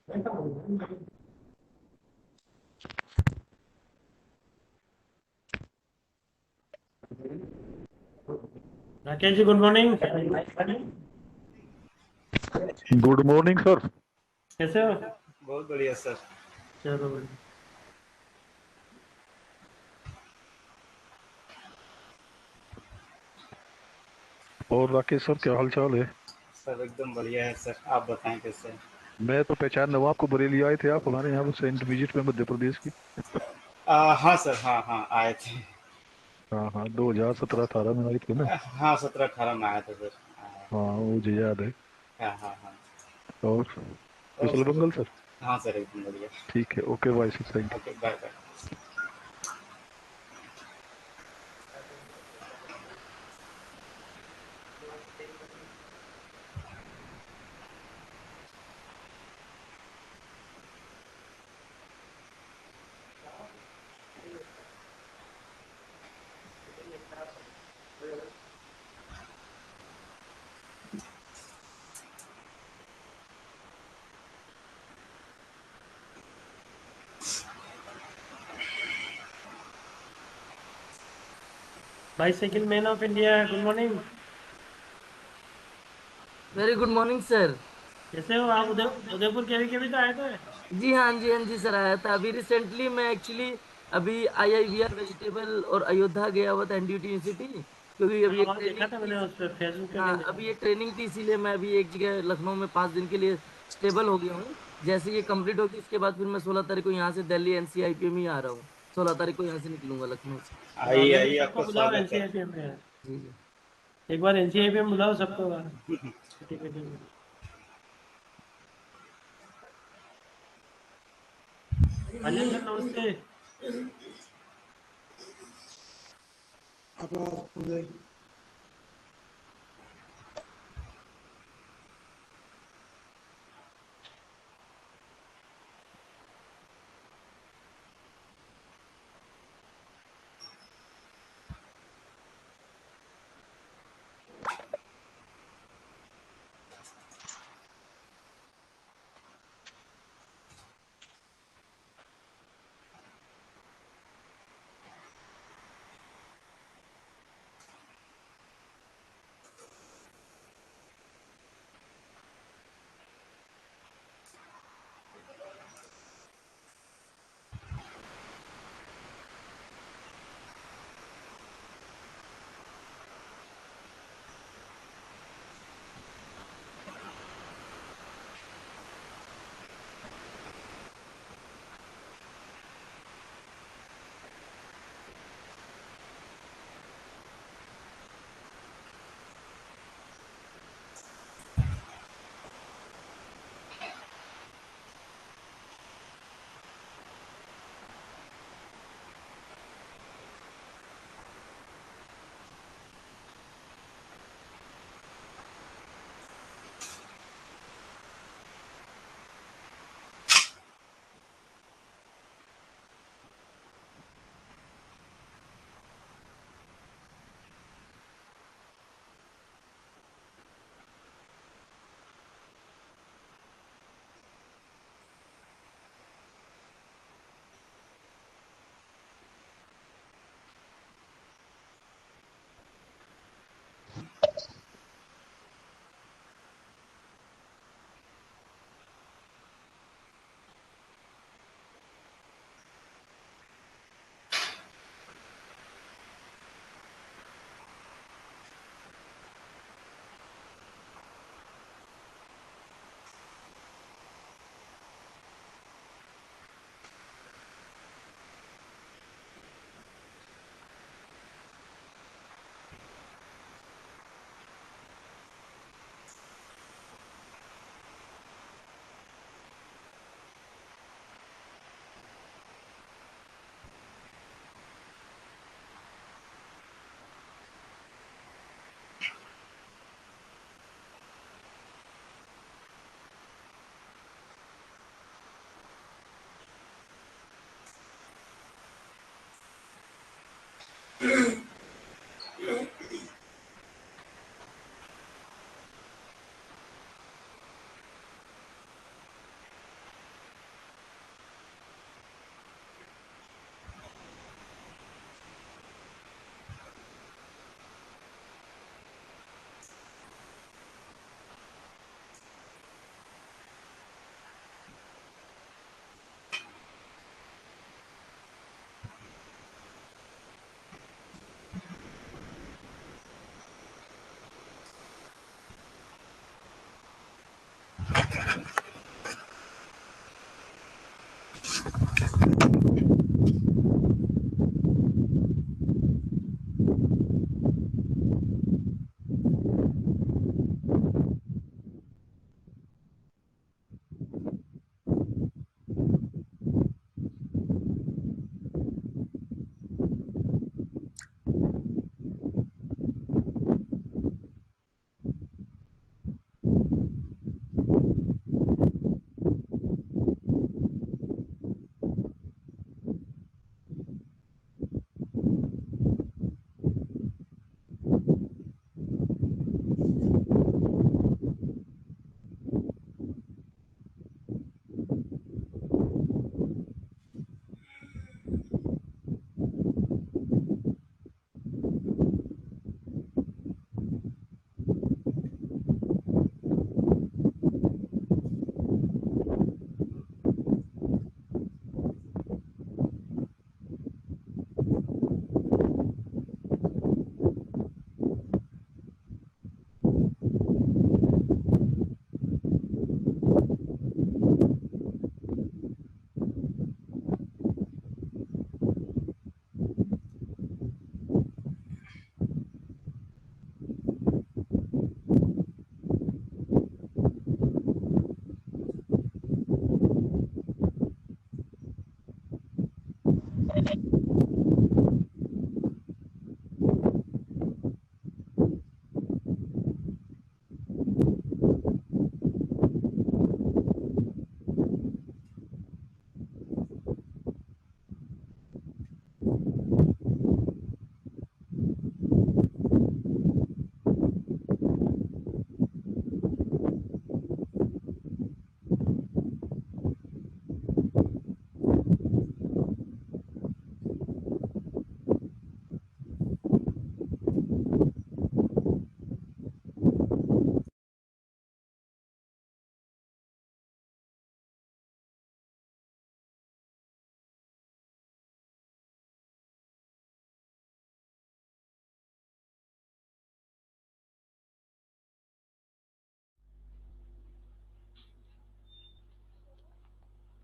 Rakesh ji, good morning. Good morning sir. कैसे हो? बहुत बढ़िया सर। चलो बढ़िया। और राकेश सर क्या हाल चाल है? सर एकदम बढ़िया है सर, आप बताएं कैसे हैं? मैं तो पहचान रहा हूँ आपको, बरेली आए थे आप हमारे यहाँ पर सेंट विजिट में मध्य प्रदेश की। हाँ सर, हाँ हाँ आए थे। हाँ हाँ, 2017-18 में आए थे ना। हाँ 17-18 में आया था सर। हाँ वो मुझे याद है। हाँ हाँ हाँ। और और कुशल मंगल सर। हाँ सर एकदम बढ़िया। ठीक है, okay bye sir, thank you. Okay bye bye. Bicycle man of India, good morning. Very good morning sir. कैसे हो आप? उदयपुर के भी तो आए थे। जी हाँ, जी हाँ जी सर, आया था अभी रिसेंटली। मैं एक्चुअली अभी IIVR वेजिटेबल और अयोध्या गया हुआ था एनडीटी यूनिवर्सिटी, क्योंकि अभी एक हाँ, देखा ट्रेनिंग था थी। मैंने उस पर फेसबुक पे, हाँ, कहीं देखा अभी था। एक ट्रेनिंग थी, इसीलिए मैं अभी एक जगह लखनऊ में 5 दिन के लिए स्टेबल हो गया हूँ। जैसे ये कंप्लीट होगी इसके बाद फिर मैं 16 तारीख को यहाँ से दिल्ली NCIPM ही आ रहा हूँ। 16 तारीख को यहाँ से निकलूंगा लखनऊ से। हाँ, आइए मेरे को आइए, सबको आपका बुलाओ स्वागत है। एनसीआईपीएम में। जी जी। एक बार एनसीआईपीएम में बुलाओ सबको। ठीक है, ठीक है। अंजन सर, नमस्ते।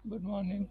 Good morning.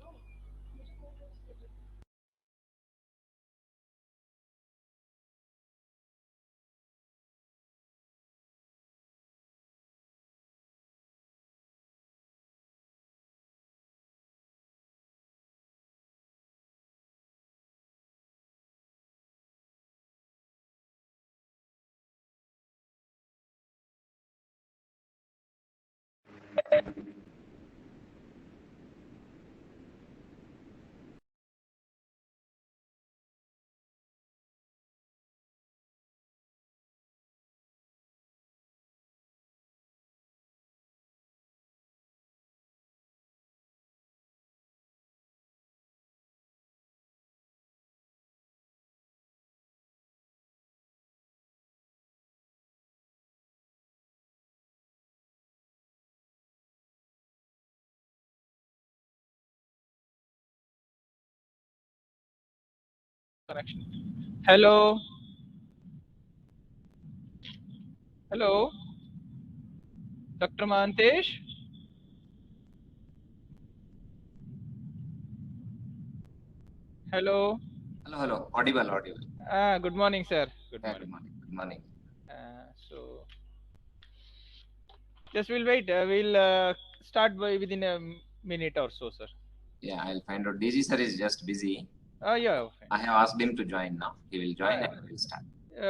Connection. Hello. Hello. Dr. Mahantesh. Hello. Hello, hello. Audible, audible. Good morning, sir. Good Yeah, morning. good morning. Good morning. So just we'll wait. We'll start by within a minute or so, sir. Yeah, I'll find out. DG sir is just busy. Yeah. Fine. I have asked him to join now. He will join and we'll start.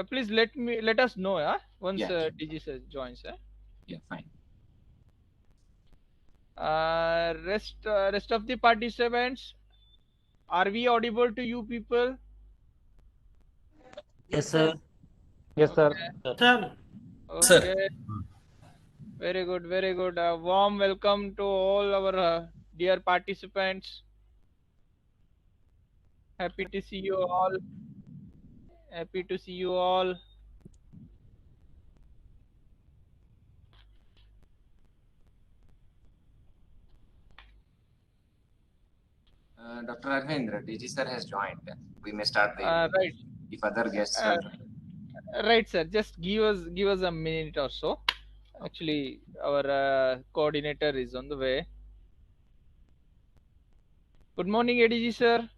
Please let us know, once Yeah. DG sir joins. Yeah, fine. Rest of the participants, are we audible to you people? Yes, sir. Yes, sir. Sir. Okay. Very good, very good. A warm welcome to all our dear participants. Happy to see you all. Happy to see you all. Dr. Arvind, DG sir has joined. We may start the event. Right. If other guests are joining. Right, sir. Just give us a minute or so. Actually, our coordinator is on the way. Good morning, ADG sir.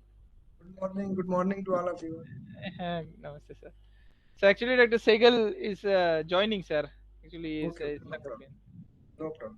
Good morning to all of you. Namaste, sir. So actually, Dr. Segal is joining, sir. Actually, he is Okay, no stuck problem. again. No problem.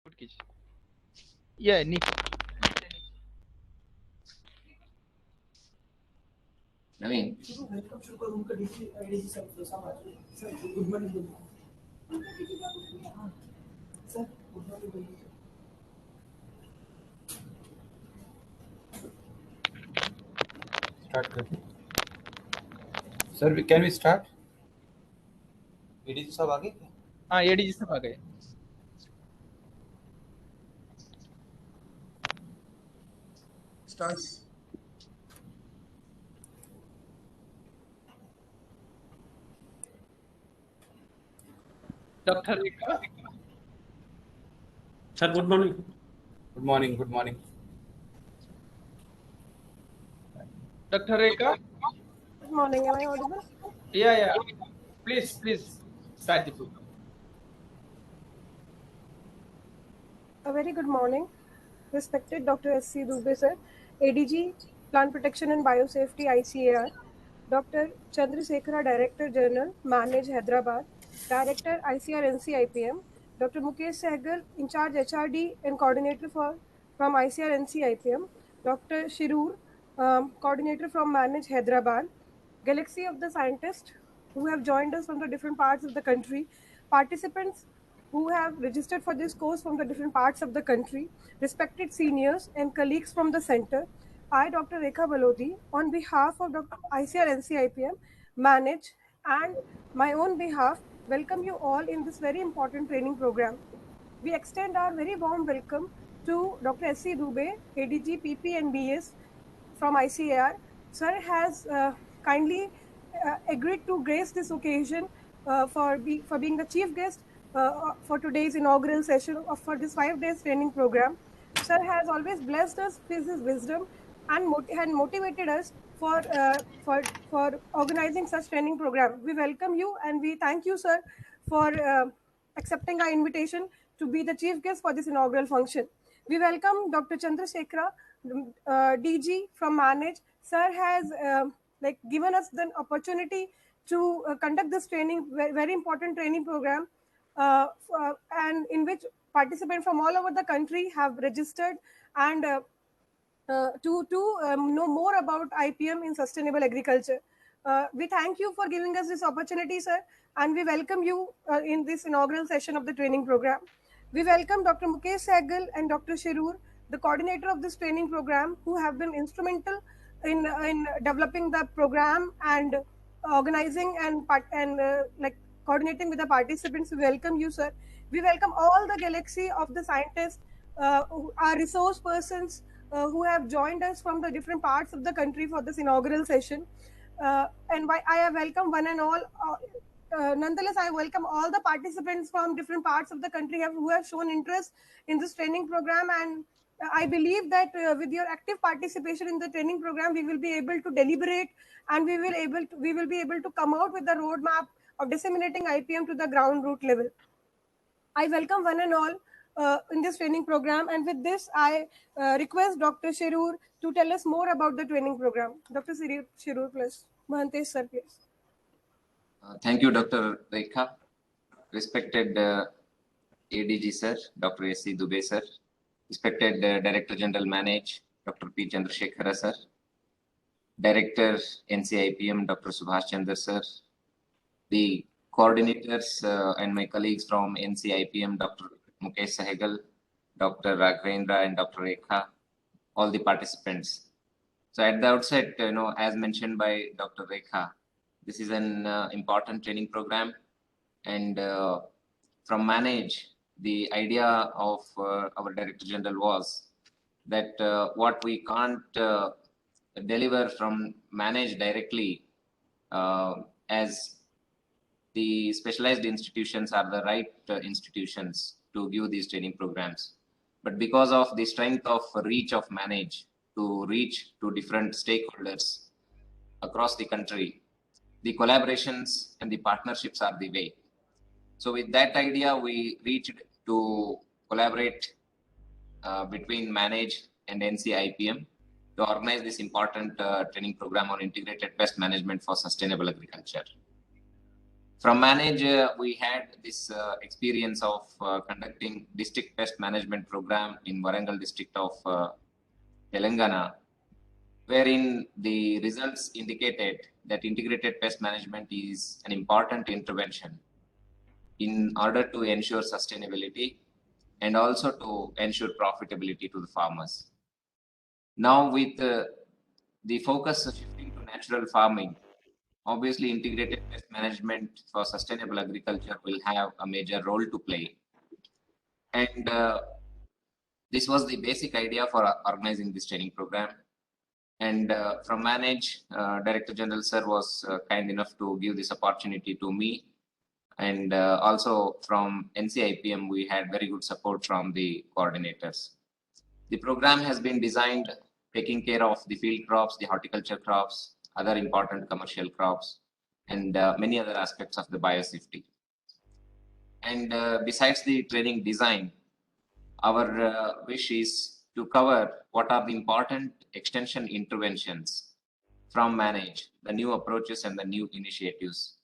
Good kids. Yeah, Nick. Naveen, Start करते हैं. Sir, can we start? ADG साहब आगे क्या? हाँ, ADG साहब आ गए. Starts. Dr. Rekha. Sir, good morning. Good morning. Good morning. Dr. Rekha. Good morning. Am I audible? Yeah. Please start the program. A very good morning, respected Dr. S.C. Dubey, sir, ADG, Plant Protection and Biosafety, ICAR. Dr. Chandrasekhara, Director General, Manage Hyderabad, Director ICAR-NRIIPM, Dr. Mukesh Sehgal, in charge HRD and coordinator from ICAR-NRIIPM, Dr. Shirur, coordinator from Manage Hyderabad, galaxy of the scientists who have joined us from the different parts of the country, participants who have registered for this course from the different parts of the country, respected seniors and colleagues from the center. I, Dr. Rekha Balodi, on behalf of Dr. ICAR-NRIIPM, manage and my own behalf, welcome you all in this very important training program. We extend our very warm welcome to Dr. S.C. Dubey, ADG PP and BS from ICAR. Sir has kindly agreed to grace this occasion for being the chief guest for today's inaugural session for this 5 days training program. Sir has always blessed us with his wisdom and motivated us for organizing such training program. We welcome you and we thank you, sir, for accepting our invitation to be the chief guest for this inaugural function. We welcome Dr. Chandrasekhara, DG from Manage. Sir has given us the opportunity to conduct this training, very important training program, and in which participants from all over the country have registered and to know more about IPM in sustainable agriculture. We thank you for giving us this opportunity, sir, and we welcome you in this inaugural session of the training program. We welcome Dr. Mukesh Sehgal and Dr. Shirur, the coordinator of this training program, who have been instrumental in developing the program and organizing and coordinating with the participants. We welcome you, sir. We welcome all the galaxy of the scientists, our resource persons, who have joined us from the different parts of the country for this inaugural session. I welcome one and all. Nonetheless, I welcome all the participants from different parts of the country who have shown interest in this training program. And I believe that with your active participation in the training program, we will be able to deliberate and we will be able to come out with the roadmap of disseminating IPM to the ground root level. I welcome one and all in this training program. And with this, I request Dr. Shirur to tell us more about the training program. Dr. Shirur, please. Mahantesh, sir, please. Thank you, Dr. Rekha. Respected ADG, sir, Dr. S.C. Dubey, sir. Respected Director General Manage, Dr. P. Chandrasekhara, sir. Director NCIPM, Dr. Subhash Chandra, sir. The coordinators and my colleagues from NCIPM, Dr. Mukesh Sehgal, Dr. Raghavendra, and Dr. Rekha, all the participants. So at the outset, as mentioned by Dr. Rekha, this is an important training program, and from Manage, the idea of our Director General was that what we can't deliver from Manage directly, as the specialized institutions are the right institutions to give these training programs. But because of the strength of reach of Manage to reach to different stakeholders across the country, the collaborations and the partnerships are the way. So with that idea, we reached to collaborate between Manage and NCIPM to organize this important training program on integrated pest management for sustainable agriculture. From Manage, we had this experience of conducting district pest management program in Warangal district of Telangana, wherein the results indicated that integrated pest management is an important intervention in order to ensure sustainability and also to ensure profitability to the farmers. Now with the focus shifting to natural farming, obviously integrated pest management for sustainable agriculture will have a major role to play. And this was the basic idea for organizing this training program. And from Manage, Director General Sir was kind enough to give this opportunity to me. And also from NCIPM, we had very good support from the coordinators. The program has been designed taking care of the field crops, the horticulture crops, other important commercial crops, and many other aspects of the biosafety. And besides the training design, our wish is to cover what are the important extension interventions from manage the new approaches and the new initiatives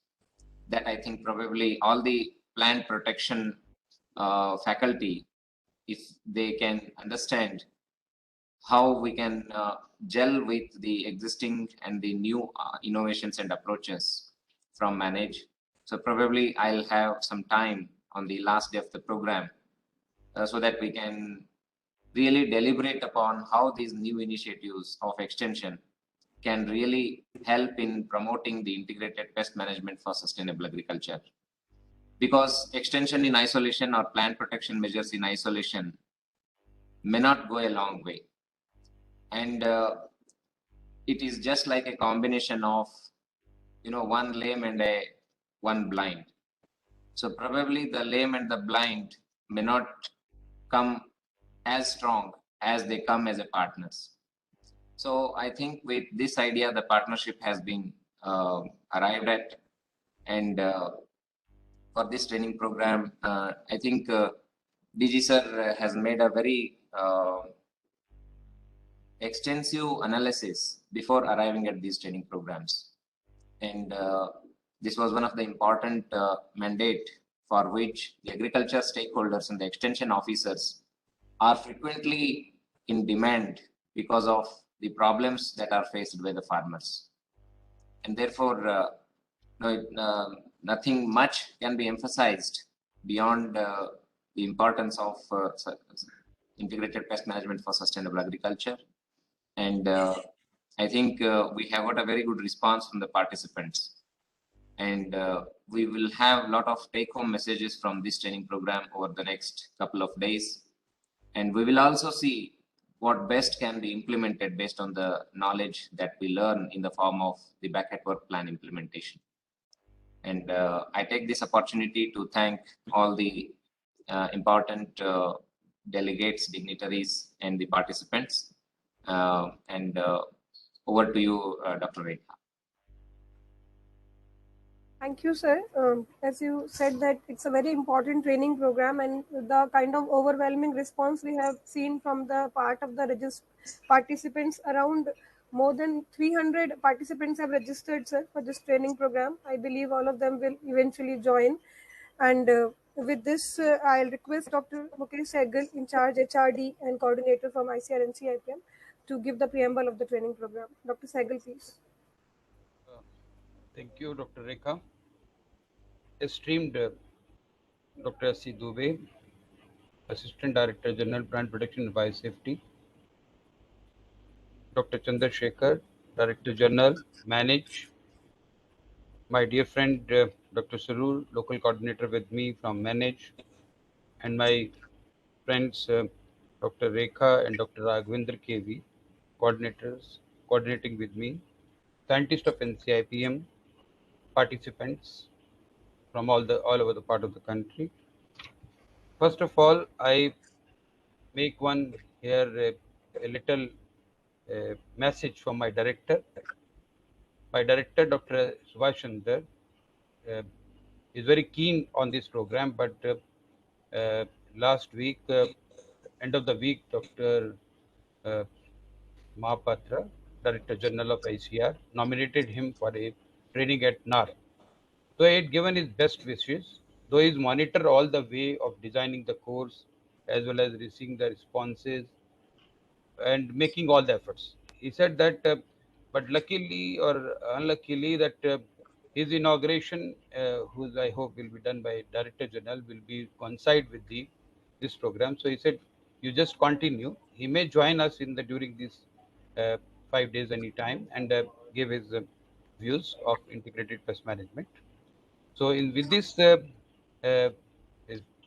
that I think probably all the plant protection faculty, if they can understand how we can gel with the existing and the new innovations and approaches from manage. So probably I'll have some time on the last day of the program so that we can really deliberate upon how these new initiatives of extension can really help in promoting the integrated pest management for sustainable agriculture. Because extension in isolation or plant protection measures in isolation may not go a long way. And it is just like a combination of, one lame and one blind. So probably the lame and the blind may not come as strong as they come as a partners. So I think with this idea, the partnership has been arrived at, and for this training program, I think DG sir has made a very extensive analysis before arriving at these training programs. And this was one of the important mandate for which the agriculture stakeholders and the extension officers are frequently in demand because of the problems that are faced by the farmers. And therefore, nothing much can be emphasized beyond the importance of integrated pest management for sustainable agriculture. And I think we have got a very good response from the participants. And we will have a lot of take-home messages from this training program over the next couple of days. And we will also see what best can be implemented based on the knowledge that we learn in the form of the back-at work plan implementation. And I take this opportunity to thank all the important delegates, dignitaries, and the participants. And over to you, Dr. Rekha. Thank you, sir. As you said that it's a very important training program, and the kind of overwhelming response we have seen from the part of the participants, around more than 300 participants have registered, sir, for this training program. I believe all of them will eventually join. And with this, I'll request Dr. Mukesh Sehgal, in charge HRD and coordinator from ICAR-NRIIPM, to give the preamble of the training program. Dr. Sehgal, please. Thank you, Dr. Rekha. Esteemed Dr. S.C. Dubey, Assistant Director General Plant Protection and Biosafety, Dr. Chandra Shekhar, Director General, Manage, my dear friend Dr. Sarur, local coordinator with me from Manage, and my friends Dr. Rekha and Dr. Raghavendra KV, coordinators coordinating with me, scientists of NCIPM, participants from all over the part of the country. First of all, I make one here a little message from my director. My director, Dr. Subhash Chandra, is very keen on this program, but last week, end of the week, Dr. Mahapatra, Director General of ICR, nominated him for a training at NAR. So he had given his best wishes, though he's monitored all the way of designing the course as well as receiving the responses and making all the efforts. He said that, but luckily or unluckily, that his inauguration, whose I hope will be done by Director General, will be coincide with this program. So he said, you just continue. He may join us in the during these 5 days anytime and give his views of integrated pest management. So with this, so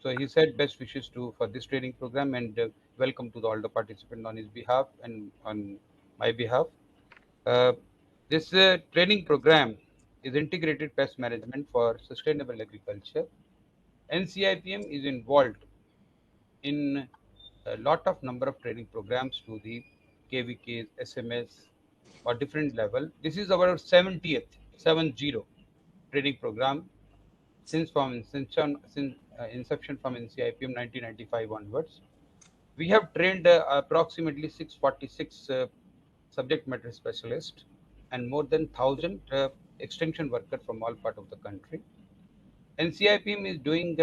he said best wishes for this training program, and welcome to all the participants on his behalf and on my behalf. This training program is integrated pest management for sustainable agriculture. NCIPM is involved in a lot of number of training programs to the KVKs, SMS, or different level. This is our 70th training program since inception from NCIPM 1995 onwards. We have trained approximately 646 subject matter specialists and more than 1,000 extension workers from all part of the country. NCIPM is doing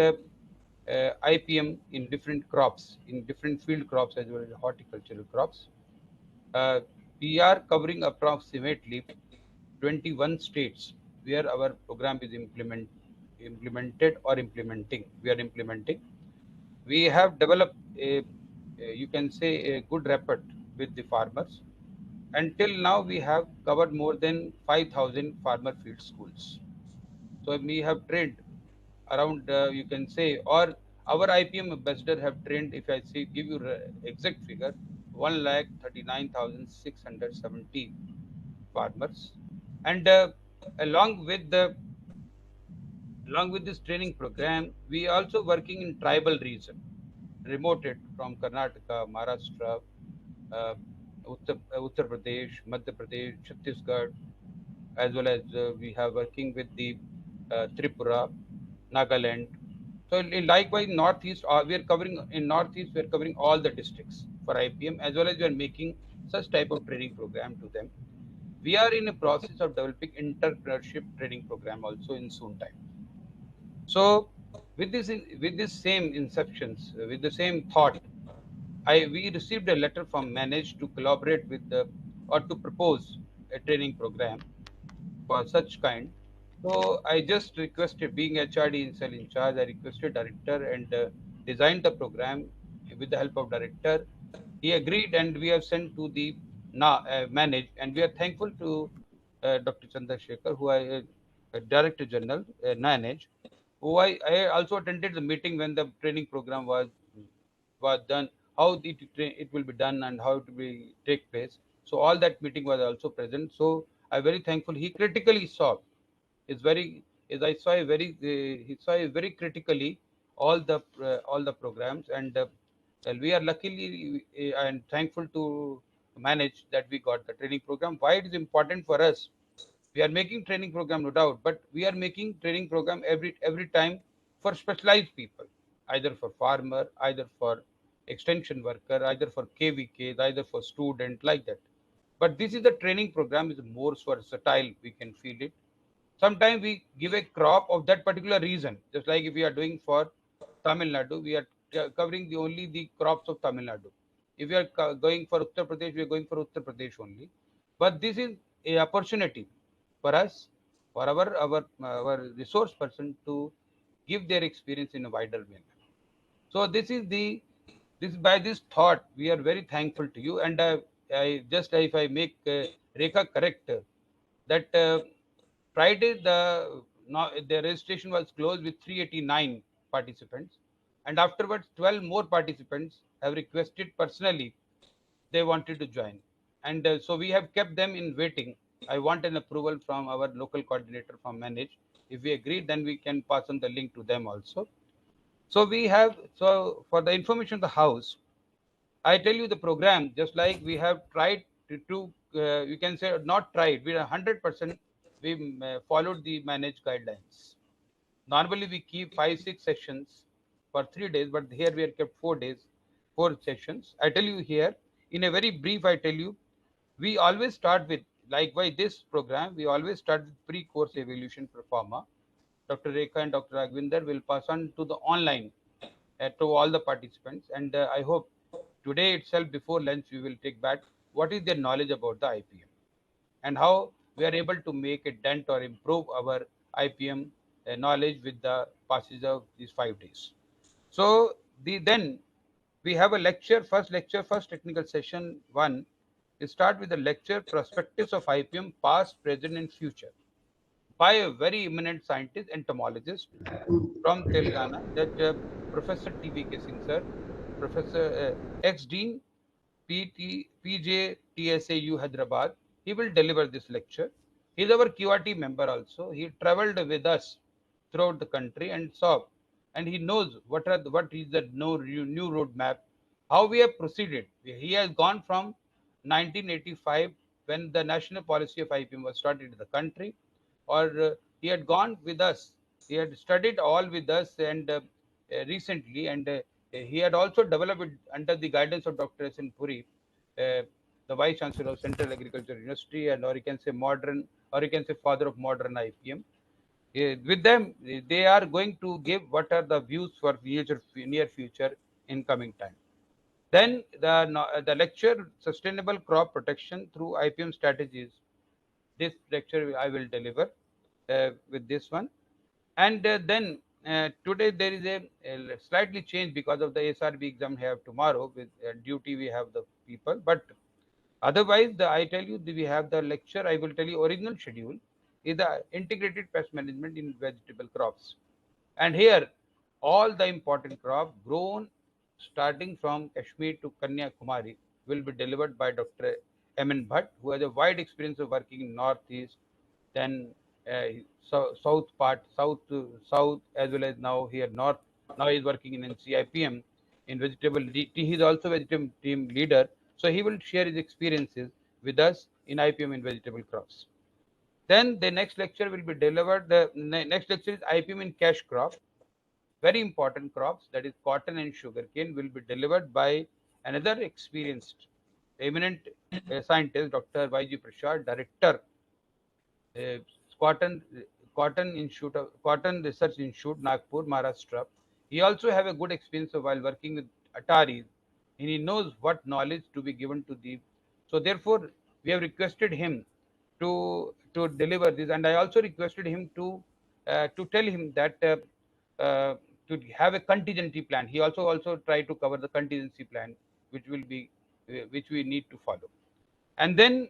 IPM in different crops, in different field crops as well as horticultural crops. Uh, we are covering approximately 21 states where our program is implemented or implementing. We are implementing. We have developed you can say, a good rapport with the farmers. Until now, we have covered more than 5,000 farmer field schools. So we have trained around, you can say, or our IPM ambassador have trained, if I say, give you exact figure, 1,39,670 farmers. And along with this training program, we also working in tribal region, remoted from Karnataka, Maharashtra, uh, Uttar Pradesh, Madhya Pradesh, Chhattisgarh, as well as we have working with the Tripura, Nagaland. So likewise, Northeast, we are covering in Northeast, we are covering all the districts for IPM, as well as we are making such type of training program to them. We are in a process of developing entrepreneurship training program also in soon time. So with this same inceptions, with the same thought, we received a letter from Manage to collaborate with the or to propose a training program for such kind. So I just requested, being HRD in cell in charge, I requested director and designed the program with the help of director. He agreed, and we have sent to the Manage, and we are thankful to Dr. Chandrasekhar, who I Director General Manage, who I also attended the meeting when the training program was done, how it will be done and how it will be take place. So all that meeting was also present. So I'm very thankful. He critically saw, is very is I saw a very he saw a very critically all the programs, and well, we are luckily and thankful to Manage that we got the training program. Why it is important for us? We are making training program, no doubt, but we are making training program every time for specialized people, either for farmer, either for extension worker, either for KVK, either for student, like that. But this is the training program is more versatile, we can feel it. Sometimes we give a crop of that particular region, just like if we are doing for Tamil Nadu, we are covering only the crops of Tamil Nadu. If we are going for Uttar Pradesh, we are going for Uttar Pradesh only. But this is a opportunity for us, for our resource person to give their experience in a wider manner. So this by this thought, we are very thankful to you. And I just, if I make Rekha correct, that Friday the registration was closed with 389 participants, and afterwards 12 more participants have requested personally they wanted to join, and so we have kept them in waiting. I want an approval from our local coordinator from Manage. If we agree, then we can pass on the link to them also. So we have, so for the information of the house, I tell you the program, just like we have tried to you can say not tried, we are 100%, we followed the Manage guidelines. Normally we keep 5-6 sessions for 3 days, but here we are kept 4 days, 4 sessions. I tell you here, in a very brief, I tell you, we always start with, like by this program, we always start with pre-course evaluation pro forma. Dr. Rekha and Dr. Agvinder will pass on to the online to all the participants. And I hope today itself before lunch we will take back what is their knowledge about the IPM and how we are able to make a dent or improve our IPM knowledge with the passage of these 5 days. So then we have a first technical session one. We start with the lecture Perspectives of IPM Past, Present and Future by a very eminent scientist, entomologist from Telangana, that Professor TVK Singh sir, Professor ex-dean PJTSAU Hyderabad. He will deliver this lecture. He is our QRT member also. He traveled with us throughout the country and saw, and he knows what is the new roadmap, how we have proceeded. He has gone from 1985, when the national policy of IPM was started in the country, or he had gone with us. He had studied all with us, and recently, and he had also developed it under the guidance of Dr. S. N. Puri, uh, the Vice Chancellor of Central Agriculture University, and or you can say modern, or you can say father of modern IPM. With them, they are going to give what are the views for near future in coming time. Then the lecture Sustainable Crop Protection through IPM Strategies. This lecture I will deliver with this one. And then today there is a slightly change because of the SRB exam we have tomorrow. With duty we have the people, but otherwise I tell you we have the lecture. I will tell you original schedule is the integrated pest management in vegetable crops, and here all the important crop grown starting from Kashmir to Kanyakumari will be delivered by Dr. M.N. Bhatt, who has a wide experience of working in Northeast, then south part, south as well as now here north. Now he is working in NCIPM in vegetable. He is also vegetable team leader, so he will share his experiences with us in IPM in vegetable crops. Then the next lecture will be delivered. The next lecture is IPM in cash crop. Very important crops, that is cotton and sugarcane, will be delivered by another experienced, eminent scientist, Dr. Y.G. Prasad, director, uh, Cotton Cotton Research Institute, Nagpur, Maharashtra. He also have a good experience while working with Ataris, and he knows what knowledge to be given to the. So therefore, we have requested him to deliver this, and I also requested him to tell him that to have a contingency plan. He also tried to cover the contingency plan, which will be which we need to follow. And then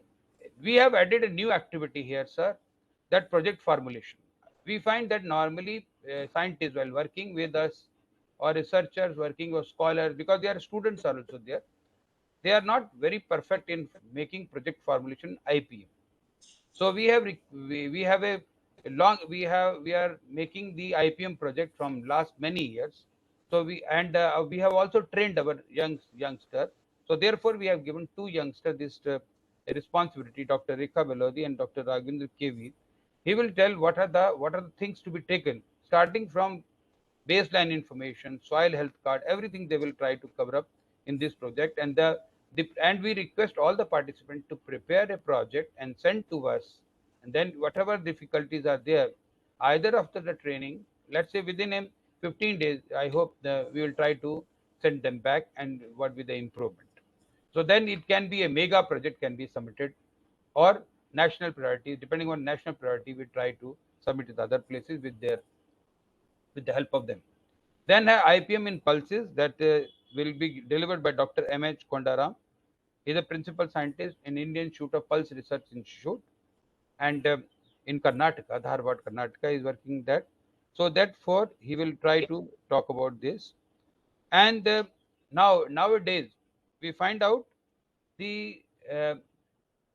we have added a new activity here, sir, that project formulation. We find that normally scientists, while working with us, or researchers working, or scholars, because they are students are also there, they are not very perfect in making project formulation IPM. So we have a long we are making the IPM project from last many years. So we have also trained our youngster. So therefore we have given two youngsters this responsibility, Dr. Rekha Belodi and Dr. Raghvendra KV. He will tell what are the things to be taken, starting from baseline information, soil health card, everything they will try to cover up in this project. And and we request all the participants to prepare a project and send to us. And then whatever difficulties are there, either after the training, let's say within 15 days, I hope we will try to send them back and what with the improvement. So then it can be a mega project can be submitted, or national priority. Depending on national priority, we try to submit it other places with the help of them. Then IPM in pulses that will be delivered by Dr. M.H. Kondaram. He is a principal scientist in Indian Institute of Pulse Research Institute, and in Karnataka, Dharwad, Karnataka, is working that. So therefore, he will try to talk about this. And nowadays, we find out the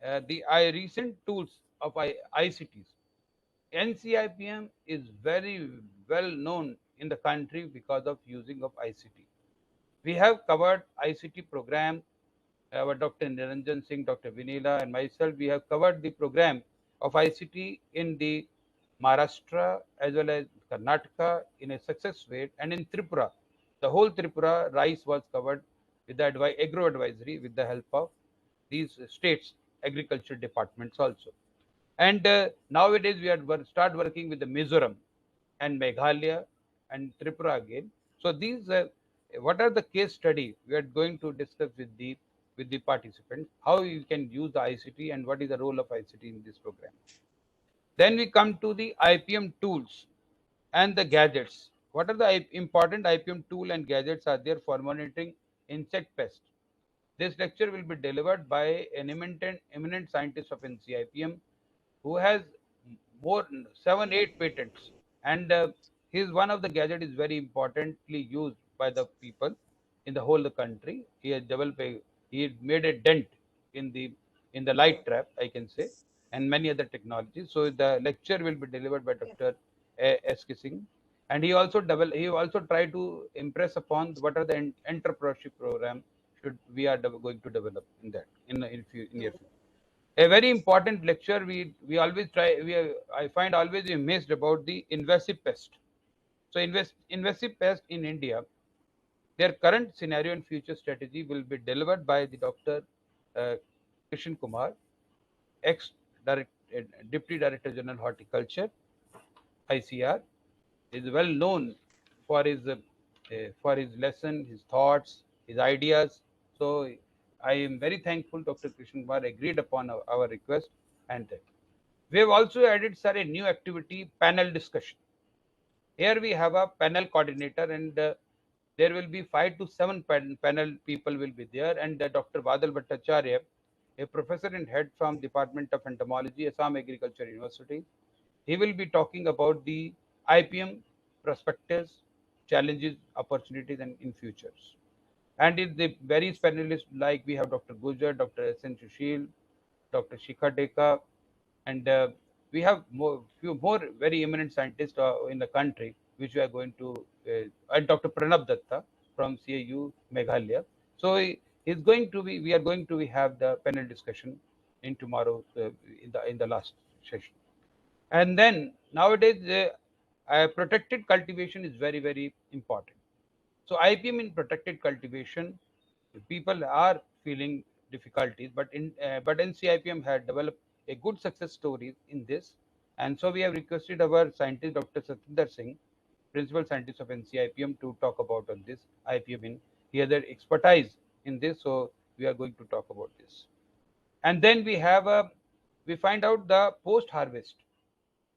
recent tools of ICTs. NCIPM is very well known in the country because of using of ICT. We have covered ICT program. Our Dr. Niranjan Singh, Dr. Vinila, and myself, we have covered the program of ICT in the Maharashtra as well as Karnataka in a success rate, and in Tripura, the whole Tripura rice was covered with the agro advisory with the help of these states agriculture departments also. And nowadays we are start working with the Mizoram and Meghalaya and Tripura again. So these what are the case study we are going to discuss with the participants, how you can use the ICT and what is the role of ICT in this program. Then we come to the IPM tools and the gadgets. What are the important IPM tool and gadgets are there for monitoring insect pests? This lecture will be delivered by an eminent scientist of NCIPM who has more 7-8 patents, and his one of the gadget is very importantly used by the people in the whole the country. He has developed he made a dent in the light trap, I can say, and many other technologies. So the lecture will be delivered by Dr. S. K. Singh, and he also tried to impress upon what are the entrepreneurship program should we are going to develop in that in near future. A very important lecture we always try I find always we missed about the invasive pest. So invasive pest in India, their current scenario and future strategy will be delivered by the Dr. Krishan Kumar, Deputy Director General Horticulture, ICR, is well known for his lesson, his thoughts, his ideas. So I am very thankful Dr. Krishan Kumar agreed upon our request, and we have also added, sir, a new activity, panel discussion. Here we have a panel coordinator, and there will be 5 to 7 panel people will be there, and Dr. Badal Bhattacharya, a professor and head from Department of Entomology, Assam Agriculture University. He will be talking about the IPM prospectus, challenges, opportunities, and in futures. And in the various panelists, like we have Dr. Gujar, Dr. S.N. Sushil, Dr. Shikha Deka, and we have few more very eminent scientists in the country, which we are going to, and Dr. Pranab Datta from CAU Meghalaya. So he's going to be, we are going to have the panel discussion in tomorrow in the last session. And then nowadays, protected cultivation is very important. So IPM in protected cultivation, people are feeling difficulties, but NCIPM had developed a good success story in this, and so we have requested our scientist Dr. Satinder Singh, principal scientist of NCIPM, to talk about on this IPM. He has the expertise in this, so we are going to talk about this. And then we find out the post harvest.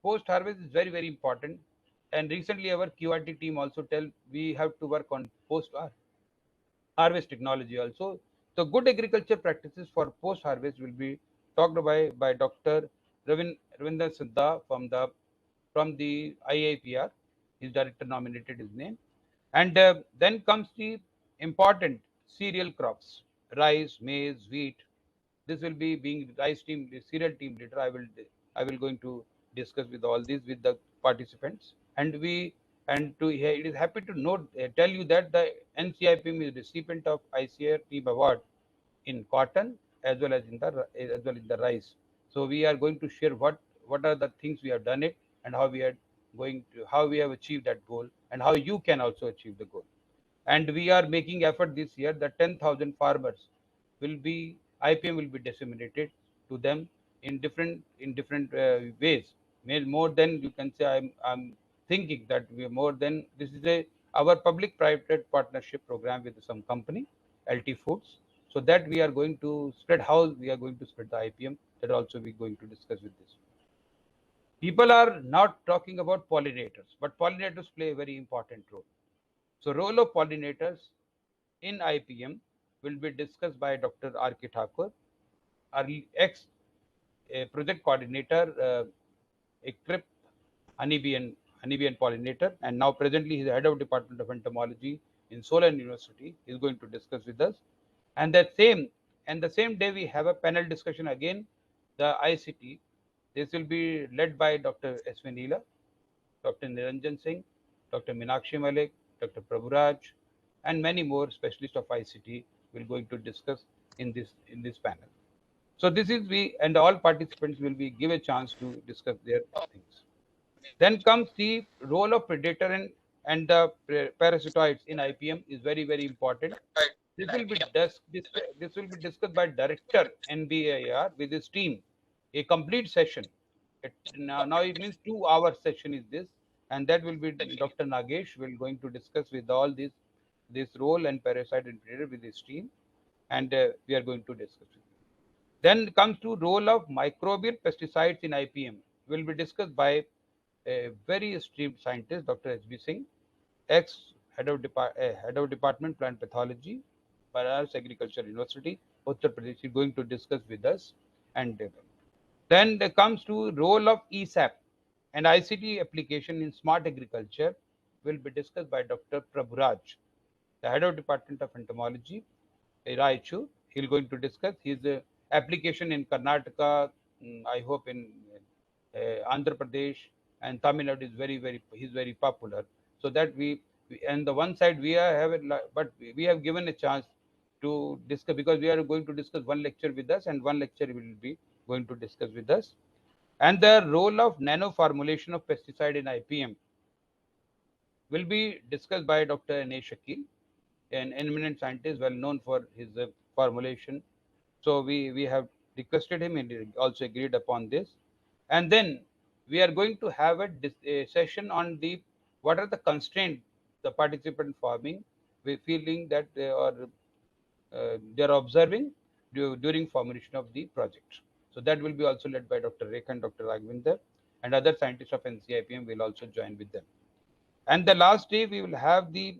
Post harvest is very important, and recently our QRT team also tell we have to work on post harvest technology also. So good agriculture practices for post harvest will be talked by Dr. Ravinder Siddha from the IIPR. His director nominated his name. And then comes the important cereal crops: rice, maize, wheat. This will be being rice team, the cereal team leader. I will going to discuss with all these with the participants. And it is happy to note, tell you that the NCIPM is recipient of ICAR team award in cotton as well as in the rice. So we are going to share what are the things we have done it, and how we have achieved that goal, and how you can also achieve the goal. And we are making effort this year that 10,000 farmers will be IPM will be disseminated to them in different ways. More than, you can say, I'm thinking that we are more than, this is our public-private partnership program with some company, LT Foods. So that we are going to spread, how we are going to spread the IPM, that also we are going to discuss with this. People are not talking about pollinators, but pollinators play a very important role. So role of pollinators in IPM will be discussed by Dr. R.K. Thakur, our ex project coordinator, ICAR honeybee and pollinator, and now presently he is the head of Department of Entomology in Solon University. He is going to discuss with us. And the same day we have a panel discussion again, the ICT. This will be led by Dr. S. Vanila, Dr. Niranjan Singh, Dr. Meenakshi Malik, Dr. Prabhuraj, and many more specialists of ICT will going to discuss in this panel. So this is and all participants will be give a chance to discuss their things. Then comes the role of predator and the parasitoids in IPM is very important. This will be discussed by Director NBAR with his team, a complete session. Now it means 2 hour session is this, and that will be Dr. Nagesh will going to discuss with all this role and parasite and predator with his team, and we are going to discuss it. Then comes to role of microbial pesticides in IPM will be discussed by a very esteemed scientist, Dr. S.B. Singh, ex head of Department Plant Pathology, Banaras Agriculture University, Uttar Pradesh, is going to discuss with us. And then there comes to role of ESAP and ICT application in smart agriculture will be discussed by Dr. Prabhuraj, the head of Department of Entomology, Raichur. He's going to discuss his application in Karnataka, I hope in Andhra Pradesh and Tamil Nadu is he's very popular. So that and the one side we have it, but we have given a chance to discuss, because we are going to discuss one lecture with us and one lecture will be going to discuss with us. And the role of nano formulation of pesticide in IPM will be discussed by Dr. N.A. Shakil, an eminent scientist well known for his formulation. So we have requested him and he also agreed upon this. And then we are going to have a session on the what are the constraints the participant forming, we feeling that they are observing during formulation of the project. So that will be also led by Dr. Rekha and Dr. Raghavinder, and other scientists of NCIPM will also join with them. And the last day we will have the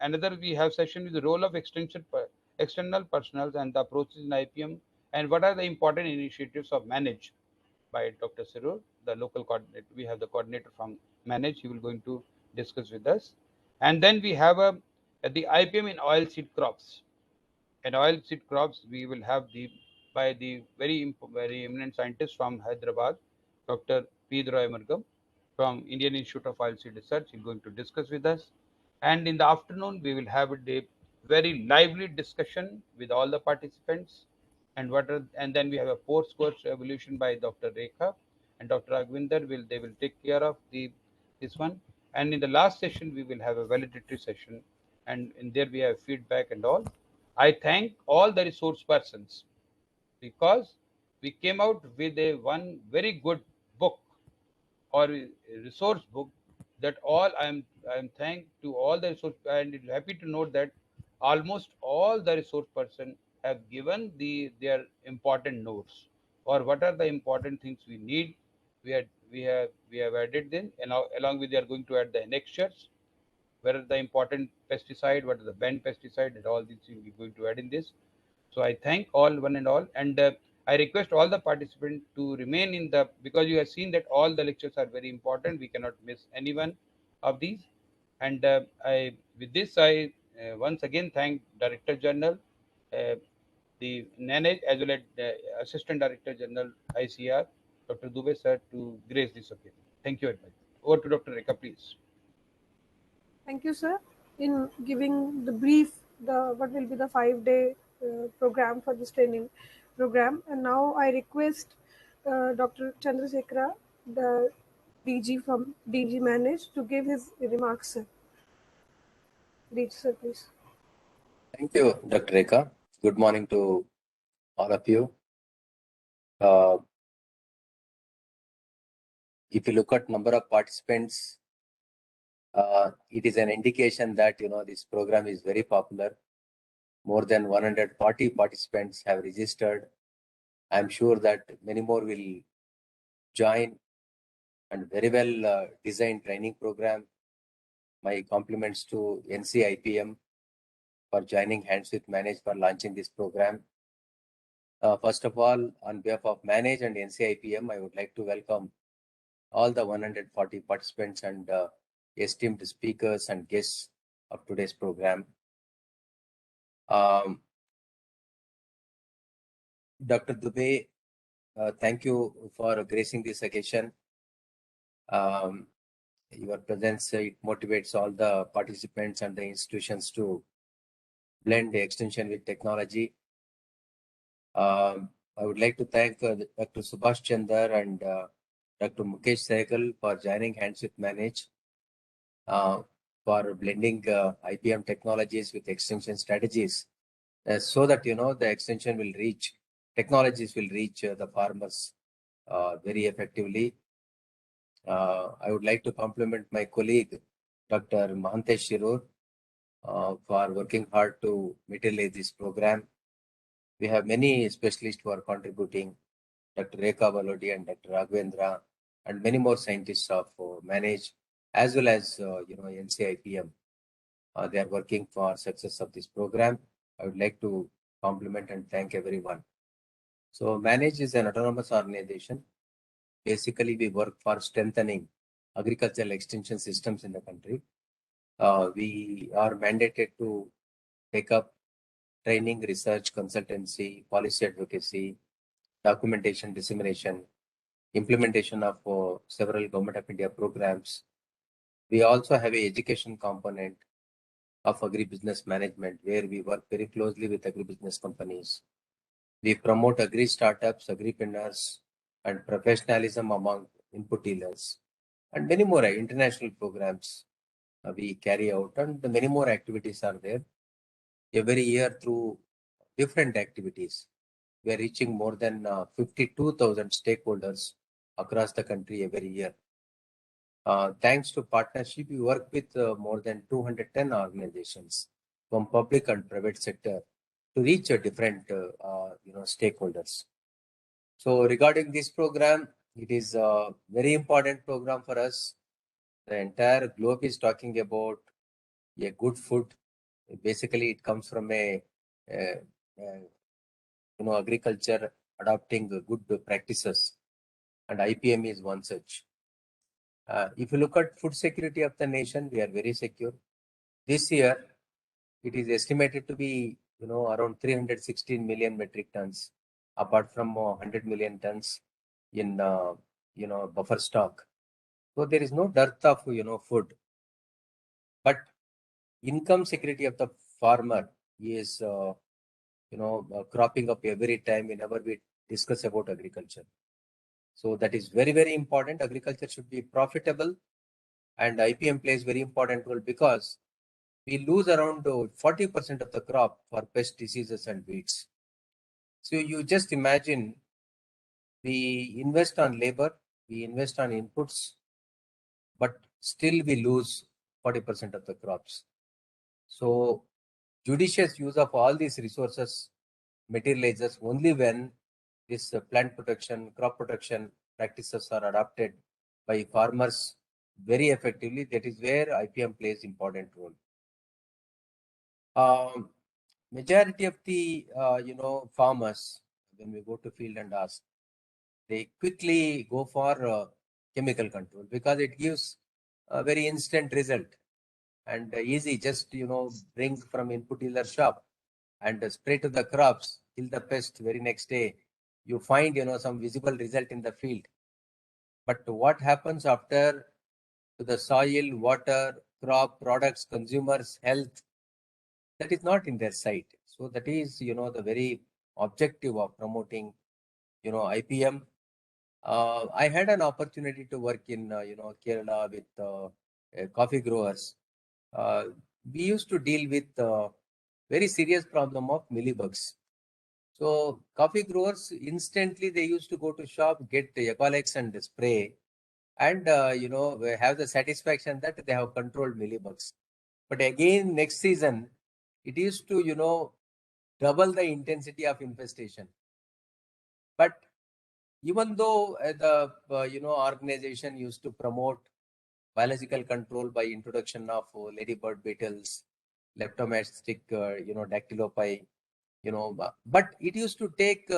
another we have session with the role of external personnel and the approaches in IPM, and what are the important initiatives of manage by Dr. Sirur, the local coordinator. We have the coordinator from manage. He will going to discuss with us. And then we have the IPM in oilseed crops. And oilseed crops we will have the by the very eminent scientist from Hyderabad, Dr. P. Royamargam from Indian Institute of Oilseed Research. He's going to discuss with us. And in the afternoon, we will have a very lively discussion with all the participants. And then we have a post-course evolution by Dr. Rekha and Dr. Agwinder. They will take care of this one. And in the last session, we will have a validatory session, and in there we have feedback and all. I thank all the resource persons because we came out with one very good book or a resource book that all I am thank to all the resource, and happy to note that almost all the resource person have given their important notes or what are the important things we need. We have added them, and now along with they are going to add the annexures, where are the important pesticide, what is the banned pesticide, and all these things we're going to add in this. So I thank all one and all, and I request all the participants to remain in the, because you have seen that all the lectures are very important. We cannot miss any one of these. And with this, I once again thank Director General, the NANED, as well as Assistant Director General ICR, Dr. Dubey sir, to grace this occasion. Thank you very much. Over to Dr. Rekha, please. Thank you, sir, in giving the brief, what will be the 5-day program for this training program. And now I request Dr. Chandrasekhara, the DG from DG Manage, to give his remarks, sir. DG, sir, please. Thank you, Dr. Rekha. Good morning to all of you. If you look at number of participants, it is an indication that this program is very popular. More than 140 participants have registered. I'm sure that many more will join, and very well designed training program. My compliments to NCIPM for joining hands with Manage for launching this program. First of all, on behalf of Manage and NCIPM, I would like to welcome all the 140 participants and esteemed speakers and guests of today's program. Dr. Dubey, thank you for gracing this occasion. Your presence, it motivates all the participants and the institutions to blend the extension with technology. I would like to thank Dr. Subhash Chandar and Dr. Mukesh Sehgal for joining hands with Manage for blending IPM technologies with extension strategies, so that the extension will reach, technologies will reach the farmers very effectively. I would like to compliment my colleague, Dr. Mahantesh Shirur, for working hard to materialize this program. We have many specialists who are contributing, Dr. Rekha Valodi and Dr. Raghavendra, and many more scientists of Manage, as well as NCIPM. They are working for success of this program. I would like to compliment and thank everyone. So Manage is an autonomous organization. Basically, we work for strengthening agricultural extension systems in the country. We are mandated to take up training, research, consultancy, policy advocacy, documentation dissemination, implementation of several Government of India programs. We also have an education component of agribusiness management, where we work very closely with agribusiness companies. We promote agri startups, agripreneurs, and professionalism among input dealers, and many more international programs we carry out, and many more activities are there every year through different activities. we are reaching more than 52,000 stakeholders across the country every year. Thanks to partnership, we work with more than 210 organizations from public and private sector to reach a different stakeholders. So regarding this program, it is a very important program for us. The entire globe is talking about a good food. Basically, it comes from agriculture adopting good practices, and IPM is one such. If you look at food security of the nation, we are very secure. This year, it is estimated to be around 316 million metric tons, apart from 100 million tons in buffer stock. So there is no dearth of food, but income security of the farmer is cropping up every time whenever we discuss about agriculture. So that is very, very important. Agriculture should be profitable, and IPM plays very important role because we lose around 40% of the crop for pest diseases and weeds. So you just imagine, we invest on labor, we invest on inputs, but still we lose 40% of the crops. So judicious use of all these resources materializes only when this plant protection, crop protection practices are adopted by farmers very effectively. That is where IPM plays important role. Majority of the farmers, when we go to field and ask, they quickly go for chemical control because it gives a very instant result and easy. Just bring from input dealer shop and spray to the crops, kill the pest. Very next day, you find some visible result in the field. But what happens after to the soil, water, crop, products, consumers' health? That is not in their sight. So that is the very objective of promoting IPM. I had an opportunity to work in Kerala with coffee growers. We used to deal with very serious problem of mealybugs. So coffee growers instantly they used to go to shop, get Ecolox and spray, and have the satisfaction that they have controlled mealybugs. But again, next season, it used to double the intensity of infestation. But even though the organization used to promote biological control by introduction of ladybird beetles, leptomastic, dactylopi, but it used to take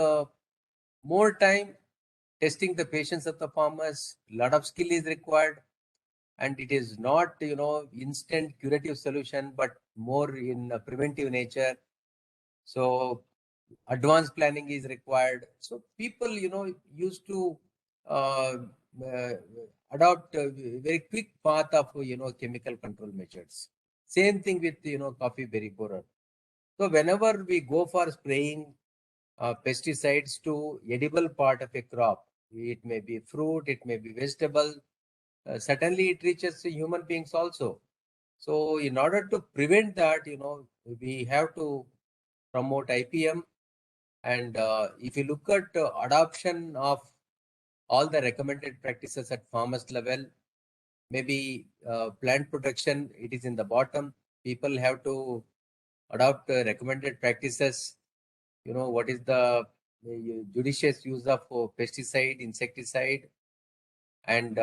more time testing the patience of the farmers. Lot of skill is required, and it is not instant curative solution, but more in a preventive nature. So advanced planning is required. So people used to uh, uh, adopt a very quick path of chemical control measures. Same thing with coffee berry borer. So whenever we go for spraying pesticides to edible part of a crop, it may be fruit, it may be vegetable, certainly it reaches human beings also. So in order to prevent that, we have to promote IPM. And if you look at adoption of all the recommended practices at farmers level, maybe plant protection, it is in the bottom. People have to adopt recommended practices. What is the judicious use of pesticide, insecticide, and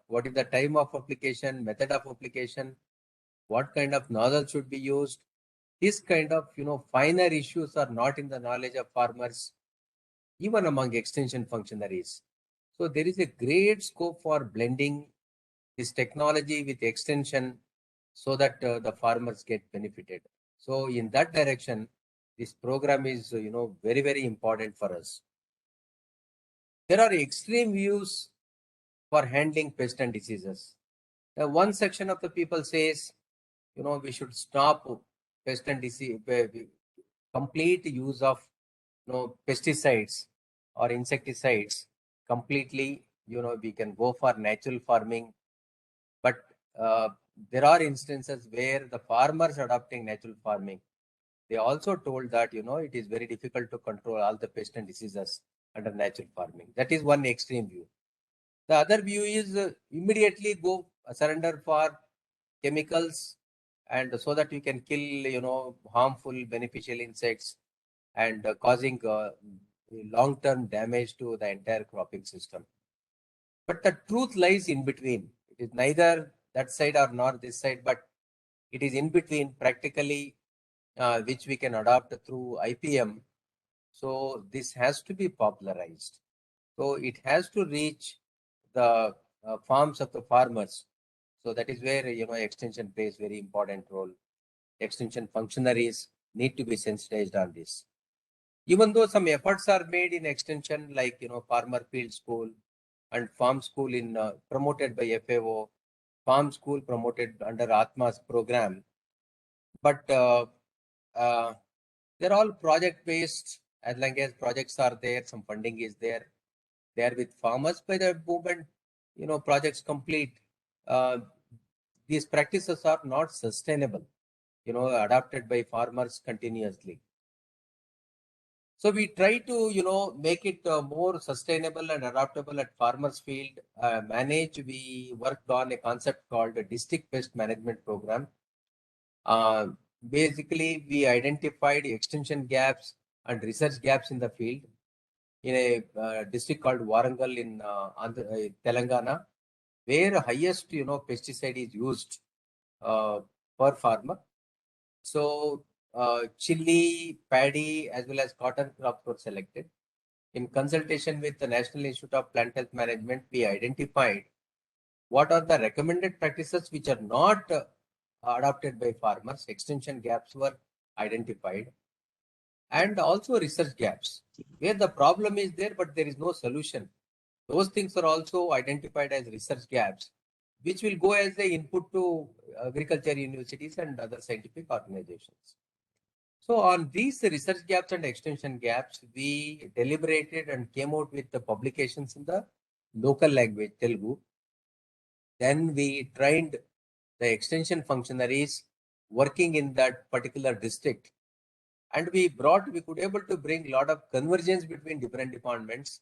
what is the time of application, method of application, what kind of nozzle should be used. This kind of finer issues are not in the knowledge of farmers, even among extension functionaries. So there is a great scope for blending this technology with extension so that the farmers get benefited. So in that direction, this program is very, very important for us. There are extreme views for handling pests and diseases. One section of the people says, we should stop pest and disease, complete use of pesticides or insecticides completely. We can go for natural farming, but there are instances where the farmers adopting natural farming, they also told that, it is very difficult to control all the pest and diseases under natural farming. That is one extreme view. The other view is immediately go surrender for chemicals, and so that you can kill, harmful beneficial insects and causing long-term damage to the entire cropping system. But the truth lies in between. It is neither that side or nor this side, but it is in between practically, which we can adopt through IPM. So this has to be popularized. So it has to reach the farms of the farmers. So that is where, extension plays very important role. Extension functionaries need to be sensitized on this. Even though some efforts are made in extension, like, farmer field school and farm school in promoted by FAO, farm school promoted under Atma's program, but they're all project based. As long as projects are there, some funding is there. They are with farmers. By the moment, projects complete, these practices are not sustainable, adopted by farmers continuously. So we try to, make it more sustainable and adaptable at farmers field. We worked on a concept called a district pest management program. Basically, we identified extension gaps and research gaps in the field in a district called Warangal in Telangana, where highest, pesticide is used per farmer. So chili, paddy, as well as cotton crops were selected. In consultation with the National Institute of Plant Health Management, we identified what are the recommended practices which are not adopted by farmers. Extension gaps were identified, and also research gaps where the problem is there, but there is no solution. Those things are also identified as research gaps, which will go as the input to agriculture universities and other scientific organizations. So on these research gaps and extension gaps, we deliberated and came out with the publications in the local language, Telugu. Then we trained the extension functionaries working in that particular district. And we could able to bring a lot of convergence between different departments.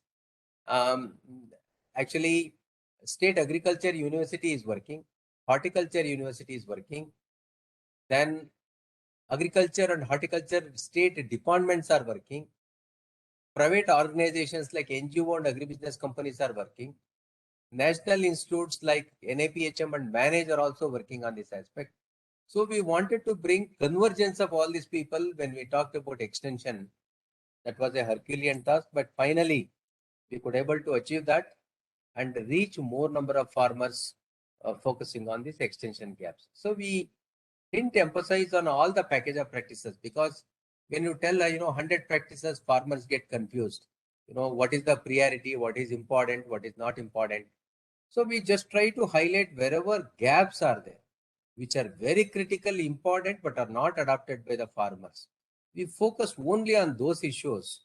Actually, State Agriculture University is working, Horticulture University is working, then Agriculture and Horticulture state departments are working, private organizations like NGO and agribusiness companies are working, national institutes like NIIPM and Manage are also working on this aspect. So we wanted to bring convergence of all these people when we talked about extension. That was a Herculean task, but finally we could able to achieve that and reach more number of farmers focusing on these extension gaps. So we didn't emphasize on all the package of practices, because when you tell 100 practices, farmers get confused. What is the priority, what is important, what is not important. So we just try to highlight wherever gaps are there, which are very critically important but are not adopted by the farmers. We focus only on those issues,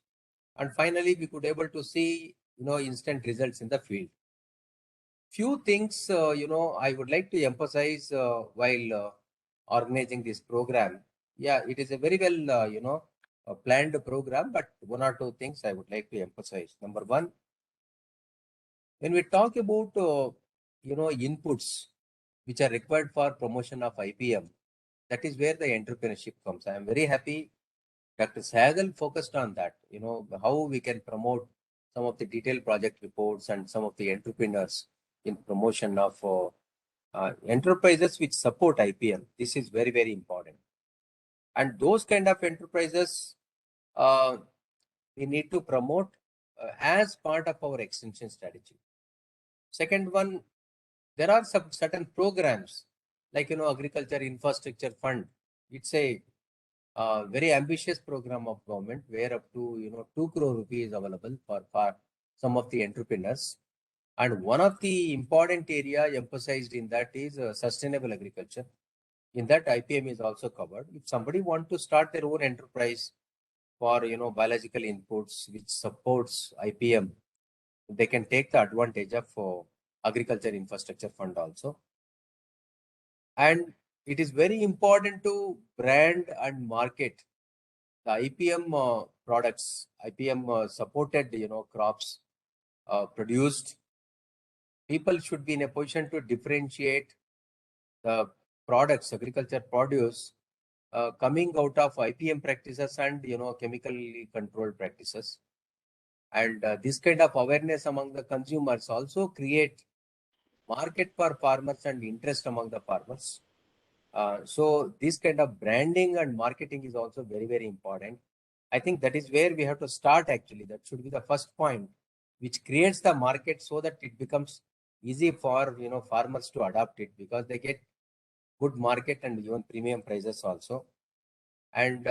and finally we could able to see instant results in the field. Few things I would like to emphasize while organizing this program. Yeah, it is a very well a planned program, but one or two things I would like to emphasize. Number one, when we talk about inputs which are required for promotion of IPM, that is where the entrepreneurship comes. I am very happy Dr. Sahgal focused on that, how we can promote some of the detailed project reports and some of the entrepreneurs in promotion of enterprises which support IPM. This is very, very important. And those kind of enterprises we need to promote as part of our extension strategy. Second one, there are some certain programs like, Agriculture Infrastructure Fund. It's a very ambitious program of government where up to 2 crore rupees available for some of the entrepreneurs. And one of the important area emphasized in that is sustainable agriculture. In that, IPM is also covered. If somebody want to start their own enterprise for biological inputs which supports IPM, they can take the advantage of Agriculture Infrastructure Fund also. And it is very important to brand and market the IPM products, IPM supported, crops produced, people should be in a position to differentiate the products, agriculture produce coming out of IPM practices and, chemically controlled practices. And this kind of awareness among the consumers also create market for farmers and interest among the farmers. So this kind of branding and marketing is also very, very important. I think that is where we have to start actually. That should be the first point, which creates the market so that it becomes easy for, farmers to adopt it, because they get good market and even premium prices also. And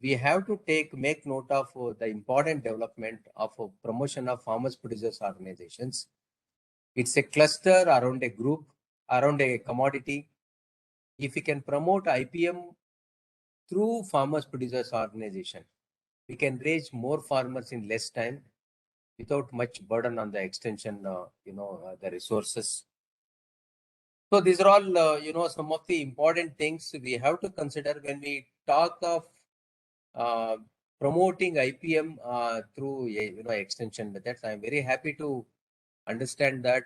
we have to make note of the important development of promotion of farmers producers organizations. It's a cluster around a group, around a commodity. If we can promote IPM through farmers producers organization, we can reach more farmers in less time without much burden on the extension, the resources. So these are all, some of the important things we have to consider when we talk of promoting IPM through, extension methods. I'm very happy to understand that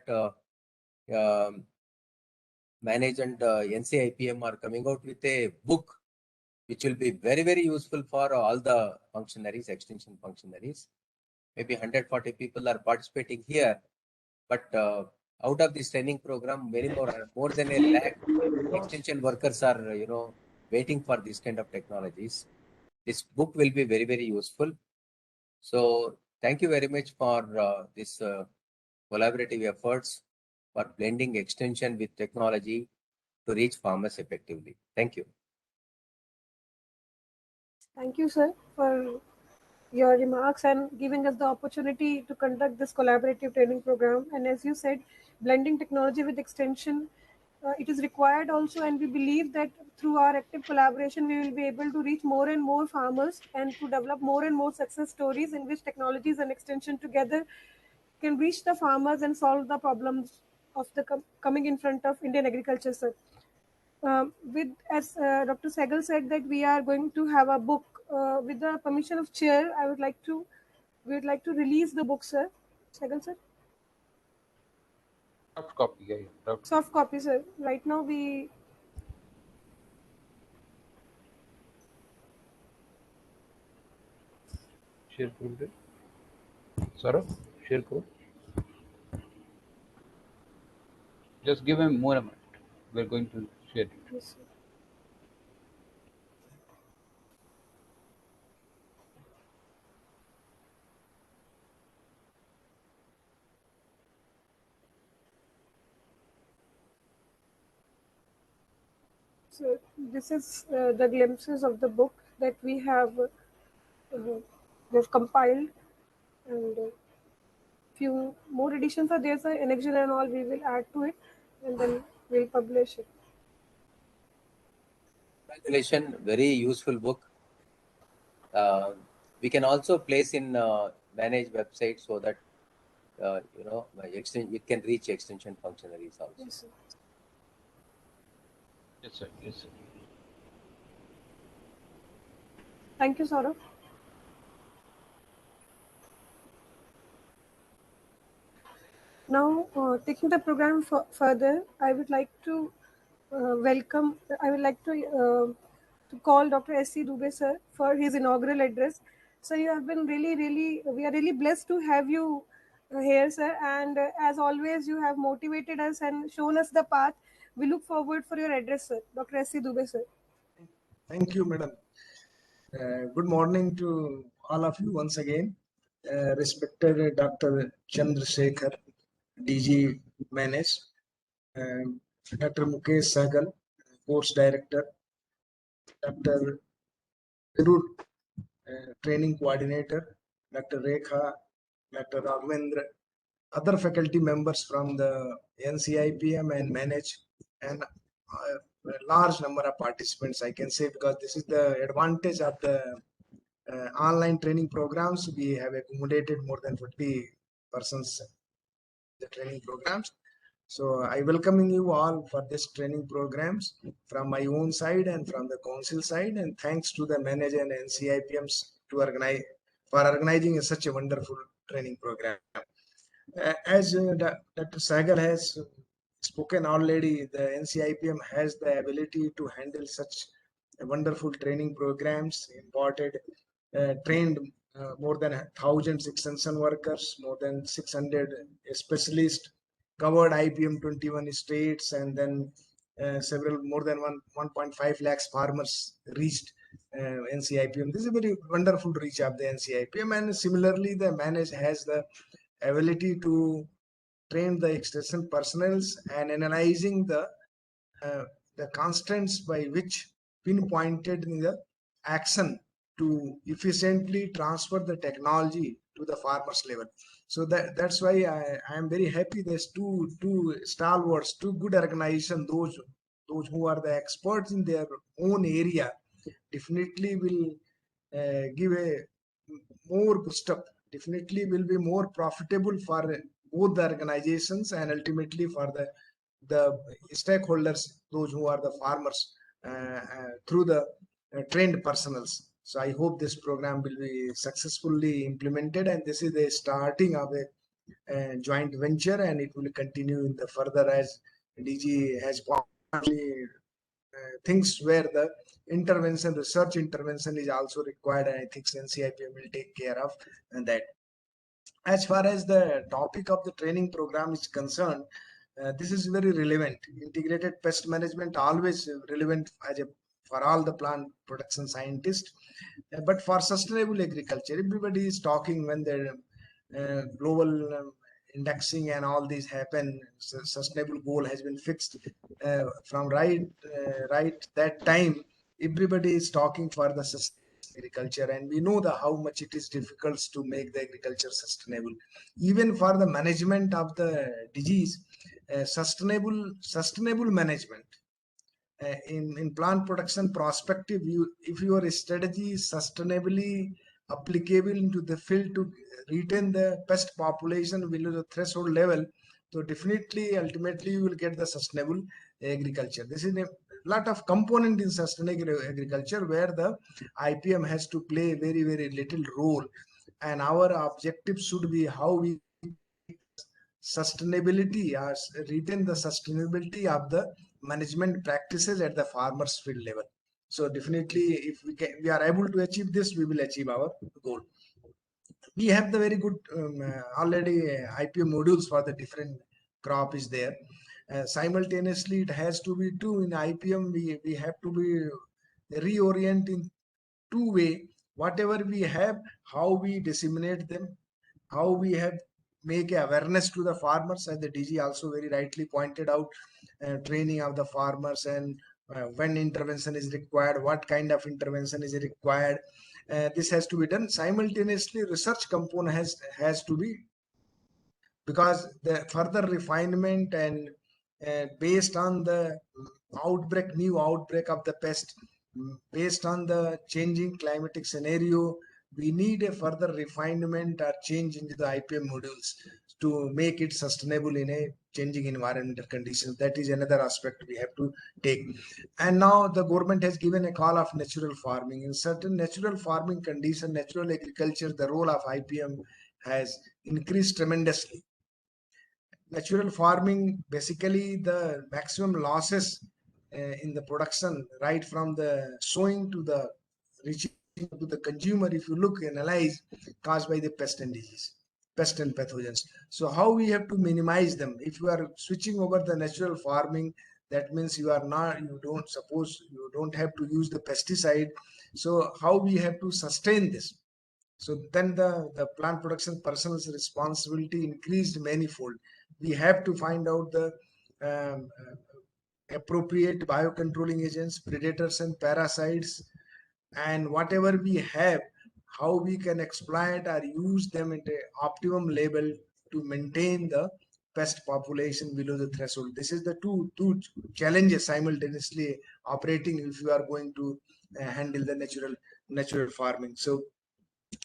Manage and NCIPM are coming out with a book which will be very, very useful for all the functionaries, extension functionaries. Maybe 140 people are participating here, but out of this training program, more than a lakh extension workers are, waiting for this kind of technologies. This book will be very, very useful. So thank you very much for this collaborative efforts for blending extension with technology to reach farmers effectively. Thank you. Thank you, sir, for your remarks and giving us the opportunity to conduct this collaborative training program. And as you said, blending technology with extension, it is required also, and we believe that through our active collaboration, we will be able to reach more and more farmers and to develop more and more success stories in which technologies and extension together can reach the farmers and solve the problems of the coming in front of Indian agriculture, sir. As Dr. Sehgal said that we are going to have a book with the permission of chair. We would like to release the book, sir. Sehgal, sir. Soft copy, yeah. Soft copy, sir. Right now we. Share code. Saurabh, share code. Just give him more a minute. We're going to share it. Yes, sir. So this is the glimpses of the book that we have compiled, and few more editions are there, sir. Annexation and all we will add to it, and then we'll publish it. Congratulations, very useful book. We can also place in Manage website so that it can reach extension functionaries also. Yes, sir. Yes, sir. Yes, sir. Thank you, Saurabh. Now, taking the program further, I would like to call Dr. S.C. Dubey, sir, for his inaugural address. So you have been we are really blessed to have you here, sir. And as always, you have motivated us and shown us the path. We look forward for your address, sir. Dr. S.C. Dubey, sir. Thank you, madam. Good morning to all of you once again. Respected Dr. Chandrasekhar, DG Manage, Dr. Mukesh Sehgal, Course Director, Dr. Sirur, Training Coordinator, Dr. Rekha, Dr. Raghavendra, other faculty members from the NCIPM and Manage, and a large number of participants, I can say, because this is the advantage of the online training programs. We have accommodated more than 40 persons the training programs. So I welcoming you all for this training programs from my own side and from the council side, and thanks to the manager and NCIPMs to organize for organizing such a wonderful training program. As Dr. Sagar has spoken already, the NCIPM has the ability to handle such wonderful training programs, trained more than 1,000 extension workers, more than 600 specialists, covered IPM 21 states, and then more than 1.5 lakhs farmers reached NCIPM. This is a very wonderful reach of the NCIPM, and similarly, the manage has the ability to train the extension personnels and analyzing the constants by which pinpointed in the action to efficiently transfer the technology to the farmers level. So that's why I am very happy there's two stalwarts, two good organizations, those who are the experts in their own area definitely will give a more boost up, definitely will be more profitable for both the organizations and ultimately for the stakeholders, those who are the farmers, through the trained personals. So I hope this program will be successfully implemented, and this is the starting of a joint venture, and it will continue in the further as DG has things where the intervention, research intervention is also required, and I think NCIPM will take care of that. As far as the topic of the training program is concerned, this is very relevant. Integrated pest management always relevant for all the plant protection scientists, but for sustainable agriculture, everybody is talking when the global indexing and all these happen. Sustainable goal has been fixed from right that time. Everybody is talking for the sustainable agriculture, and we know how much it is difficult to make the agriculture sustainable. Even for the management of the disease, sustainable management in plant production perspective, if your strategy is sustainably applicable into the field to retain the pest population below the threshold level, so definitely ultimately you will get the sustainable agriculture. This is a lot of component in sustainable agriculture where the IPM has to play a very little role, and our objective should be how we sustainability or retain the sustainability of the management practices at the farmers field level. So definitely if we are able to achieve this, we will achieve our goal. We have the very good already IPM modules for the different crop is there. Simultaneously it has to be too in IPM, we have to be reorient in two way. Whatever we have, how we disseminate them, how we have make awareness to the farmers, as the DG also very rightly pointed out, training of the farmers, and when intervention is required, what kind of intervention is required. This has to be done simultaneously. Research component has to be, because the further refinement and based on the new outbreak of the pest, based on the changing climatic scenario, we need a further refinement or change into the IPM modules to make it sustainable in a changing environmental conditions. That is another aspect we have to take. And now the government has given a call of natural farming. In certain natural farming condition, natural agriculture, the role of IPM has increased tremendously. Natural farming, basically the maximum losses in the production, right from the sowing to the reaching to the consumer, if you look, analyze, caused by the pest and disease, pest and pathogens. So how we have to minimize them? If you are switching over the natural farming, that means you don't have to use the pesticide. So how we have to sustain this? So then the plant production person's responsibility increased manifold. We have to find out the appropriate biocontrolling agents, predators and parasites, and whatever we have, how we can exploit or use them at an optimum level to maintain the pest population below the threshold. This is the two challenges simultaneously operating if you are going to handle the natural farming. So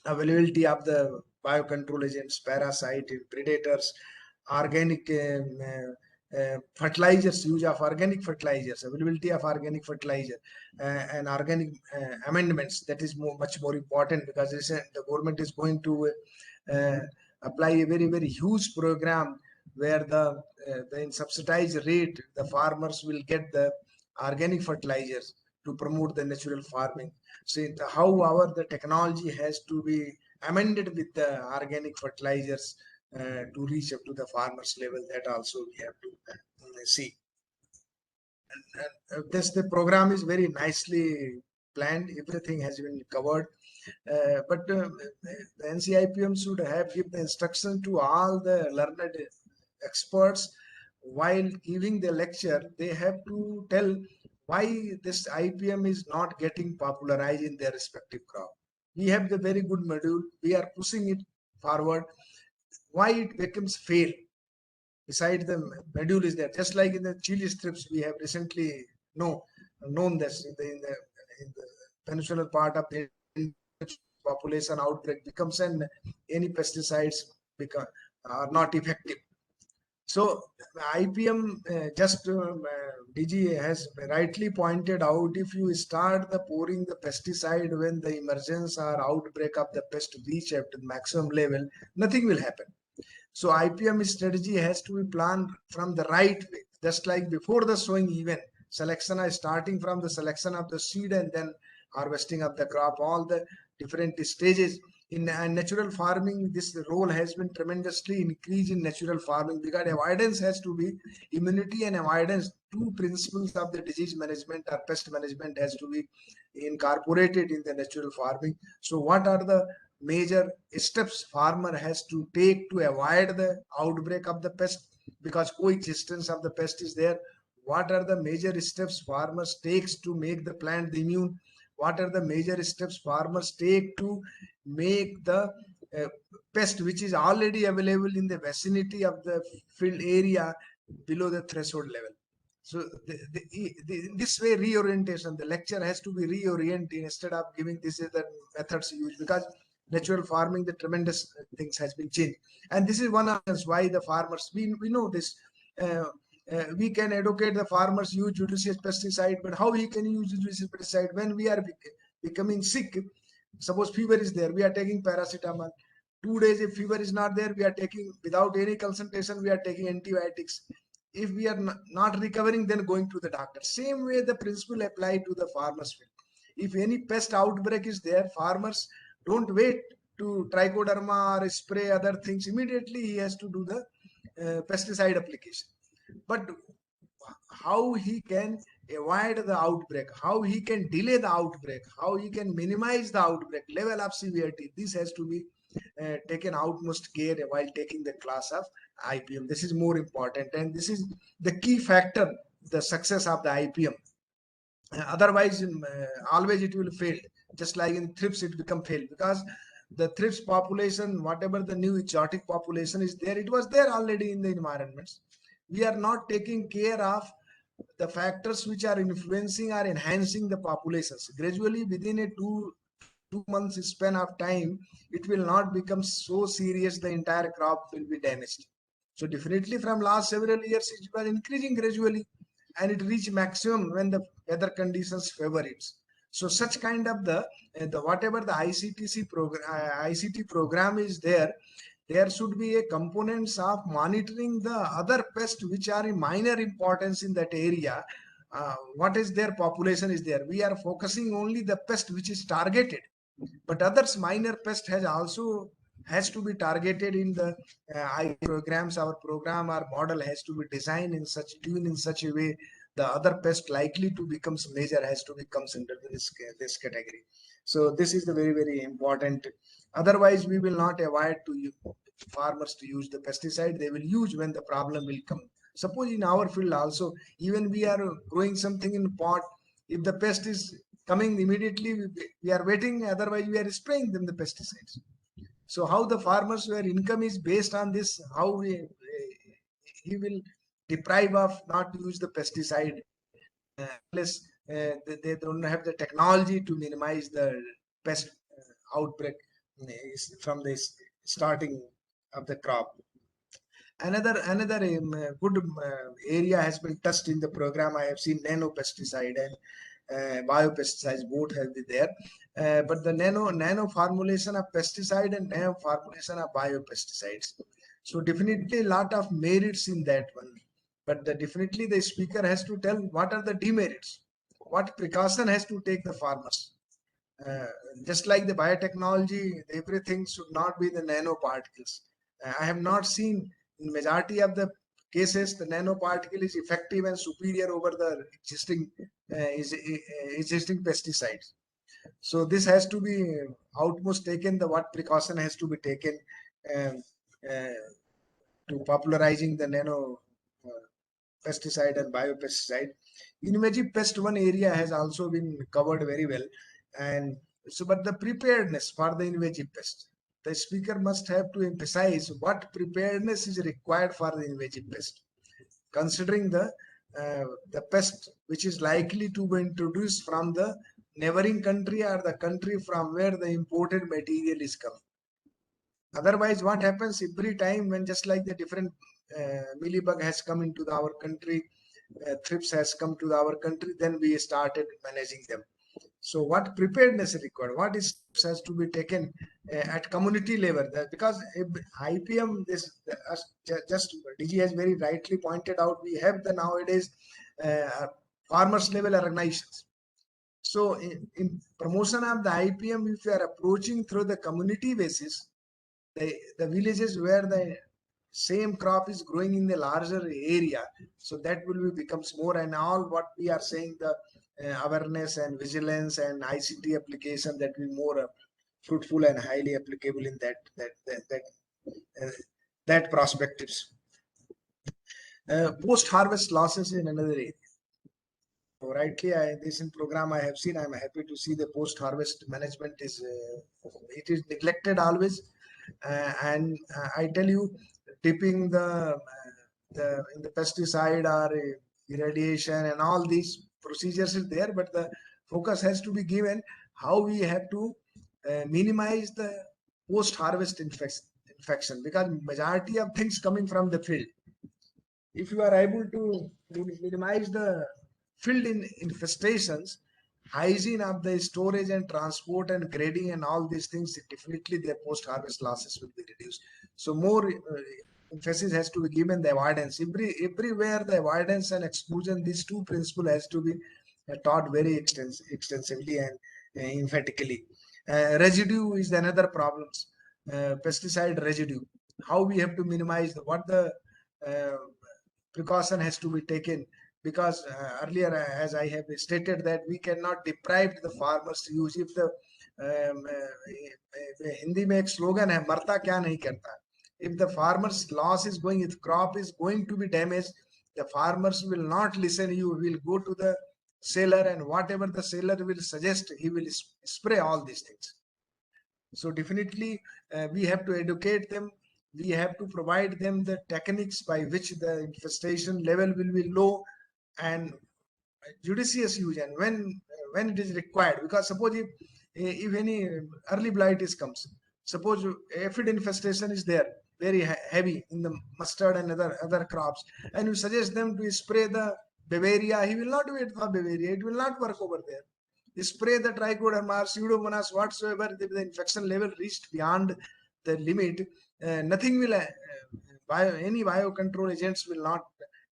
availability of the biocontrol agents, parasite, predators, organic fertilizers, use of organic fertilizers, availability of organic fertilizer, and organic amendments. That is much more important, because the government is going to apply a very huge program where the in subsidized rate the farmers will get the organic fertilizers to promote the natural farming. So how the technology has to be amended with the organic fertilizers to reach up to the farmers level, that also we have to see. And the program is very nicely planned. Everything has been covered. But the NCIPM should have given the instruction to all the learned experts while giving the lecture. They have to tell why this IPM is not getting popularized in their respective crop. We have the very good module. We are pushing it forward. Why it becomes fail? Beside the module is there, just like in the chili strips, we have recently known this in the peninsular part of the population outbreak becomes, and any pesticides are not effective. So IPM, DG has rightly pointed out, if you start the pouring the pesticide when the emergence or outbreak of the pest reach at the maximum level, nothing will happen. So IPM strategy has to be planned from the right way, just like before the sowing event. Selection is starting from the selection of the seed and then harvesting of the crop, all the different stages. In natural farming, this role has been tremendously increased in natural farming, because avoidance has to be, immunity and avoidance, two principles of the disease management or pest management has to be incorporated in the natural farming. So what are the major steps farmer has to take to avoid the outbreak of the pest, because coexistence of the pest is there? What are the major steps farmers takes to make the plant immune? What are the major steps farmers take to make the pest which is already available in the vicinity of the field area below the threshold level? So this way reorientation, the lecture has to be reoriented instead of giving this is the methods used, because natural farming, the tremendous things has been changed. And this is one of the reasons why the farmers, we know this, we can educate the farmers use judicious pesticide, but how he can use judicious pesticide when we are becoming sick? Suppose fever is there, we are taking paracetamol. 2 days if fever is not there, we are taking, without any consultation, we are taking antibiotics. If we are not recovering, then going to the doctor. Same way the principle apply to the farmers field. If any pest outbreak is there, farmers don't wait to trichoderma or spray other things. Immediately he has to do the pesticide application. But how he can avoid the outbreak, how he can delay the outbreak, how he can minimize the outbreak level of severity, this has to be taken utmost care while taking the class of IPM. This is more important, and this is the key factor, the success of the IPM. Otherwise, always it will fail. Just like in thrips, it become fail, because the thrips population, whatever the new exotic population is there, it was there already in the environments. We are not taking care of the factors which are influencing or enhancing the populations. Gradually, within a two months span of time, it will not become so serious, the entire crop will be damaged. So definitely from last several years, it was increasing gradually, and it reached maximum when the weather conditions favor it. So such kind of the whatever the ICT program is there, there should be a components of monitoring the other pests which are in minor importance in that area. What is their population is there. We are focusing only the pest which is targeted, but others minor pest has to be targeted in the programs. Our program, our model has to be designed in such a way the other pest likely to becomes major has to becomes under this category. So this is the very important. Otherwise, we will not avoid to farmers to use the pesticide. They will use when the problem will come. Suppose in our field also, even we are growing something in pot, if the pest is coming immediately, we are waiting. Otherwise, we are spraying them the pesticides. So how the farmers where income is based on this, how he will deprive of not to use the pesticide unless they don't have the technology to minimize the pest outbreak from the starting of the crop. Another good area has been touched in the program. I have seen nano pesticide and biopesticides both have been there, but the nano formulation of pesticide and nano formulation of biopesticides. So definitely a lot of merits in that one, but definitely the speaker has to tell what are the demerits, what precaution has to take the farmers. Just like the biotechnology, everything should not be the nanoparticles. I have not seen in majority of the cases the nanoparticle is effective and superior over the existing pesticides. So this has to be outmost taken. The what precaution has to be taken um, uh, to popularizing the nano pesticide and biopesticide. Invasive pest one area has also been covered very well, and so but the preparedness for the invasive pest, the speaker must have to emphasize what preparedness is required for the invasive pest, considering the pest which is likely to be introduced from the neighboring country or the country from where the imported material is coming. Otherwise, what happens every time when just like the different mealybug has come into our country, thrips has come to our country, then we started managing them. So what preparedness is required? What is has to be taken at community level? Because IPM, just DG has very rightly pointed out, we have the nowadays farmers level organizations. So in promotion of the IPM, if you are approaching through the community basis, the villages where the same crop is growing in the larger area, so that will be becomes more, and all what we are saying, the awareness and vigilance and ICT application, that will be more fruitful and highly applicable in that perspectives. Post harvest losses in another area. So rightly, this in program I have seen. I am happy to see the post harvest management is it is neglected always. And I tell you, dipping the in the pesticide or irradiation and all these procedures is there, but the focus has to be given how we have to minimize the post harvest infection, because majority of things coming from the field. If you are able to minimize the field infestations, hygiene of the storage and transport and grading and all these things, definitely the post-harvest losses will be reduced. So more emphasis has to be given the avoidance. Everywhere the avoidance and exclusion, these two principles has to be taught very extensively and emphatically. Residue is another problem. Pesticide residue. How we have to minimize what the precaution has to be taken, because earlier as I have stated that we cannot deprive the farmers to use. If the Hindi में एक slogan है, मरता क्या नहीं करता. If the farmer's loss is going, if crop is going to be damaged, the farmers will not listen. You will go to the seller, and whatever the seller will suggest, he will spray all these things. So definitely we have to educate them. We have to provide them the techniques by which the infestation level will be low and judicious use, and when it is required. Because suppose if any early blight comes, suppose aphid infestation is there very heavy in the mustard and other crops, and you suggest them to spray the Bavaria, he will not wait for Bavaria. It will not work over there. Spray the trichoderma, pseudomonas, whatsoever. If the infection level reached beyond the limit, nothing will any biocontrol agents will not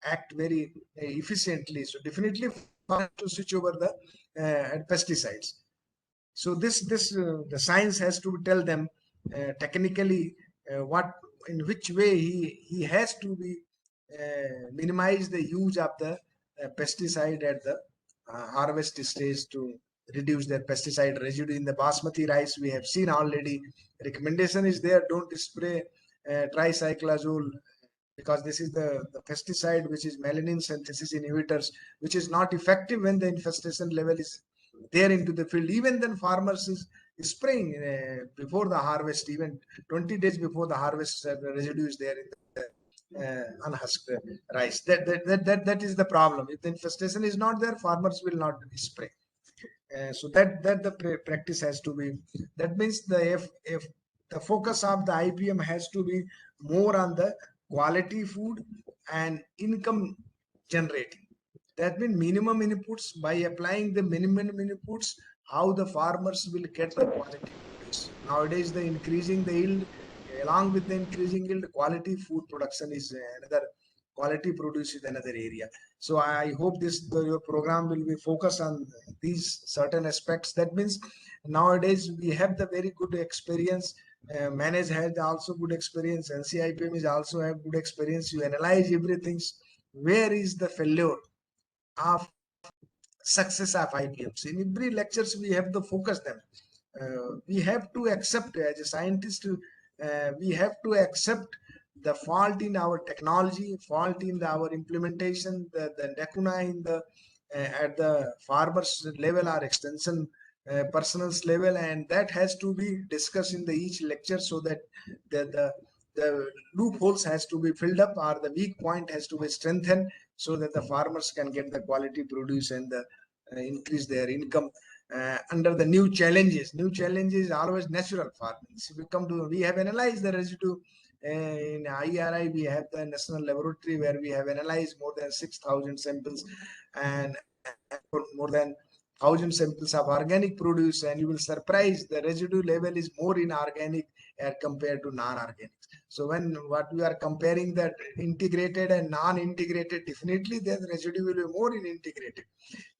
act very efficiently. So definitely to switch over the pesticides. So the science has to tell them technically what, in which way he has to be minimize the use of the pesticide at the harvest stage to reduce their pesticide residue. In the basmati rice, we have seen already recommendation is there, don't spray tricyclazole, because this is the pesticide which is melanin synthesis inhibitors, which is not effective when the infestation level is there into the field. Even then farmers is spraying before the harvest, even 20 days before the harvest, the residue is there in the unhusked rice. That is the problem. If the infestation is not there, farmers will not spray. So that the practice has to be. That means if the focus of the IPM has to be more on the quality food, and income generating. That means minimum inputs. By applying the minimum inputs, how the farmers will get the quality produce. Nowadays, the increasing the yield, along with the increasing yield, quality food production is another, quality produce is another area. So I hope your program will be focused on these certain aspects. That means nowadays we have the very good experience. Manage has also good experience. NCIPM is also have good experience. You analyze everything. Where is the failure of success of IPMs? In every lectures we have to focus them. We have to accept as a scientist. We have to accept the fault in our technology, fault in our implementation, the lacuna in the at the farmers level or extension personals level, and that has to be discussed in the each lecture, so that the loopholes has to be filled up, or the weak point has to be strengthened, so that the farmers can get the quality produce and the, increase their income under the new challenges. New challenges always natural farming. We have analyzed the residue in IRI. We have the national laboratory where we have analyzed more than 6,000 samples and more than 1,000 samples of organic produce, and you will surprise the residue level is more in organic as compared to non-organic. So when what we are comparing that integrated and non-integrated, definitely the residue will be more in integrated.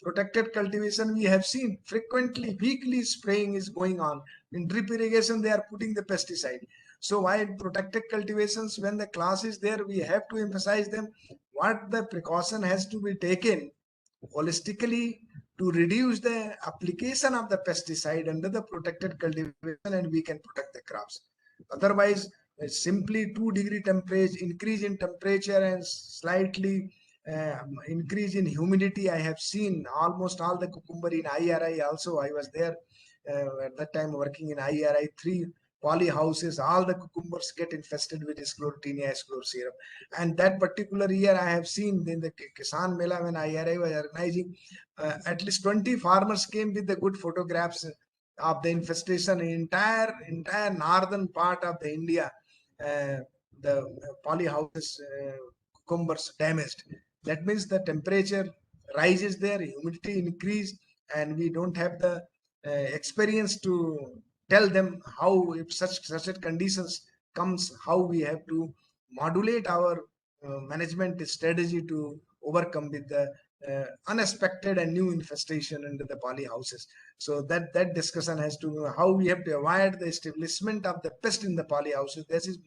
Protected cultivation, we have seen frequently weekly spraying is going on. In drip irrigation, they are putting the pesticide. So while protected cultivations, when the class is there, we have to emphasize them what the precaution has to be taken holistically to reduce the application of the pesticide under the protected cultivation, and we can protect the crops. Otherwise, simply 2-degree temperature increase in temperature and slightly increase in humidity. I have seen almost all the cucumber in IRI. Also, I was there at that time working in IRI 3 poly houses. All the cucumbers get infested with Sclerotinia scleroserum. And that particular year, I have seen in the Kisan Mela when IRI was organizing, at least 20 farmers came with the good photographs of the infestation in entire northern part of the India. The poly houses cucumbers damaged. That means the temperature rises there, humidity increase, and we don't have the experience to tell them how, if such conditions comes, how we have to modulate our management strategy to overcome with the unexpected and new infestation into the poly houses. So that discussion has to, how we have to avoid the establishment of the pest in the poly houses. This is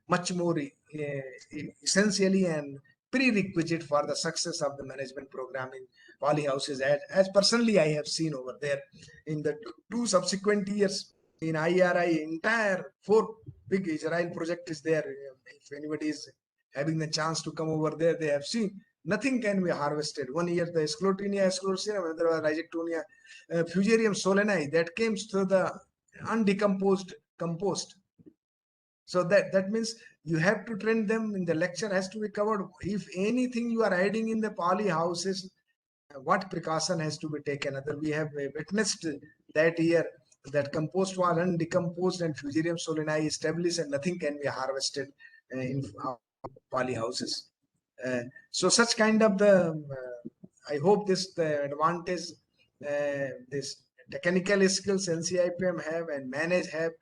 much more essentially and prerequisite for the success of the management program in poly houses, as personally I have seen over there. In the two subsequent years in IRI, entire 4 big Israel project is there. If anybody is having the chance to come over there, they have seen nothing can be harvested. 1 year the Sclerotinia scleroserum, another was Rhizoctonia fusarium solanae, that came through the undecomposed compost. So that means you have to train them. In the lecture has to be covered. If anything you are adding in the poly houses, what precaution has to be taken? Other we have witnessed that year that compost was undecomposed and fusarium solanae established, and nothing can be harvested in poly houses. So such kind of the I hope this the advantage this technical skills NCIPM have and manage have,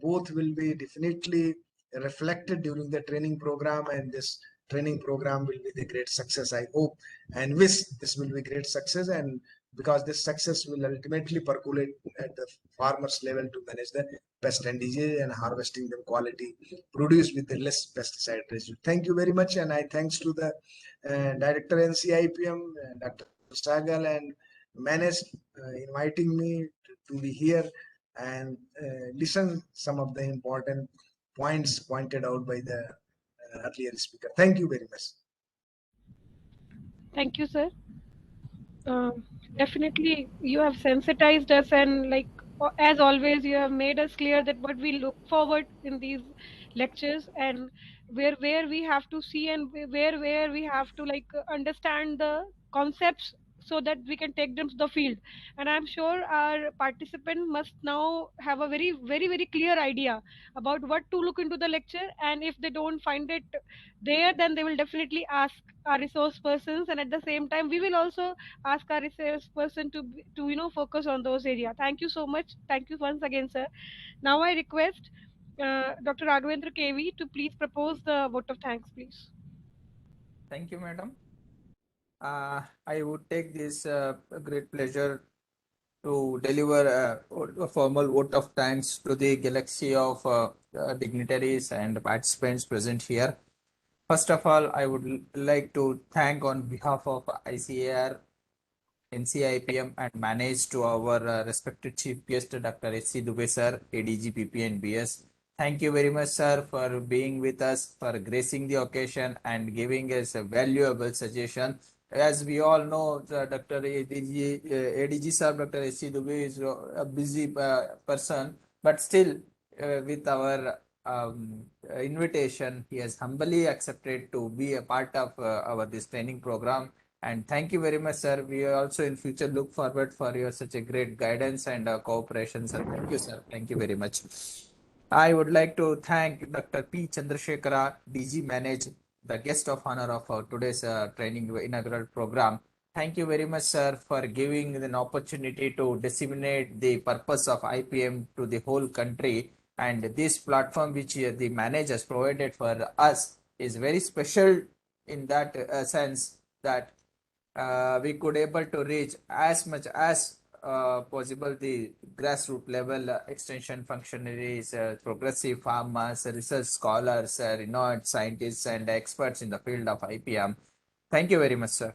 both will be definitely reflected during the training program, and this training program will be the great success, I hope and wish this will be great success. And because this success will ultimately percolate at the farmers level to manage the pest and disease and harvesting the quality produce with the less pesticide residue. Thank you very much, and I thanks to the director NCIPM, Dr. Sagal, and manage inviting me to be here and listen some of the important points pointed out by the earlier speaker. Thank you very much. Thank you, sir. Definitely, you have sensitized us, and like as always, you have made us clear that what we look forward in these lectures, and where we have to see, and where we have to like understand the concepts so that we can take them to the field. And I'm sure our participant must now have a very clear idea about what to look into the lecture, and if they don't find it there, then they will definitely ask our resource persons, and at the same time we will also ask our resource person to focus on those areas. Thank you so much. Thank you once again, sir. Now I request Dr. Raghavendra KV to please propose the vote of thanks, please. Thank you, madam. I would take this great pleasure to deliver a formal vote of thanks to the galaxy of dignitaries and participants present here. First of all, I would like to thank on behalf of ICAR, NCIPM and manage to our respected chief guest, Dr. S.C. Dubey sir, ADG, PP and BS. Thank you very much, sir, for being with us, for gracing the occasion and giving us a valuable suggestion. As we all know, Dr. ADG sir, Dr. S.C. Dubey is a busy person, but still with our invitation, he has humbly accepted to be a part of our this training program. And thank you very much, sir. We also in future look forward for your such a great guidance and cooperation, sir. Thank you, sir. Thank you very much. I would like to thank Dr. P. Chandrasekhara, DG Manage, the guest of honor of today's training inaugural program. Thank you very much, sir, for giving an opportunity to disseminate the purpose of IPM to the whole country. And this platform which the manager has provided for us is very special in that sense that we could able to reach as much as possible the grassroots level extension functionaries, progressive farmers, research scholars, renowned scientists and experts in the field of IPM. Thank you very much, sir.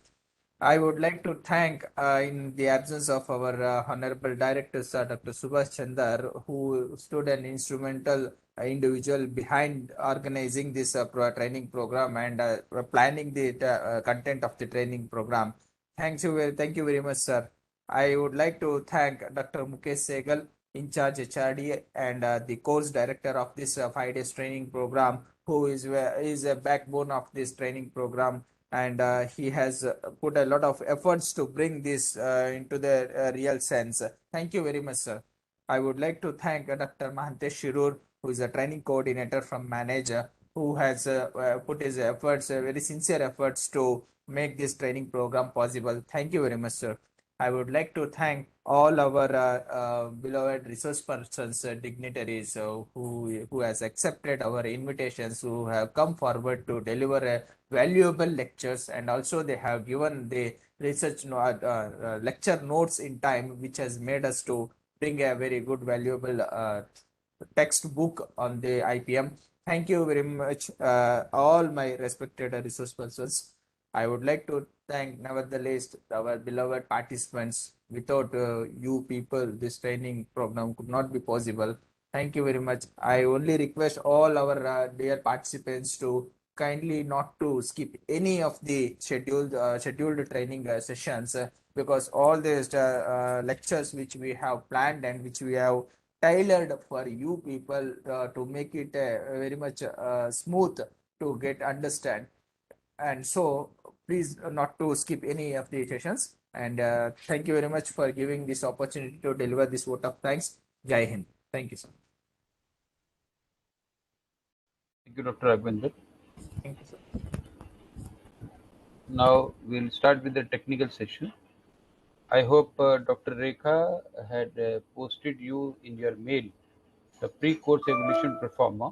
I would like to thank, in the absence of our Honorable Director, Sir Dr. Subhash Chandar, who stood an instrumental individual behind organizing this training program and planning the content of the training program. Thank you very much, sir. I would like to thank Dr. Mukesh Sehgal, in charge HRD and the course director of this 5 days training program, who is a backbone of this training program, and he has put a lot of efforts to bring this into the real sense. Thank you very much, sir. I would like to thank Dr. Mahantesh Shirur, who is a training coordinator from Manager, who has put his efforts, very sincere efforts to make this training program possible. Thank you very much, sir. I would like to thank all our beloved resource persons, dignitaries who has accepted our invitations, who have come forward to deliver valuable lectures, and also they have given the research lecture notes in time, which has made us to bring a very good valuable textbook on the IPM. Thank you very much, all my respected resource persons. I would like to thank nevertheless our beloved participants. Without you people, this training program could not be possible. Thank you very much. I only request all our dear participants to kindly not to skip any of the scheduled training sessions, because all these lectures which we have planned and which we have tailored for you people to make it very much smooth to get understand. And so please not to skip any of the sessions, and thank you very much for giving this opportunity to deliver this vote of thanks. Jai Hind. Thank you, sir. Thank you, Dr. Raghavendra. Thank you, sir. Now we'll start with the technical session. I hope Dr. Rekha had posted you in your mail the pre-course evolution performer.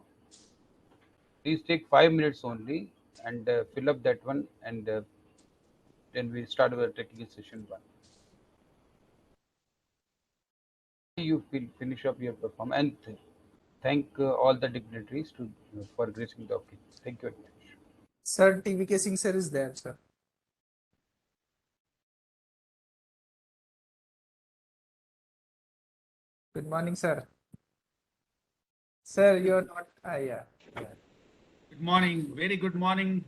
Please take 5 minutes only and fill up that one, and then we'll start with the technical session 1. You finish up your perform, and thank all the dignitaries for gracing the occasion. Thank you very much. Sir, TVK Singh sir is there, sir. Good morning, sir. Sir, you're not. Yeah. Good morning. Very good morning.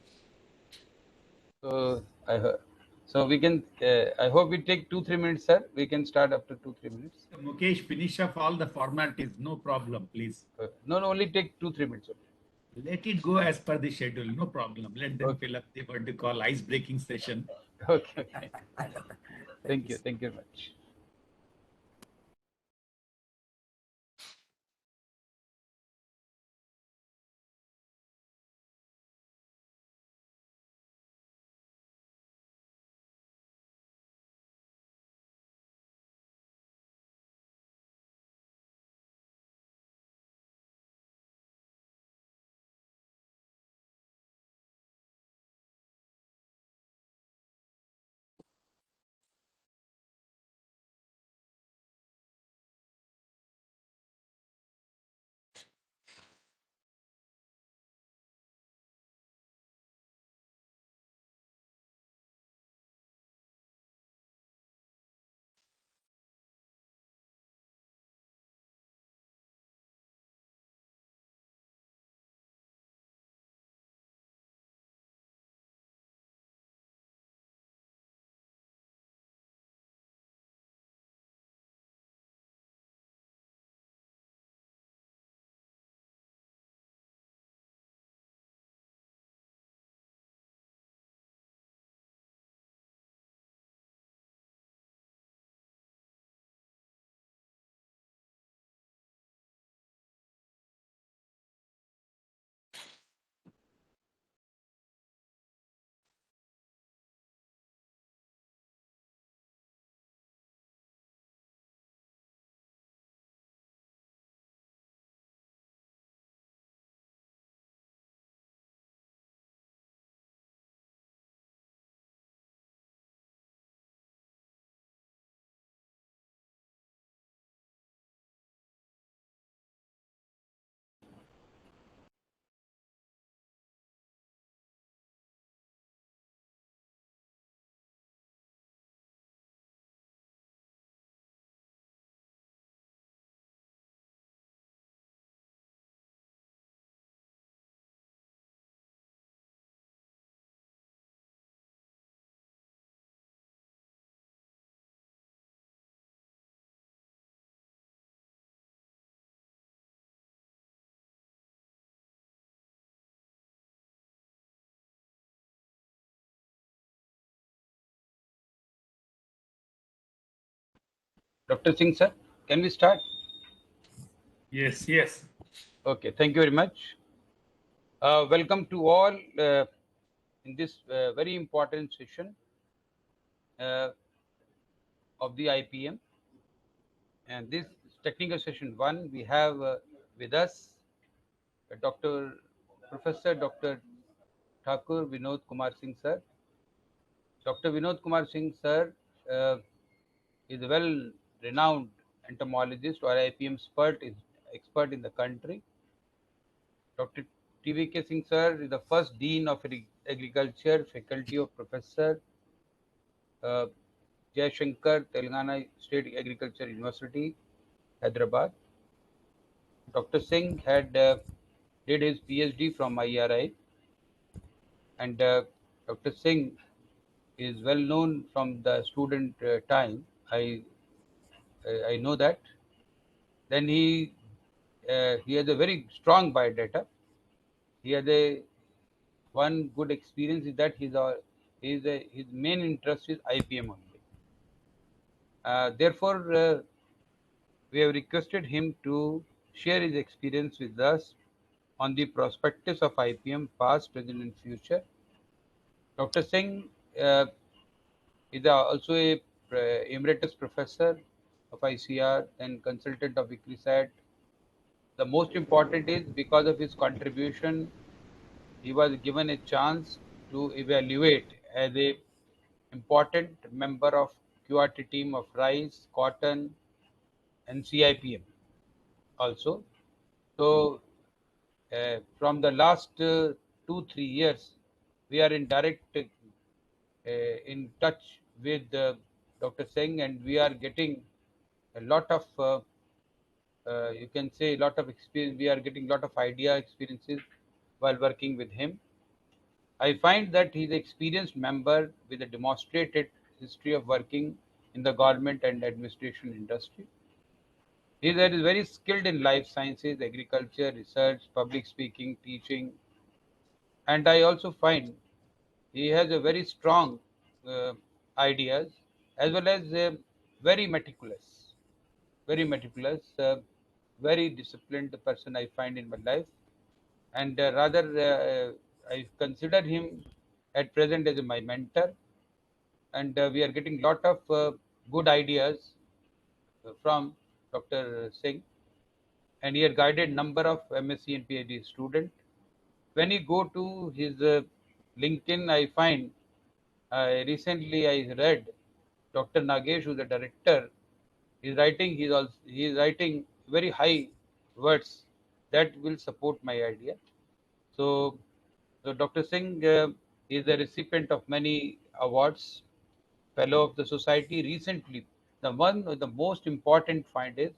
So we can. I hope we take 2-3 minutes, sir. We can start after 2-3 minutes. Mukesh, finish off all the formalities. No problem, please. No, only take 2-3 minutes. let it go as per the schedule. No problem. Let them fill up the what they call ice breaking session. Okay. Thank you. Thank you very much. Dr. Singh, sir, can we start? Yes, yes. Okay, thank you very much. Welcome to all in this very important session uh, of the IPM. And this technical session 1, we have with us Professor Dr. Thakur Vinod Kumar Singh, sir. Dr. Vinod Kumar Singh, sir, is a well-renowned entomologist or IPM expert in the country. Dr. TVK Singh, sir, is the first Dean of Agriculture, Faculty of Professor Jayashankar, Telangana State Agriculture University, Hyderabad. Dr. Singh did his PhD from IRI, and Dr. Singh is well known from the student time. I know that. Then he has a very strong biodata. He has a one good experience is that his main interest is IPM only. Therefore, we have requested him to share his experience with us on the prospectus of IPM, past, present, and future. Dr. Singh is also a emeritus professor of ICR and consultant of ICRISAT. The most important is because of his contribution, he was given a chance to evaluate as a important member of QRT team of rice, cotton, and CIPM also. So from the last 2-3 years, we are in direct in touch with Dr. Singh, and we are getting a lot of you can say a lot of experience. We are getting a lot of experiences while working with him. I find that he's an experienced member with a demonstrated history of working in the government and administration industry. He is very skilled in life sciences, agriculture, research, public speaking, teaching, and I also find he has a very strong uh, ideas as well as very meticulous, very meticulous, very disciplined person I find in my life, and rather I consider him at present as my mentor, and we are getting lot of good ideas from Dr. Singh, and he had guided number of MSc and PhD students. When you go to his LinkedIn, I find recently I read Dr. Nagesh, who's the director, he is writing very high words that will support my idea. So, Dr. Singh is the recipient of many awards, fellow of the society. Recently, the most important find is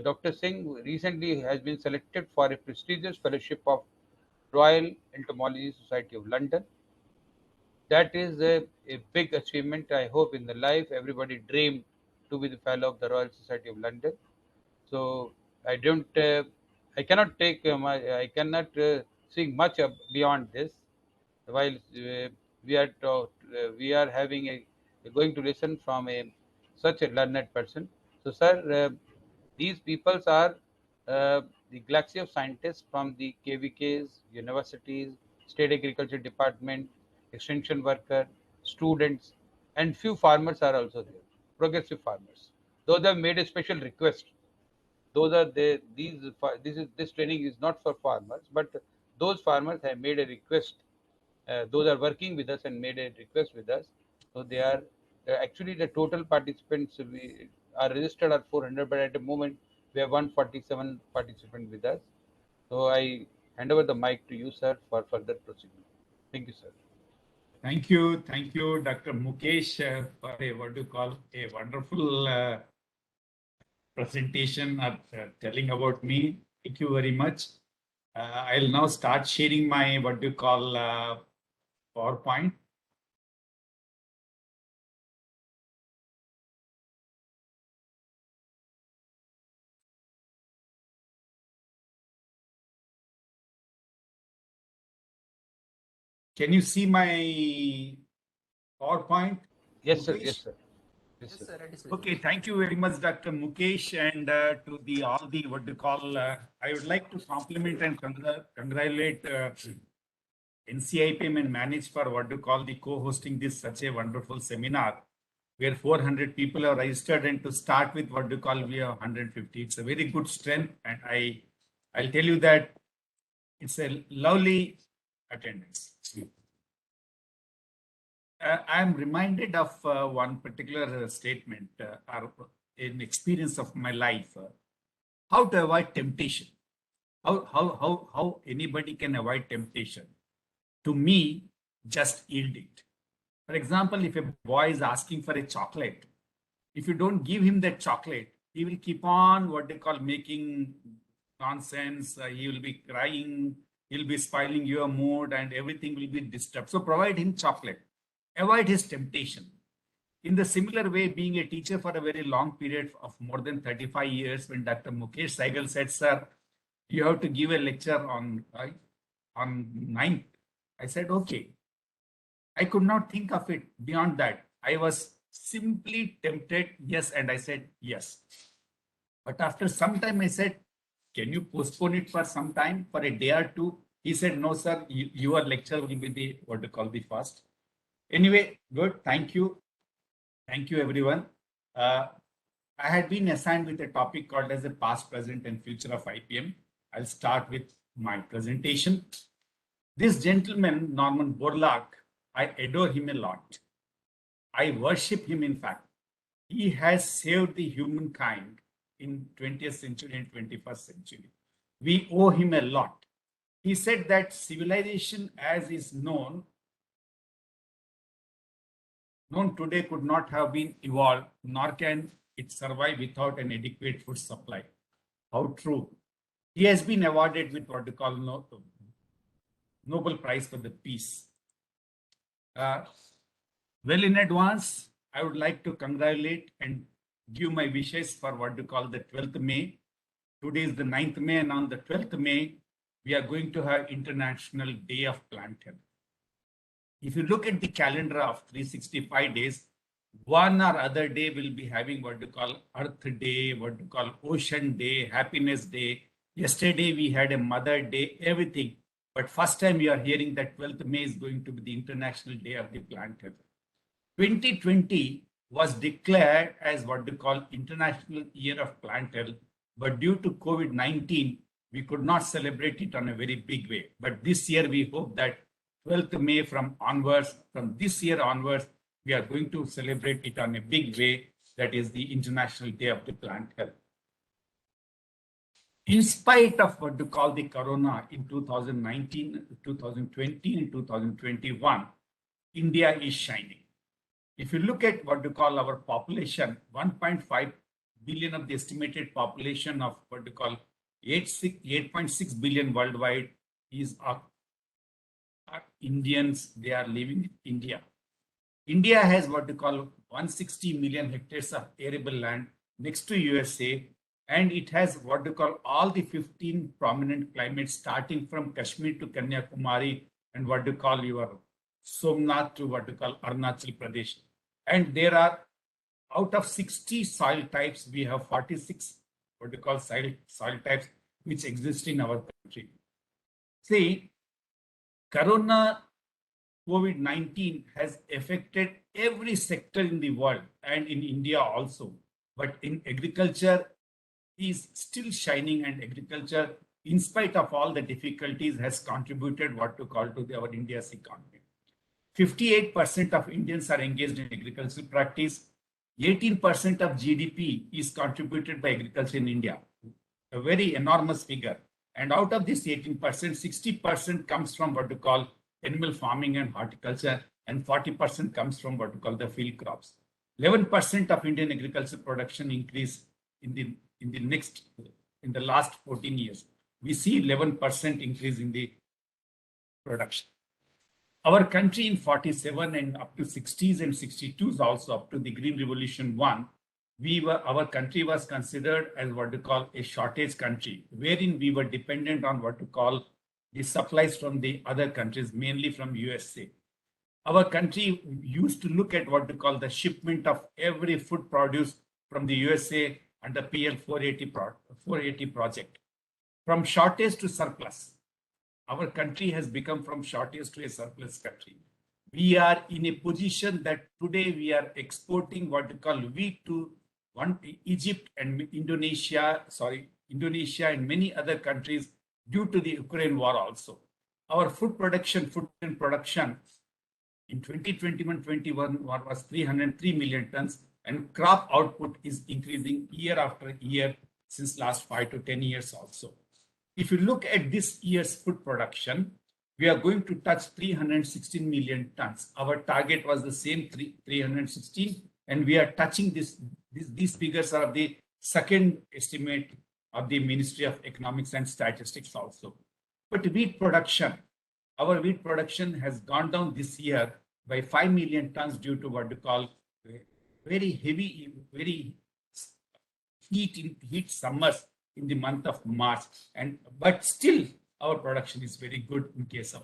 Dr. Singh recently has been selected for a prestigious fellowship of Royal Entomology Society of London. That is a big achievement. I hope in the life everybody dreamed to be the fellow of the Royal Society of London. So I don't, I cannot take I cannot think much beyond this. While we are having going to listen from a such a learned person. So, sir, these peoples are the galaxy of scientists from the KVKs, universities, state agriculture department, extension worker, students, and few farmers are also there. Progressive farmers. Those have made a special request. Those are the this training is not for farmers, but those farmers have made a request. Those are working with us and made a request with us. So they are actually the total participants we are registered are 400, but at the moment we have 147 participants with us. So I hand over the mic to you, sir, for further proceeding. Thank you, sir. Thank you, Dr. Mukesh, for a what do you call a wonderful presentation or telling about me. Thank you very much. I'll now start sharing my what do you call PowerPoint. Can you see my PowerPoint? Yes, sir. Mukesh? Yes, sir. Yes, sir. Okay, thank you very much, Dr. Mukesh, and to the all the what do you call. I would like to compliment and congratulate NCIPM and Manage for what do you call the co-hosting this such a wonderful seminar, where 400 people are registered, and to start with what do you call we are 150. It's a very good strength, and I'll tell you that it's a lovely attendance. I'm reminded of one particular statement or an experience of my life. How to avoid temptation? How anybody can avoid temptation? To me, just yield it. For example, if a boy is asking for a chocolate, if you don't give him that chocolate, he will keep on what they call making nonsense. He will be crying. He'll be spoiling your mood, and everything will be disturbed. So provide him chocolate. Avoid his temptation. In the similar way, being a teacher for a very long period of more than 35 years, when Dr. Mukesh Saigal said, "Sir, you have to give a lecture on 9th," I said, "Okay." I could not think of it beyond that. I was simply tempted, yes, and I said yes. But after some time, I said, "Can you postpone it for some time, for a day or two?" He said, "No, sir, your lecture will be the what to call the first." Anyway, good. Thank you. Thank you, everyone. I had been assigned with a topic called as the past, present, and future of IPM. I'll start with my presentation. This gentleman, Norman Borlaug, I adore him a lot. I worship him, in fact. He has saved the humankind in 20th century and 21st century. We owe him a lot. He said that civilization as is known today could not have been evolved, nor can it survive without an adequate food supply. How true. He has been awarded with what we call Nobel Prize for the Peace. Well in advance, I would like to congratulate and give my wishes for what you call the 12th May. Today is the 9th May, and on the 12th May, we are going to have International Day of Plant Health. If you look at the calendar of 365 days, one or other day will be having what you call Earth Day, what you call Ocean Day, Happiness Day. Yesterday we had a Mother Day, everything. But first time we are hearing that 12th May is going to be the International Day of the Plant Health. 2020 was declared as what they call International Year of Plant Health, but due to COVID-19, we could not celebrate it on a very big way. But this year we hope that 12th May from this year onwards, we are going to celebrate it on a big way. That is the International Day of the Plant Health. In spite of what you call the corona in 2019, 2020, and 2021, India is shining. If you look at what you call our population, 1.5 billion of the estimated population of what you call 8.6 billion worldwide is Indians. They are living in India. India has what you call 160 million hectares of arable land next to USA, and it has what you call all the 15 prominent climates starting from Kashmir to Kanyakumari and what you call your Somnath to what you call Arunachal Pradesh. And there are, out of 60 soil types, we have 46 what you call soil types which exist in our country. See, Corona COVID-19 has affected every sector in the world and in India also. But in agriculture is still shining, and agriculture, in spite of all the difficulties, has contributed what to call to our India's economy. 58% of Indians are engaged in agricultural practice. 18% of GDP is contributed by agriculture in India, a very enormous figure. And out of this 18%, 60% comes from what we call animal farming and horticulture, and 40% comes from what we call the field crops. 11% of Indian agricultural production increase in the last 14 years. We see 11% increase in the production. Our country in 47 and up to 60s and 62s also, up to the Green Revolution 1, our country was considered as what we call a shortage country, wherein we were dependent on what we call the supplies from the other countries, mainly from USA. Our country used to look at what we call the shipment of every food produce from the USA under PL 480 project. From shortage to surplus, our country has become from shortage to a surplus country. We are in a position that today we are exporting what we call wheat to Egypt and Indonesia and many other countries due to the Ukraine war also. Our food production in 2021-21 was 303 million tons, and crop output is increasing year after year since last 5 to 10 years also. If you look at this year's food production, we are going to touch 316 million tons. Our target was the same 316, and we are touching this. These figures are the second estimate of the Ministry of Economics and Statistics also. But wheat production, our wheat production has gone down this year by 5 million tons due to what we call very heavy, very heat summers in the month of March. But still, our production is very good in case of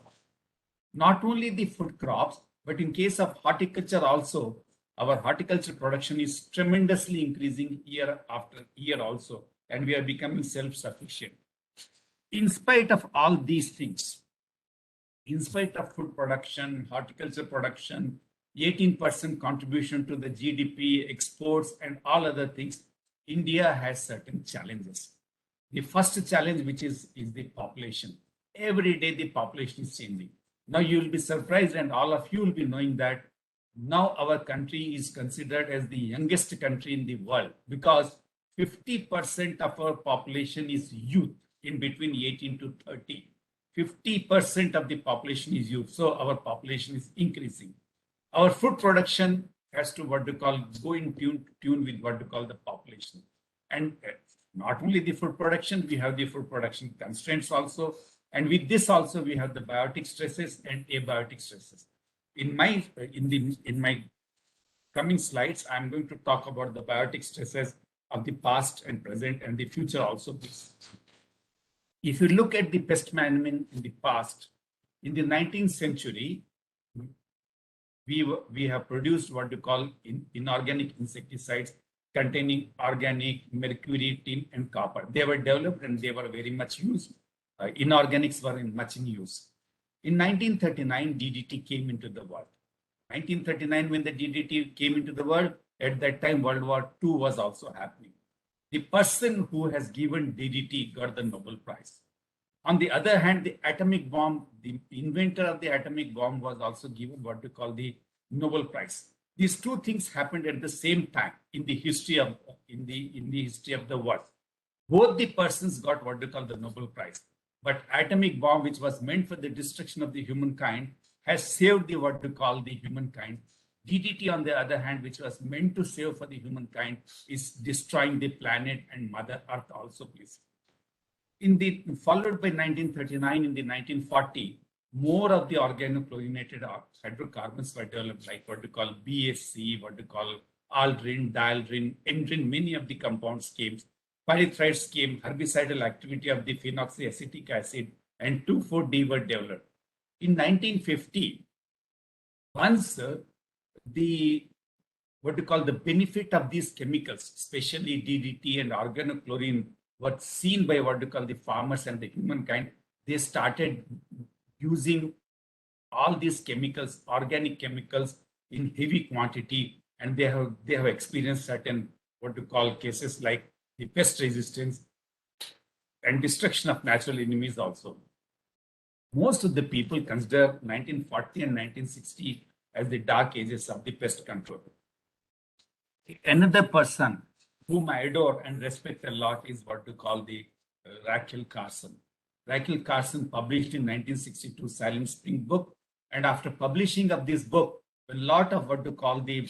not only the food crops, but in case of horticulture also, our horticulture production is tremendously increasing year after year also, and we are becoming self-sufficient. In spite of all these things, in spite of food production, horticulture production, 18% contribution to the GDP, exports, and all other things, India has certain challenges. The first challenge, which is the population. Every day the population is changing. Now you will be surprised, and all of you will be knowing that now our country is considered as the youngest country in the world, because 50% of our population is youth in between 18 to 30. 50% of the population is youth. So our population is increasing. Our food production has to what we call go in tune with what we call the population. And not only the food production, we have the food production constraints also. And with this also, we have the biotic stresses and abiotic stresses. In my coming slides, I'm going to talk about the biotic stresses of the past and present and the future also, please. If you look at the pest management in the past, in the 19th century, we have produced what you call inorganic insecticides containing organic, mercury, tin, and copper. They were developed and they were very much used. Inorganics were much in use. In 1939, DDT came into the world. 1939, when the DDT came into the world, at that time, World War II was also happening. The person who has given DDT got the Nobel Prize. On the other hand, the atomic bomb, the inventor of the atomic bomb was also given what we call the Nobel Prize. These two things happened at the same time in the history of history of the world. Both the persons got what we call the Nobel Prize. But atomic bomb, which was meant for the destruction of the humankind, has saved the what we call the humankind. DDT, on the other hand, which was meant to save for the humankind, is destroying the planet and Mother Earth also, please. Followed by 1939, in the 1940, more of the organochlorinated hydrocarbons were developed, like what we call BSC, what we call aldrin, dieldrin, endrin, many of the compounds came. Pyrethroids came, herbicidal activity of the phenoxyacetic acid, and 2,4-D were developed. In 1950, once what we call the benefit of these chemicals, especially DDT and organochlorine, were seen by what we call the farmers and the humankind, they started using all these chemicals, organic chemicals, in heavy quantity, and they have experienced certain what we call cases like the pest resistance and destruction of natural enemies also. Most of the people consider 1940 and 1960 as the dark ages of the pest control. Another person whom I adore and respect a lot is what we call the Rachel Carson. Rachel Carson published in 1962 Silent Spring book, and after publishing of this book, a lot of what we call the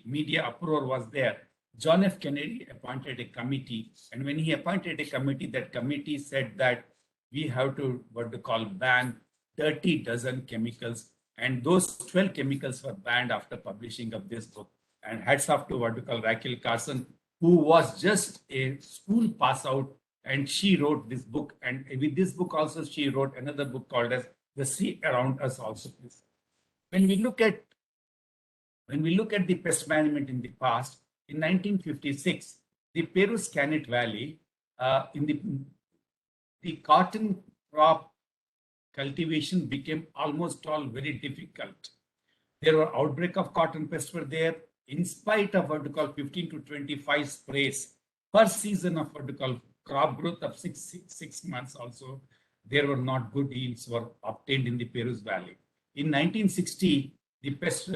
media uproar was there. John F. Kennedy appointed a committee, and when he appointed a committee, that committee said that we have to what we call ban 30 dozen chemicals, and those 12 chemicals were banned after publishing of this book. And hats off to what we call Rachel Carson, who was just a school pass out, and she wrote this book. And with this book also, she wrote another book called as The Sea Around Us also. When we look at the pest management in the past, in 1956, the Peru-Scanet Valley, in the cotton crop cultivation became almost all very difficult. There were outbreak of cotton pests were there. In spite of what we call 15 to 25 sprays per season of what we call crop growth of six months also, there were not good yields were obtained in the Perus Valley. In 1960, the pest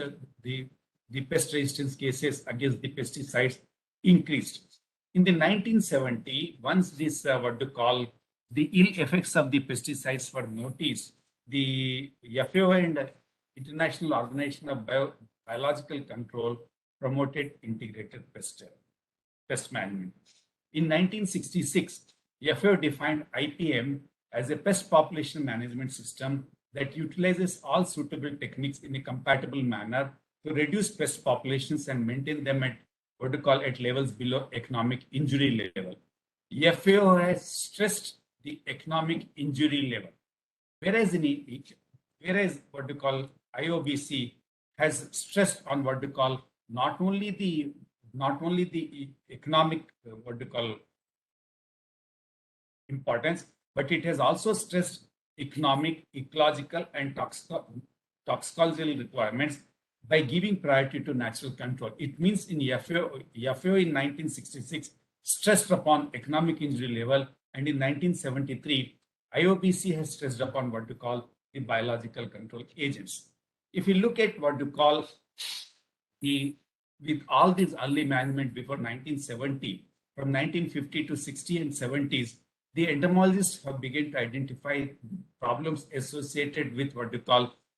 resistance cases against the pesticides increased. In the 1970, once this what we call the ill effects of the pesticides were noticed, the FAO and International Organization of Biological Control promoted integrated pest management. In 1966, FAO defined IPM as a pest population management system that utilizes all suitable techniques in a compatible manner to reduce pest populations and maintain them at what we call at levels below economic injury level. FAO has stressed the economic injury level, whereas what we call IOBC has stressed on what we call not only the economic what we call importance, but it has also stressed economic, ecological, and toxicological requirements by giving priority to natural control. It means in FAO in 1966 stressed upon economic injury level, and in 1973 IOBC has stressed upon what we call the biological control agents. If you look at what you call with all these early management before 1970, from 1950 to 60 and 70s, the entomologists have begun to identify problems associated with what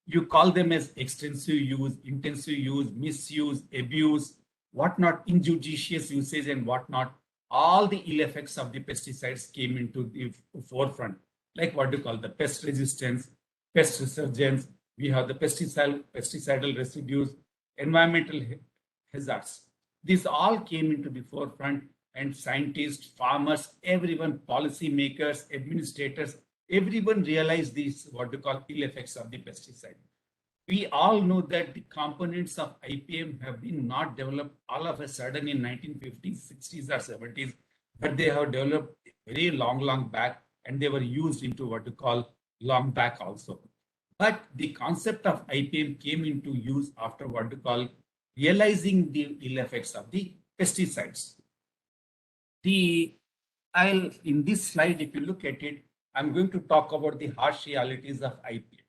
you call them as extensive use, intensive use, misuse, abuse, whatnot, injudicious usage and whatnot. All the ill effects of the pesticides came into the forefront, like what you call the pest resistance, pest resurgence. We have the pesticidal residues, environmental hazards. These all came into the forefront, and scientists, farmers, everyone, policymakers, administrators, everyone realized these what we call ill effects of the pesticide. We all know that the components of IPM have been not developed all of a sudden in 1950s, 60s or 70s, but they have developed very long back, and they were used into what we call long back also. But the concept of IPM came into use after what we call realizing the ill effects of the pesticides. In this slide, if you look at it, I'm going to talk about the harsh realities of IPM.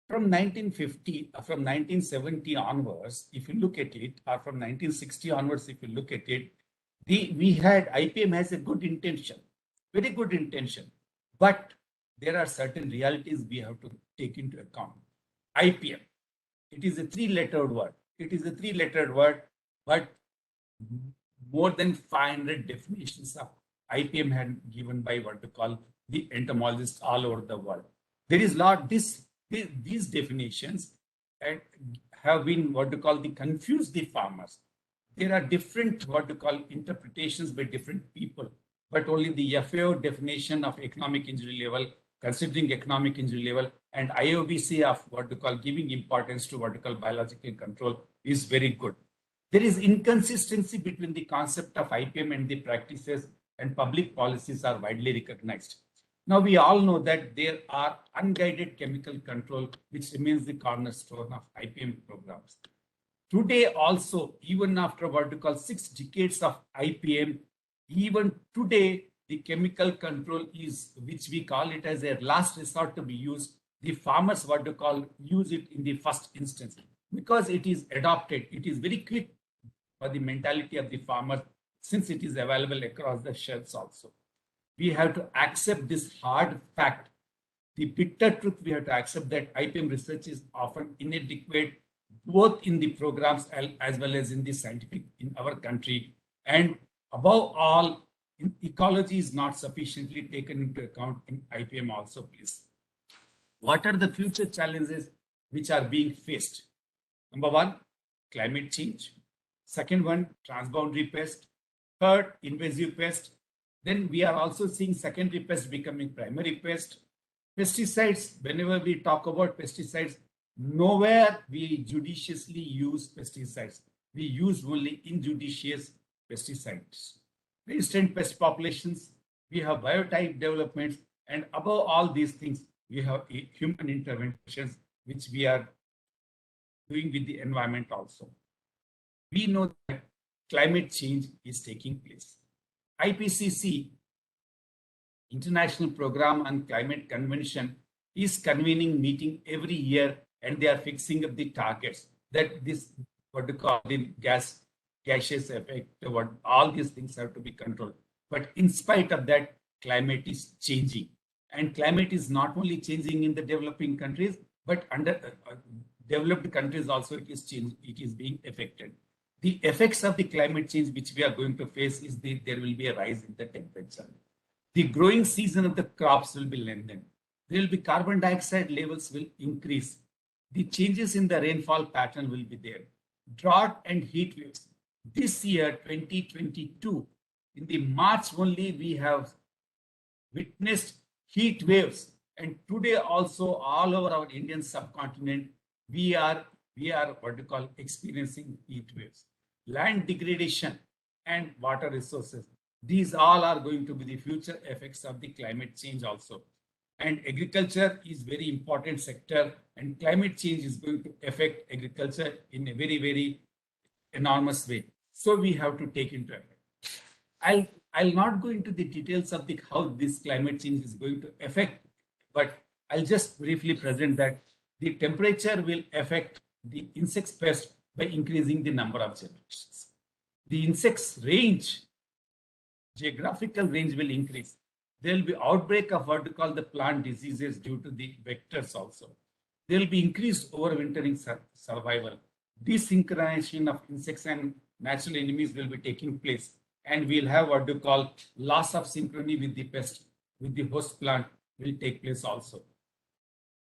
From 1970 onwards, if you look at it, or from 1960 onwards, if you look at it, IPM has a good intention, very good intention, but there are certain realities we have to take into account. IPM, it is a three-lettered word. It is a three-lettered word, but more than 500 definitions of IPM had given by what we call the entomologists all over the world. There is these definitions have been what we call confuse the farmers. There are different what we call interpretations by different people, but only the FAO definition of economic injury level, considering economic injury level, and IOBC of what we call giving importance to what we call biological control is very good. There is inconsistency between the concept of IPM and the practices, and public policies are widely recognized. Now, we all know that there are unguided chemical control, which remains the cornerstone of IPM programs. Today also, even after what we call 6 decades of IPM, even today, the chemical control is, which we call it as a last resort to be used. The farmers, what we call, use it in the first instance because it is adopted. It is very quick for the mentality of the farmer since it is available across the shelves also. We have to accept this hard fact. The bitter truth, we have to accept that IPM research is often inadequate, both in the programs as well as in the scientific in our country. And above all, ecology is not sufficiently taken into account in IPM also, please. What are the future challenges which are being faced? Number one, climate change. Second one, transboundary pest. Third, invasive pest. Then we are also seeing secondary pest becoming primary pest. Pesticides, whenever we talk about pesticides, nowhere we judiciously use pesticides. We use only injudicious pesticides. Resistant pest populations, we have biotype developments, and above all these things, we have human interventions, which we are doing with the environment also. We know that climate change is taking place. IPCC, International Program on Climate Convention, is convening meeting every year, and they are fixing up the targets that this, what we call the gaseous effect, what all these things have to be controlled. But in spite of that, climate is changing. And climate is not only changing in the developing countries, but under developed countries also it is changing, it is being affected. The effects of the climate change which we are going to face is there will be a rise in the temperature. The growing season of the crops will be lengthened. There will be carbon dioxide levels will increase. The changes in the rainfall pattern will be there. Drought and heat waves. This year, 2022, in the March only, we have witnessed heat waves. And today also, all over our Indian subcontinent, we are what we call experiencing heat waves. Land degradation and water resources. These all are going to be the future effects of the climate change also. And agriculture is very important sector, and climate change is going to affect agriculture in a very, very enormous way. So we have to take into account. I'll not go into the details of how this climate change is going to affect, but I'll just briefly present that the temperature will affect the insects pest by increasing the number of generations. The insects range, geographical range will increase. There will be outbreak of what we call the plant diseases due to the vectors also. There will be increased overwintering survival. Desynchronization of insects and natural enemies will be taking place. And we'll have what we call loss of synchrony with the pest, with the host plant will take place also.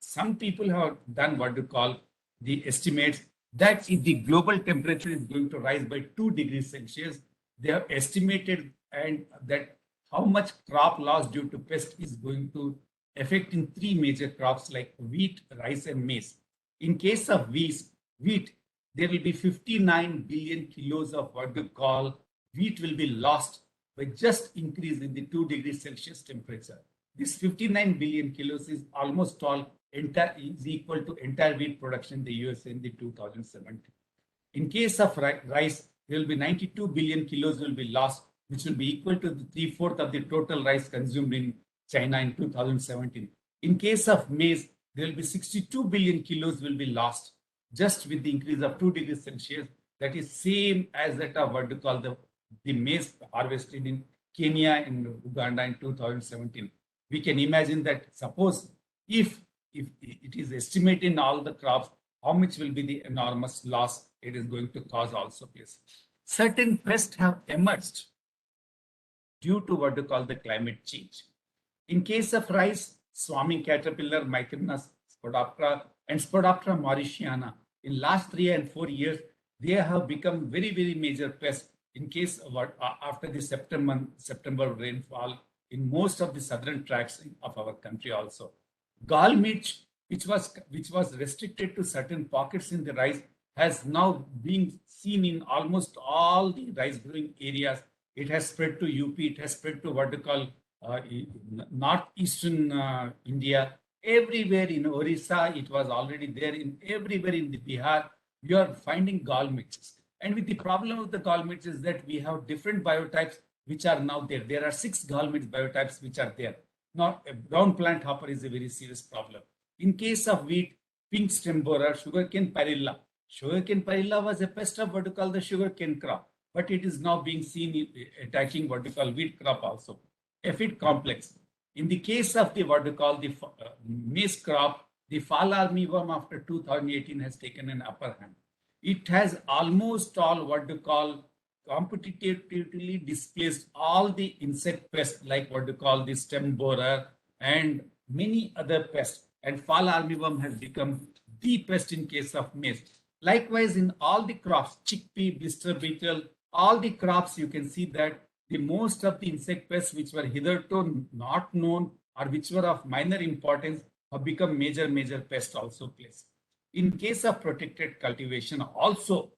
Some people have done what we call the estimates that if the global temperature is going to rise by 2 degrees Celsius, they have estimated and that how much crop loss due to pest is going to affect in 3 major crops like wheat, rice, and maize. In case of wheat, there will be 59 billion kilos of what we call wheat will be lost by just increase in the 2 degrees Celsius temperature. This 59 billion kilos is almost all is equal to entire wheat production in the US in the 2017. In case of rice, there will be 92 billion kilos will be lost, which will be equal to the 3/4 of the total rice consumed in China in 2017. In case of maize, there will be 62 billion kilos will be lost just with the increase of 2 degrees Celsius. That is same as that of what we call the maize harvested in Kenya and Uganda in 2017. We can imagine that suppose if it is estimated in all the crops, how much will be the enormous loss it is going to cause also, please. Certain pests have emerged due to what we call the climate change. In case of rice, swarming caterpillar, Micronus spodoptera, and Spodoptera mauritiana, in last 3 and 4 years, they have become very, very major pests in case of after the September rainfall in most of the southern tracts of our country also. Gall midge, which was restricted to certain pockets in the rice, has now been seen in almost all the rice growing areas. It has spread to UP, it has spread to what we call northeastern India. Everywhere in Orissa, it was already there. Everywhere in the Bihar, you are finding gall midges. And with the problem of the gall midge is that we have different biotypes which are now there. There are 6 gall midge biotypes which are there. Now, a brown plant hopper is a very serious problem. In case of wheat, pink stem borer, sugarcane parilla. Sugarcane parilla was a pest of what we call the sugarcane crop, but it is now being seen attacking what we call wheat crop also. Aphid complex. In the case of the what we call the maize crop, the fall armyworm after 2018 has taken an upper hand. It has almost all what we call competitively displaced all the insect pests like what we call the stem borer and many other pests. And fall armyworm has become the pest in case of maize. Likewise, in all the crops, chickpea, blister beetle, all the crops, you can see that the most of the insect pests which were hitherto not known or which were of minor importance have become major pests also place. In case of protected cultivation also,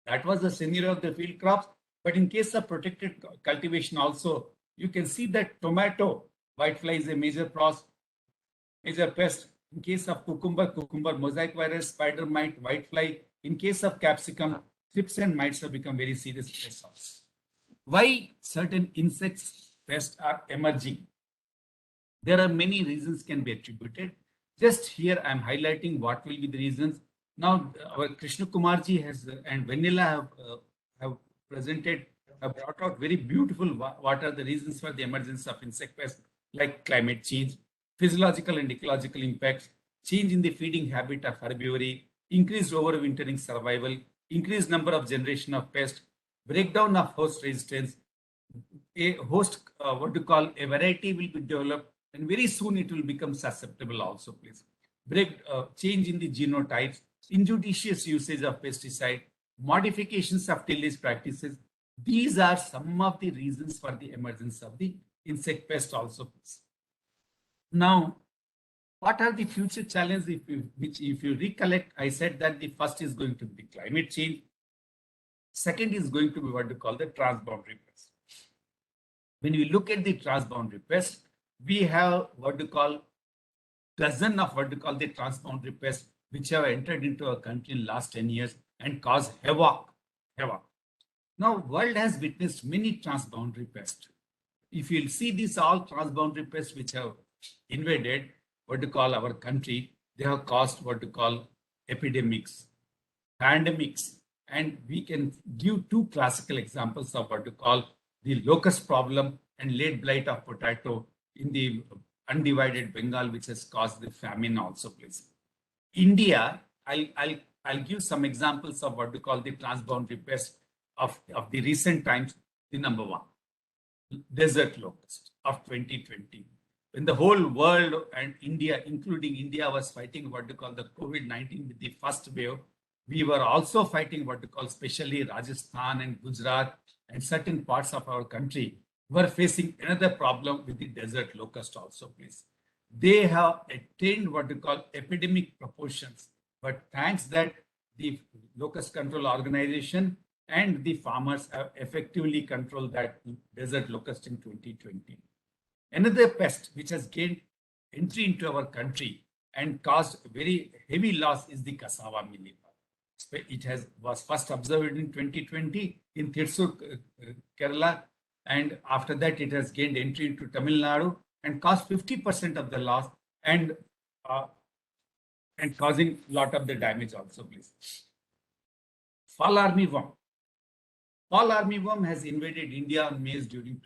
that was the scenario of the field crops, but in case of protected cultivation also, you can see that tomato, whitefly is a major pest. In case of cucumber, mosaic virus, spider mite, whitefly. In case of capsicum, thrips and mites have become very serious pests. Why certain insects pests are emerging? There are many reasons can be attributed. Just here I am highlighting what will be the reasons. Now our Krishna Kumarji has and Vanilla have brought out very beautiful what are the reasons for the emergence of insect pests like climate change, physiological and ecological impacts, change in the feeding habit of herbivory, increased overwintering survival, increased number of generation of pests, breakdown of host resistance, a host, what we call a variety will be developed and very soon it will become susceptible also, please. Change in the genotypes, injudicious usage of pesticide, modifications of tillage practices. These are some of the reasons for the emergence of the insect pest also, please. Now, what are the future challenges? If you recollect, I said that the first is going to be climate change. Second is going to be what we call the transboundary pest. When we look at the transboundary pest, we have what we call dozen of what we call the transboundary pests which have entered into our country in last 10 years and caused havoc. Now, world has witnessed many transboundary pests. If you'll see these all transboundary pests which have invaded what we call our country, they have caused what we call epidemics, pandemics, and we can give 2 classical examples of what we call the locust problem and late blight of potato in the undivided Bengal, which has caused the famine also, please. India, I'll give some examples of what we call the transboundary pest of the recent times. The number 1, desert locust of 2020. When the whole world and India, including India, was fighting what we call the COVID-19 with the first wave, we were also fighting what we call, especially Rajasthan and Gujarat and certain parts of our country were facing another problem with the desert locust also, please. They have attained what we call epidemic proportions, but thanks that the locust control organization and the farmers have effectively controlled that desert locust in 2020. Another pest which has gained entry into our country and caused very heavy loss is the cassava mealy bug. It was first observed in 2020 in Thrissur, Kerala, and after that it has gained entry into Tamil Nadu and caused 50% of the loss and causing a lot of the damage also, please. Fall armyworm. Fall armyworm has invaded India on maize during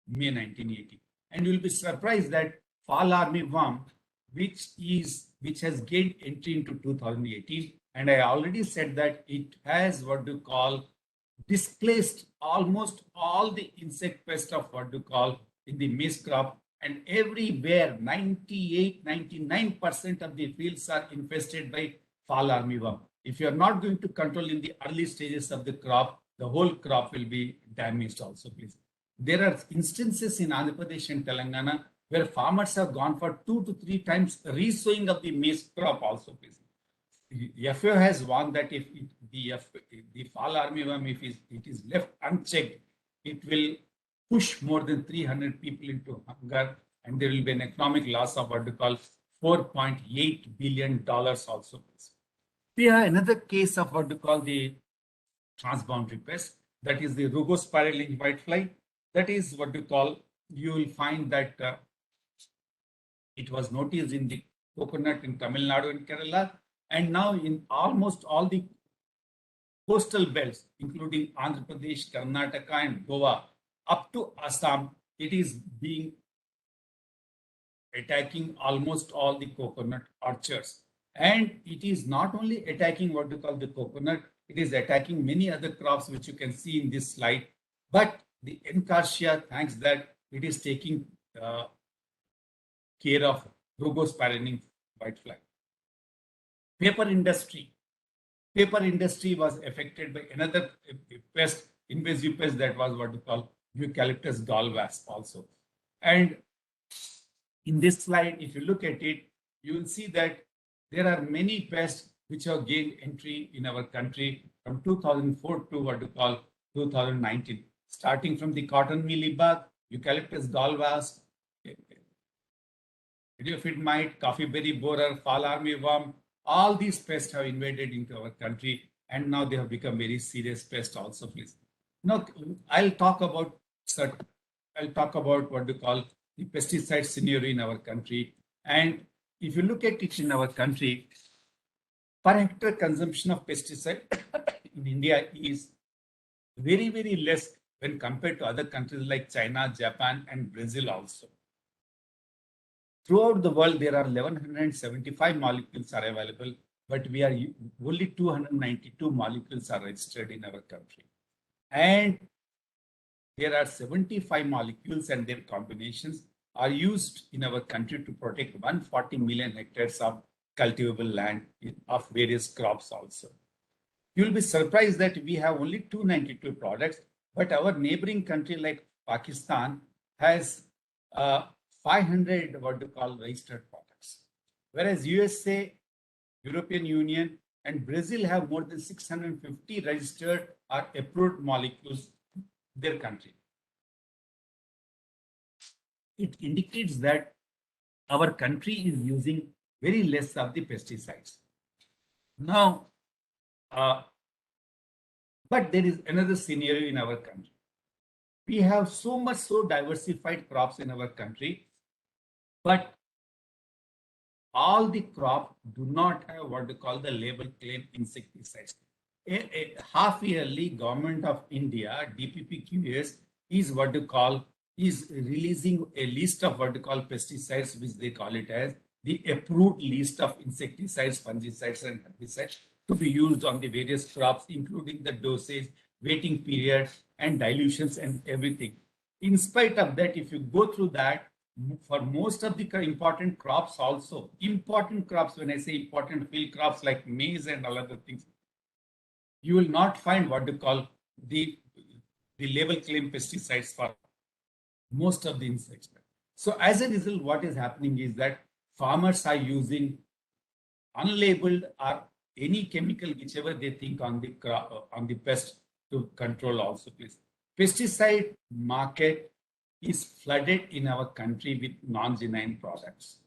May 1980. And you'll be surprised that fall armyworm, which has gained entry into 2018, and I already said that it has what you call displaced almost all the insect pest of what you call in the maize crop, and everywhere 99% of the fields are infested by fall armyworm. If you are not going to control in the early stages of the crop, the whole crop will be damaged also, please. There are instances in Andhra Pradesh and Telangana where farmers have gone for 2 to 3 times resowing of the maize crop also, please. FAO has warned that if the fall armyworm, if it is left unchecked, it will push more than 300 people into hunger, and there will be an economic loss of what we call $4.8 billion also. We have another case of what we call the transboundary pest, that is the rugospiraling whitefly. That is what we call, you will find that it was noticed in the coconut in Tamil Nadu and Kerala, and now in almost all the coastal belts, including Andhra Pradesh, Karnataka, and Goa, up to Assam, it is attacking almost all the coconut orchards. And it is not only attacking what we call the coconut, it is attacking many other crops, which you can see in this slide. But the Encartia, thanks that it is taking care of rugospiraling whitefly. Paper industry. Paper industry was affected by another pest, invasive pest, that was what we call Eucalyptus gall wasp also. And in this slide, if you look at it, you will see that there are many pests which have gained entry in our country from 2004 to what we call 2019, starting from the cotton mealybug, Eucalyptus gall wasp, idiophyte mite, coffee berry borer, fall armyworm. All these pests have invaded into our country, and now they have become very serious pests also, please. Now, I'll talk about what we call the pesticide scenario in our country. And if you look at it in our country, per hectare consumption of pesticide in India is very, very less when compared to other countries like China, Japan, and Brazil also. Throughout the world, there are 1,175 molecules are available, but we are only 292 molecules are registered in our country. And there are 75 molecules and their combinations are used in our country to protect 140 million hectares of cultivable land of various crops also. You will be surprised that we have only 292 products, but our neighboring country like Pakistan has 500 what we call registered products, whereas USA, European Union, and Brazil have more than 650 registered or approved molecules in their country. It indicates that our country is using very less of the pesticides. Now, but there is another scenario in our country. We have so diversified crops in our country, but all the crops do not have what we call the label claim insecticides. A half yearly Government of India, DPPQS, is what we call, is releasing a list of what we call pesticides, which they call it as the approved list of insecticides, fungicides, and herbicides to be used on the various crops, including the dosage, waiting period, and dilutions and everything. In spite of that, if you go through that, for most of the important crops also, important crops, when I say important field crops like maize and all other things, you will not find what you call the label claim pesticides for most of the insects. So as a result, what is happening is that farmers are using unlabeled or any chemical whichever they think on the pest to control also, please. Pesticide market is flooded in our country with non-genine products.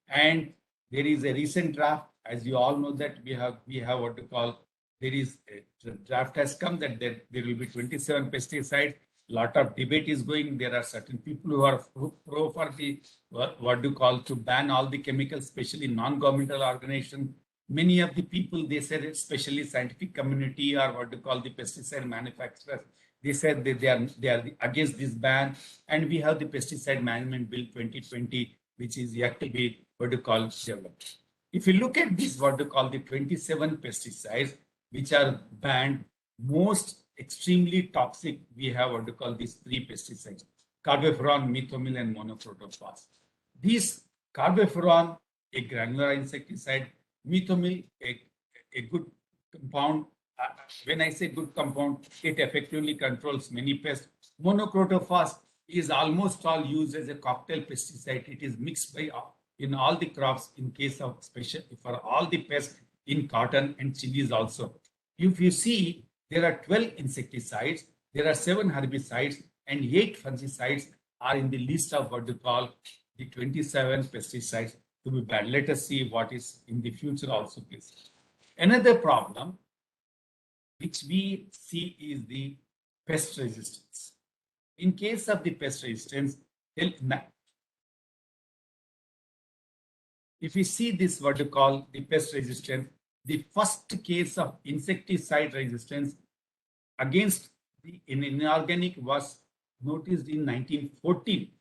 And there is a recent draft, as you all know, that we have what you call, there is a draft has come that there will be 27 pesticides. Lot of debate is going. There are certain people who are pro for the what do you call to ban all the chemicals, especially non-governmental organizations. Many of the people, they said, especially scientific community or what do you call the pesticide manufacturers, they said that they are against this ban. And we have the Pesticide Management Bill 2020, which is yet to be what do you call developed. If you look at this, what do you call the 27 pesticides which are banned, most extremely toxic, we have what you call these 3 pesticides: carbapenem, methomyl, and monocrotophos. These carbapenem, a granular insecticide; methomyl, a good compound. When I say good compound, it effectively controls many pests. Monocrotophos is almost all used as a cocktail pesticide. It is mixed by in all the crops in case of special for all the pests in cotton and chilies also. If you see, there are 12 insecticides, there are 7 herbicides, and 8 fungicides are in the list of what you call the 27 pesticides to be banned. Let us see what is in the future also, please. Another problem which we see is the pest resistance. In case of the pest resistance, if we see this, what you call the pest resistance, the first case of insecticide resistance against the inorganic was noticed in 1914.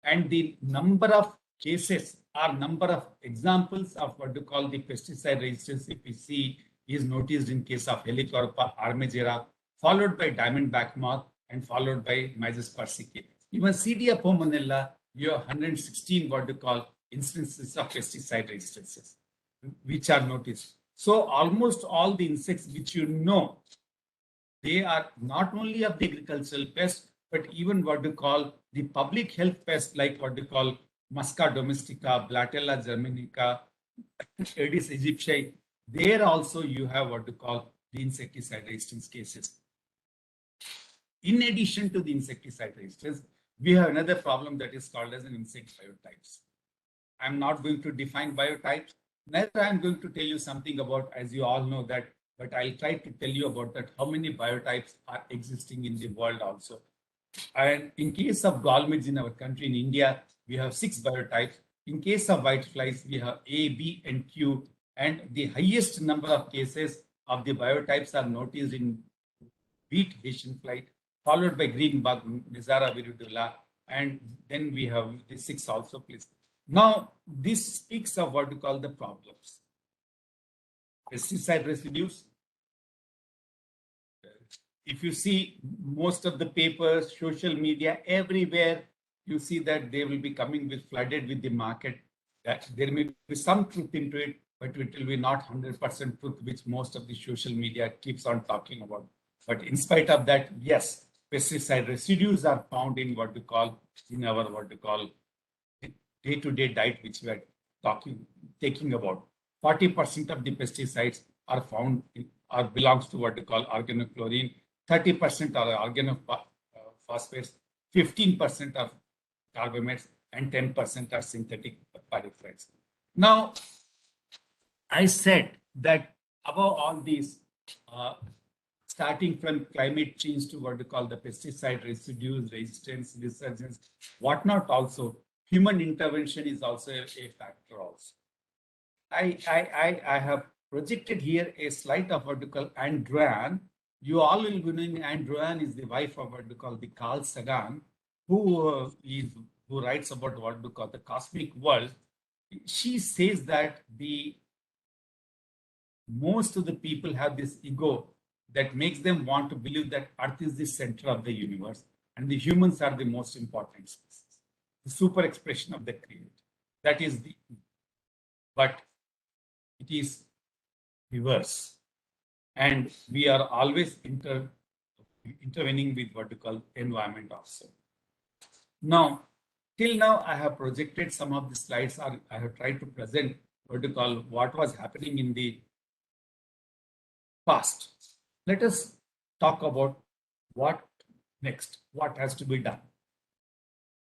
And the number of cases or number of examples of what you call the pesticide resistance, if we see, is noticed in case of Helicoverpa armigera, followed by diamondback moth, and followed by Myzus persicae. Even Cdia pomonella, you have 116 what you call instances of pesticide resistances, which are noticed. So almost all the insects which you know, they are not only of the agricultural pests, but even what you call the public health pests, like what you call Musca domestica, Blatella germanica, Aedes aegypti. There also you have what you call the insecticide resistance cases. In addition to the insecticide resistance, we have another problem that is called as an insect biotypes. I'm not going to define biotypes. Neither I'm going to tell you something about, as you all know that, but I'll try to tell you about that, how many biotypes are existing in the world also. And in case of gallmids in our country, in India, we have 6 biotypes. In case of whiteflies, we have A, B, and Q. And the highest number of cases of the biotypes are noticed in wheat Haitian fly, followed by green bug, Nizara viridula, and then we have the 6 also, please. Now, this speaks of what we call the problems. Pesticide residues. If you see most of the papers, social media, everywhere, you see that they will be coming with flooded with the market. That there may be some truth into it, but it will be not 100% truth, which most of the social media keeps on talking about. But in spite of that, yes, pesticide residues are found in what we call, in our what we call day-to-day diet, which we are taking about. 40% of the pesticides are found or belongs to what we call organochlorine, 30% are organophosphates, 15% are carbamates, and 10% are synthetic pyrethroids. Now, I said that above all these, starting from climate change to what we call the pesticide residues, resistance, resurgence, whatnot also, human intervention is also a factor also. I have projected here a slide of what we call Andrean. You all will be knowing Andrean is the wife of what we call the Carl Sagan, who writes about what we call the cosmic world. She says that most of the people have this ego that makes them want to believe that Earth is the center of the universe and the humans are the most important species, the super expression of the Creator. That is but it is reverse. and we are always intervening with what you call environment also. Now, till now, I have projected some of the slides, or I have tried to present what you call what was happening in the past. Let us talk about what next, what has to be done.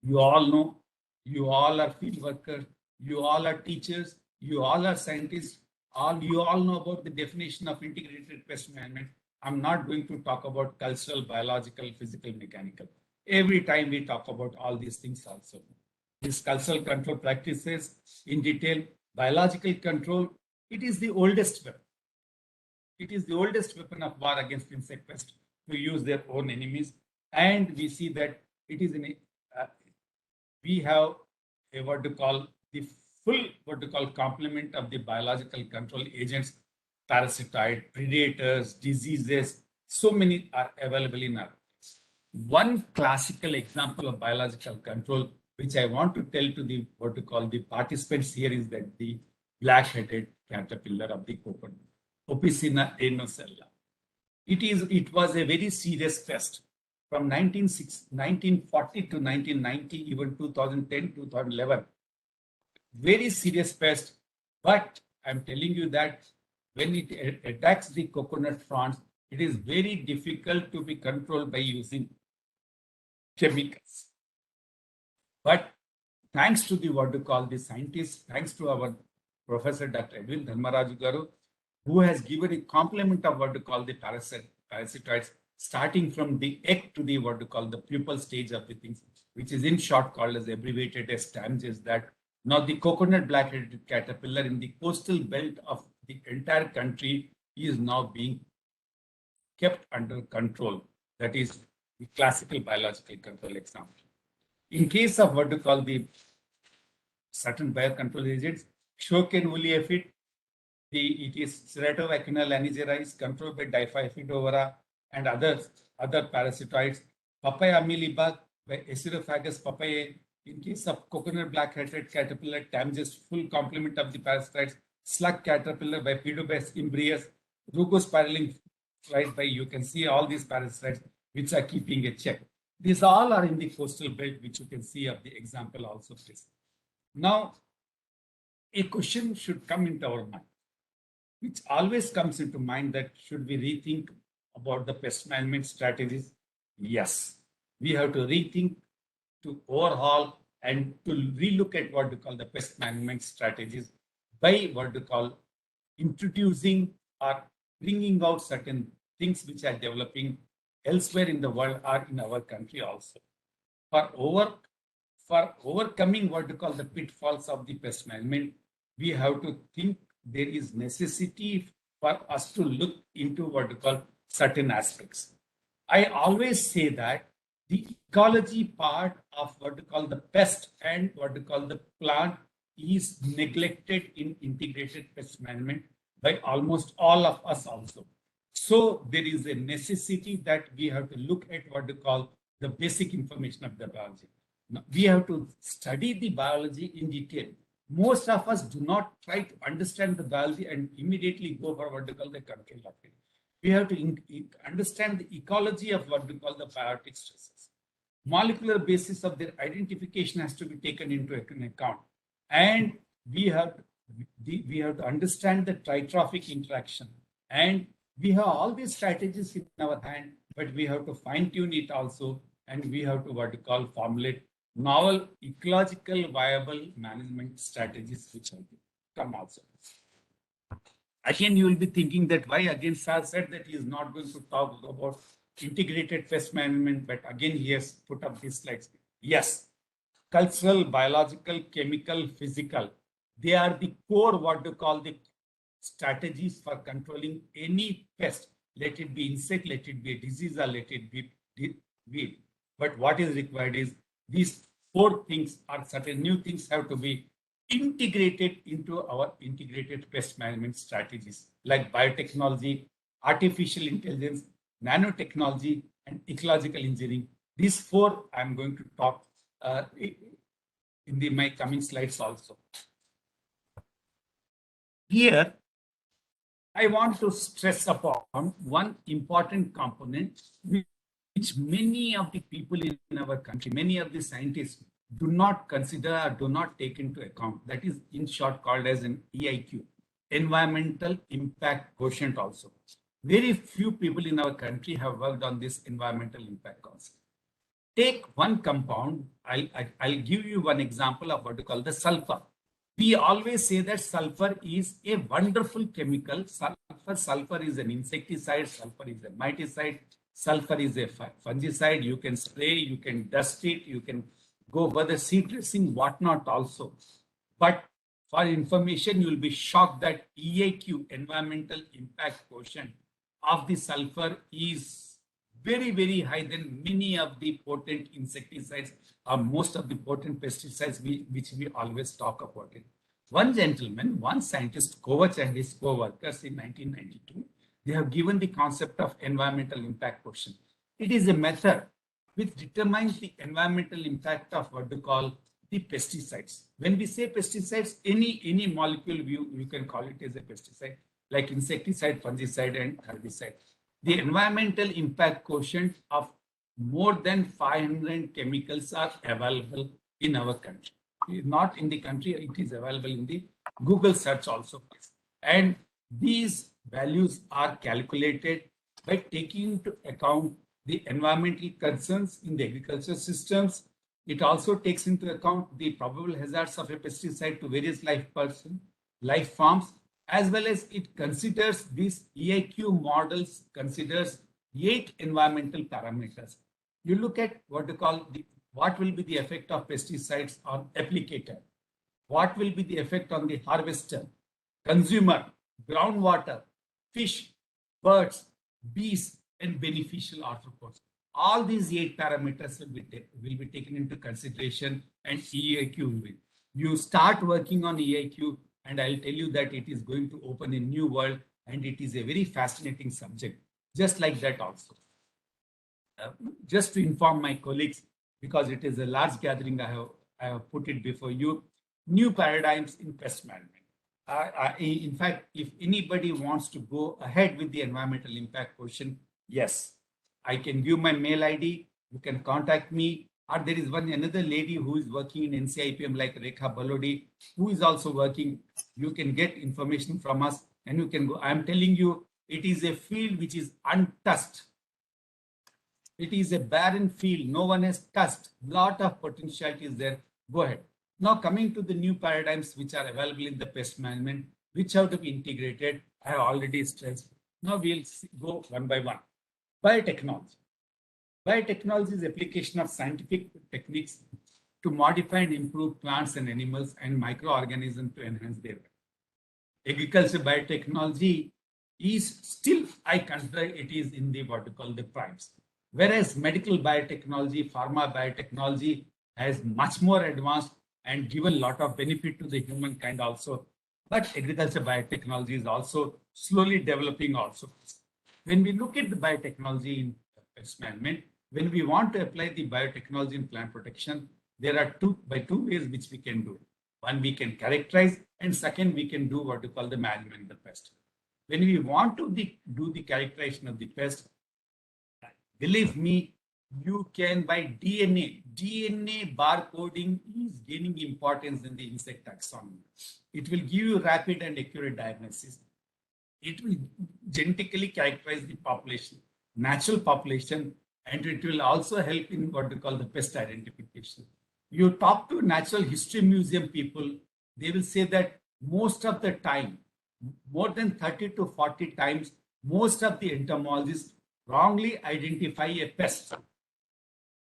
You all know, you all are field workers, you all are teachers, you all are scientists, you all know about the definition of integrated pest management. I'm not going to talk about cultural, biological, physical, mechanical. Every time we talk about all these things also. These cultural control practices in detail, biological control, it is the oldest weapon. It is the oldest weapon of war against insect pests to use their own enemies. And we see that it is we have a what to call the full what to call complement of the biological control agents, parasitoid, predators, diseases. So many are available in our place. One classical example of biological control, which I want to tell to the what to call the participants here, is that the black-headed caterpillar of the coconut, Opicina aenosella. It was a very serious pest from 1940 to 1990, even 2010, 2011. Very serious pest, but I'm telling you that when it attacks the coconut fronds, it is very difficult to be controlled by using chemicals. But thanks to the what to call the scientists, thanks to our Professor Dr. Edwin Dharmaraju Garu, who has given a complement of what to call the parasitoids, starting from the egg to the what to call the pupal stage of the things, which is in short called as abbreviated as TAMS, is that now the coconut black-headed caterpillar in the coastal belt of the entire country is now being kept under control. That is the classical biological control example. In case of what to call the certain biocontrol agents, Shoken woolly aphid, it is Ceratophacinal aniseries controlled by Diphyphid overa and other parasitoids. Papaya mealybug by Acidophagous papayae. In case of coconut black-headed caterpillar, TAMS, full complement of the parasitoids. Slug caterpillar by Pedobas imbrius. Rugospiraling flies by, you can see all these parasitoids which are keeping a check. These all are in the coastal belt, which you can see of the example also. Now, a question should come into our mind, which always comes into mind, that should we rethink about the pest management strategies? Yes, we have to rethink, to overhaul, and to relook at what we call the pest management strategies by what we call introducing or bringing out certain things which are developing elsewhere in the world or in our country also. For overcoming what we call the pitfalls of the pest management, we have to think there is necessity for us to look into what we call certain aspects. I always say that the ecology part of what we call the pest and what we call the plant is neglected in integrated pest management by almost all of us also. So there is a necessity that we have to look at what we call the basic information of the biology. Now, we have to study the biology in detail. Most of us do not try to understand the biology and immediately go for what we call the control of it. We have to understand the ecology of what we call the biotic stresses. Molecular basis of their identification has to be taken into account. And we have to understand the tritrophic interaction. And we have all these strategies in our hand, but we have to fine tune it also. And we have to what we call formulate novel ecological viable management strategies which have to come also. Again, you will be thinking that why again Sir said that he is not going to talk about integrated pest management, but again he has put up these slides. Yes, cultural, biological, chemical, physical, they are the core what we call the strategies for controlling any pest. Let it be insect, let it be a disease, or let it be weed. But what is required is these four things or certain new things have to be integrated into our integrated pest management strategies like biotechnology, artificial intelligence, nanotechnology, and ecological engineering. These four I'm going to talk in my coming slides also. Here, I want to stress upon one important component which many of the people in our country, many of the scientists do not consider or do not take into account. That is in short called as an EIQ, environmental impact quotient also. Very few people in our country have worked on this environmental impact concept. Take one compound. I'll give you one example of what we call the sulfur. We always say that sulfur is a wonderful chemical. Sulfur is an insecticide. Sulfur is a miticide. Sulfur is a fungicide. You can spray, you can dust it, you can go for the seed dressing, whatnot also. But for information, you will be shocked that EAQ, environmental impact quotient of the sulfur, is very, very high than many of the potent insecticides or most of the potent pesticides which we always talk about it. One gentleman, one scientist, Kovach and his co-workers in 1992, they have given the concept of environmental impact quotient. It is a method which determines the environmental impact of what we call the pesticides. When we say pesticides, any molecule you can call it as a pesticide, like insecticide, fungicide, and herbicide. The environmental impact quotient of more than 500 chemicals are available in our country. Not in the country, it is available in the Google search also. And these values are calculated by taking into account the environmental concerns in the agriculture systems. It also takes into account the probable hazards of a pesticide to various life forms, as well as it considers these EIQ models, considers 8 environmental parameters. You look at what will be the effect of pesticides on applicator, what will be the effect on the harvester, consumer, groundwater, fish, birds, bees, and beneficial arthropods. All these 8 parameters will be taken into consideration, and EIQ will be. You start working on EIQ, and I'll tell you that it is going to open a new world, and it is a very fascinating subject. Just like that also. Just to inform my colleagues, because it is a large gathering, I have put it before you, new paradigms in pest management. In fact, if anybody wants to go ahead with the environmental impact quotient, yes, I can give my mail ID. You can contact me. Or there is another lady who is working in NCIPM like Rekha Balodi, who is also working. You can get information from us and you can go. I'm telling you, it is a field which is untouched. It is a barren field. No one has touched. Lot of potentiality is there. Go ahead. Now coming to the new paradigms which are available in the pest management, which have to be integrated, I have already stressed. Now we'll go one by one. Biotechnology. Biotechnology is application of scientific techniques to modify and improve plants and animals and microorganisms to enhance their life. Agriculture biotechnology is still, I consider it is in the what we call the primes. Whereas medical biotechnology, pharma biotechnology has much more advanced and given a lot of benefit to the humankind also. But agriculture biotechnology is also slowly developing also. When we look at the biotechnology in pest management, when we want to apply the biotechnology in plant protection, there are two ways which we can do. One, we can characterize, and second, we can do what we call the management of the pest. When we want to do the characterization of the pest, believe me, you can by DNA. DNA barcoding is gaining importance in the insect taxonomy. It will give you rapid and accurate diagnosis. It will genetically characterize the population, natural population, and it will also help in what we call the pest identification. You talk to natural history museum people, they will say that most of the time, more than 30 to 40 times, most of the entomologists wrongly identify a pest.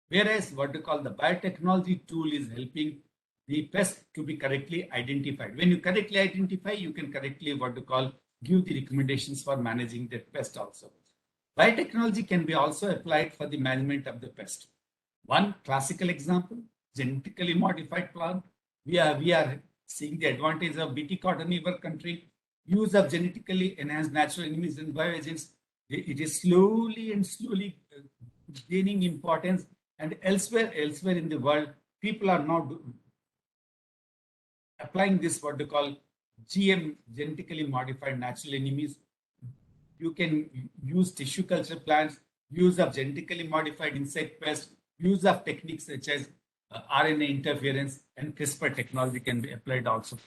Whereas what we call the biotechnology tool is helping the pest to be correctly identified. When you correctly identify, you can correctly what we call give the recommendations for managing the pest also. Biotechnology can be also applied for the management of the pest. One classical example, genetically modified plant. We are seeing the advantage of BT cotton in our country. Use of genetically enhanced natural enemies and bioagents. It is slowly gaining importance, and elsewhere in the world, people are now applying this what they call GM, genetically modified natural enemies, you can use tissue culture plants, use of genetically modified insect pests, use of techniques such as RNA interference and CRISPR technology can be applied also.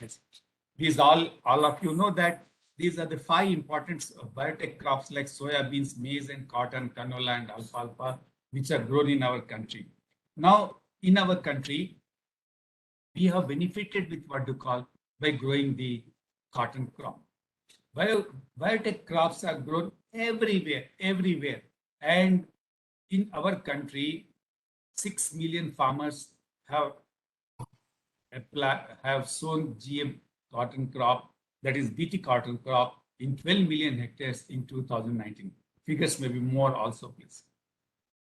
These all of you know that these are the 5 important biotech crops like soybeans, maize and cotton, canola and alfalfa, which are grown in our country. Now, in our country, we have benefited with what you call by growing the cotton crop. Biotech crops are grown everywhere. And in our country, 6 million farmers have sown GM cotton crop, that is BT cotton crop, in 12 million hectares in 2019. Figures may be more also, please.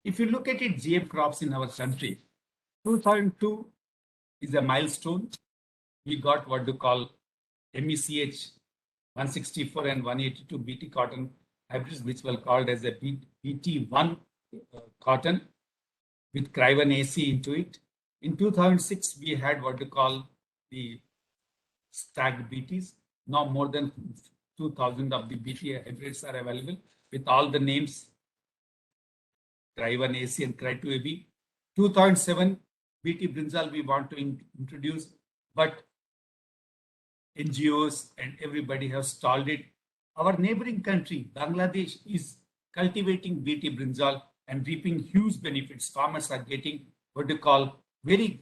If you look at it, GM crops in our country, 2002 is a milestone. We got what you call MECH 164 and 182 BT cotton hybrids, which were called as a BT1 cotton with Cry1 AC into it. In 2006, we had what you call the stacked BTs. Now more than 2,000 of the BT hybrids are available with all the names Cry1 AC and Cry2 AB. 2007 BT brinjal we want to introduce, but NGOs and everybody have stalled it. Our neighboring country, Bangladesh, is cultivating BT brinjal and reaping huge benefits. Farmers are getting what you call very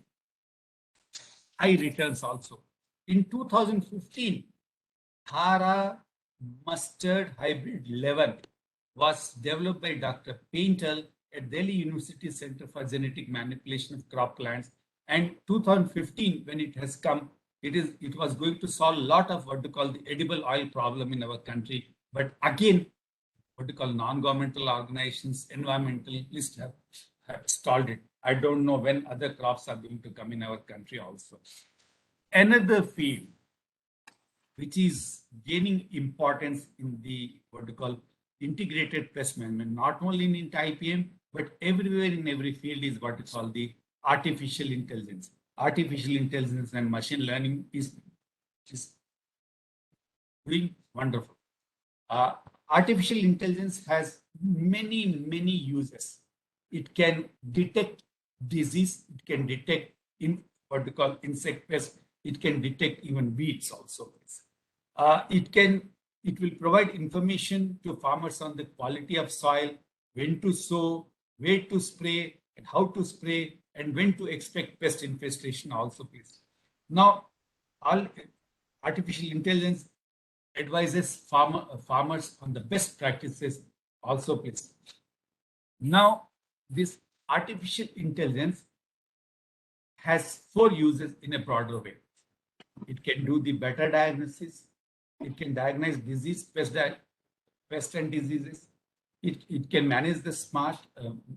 high returns also. In 2015, Hara mustard hybrid 11 was developed by Dr. Painter at Delhi University Center for Genetic Manipulation of Crop Plants. And 2015, when it has come, it was going to solve a lot of what you call the edible oil problem in our country. But again, what you call non-governmental organizations, environmentalists have stalled it. I don't know when other crops are going to come in our country also. Another field which is gaining importance in the what you call integrated pest management, not only in IPM, but everywhere in every field is what you call the artificial intelligence. Artificial intelligence and machine learning is doing wonderful. Artificial intelligence has many uses. It can detect disease. It can detect in what we call insect pests. It can detect even weeds also. It will provide information to farmers on the quality of soil, when to sow, where to spray, and how to spray, and when to expect pest infestation also, please. Now, all artificial intelligence advises farmers on the best practices also, please. Now, this artificial intelligence has 4 uses in a broader way. It can do the better diagnosis. It can diagnose disease, pest and diseases. It can manage the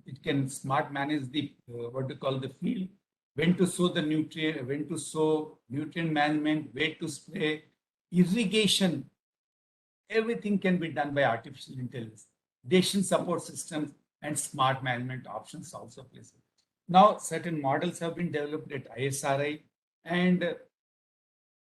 it can smart manage the what we call the field, when to sow the nutrient, when to sow, nutrient management, where to spray, irrigation. Everything can be done by artificial intelligence. Decision support systems and smart management options also present. Now, certain models have been developed at ISRI and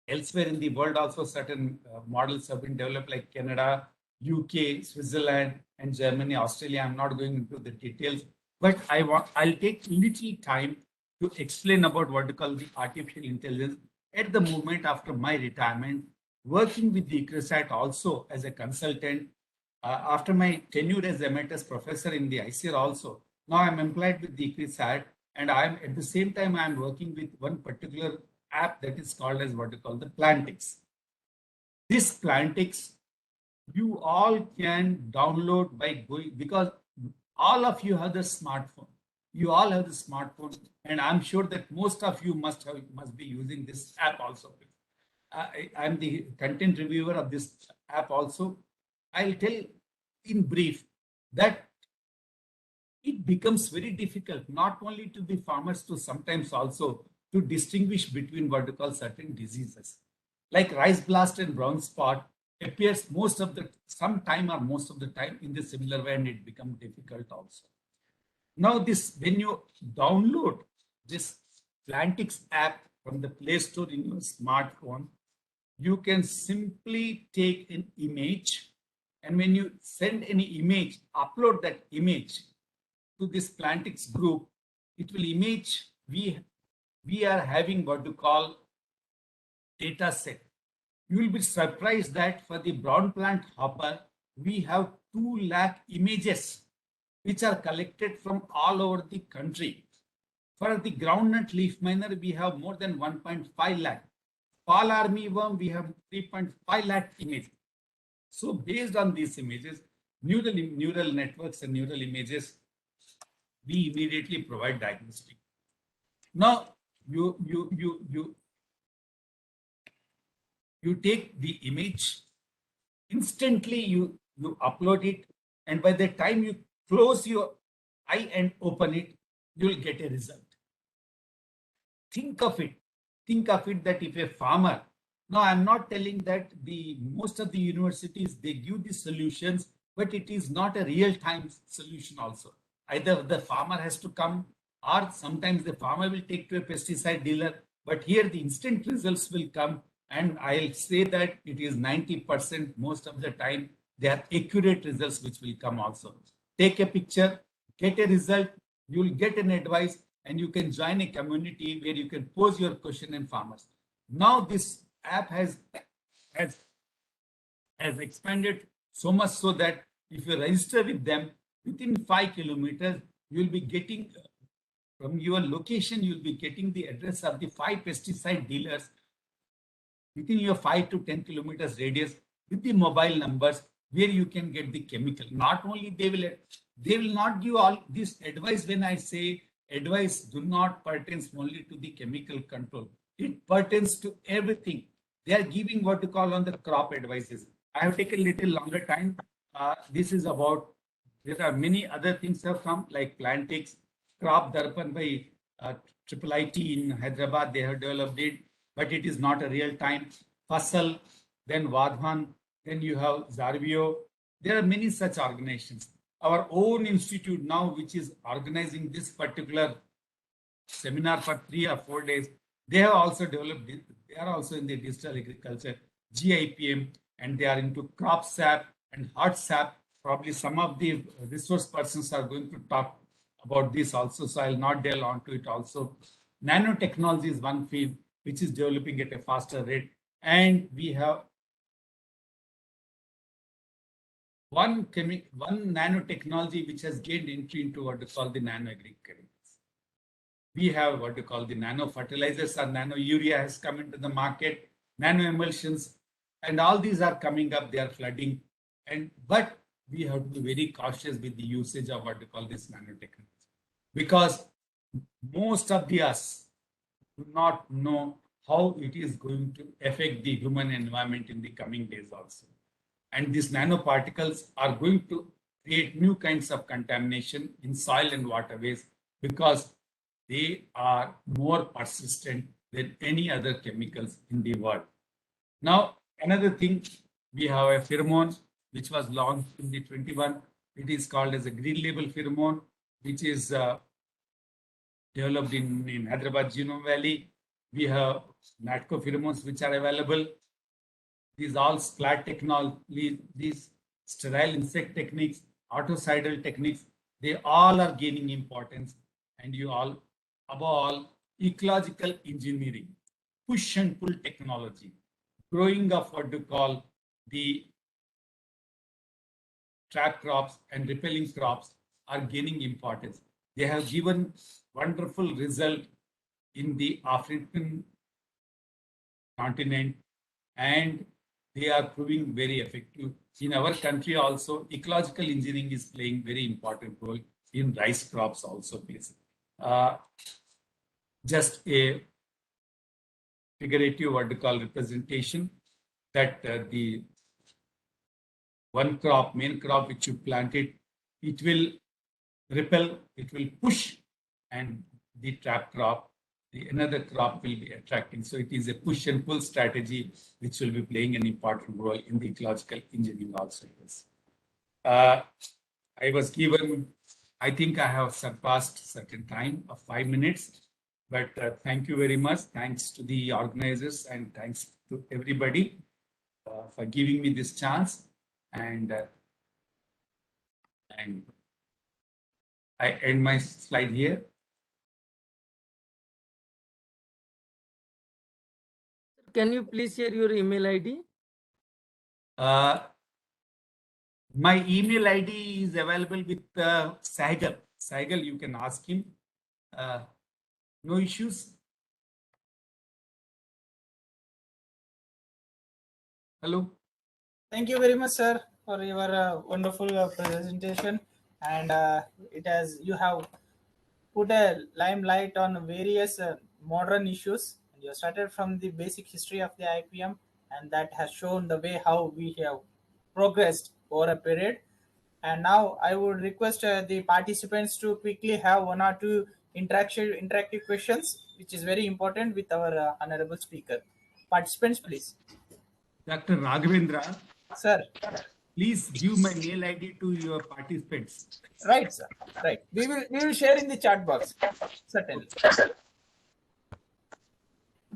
elsewhere in the world also certain models have been developed like Canada, UK, Switzerland, and Germany, Australia. I'm not going into the details, but I'll take little time to explain about what we call the artificial intelligence at the moment after my retirement, working with the ICAR also as a consultant. After my tenure as emeritus professor in the ICAR also, now I'm employed with the ICAR, and I'm at the same time I'm working with one particular app that is called as what you call the Plantix. This Plantix, you all can download by going, because all of you have the smartphone. You all have the smartphone, and I'm sure that most of you must be using this app also. I'm the content reviewer of this app also. I'll tell in brief that it becomes very difficult, not only to the farmers, to sometimes also to distinguish between what we call certain diseases. Like rice blast and brown spot appears most of the time in the similar way, and it becomes difficult also. Now when you download this Plantix app from the Play Store in your smartphone, you can simply take an image And when you send any image, upload that image to this Plantix group, it will image, we are having what you call data set. You will be surprised that for the brown plant hopper, we have 2 lakh images which are collected from all over the country. For the groundnut leaf miner, we have more than 1.5 lakh. Fall armyworm, we have 3.5 lakh images. So based on these images, neural networks and neural images, we immediately provide diagnostic. Now you take the image, instantly you upload it, and by the time you close your eye and open it, you will get a result. Think of it that if a farmer, now I'm not telling that most of the universities, they give the solutions, but it is not a real-time solution also. Either the farmer has to come, or sometimes the farmer will take to a pesticide dealer, but here the instant results will come, and I'll say that it is 90% most of the time, they are accurate results which will come also. Take a picture, get a result, you will get an advice, and you can join a community where you can pose your question and farmers. Now this app has expanded so much so that if you register with them, within 5 kilometers, you will be getting, from your location, you will be getting the address of the 5 pesticide dealers within your 5 to 10 kilometers radius with the mobile numbers where you can get the chemical. Not only they will not give all this advice. When I say advice, do not pertains only to the chemical control. It pertains to everything. They are giving what you call on the crop advices. I have taken a little longer time. This is about, there are many other things have come like Plantix, Crop Darpan by IIIT in Hyderabad. They have developed it, but it is not a real time. Fasal, then Vadhan, then you have Zarvio. There are many such organizations. Our own institute now, which is organizing this particular seminar for 3 or 4 days, they have also developed, they are also in the digital agriculture, GIPM, and they are into crop sap and hot sap. Probably some of the resource persons are going to talk about this also, so I'll not delve onto it also. Nanotechnology is one field which is developing at a faster rate, and we have one nanotechnology which has gained entry into what is called the nano agriculture. We have what we call the nano fertilizers, or nano urea has come into the market, nano emulsions, and all these are coming up, they are flooding. But we have to be very cautious with the usage of what we call this nanotechnology, because most of us do not know how it is going to affect the human environment in the coming days also. And these nanoparticles are going to create new kinds of contamination in soil and waterways, because they are more persistent than any other chemicals in the world. Now, another thing, we have a pheromone which was launched in the 21. It is called as a green label pheromone, which is developed in Hyderabad Genome Valley. We have NATCO pheromones which are available. These all splat technology, these sterile insect techniques, autocidal techniques, they all are gaining importance. And you all, above all, ecological engineering, push and pull technology, growing of what you call the trap crops and repelling crops are gaining importance. They have given wonderful result in the African continent, and they are proving very effective. In our country also, ecological engineering is playing very important role in rice crops also, please. Just a figurative what we call representation that the one crop, main crop which you planted, it will repel, it will push, and the trap crop, another crop will be attracting. So it is a push and pull strategy which will be playing an important role in the ecological engineering also. I was given, I think I have surpassed certain time of 5 minutes, but thank you very much. Thanks to the organizers and thanks to everybody for giving me this chance. And I end my slide here. Can you please share your email ID? My email ID is available with Saigal. Saigal, you can ask him. No issues. Hello. Thank you very much, sir, for your wonderful presentation. And you have put a limelight on various modern issues. And you started from the basic history of the IPM, and that has shown the way how we have progressed over a period. And now I would request the participants to quickly have one or two interactive questions, which is very important with our honorable speaker. Participants, please. Dr. Raghavendra. Sir. Please give my mail ID to your participants. Right, sir. Right. We will share in the chat box. Certainly.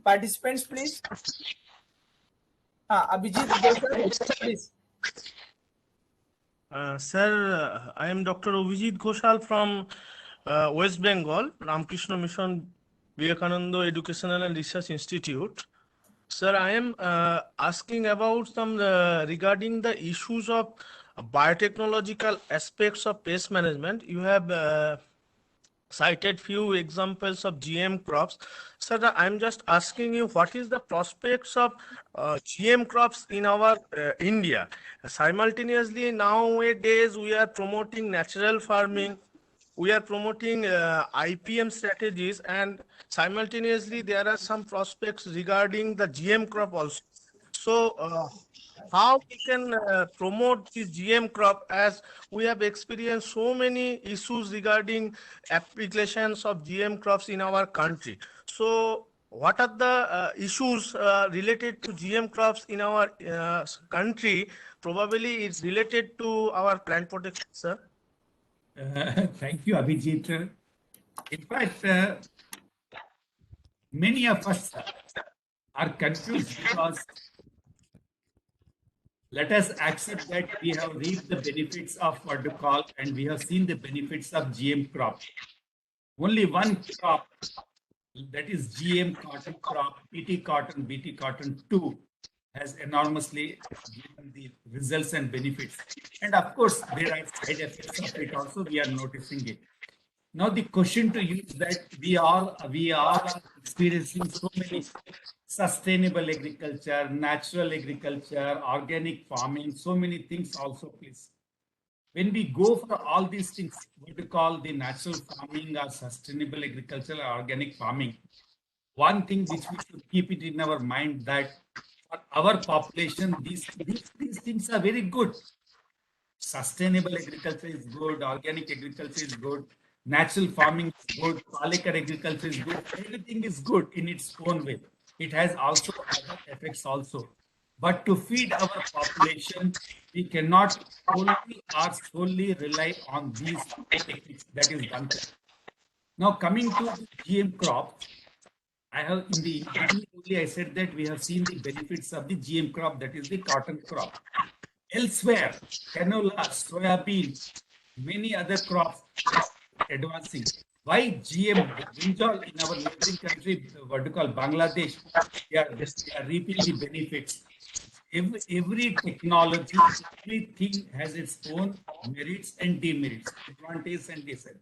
Participants, please. Abhijit, please. Sir, I am Dr. Abhijit Ghoshal from West Bengal, Ramakrishna Mission Vivekananda Educational and Research Institute. Sir, I am asking about some regarding the issues of biotechnological aspects of pest management. You have cited few examples of GM crops. Sir, I'm just asking you, what is the prospects of GM crops in our India? Simultaneously, nowadays we are promoting natural farming, we are promoting IPM strategies, and simultaneously there are some prospects regarding the GM crop also. So how we can promote this GM crop, as we have experienced so many issues regarding applications of GM crops in our country. So what are the issues related to GM crops in our country? Probably it's related to our plant protection, sir. Thank you, Abhijit. In fact, many of us are confused because let us accept that we have reaped the benefits of what you call, and we have seen the benefits of GM crop. Only one crop, that is GM cotton crop, PT cotton, BT cotton 2, has enormously given the results and benefits. And of course, there are side effects of it also, we are noticing it. Now the question to you is that we are experiencing so many sustainable agriculture, natural agriculture, organic farming, so many things also, please. When we go for all these things, what we call the natural farming or sustainable agriculture or organic farming, one thing which we should keep it in our mind that for our population, these things are very good. Sustainable agriculture is good, organic agriculture is good, natural farming is good, polyculture agriculture is good, everything is good in its own way. It has also other effects also. But to feed our population, we cannot only or solely rely on these techniques that is done. Now coming to the GM crops, I have in the beginning only I said that we have seen the benefits of the GM crop, that is the cotton crop. Elsewhere, canola, soybean, many other crops advancing. Why GM brinjal in our neighboring country, what you call Bangladesh, they are reaping the benefits. Every technology, everything has its own merits and demerits, advantages and disadvantages.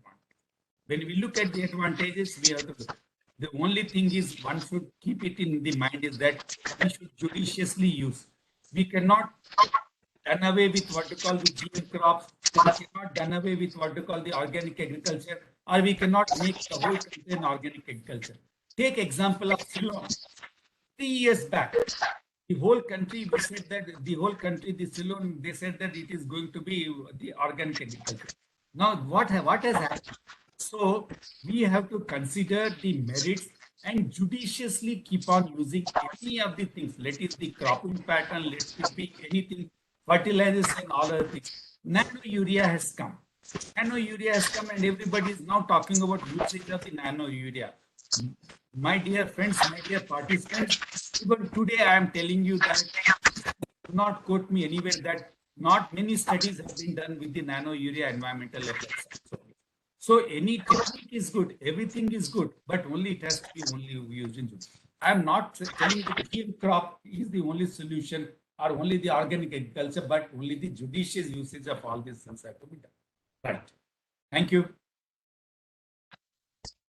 When we look at the advantages, we have to. The only thing is one should keep it in the mind is that we should judiciously use. We cannot done away with what you call the GM crops. We cannot done away with what you call the organic agriculture, or we cannot make the whole country an organic agriculture. Take example of Ceylon. 3 years back, the whole country, we said that the whole country, the Ceylon, they said that it is going to be the organic agriculture. Now, what has happened? So we have to consider the merits and judiciously keep on using any of the things. Let it be cropping pattern, let it be anything, fertilizers and all other things. Nano urea has come. Nano urea has come and everybody is now talking about usage of the nano urea. My dear friends, my dear participants, even today I am telling you that do not quote me anywhere that not many studies have been done with the nano urea environmental effects. So any technique is good, everything is good, but only it has to be only used in. I am not telling that GM crop is the only solution or only the organic agriculture, but only the judicious usage of all these things have to be done. Right. Thank you.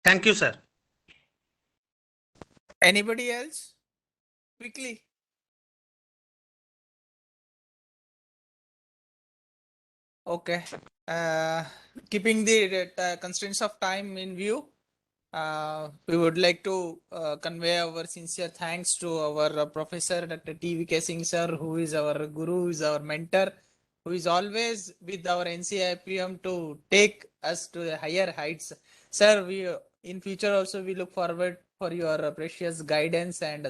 Thank you, sir. Anybody else? Quickly. Okay. Keeping the constraints of time in view, we would like to convey our sincere thanks to our professor, Dr. T.V.K. Singh sir, who is our guru, who is our mentor, who is always with our NCIPM to take us to the higher heights. Sir, we in future also we look forward for your precious guidance and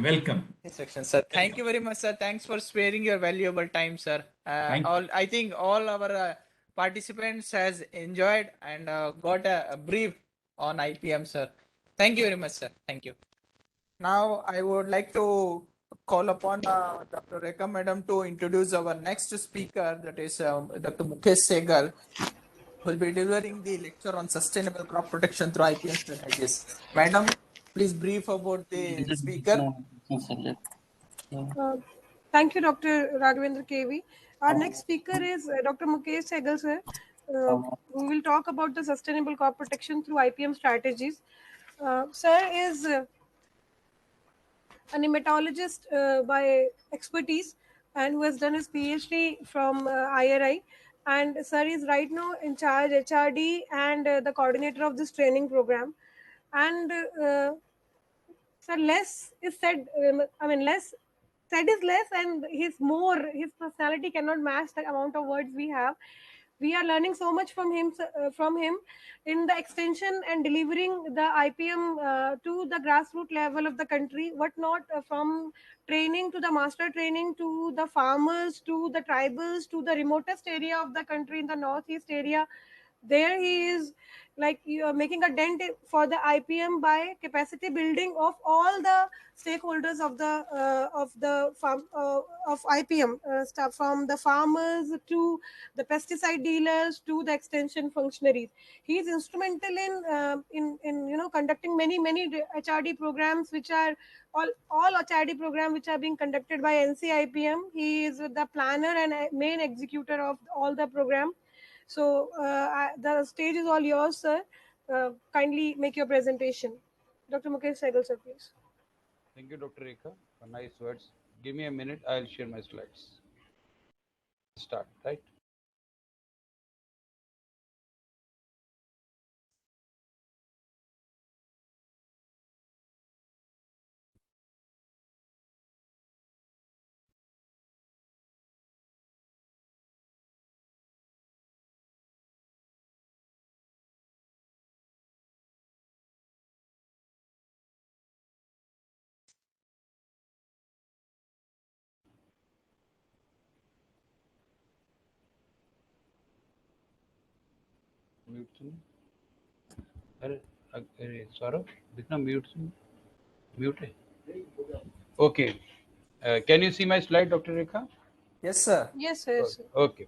welcome. Instructions, sir. Thank you very much, sir. Thanks for sparing your valuable time, sir. I think all our participants has enjoyed and got a brief on IPM, sir. Thank you very much, sir. Thank you. Now I would like to call upon Dr. Rekha Madam to introduce our next speaker, that is Dr. Mukesh Sehgal, who will be delivering the lecture on sustainable crop protection through IPM strategies. Madam, please brief about the speaker. Thank you, Dr. Raghavendra KV. Our next speaker is Dr. Mukesh Sehgal, sir. We will talk about the sustainable crop protection through IPM strategies. Sir is a nematologist by expertise and who has done his PhD from IRI. And sir is right now in charge HRD and the coordinator of this training program. And sir, less is said. Less said is less, and his more. His personality cannot match the amount of words we have. We are learning so much from him. In the extension and delivering the IPM to the grassroots level of the country. What not from training to the master training to the farmers to the tribals to the remotest area of the country in the northeast area. There he is like you are making a dent for the IPM by capacity building of all the stakeholders of the farm of IPM stuff, from the farmers to the pesticide dealers to the extension functionaries. He is instrumental in conducting many HRD programs, which are all HRD programs which are being conducted by NCIPM. He is the planner and main executor of all the program. So the stage is all yours, sir. Kindly make your presentation. Dr. Mukesh Sehgal, sir, please. Thank you, Dr. Rekha, for nice words. Give me a minute. I'll share my slides. Start, right? Mute सुन अरे सौरभ दिखना mute सुन mute है okay can you see my slide, Dr. Rekha? Yes, sir. Yes, sir. Yes, sir. Okay.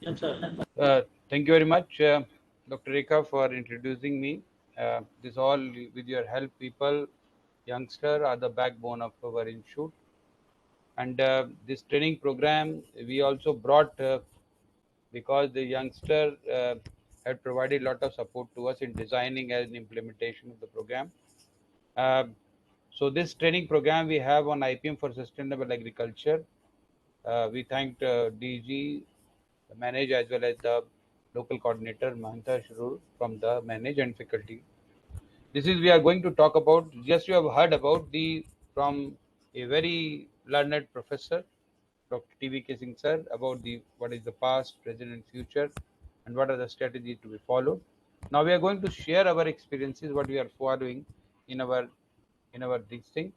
Yes, sir. Thank you very much, Dr. Rekha, for introducing me. This all with your help, people, youngster are the backbone of our institute. And this training program we also brought because the youngster had provided a lot of support to us in designing and implementation of the program. So this training program we have on IPM for sustainable agriculture. We thanked DG, the manage, as well as the local coordinator Mahanta Shurur from the manage and faculty. This is we are going to talk about. Just you have heard about the from a very learned professor, Dr. T.V.K. Singh sir, about the what is the past, present, and future, and what are the strategies to be followed. Now we are going to share our experiences, what we are following in our these things.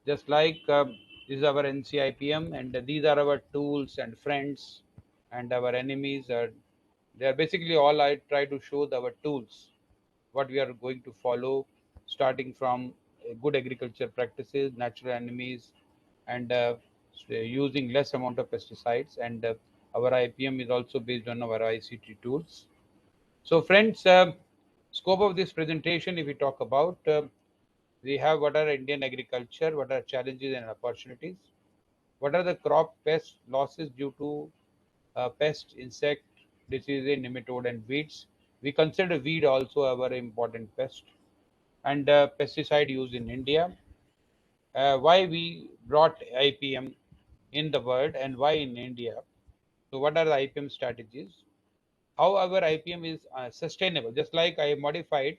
Just like this is our NCIPM, and these are our tools and friends, and our enemies are. They are basically all I try to show our tools, what we are going to follow, starting from good agriculture practices, natural enemies, and using less amount of pesticides, and our IPM is also based on our ICT tools. So friends, scope of this presentation, if we talk about, we have what are Indian agriculture, what are challenges and opportunities, what are the crop pest losses due to pest, insect, disease, nematode and weeds. We consider weed also a very important pest, and pesticide use in India. Why we brought IPM in the world and why in India. So what are the IPM strategies? How our IPM is sustainable. Just like I modified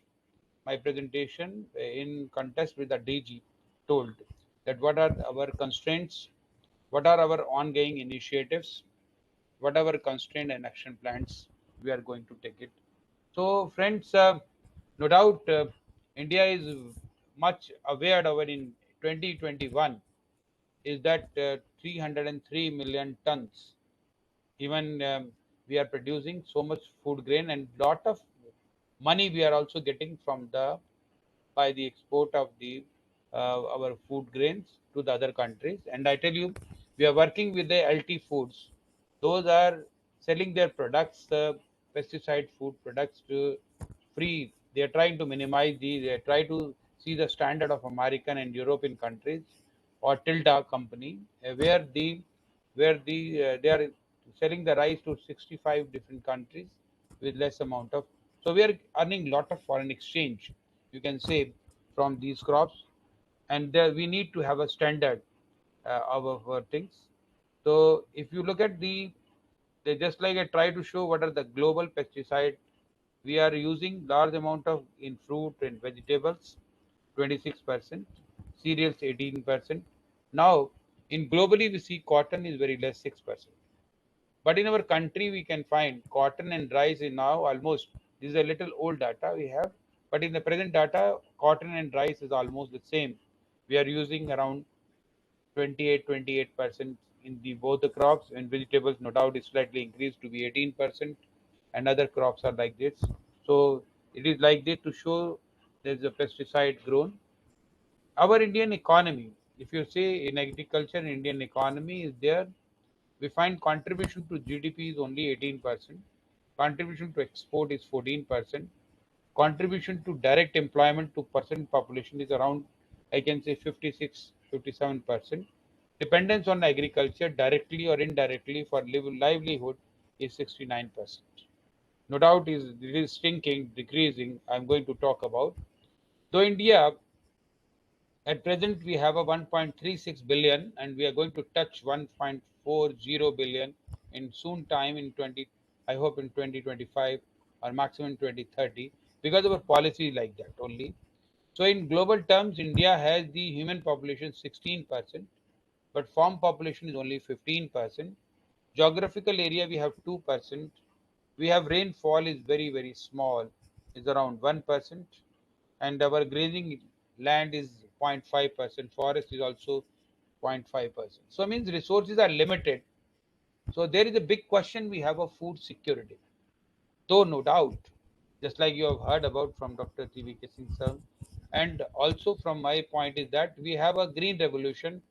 my presentation in contest with the DG, told that what are our constraints, what are our ongoing initiatives, what are our constraint and action plans we are going to take it. So friends, no doubt India is much aware of it in 2021 is that 303 million tons. Even we are producing so much food grain and lot of money we are also getting from the by the export of the our food grains to the other countries. And I tell you, we are working with the LT Foods. Those are selling their products, pesticide food products, to free. They are trying to minimize the. They try to see the standard of American and European countries or Tilda company, where they are selling the rice to 65 different countries with less amount of. So we are earning lot of foreign exchange, you can say, from these crops, and there we need to have a standard of our things. So if you look at they just like I try to show what are the global pesticide we are using large amount of in fruit and vegetables, 26%, cereals 18%. Now in globally we see cotton is very less, 6%. But in our country, we can find cotton and rice is now almost, this is a little old data we have, but in the present data, cotton and rice is almost the same. We are using around 28% in the both the crops, and vegetables no doubt is slightly increased to be 18%, and other crops are like this. So it is like this to show there's a pesticide grown. Our Indian economy, if you say in agriculture, Indian economy is there, we find contribution to GDP is only 18%, contribution to export is 14%, contribution to direct employment to percent population is around, I can say 56, 57%. Dependence on agriculture directly or indirectly for livelihood is 69%. No doubt it is shrinking, decreasing, I'm going to talk about. Though India at present, we have a 1.36 billion, and we are going to touch 1.40 billion in soon time in 20. I hope in 2025 or maximum 2030, because our policy is like that only. So in global terms, India has the human population 16%, but farm population is only 15%. Geographical area we have 2%. We have rainfall is very small, is around 1%, and our grazing land is 0.5%. Forest is also 0.5%. So it means resources are limited. So there is a big question we have of food security. Though no doubt, just like you have heard about from Dr. T.V.K. Singh sir, and also from my point is that we have a green revolution.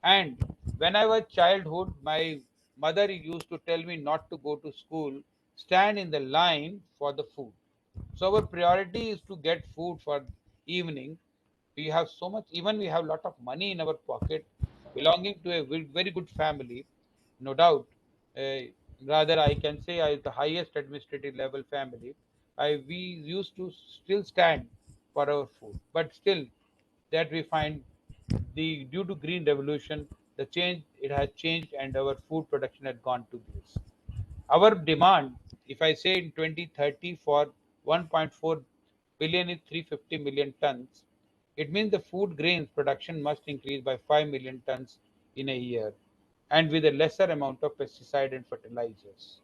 And when I was childhood, my mother used to tell me not to go to school, stand in the line for the food. So our priority is to get food for evening. We have so much, even we have a lot of money in our pocket, belonging to a very good family, no doubt. Uh, Rather, I can say I the highest administrative level family. We used to still stand for our food, but still that we find the due to green revolution, the change it has changed, and our food production had gone to this. Our demand, if I say in 2030 for 1.4 billion is 350 million tons, it means the food grains production must increase by 5 million tons in a year, and with a lesser amount of pesticide and fertilizers.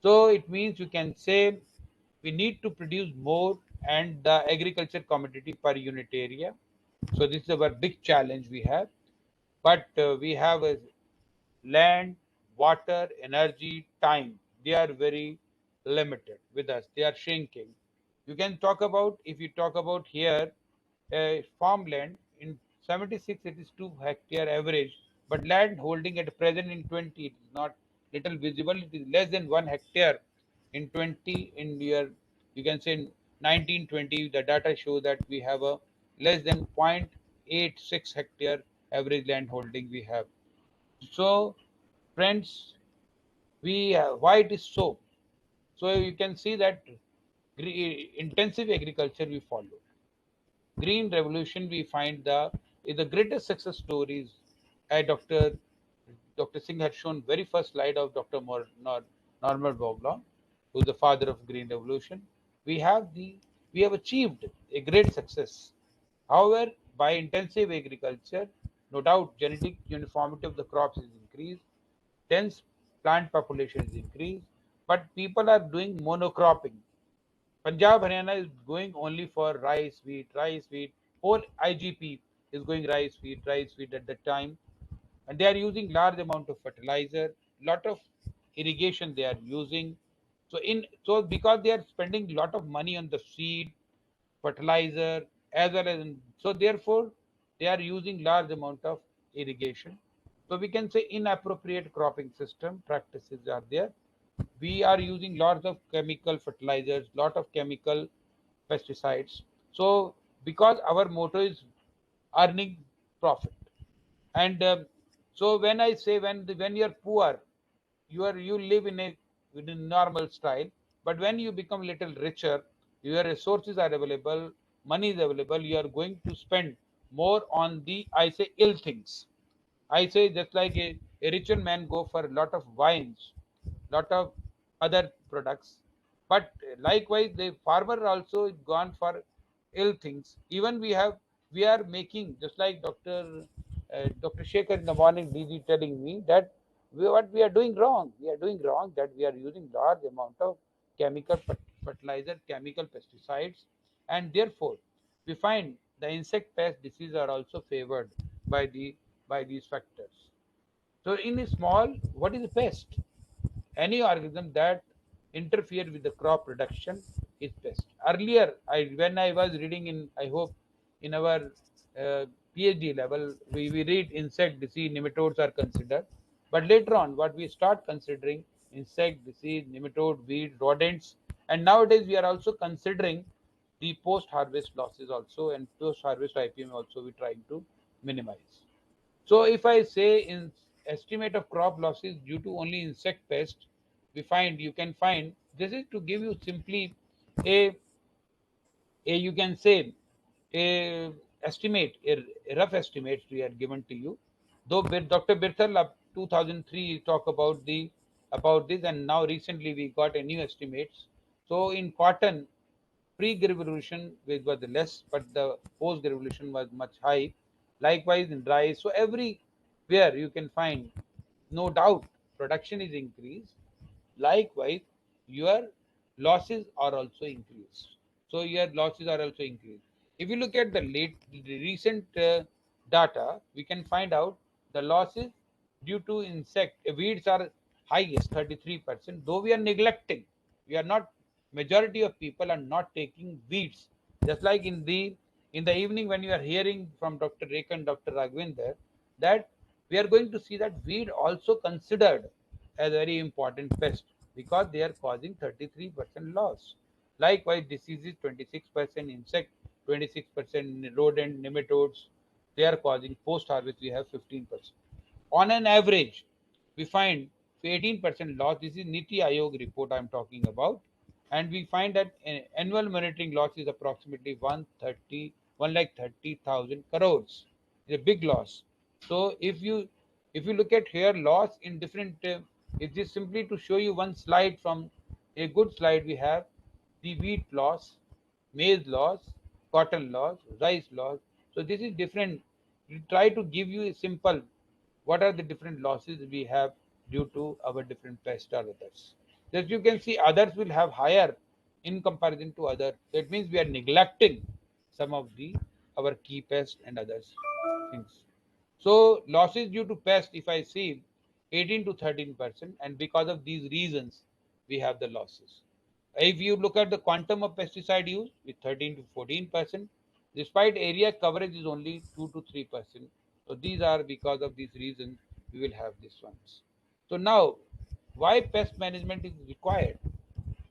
So it means you can say we need to produce more and the agriculture commodity per unit area. So this is our big challenge we have. But we have a land, water, energy, time. They are very limited with us. They are shrinking. You can talk about, if you talk about here, farmland in 76, it is 2 hectare average but land holding at present in 20, it is not little visible. It is less than 1 hectare in 20. In year, you can say 1920, the data show that we have a less than 0.86 hectare average land holding we have. So, friends, we why it is so? So you can see that intensive agriculture we follow. Green revolution we find is the greatest success stories. Dr. Singh had shown very first slide of Norman Borlaug, who is the father of green revolution. We have achieved a great success. However, by intensive agriculture, no doubt genetic uniformity of the crops is increased, dense plant population is increased, but people are doing monocropping. Punjab, Haryana is going only for rice, wheat, rice, wheat. Whole IGP is going rice, wheat at that time, and they are using large amount of fertilizer, lot of irrigation they are using. So because they are spending lot of money on the seed, fertilizer, as well as so therefore they are using large amount of irrigation. So we can say inappropriate cropping system practices are there. We are using lots of chemical fertilizers, lot of chemical pesticides. So because our motto is earning profit, and so when I say when you're poor, you live in a normal style, but when you become little richer, your resources are available, money is available, you are going to spend more on the, I say, ill things. I say just like a richer man go for a lot of wines, lot of other products, but likewise the farmer also gone for ill things. Even we are making just like Dr. Shekhar in the morning, DG telling me that what we are doing wrong. We are doing wrong that we are using large amount of chemical fertilizer, chemical pesticides, and therefore we find the insect pest disease are also favored by these factors. So in a small, what is a pest? Any organism that interfere with the crop production is pest. Earlier, when I was reading in, I hope in our PhD level, we read insect disease, nematodes are considered. But later on, what we start considering insect disease, nematode, weed, rodents, and nowadays we are also considering the post-harvest losses also, and post-harvest IPM also we trying to minimize. So if I say in estimate of crop losses due to only insect pest, you can find this is to give you simply a, you can say a estimate, a rough estimate we are given to you. Though Dr. Birthal up 2003 talk about this, and now recently we got a new estimates. So in cotton, pre-revolution was less, but the post-revolution was much high. Likewise in rice. So everywhere you can find, no doubt, production is increased. Likewise, your losses are also increased. So your losses are also increased. If you look at the recent data, we can find out the losses due to insect weeds are highest 33%. Though we are neglecting, we are not. Majority of people are not taking weeds. Just like in the evening when you are hearing from Dr. Rekha and Dr. Raghavinder that we are going to see that weed also considered as a very important pest because they are causing 33% loss. Likewise, diseases 26%, insect 26%, rodent, nematodes, they are causing post-harvest we have 15%. On an average, we find 18% loss. This is Niti Aayog report I'm talking about. And we find that annual monitoring loss is approximately 1,30,000 crores. It's a big loss. So if you look at here loss in different, it is simply to show you one slide from a good slide we have the wheat loss, maize loss, cotton loss, rice loss. So this is different. We try to give you a simple what are the different losses we have due to our different pests or others. As you can see, others will have higher in comparison to other. That means we are neglecting some of the our key pests and others things. So losses due to pest, if I see 18 to 13%, and because of these reasons, we have the losses. If you look at the quantum of pesticide use with 13 to 14%, despite area coverage is only 2 to 3%. So these are because of these reasons we will have these ones. So now, why pest management is required?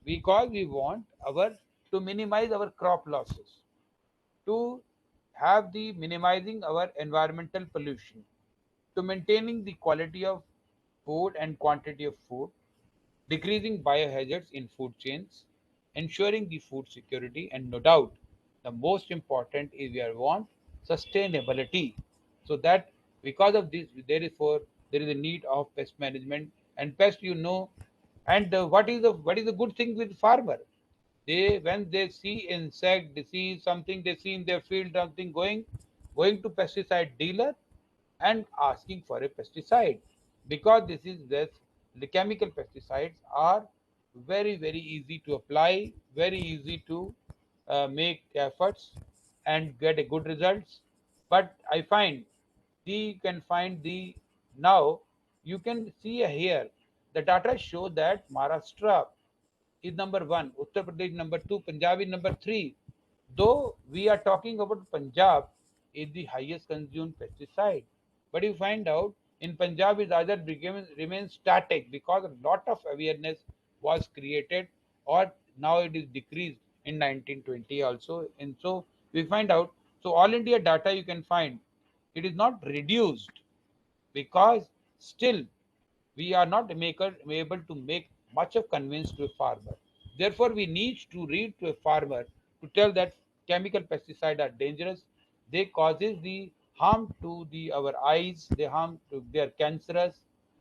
Because we want to minimize our crop losses, to have the minimizing our environmental pollution, to maintaining the quality of food and quantity of food, decreasing biohazards in food chains, ensuring the food security, and no doubt the most important is we want sustainability. So that because of this, therefore there is a need of pest management and pest, and what is the good thing with farmer? They when they see insect, they see something, they see in their field something going to pesticide dealer and asking for a pesticide, because the chemical pesticides are very easy to apply, very easy to make efforts and get a good results. But I find you can find the now you can see here the data show that Maharashtra is number one, Uttar Pradesh number two, Punjab is number three. Though we are talking about Punjab is the highest consumed pesticide, but you find out in Punjab is either remains static because a lot of awareness was created, or now it is decreased in 1920 also, and so we find out. So all India data you can find it is not reduced, because still we are not able to make much of convince to a farmer. Therefore, we need to read to a farmer to tell that chemical pesticides are dangerous. They causes the harm to our eyes. They are cancerous,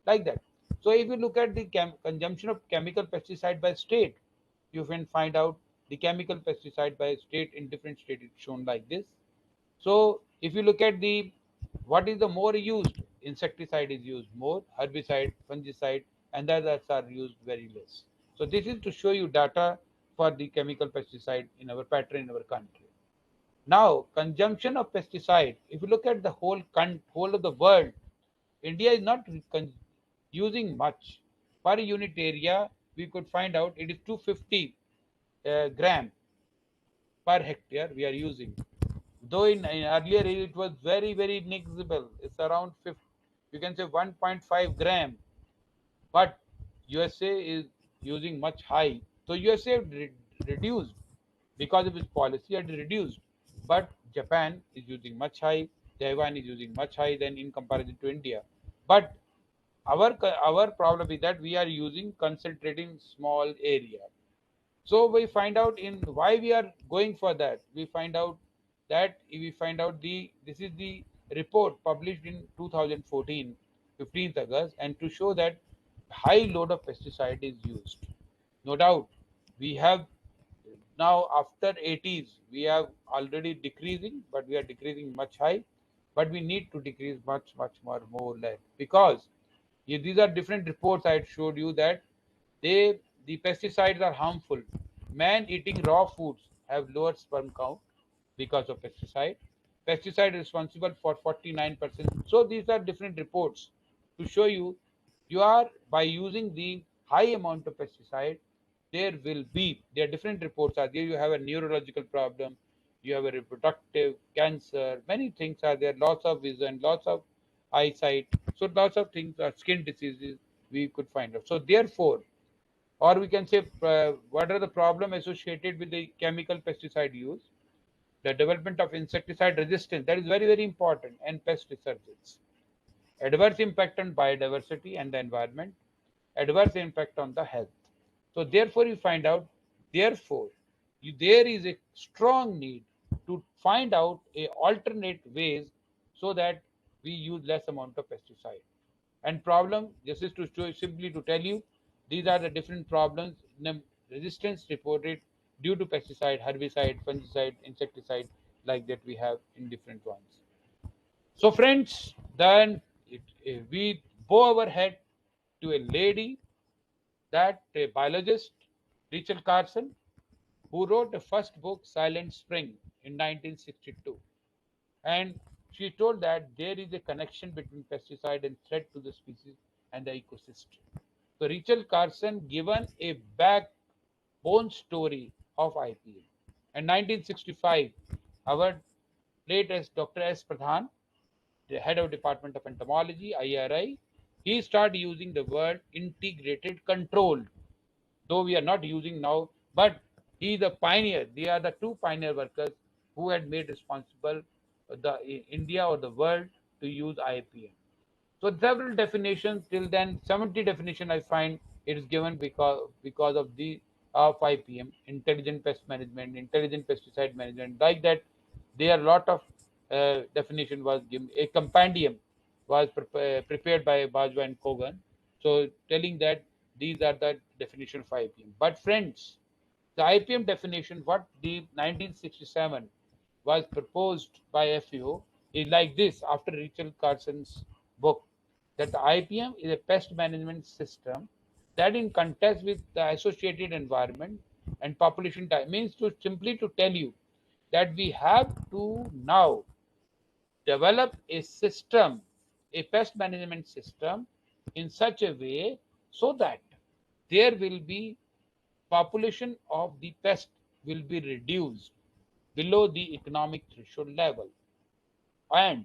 like that. So, if you look at the consumption of chemical pesticide by state, you can find out the chemical pesticide by state in different states is shown like this. So if you look at the what is the more used, insecticide is used more, herbicide, fungicide, and the others are used very less. So this is to show you data for the chemical pesticide in our pattern in our country. Now consumption of pesticide, if you look at the whole of the world, India is not using much. Per unit area, we could find out it is 250 gram per hectare we are using. Though in earlier it was very negligible. It's around 50, you can say 1.5 gram, but USA is using much high. So USA reduced because of its policy had reduced, but Japan is using much high. Taiwan is using much high than in comparison to India. But our problem is that we are using concentrating small area. So we find out in why we are going for that. We find out that we find out this is the report published in 2014, 15th August, and to show that high load of pesticide is used. No doubt, we have now after 80s we have already decreasing, but we are decreasing much high, but we need to decrease much more less, because these are different reports I had showed you that the pesticides are harmful. Man eating raw foods have lower sperm count because of pesticide. Pesticide is responsible for 49%. So these are different reports to show you you are by using the high amount of pesticide, there are different reports are there. You have a neurological problem, you have a reproductive cancer, many things are there, loss of vision, loss of eyesight. So lots of things are skin diseases we could find out. So therefore, or we can say what are the problem associated with the chemical pesticide use, the development of insecticide resistance, that is very important, and pest resurgence, adverse impact on biodiversity and the environment, adverse impact on the health. So therefore you find out, therefore there is a strong need to find out a alternate ways so that we use less amount of pesticide. And problem, this is to show, simply to tell you, these are the different problems, resistance reported due to pesticide, herbicide, fungicide, insecticide, like that we have in different ones. So friends, then we bow our head to a lady, that a biologist, Rachel Carson, who wrote the first book, Silent Spring, in 1962. And she told that there is a connection between pesticide and threat to the species and the ecosystem. So Rachel Carson given a backbone story of IPM. In 1965, our latest Dr. S. Pradhan the head of Department of Entomology, IRI, he started using the word integrated control, though we are not using now, but he is a pioneer. They are the two pioneer workers who had made responsible the India or the world to use IPM. So several definitions till then, 70 definition I find it is given because of the of IPM, intelligent pest management, intelligent pesticide management. Like that, there are a lot of definition was given. A compendium was prepared by Bajwa and Kogan. So telling that these are the definition of IPM. But friends, the IPM definition, what the 1967 was proposed by FAO is like this after Rachel Carson's book, that the IPM is a pest management system that in context with the associated environment and population type means to simply to tell you that we have to now develop a system, a pest management system in such a way so that there will be population of the pest will be reduced below the economic threshold level, and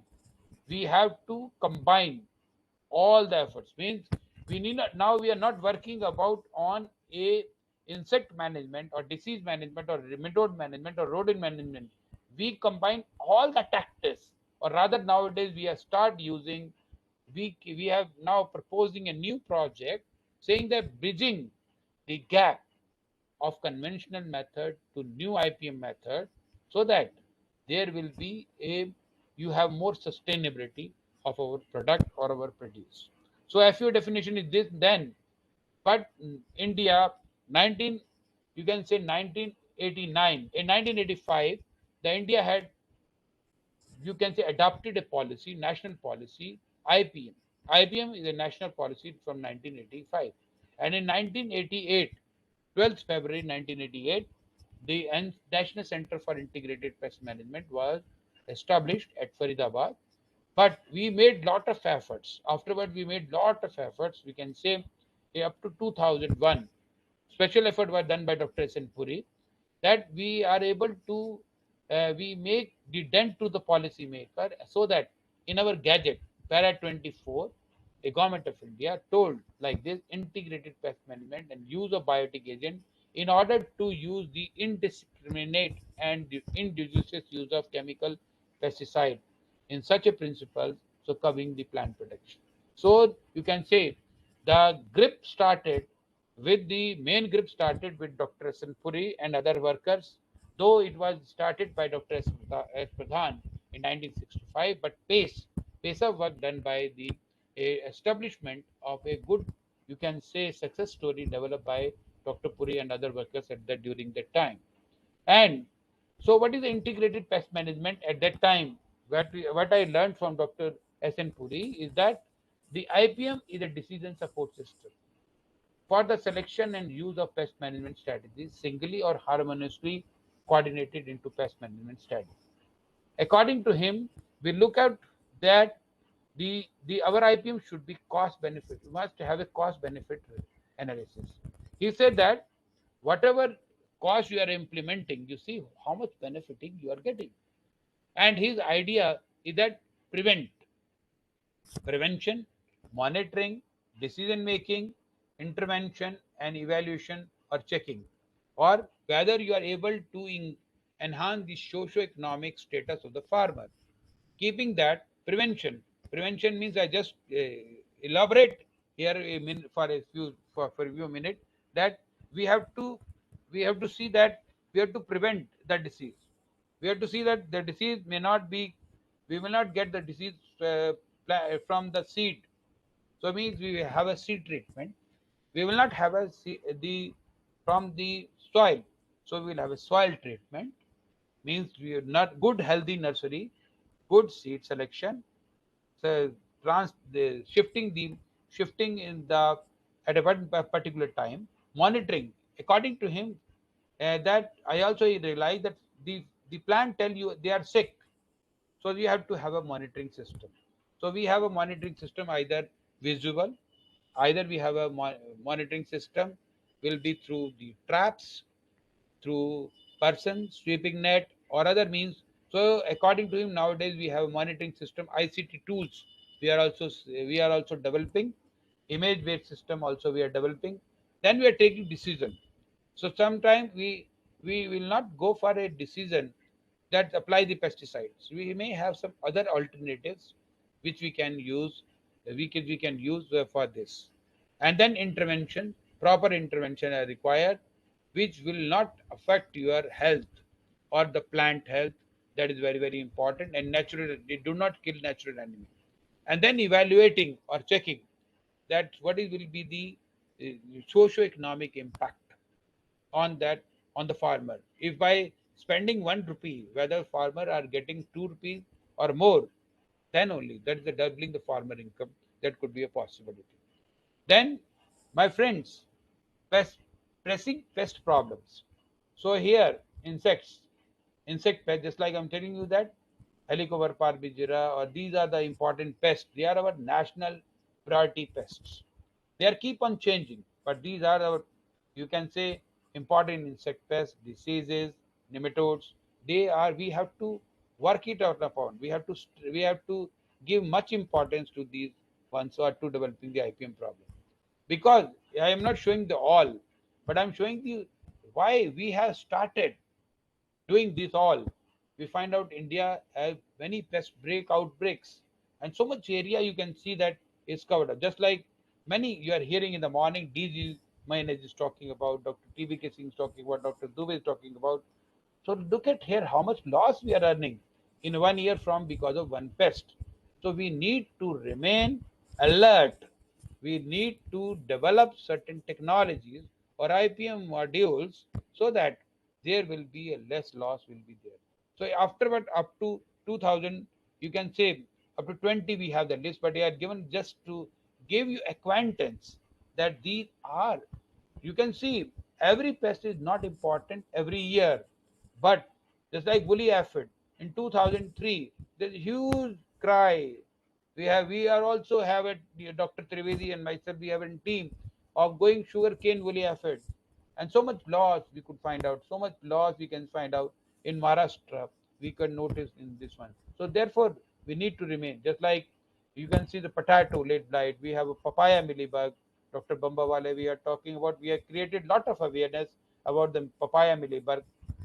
we have to combine all the efforts. Means we need not, now we are not working about on a insect management or disease management or nematode management or rodent management. We combine all the tactics, or rather nowadays we have started using, we have now proposing a new project saying that bridging the gap of conventional method to new IPM method, so that there will be a, you have more sustainability of our product or our produce. So FAO definition is this then, but India 19, you can say 1989, in 1985, the India had, you can say, adopted a policy, national policy, IPM. IPM is a national policy from 1985. And in 1988, 12th February 1988, the National Center for Integrated Pest Management was established at Faridabad. But we made lot of efforts. Afterward, we made lot of efforts. We can say up to 2001, special effort was done by Dr. S. N. Puri, that we are able to we make the dent to the policy maker, so that in our gadget para 24, a government of India told like this: integrated pest management and use of biotic agent in order to use the indiscriminate and injudicious use of chemical pesticide in such a principle, so covering the plant protection. So you can say the grip started with the main grip started with Dr. S. N. Puri and other workers, though it was started by Dr. S. Pradhan in 1965, but pace of work done by the establishment of a good, you can say, success story developed by Dr. Puri and other workers at that during that time. And so what is the integrated pest management at that time? What I learned from Dr. S. N. Puri is that the IPM is a decision support system for the selection and use of pest management strategies, singly or harmoniously coordinated into pest management strategies. According to him, we look at that our IPM should be cost benefit. We must have a cost benefit analysis. He said that whatever cost you are implementing, you see how much benefiting you are getting. And his idea is that prevention, monitoring, decision making, intervention, and evaluation or checking, or whether you are able to enhance the socio-economic status of the farmer. Keeping that prevention means, I just elaborate here for a few minutes, that we have to see that we have to prevent the disease. We have to see that the disease may not be, we will not get the disease from the seed. So it means we have a seed treatment. We will not have the from the soil. So we will have a soil treatment. Means we are not good healthy nursery, good seed selection. So shifting in the at a particular time, monitoring. According to him, that I also realized that the plant tell you they are sick, so we have to have a monitoring system. So we have a monitoring system, either visual, either we have a monitoring system will be through the traps, through person sweeping net or other means, So according to him, nowadays we have monitoring system, ICT tools. We are also developing image-based system. Also we are developing. Then we are taking decision. So sometimes we will not go for a decision that apply the pesticides. We may have some other alternatives which we can use. We can use for this, and then intervention, proper intervention are required, which will not affect your health or the plant health. That is very, very important. And natural, they do not kill natural enemy. And then evaluating or checking that will be the socio-economic impact on that, on the farmer. If by spending 1 rupee, whether farmer are getting 2 rupees or more, then only that is the doubling the farmer income. That could be a possibility. Then, my friends, pressing pest problems. So here, insect pest, just like I'm telling you that Helicobacter pyrrhizira, or these are the important pests. They are our national priority pests. They are keep on changing, but these are our, you can say, important insect pests, diseases, nematodes. We have to work it out upon. We have to give much importance to these ones who are to developing the IPM problem. Because I am not showing the all, but I'm showing you why we have started doing this all. We find out India has many pest outbreaks, and so much area you can see that is covered up. Just like many you are hearing in the morning, DG Mayonnaise is talking about, Dr. TVK Singh is talking about, Dr. Dubey is talking about. So look at here how much loss we are earning in 1 year from because of one pest. So we need to remain alert. We need to develop certain technologies or IPM modules so that there will be a less loss will be there. So afterward, up to 2000, you can say up to 20 we have the list, but they are given just to give you acquaintance that these are. You can see every pest is not important every year, but just like woolly aphid in 2003, there's a huge cry. We are also have it, Dr. Trivedi and myself, we have a team of going sugarcane woolly aphid, and so much loss we could find out. So much loss we can find out in Maharashtra. We can notice in this one. So therefore, we need to remain just like you can see the potato late blight. We have a papaya millibug. Dr. Bambawale, we are talking about. We have created lot of awareness about the papaya millibug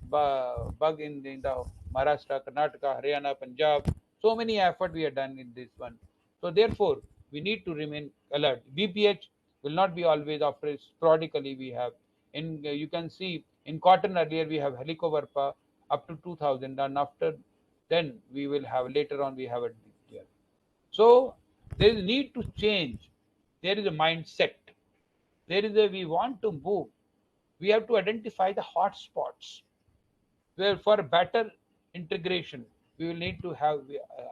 bug in the Maharashtra, Karnataka, Haryana, Punjab. So many effort we have done in this one. So therefore, we need to remain alert. BPH will not be always after sporadically we have. In you can see in cotton earlier we have Helicobacter up to 2000, and after then we will have later on we have a here. So there is a need to change. There is a mindset. We want to move. We have to identify the hot spots where for better integration we will need to have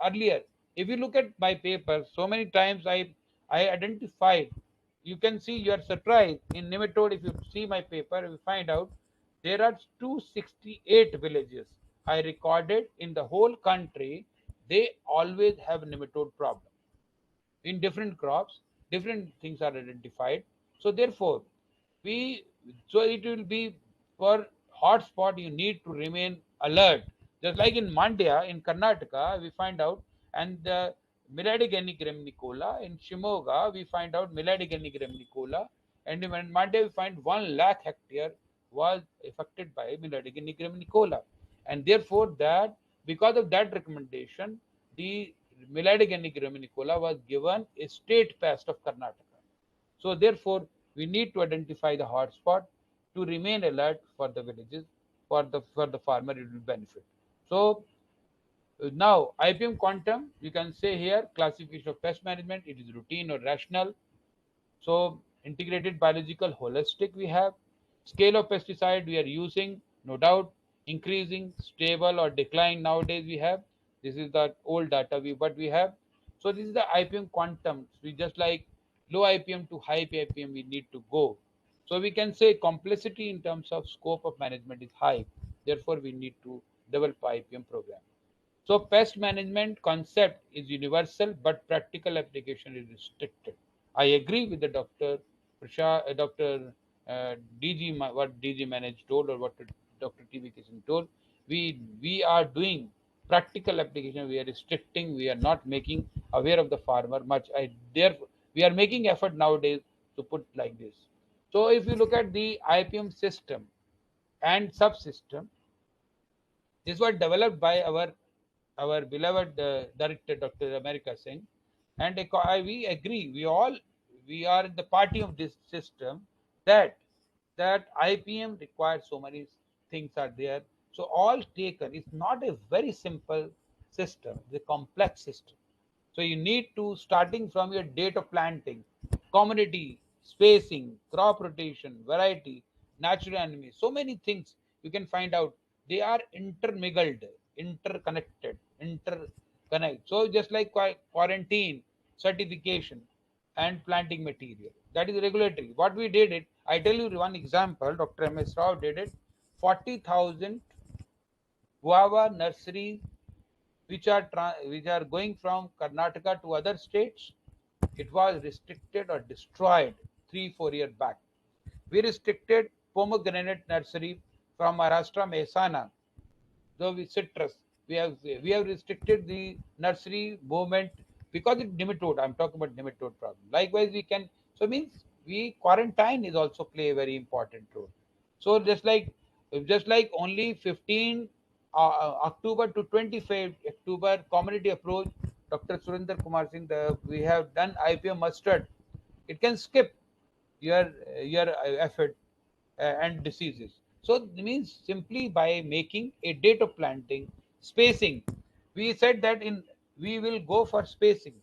earlier. If you look at my paper, so many times I identified. You can see you are surprised in nematode. If you see my paper, you find out there are 268 villages I recorded in the whole country. They always have nematode problem in different crops. Different things are identified. So therefore we so it will be for hotspot you need to remain alert. Just like in Mandya in Karnataka we find out, and the Miladigenni gramicola in Shimoga we find out Miladigenni gramicola, and in Mandya we find 1 lakh hectare was affected by Miladigenni gramicola, and therefore that because of that recommendation the Miladigenni gramicola was given a state pest of Karnataka. So therefore, we need to identify the hotspot to remain alert for the villages, for the farmer it will benefit. So now IPM quantum, you can say here classification of pest management, it is routine or rational. So integrated biological holistic we have. Scale of pesticide we are using, no doubt, increasing, stable or decline nowadays we have. This is the old data what we have. So this is the IPM quantum. We just like low IPM to high IPM we need to go. So we can say complexity in terms of scope of management is high. Therefore we need to develop IPM program. So pest management concept is universal, but practical application is restricted. I agree with the Dr. DG, what DG Manage told or what Dr. TV Kishan told. We are doing practical application we are restricting, we are not making aware of the farmer much. Therefore, we are making effort nowadays to put like this. So if you look at the IPM system and subsystem, this was developed by our beloved director, Dr. America Singh, and we agree. We are in the party of this system that IPM requires so many things are there. So all taken. It's not a very simple system. It's a complex system. So you need to starting from your date of planting, community, spacing, crop rotation, variety, natural enemies. So many things you can find out. They are intermingled, interconnected, interconnect. So just like quarantine, certification, and planting material. That is regulatory. What we did it, I tell you one example. Dr. M.S. Rao did it. 40,000 guava nurseries which are going from Karnataka to other states. It was restricted or destroyed 3-4 years back. We restricted pomegranate nursery from Maharashtra, Mehsana, though with citrus. We have restricted the nursery movement because it's nematode. I'm talking about nematode problem. Likewise, we can, so means we quarantine is also play a very important role. So just like only 15 October to 25 October community approach, Dr. Surinder Kumar Singh, we have done IPM mustard. It can skip your effort and diseases. So it means simply by making a date of planting, spacing. We said that in we will go for spacing.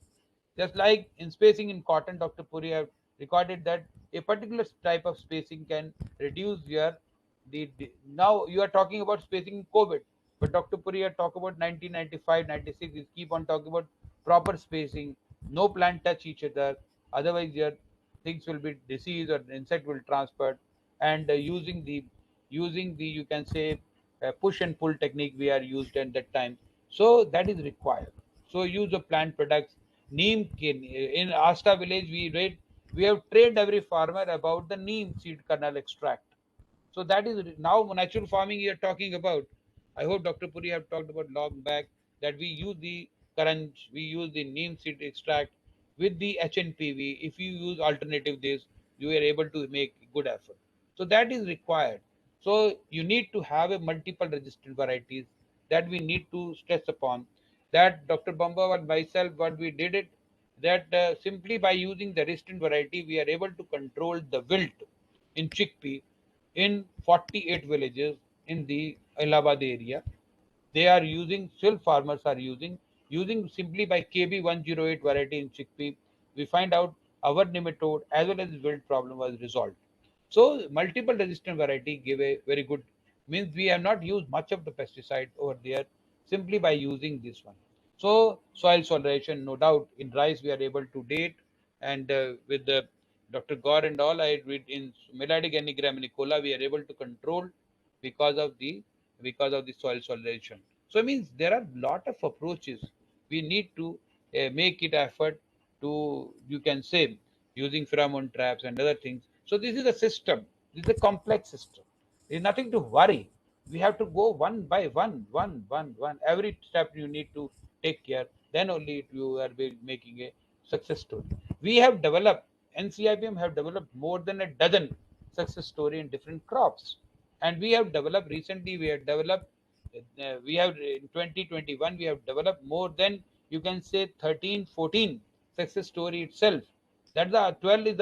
Just like in spacing in cotton, Dr. Puri have recorded that a particular type of spacing can reduce your now you are talking about spacing in COVID, but Dr. Puri had talked about 1995, 96. We keep on talking about proper spacing, no plant touch each other, otherwise your things will be disease or insect will transfer, and using the you can say push and pull technique we are used at that time. So that is required. So use of plant products. Neem in Asta village we have trained every farmer about the neem seed kernel extract. So that is now natural farming you're talking about. I hope Dr. Puri have talked about long back that we use the current, we use the neem seed extract with the HNPV. If you use alternative this, you are able to make good effort. So that is required. So you need to have a multiple resistant varieties that we need to stress upon. That Dr. Bamba and myself, what we did it, that simply by using the resistant variety, we are able to control the wilt in chickpea in 48 villages in the Allahabad area. They are using, still farmers are using simply by KB108 variety in chickpea. We find out our nematode as well as wilt problem was resolved. So multiple resistant variety give a very good, means we have not used much of the pesticide over there simply by using this one. So soil solution, no doubt in rice we are able to date, and with the Dr. Gore and all, I read in melodic enigram Nicola, we are able to control because of the soil solution. So it means there are lot of approaches. We need to make it effort to, you can say, using pheromone traps and other things. So this is a system. This is a complex system. There's nothing to worry. We have to go one by one. Every step you need to take care. Then only you are making a success story. We have developed, NCIPM have developed more than a dozen success story in different crops. And we have developed, recently we have developed, we have in 2021, we have developed more than, you can say, 13, 14 success story itself. That the 12 is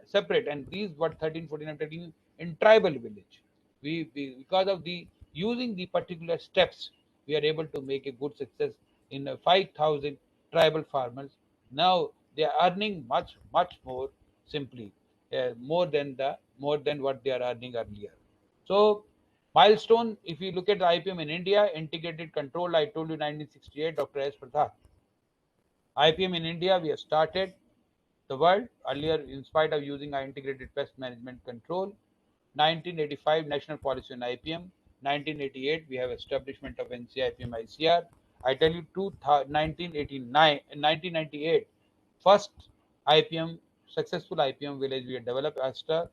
separate, and these what 13, 14 I'm telling you in tribal village. We because of the using the particular steps, we are able to make a good success in 5,000 tribal farmers. Now they are earning much more simply, more than what they are earning earlier. So milestone, if you look at the IPM in India, integrated control, I told you 1968, Dr. S. Pradhan. IPM in India, we have started the world earlier in spite of using our integrated pest management control. 1985 national policy on IPM. 1988 we have establishment of NCIPM ICR. I tell you 1989 and 1998 first IPM successful IPM village we have developed Asta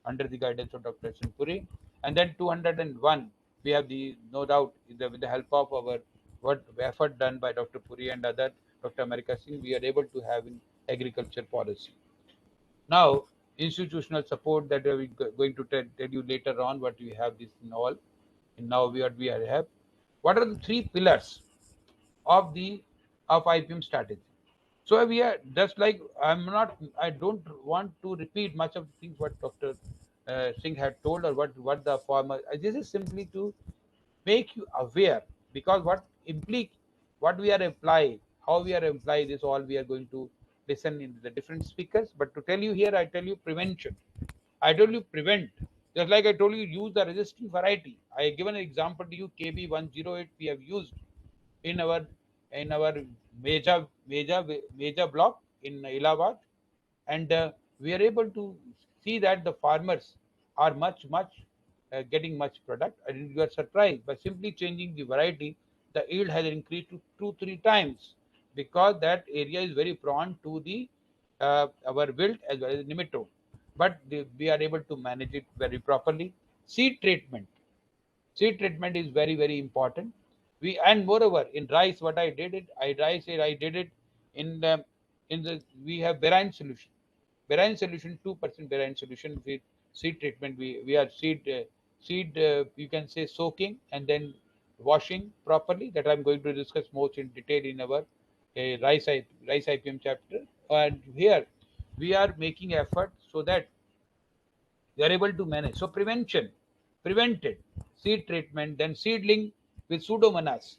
under the guidance of Dr. Simpuri, and then 201 we have the no doubt with the help of our what effort done by Dr. Puri and other Dr. America Singh, we are able to have in agriculture policy. Now, institutional support that we are going to tell you later on what we have this in all. And now we have. What are the three pillars of IPM strategy? So we are just like I don't want to repeat much of the things what Dr. Singh had told or what the former. This is simply to make you aware, because what we are applying, how we are applying this, all we are going to listen in the different speakers. But to tell you here, I tell you prevention. I told you prevent. Just like I told you, use the resistant variety. I given an example to you, KB108 we have used in our major block in Allahabad, and we are able to see that the farmers are much getting much product, and you are surprised by simply changing the variety, the yield has increased to 2-3 times, because that area is very prone to the our wilt as well as nematode, but we are able to manage it very properly. Seed treatment. Seed treatment is very important. And moreover in rice, what I did it, I did it in the we have berine solution. Berine solution, 2% berine solution with seed treatment. We are seed you can say soaking and then washing properly. That I'm going to discuss more in detail in our rice IPM chapter. And here we are making effort so that they are able to manage. So prevented seed treatment, then seedling with Pseudomonas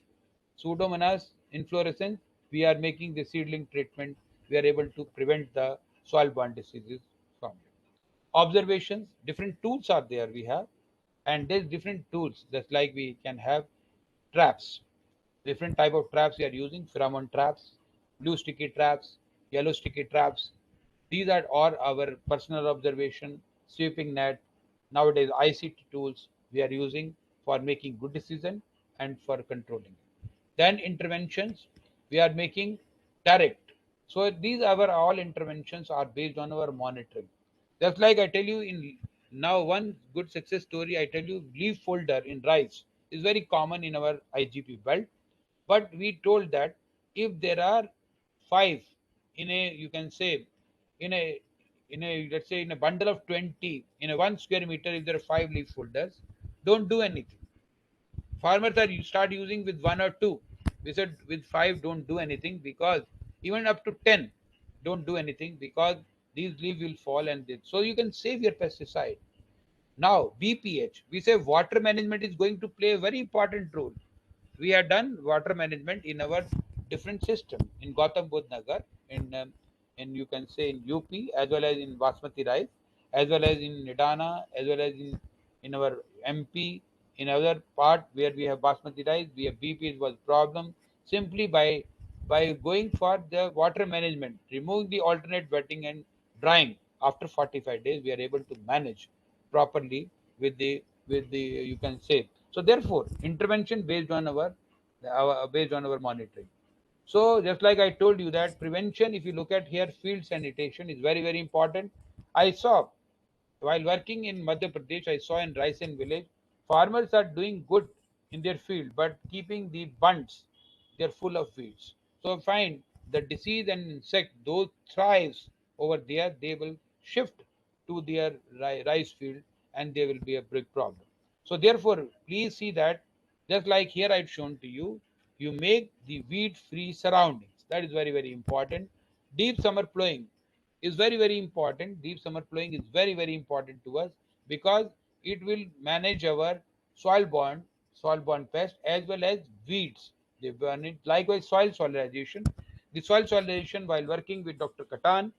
inflorescens. We are making the seedling treatment. We are able to prevent the soil-borne diseases from it. Observations, different tools are there we have, and there's different tools. Just like we can have traps, different type of traps we are using: pheromone traps, blue sticky traps, yellow sticky traps. These are all our personal observation, sweeping net. Nowadays, ICT tools we are using for making good decision and for controlling. Then interventions we are making direct. So these our all interventions are based on our monitoring. Just like I tell you in now one good success story, I tell you leaf folder in rice is very common in our IGP belt. But we told that if there are 5 in a, you can say, in a let's say in a bundle of 20 in a 1 square meter, if there are 5 leaf folders, don't do anything. Farmers are start using with 1 or 2. We said with 5 don't do anything, because even up to 10 don't do anything, because these leaves will fall and so you can save your pesticide. Now BPH, we say water management is going to play a very important role. We have done water management in our different system in Gautam Budh Nagar, in you can say in UP, as well as in Basmati rice, as well as in Nidana, as well as in our MP. In other part where we have Basmati rice, we have BP was problem. Simply by going for the water management, removing the alternate wetting and drying after 45 days, we are able to manage properly with the you can say. So therefore, intervention based on our monitoring. So just like I told you that prevention, if you look at here, field sanitation is very important. I saw while working in Madhya Pradesh, I saw in Raisen village, farmers are doing good in their field, but keeping the bunds, they're full of weeds. So find the disease and insect, those thrives over there, they will shift to their rice field, and there will be a big problem. So therefore, please see that just like here I've shown to you, you make the weed-free surroundings. That is very important. Deep summer plowing is very important. Deep summer plowing is very important to us, because it will manage our soil-borne pest as well as weeds. They burn it. Likewise, soil solarization. The soil solarization, while working with Dr. Katan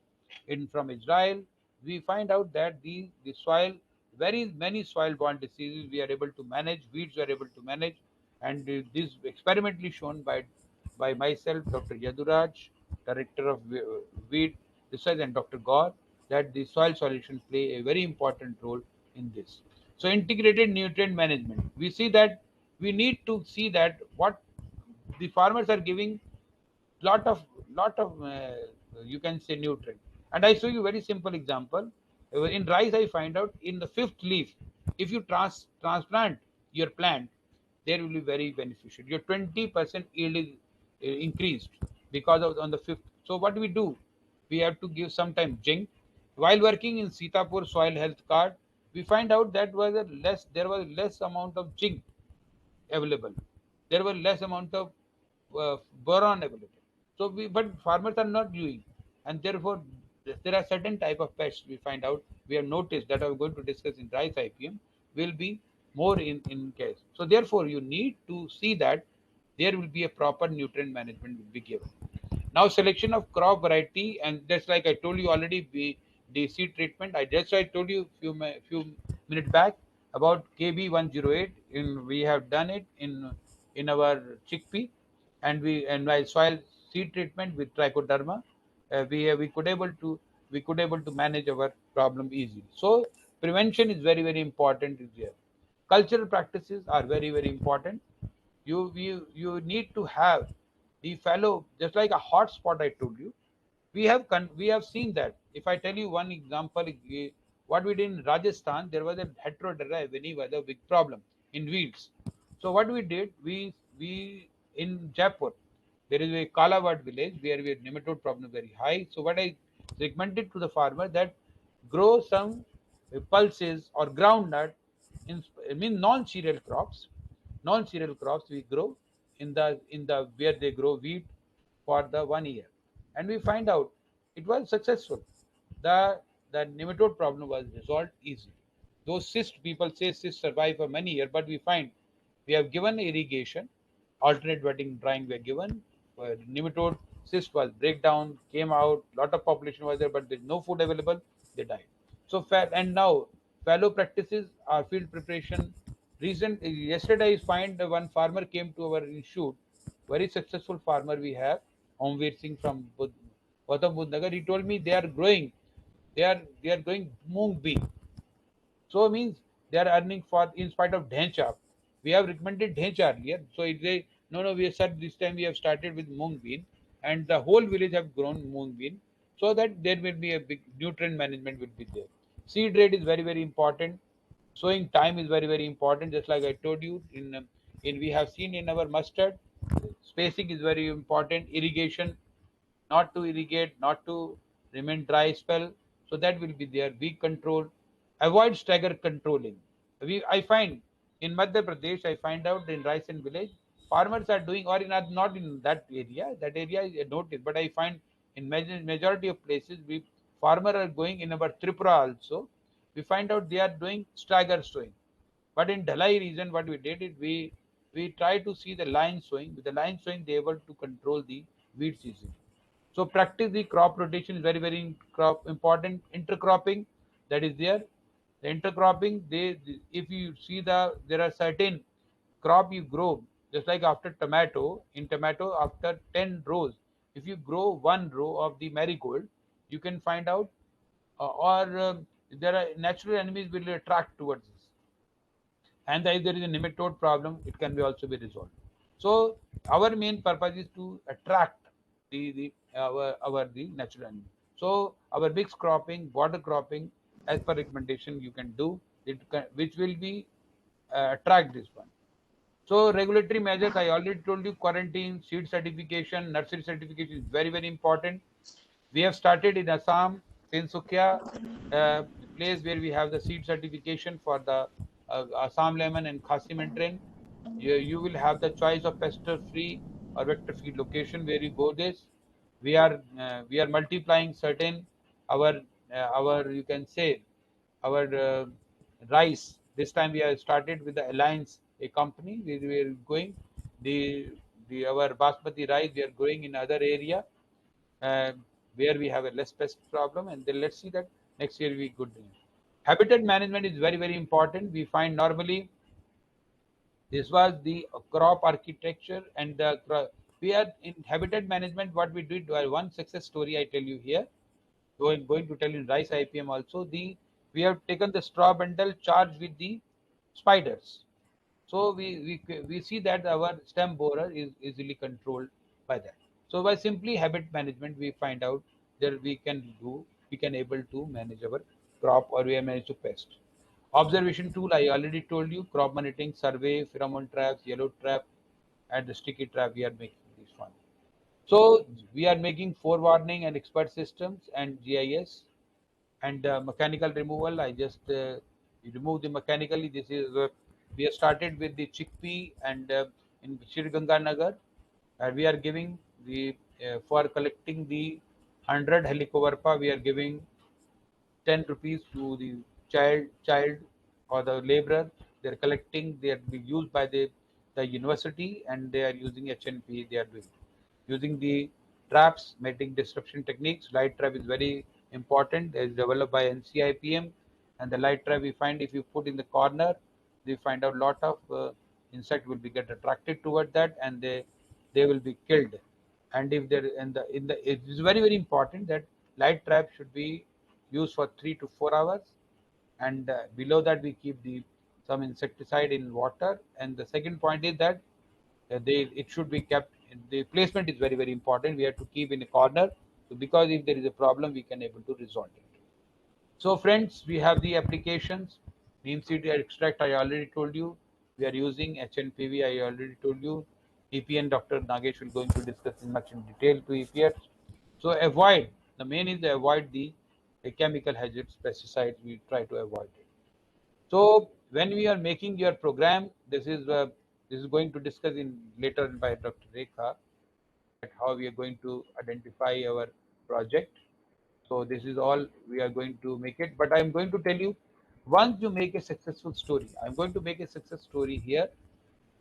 from Israel, we find out that the soil, very many soil-borne diseases we are able to manage, weeds we are able to manage, and this experimentally shown by myself, Dr. Yaduraj, Director of Weed Research, and Dr. Gaur, that the soil solution play a very important role in this. So integrated nutrient management. We see that we need to see that what the farmers are giving lot of you can say nutrient. And I show you very simple example. In rice, I find out in the 5th leaf, if you transplant your plant, there will be very beneficial. Your 20% yield is increased because of on the 5th. So what do? We have to give sometime zinc. While working in Sitapur soil health card, we find out that there was less amount of zinc available. There were less amount of boron available. So but farmers are not doing, and therefore there are certain type of pests we find out. We have noticed that I'm going to discuss in rice IPM will be more in case. So therefore you need to see that there will be a proper nutrient management will be given. Now selection of crop variety, and just like I told you already, the seed treatment. I told you few minutes back about KB108. We have done it in our chickpea, and by soil seed treatment with trichoderma, we could able to manage our problem easily. So prevention is very important here. Cultural practices are very important. You need to have the fallow, just like a hotspot. I told you, we have seen that. If I tell you one example, what we did in Rajasthan, there was a heterodera aveni was a big problem in weeds. So what we did, we in Jaipur, there is a Kalawad village where we had nematode problem very high. So what I recommended to the farmer that grow some pulses or groundnut in, I mean non-cereal crops we grow in the where they grow wheat for the 1 year, and we find out it was successful. The the nematode problem was resolved easily. Those cysts, people say cysts survive for many years, but we find we have given irrigation, alternate wetting drying were given. Nematode cyst was breakdown, came out, lot of population was there, but there's no food available, they died. So and now fallow practices are field preparation. Yesterday I find one farmer came to our institute, very successful farmer we have, Omveer Singh from Gautam Budh Nagar. He told me they are growing moong bean. So means they are earning for in spite of dhencha. We have recommended dhencha earlier. So if they no, we have said this time we have started with moong bean, and the whole village have grown moong bean, so that there will be a big nutrient management will be there. Seed rate is very important. Sowing time is very important. Just like I told you in we have seen in our mustard, spacing is very important. Irrigation, not to irrigate, not to remain dry spell. So that will be there. Weed control, avoid stagger controlling. I find in Madhya Pradesh, I find out in rice and village, farmers are doing, or not in that area. That area is noticed, but I find in majority of places, we farmer are going in our Tripura also. We find out they are doing stagger sowing. But in Dhalai region, what we did is we try to see the line sowing. With the line sowing, they able to control the weeds easily. So practice the crop rotation is very important. Intercropping, that is there. The intercropping, if you see there are certain crop you grow, just like after tomato. In tomato, after 10 rows, if you grow one row of the marigold, you can find out, or there are natural enemies will attract towards this, and if there is a nematode problem, it can be also be resolved. So our main purpose is to attract the natural enemy. So our mixed cropping, border cropping, as per recommendation, you can do it, which will be attract this one. So regulatory measures, I already told you, quarantine, seed certification, nursery certification is very important. We have started in Assam, Tinsukia, place where we have the seed certification for the Assam lemon and Khasi Mandarin. You will have the choice of pest-free or vector-free location where you go this. We are multiplying certain our you can say our rice. This time we have started with the Alliance, a company. We are going the our basmati rice. We are growing in other area uh, where we have a less pest problem, and then let's see that next year we good. Habitat management is very important. We find normally this was the crop architecture and we are in habitat management. What we did, one success story I tell you here. Going to tell you in rice IPM also. We have taken the straw bundle charged with the spiders. So we see that our stem borer is easily controlled by that. So by simply habit management, we find out that we can able to manage our crop, or we manage to pest. Observation tool, I already told you, crop monitoring, survey, pheromone traps, yellow trap, and the sticky trap, we are making this one. So we are making forewarning and expert systems and GIS and mechanical removal. I just remove the mechanically. This is we have started with the chickpea and in Shri Ganganagar, we are giving the for collecting the 100 helicoverpa, we are giving 10 rupees to the child or the laborer. They're collecting, they are being used by the university, and they are using HNP. They are doing using the traps, mating disruption techniques. Light trap is very important. It is developed by NCIPM, and the light trap we find if you put in the corner, we find out lot of insect will be get attracted toward that, and they will be killed. And if they're in the it is very important that light trap should be used for 3 to 4 hours, and below that we keep the some insecticide in water. And the second point is that it should be kept, the placement is very important. We have to keep in a corner, so because if there is a problem we can able to resolve it. So friends, we have the applications. Neem seed extract, I already told you. We are using HNPV, I already told you. EPN, Dr. Nagesh will going to discuss in much in detail to EPN. So avoid, the main is to avoid the chemical hazards, pesticides, we try to avoid it. So when we are making your program, this is going to discuss in later by Dr. Rekha, how we are going to identify our project. So this is all we are going to make it. But I'm going to tell you, once you make a successful story, I'm going to make a success story here.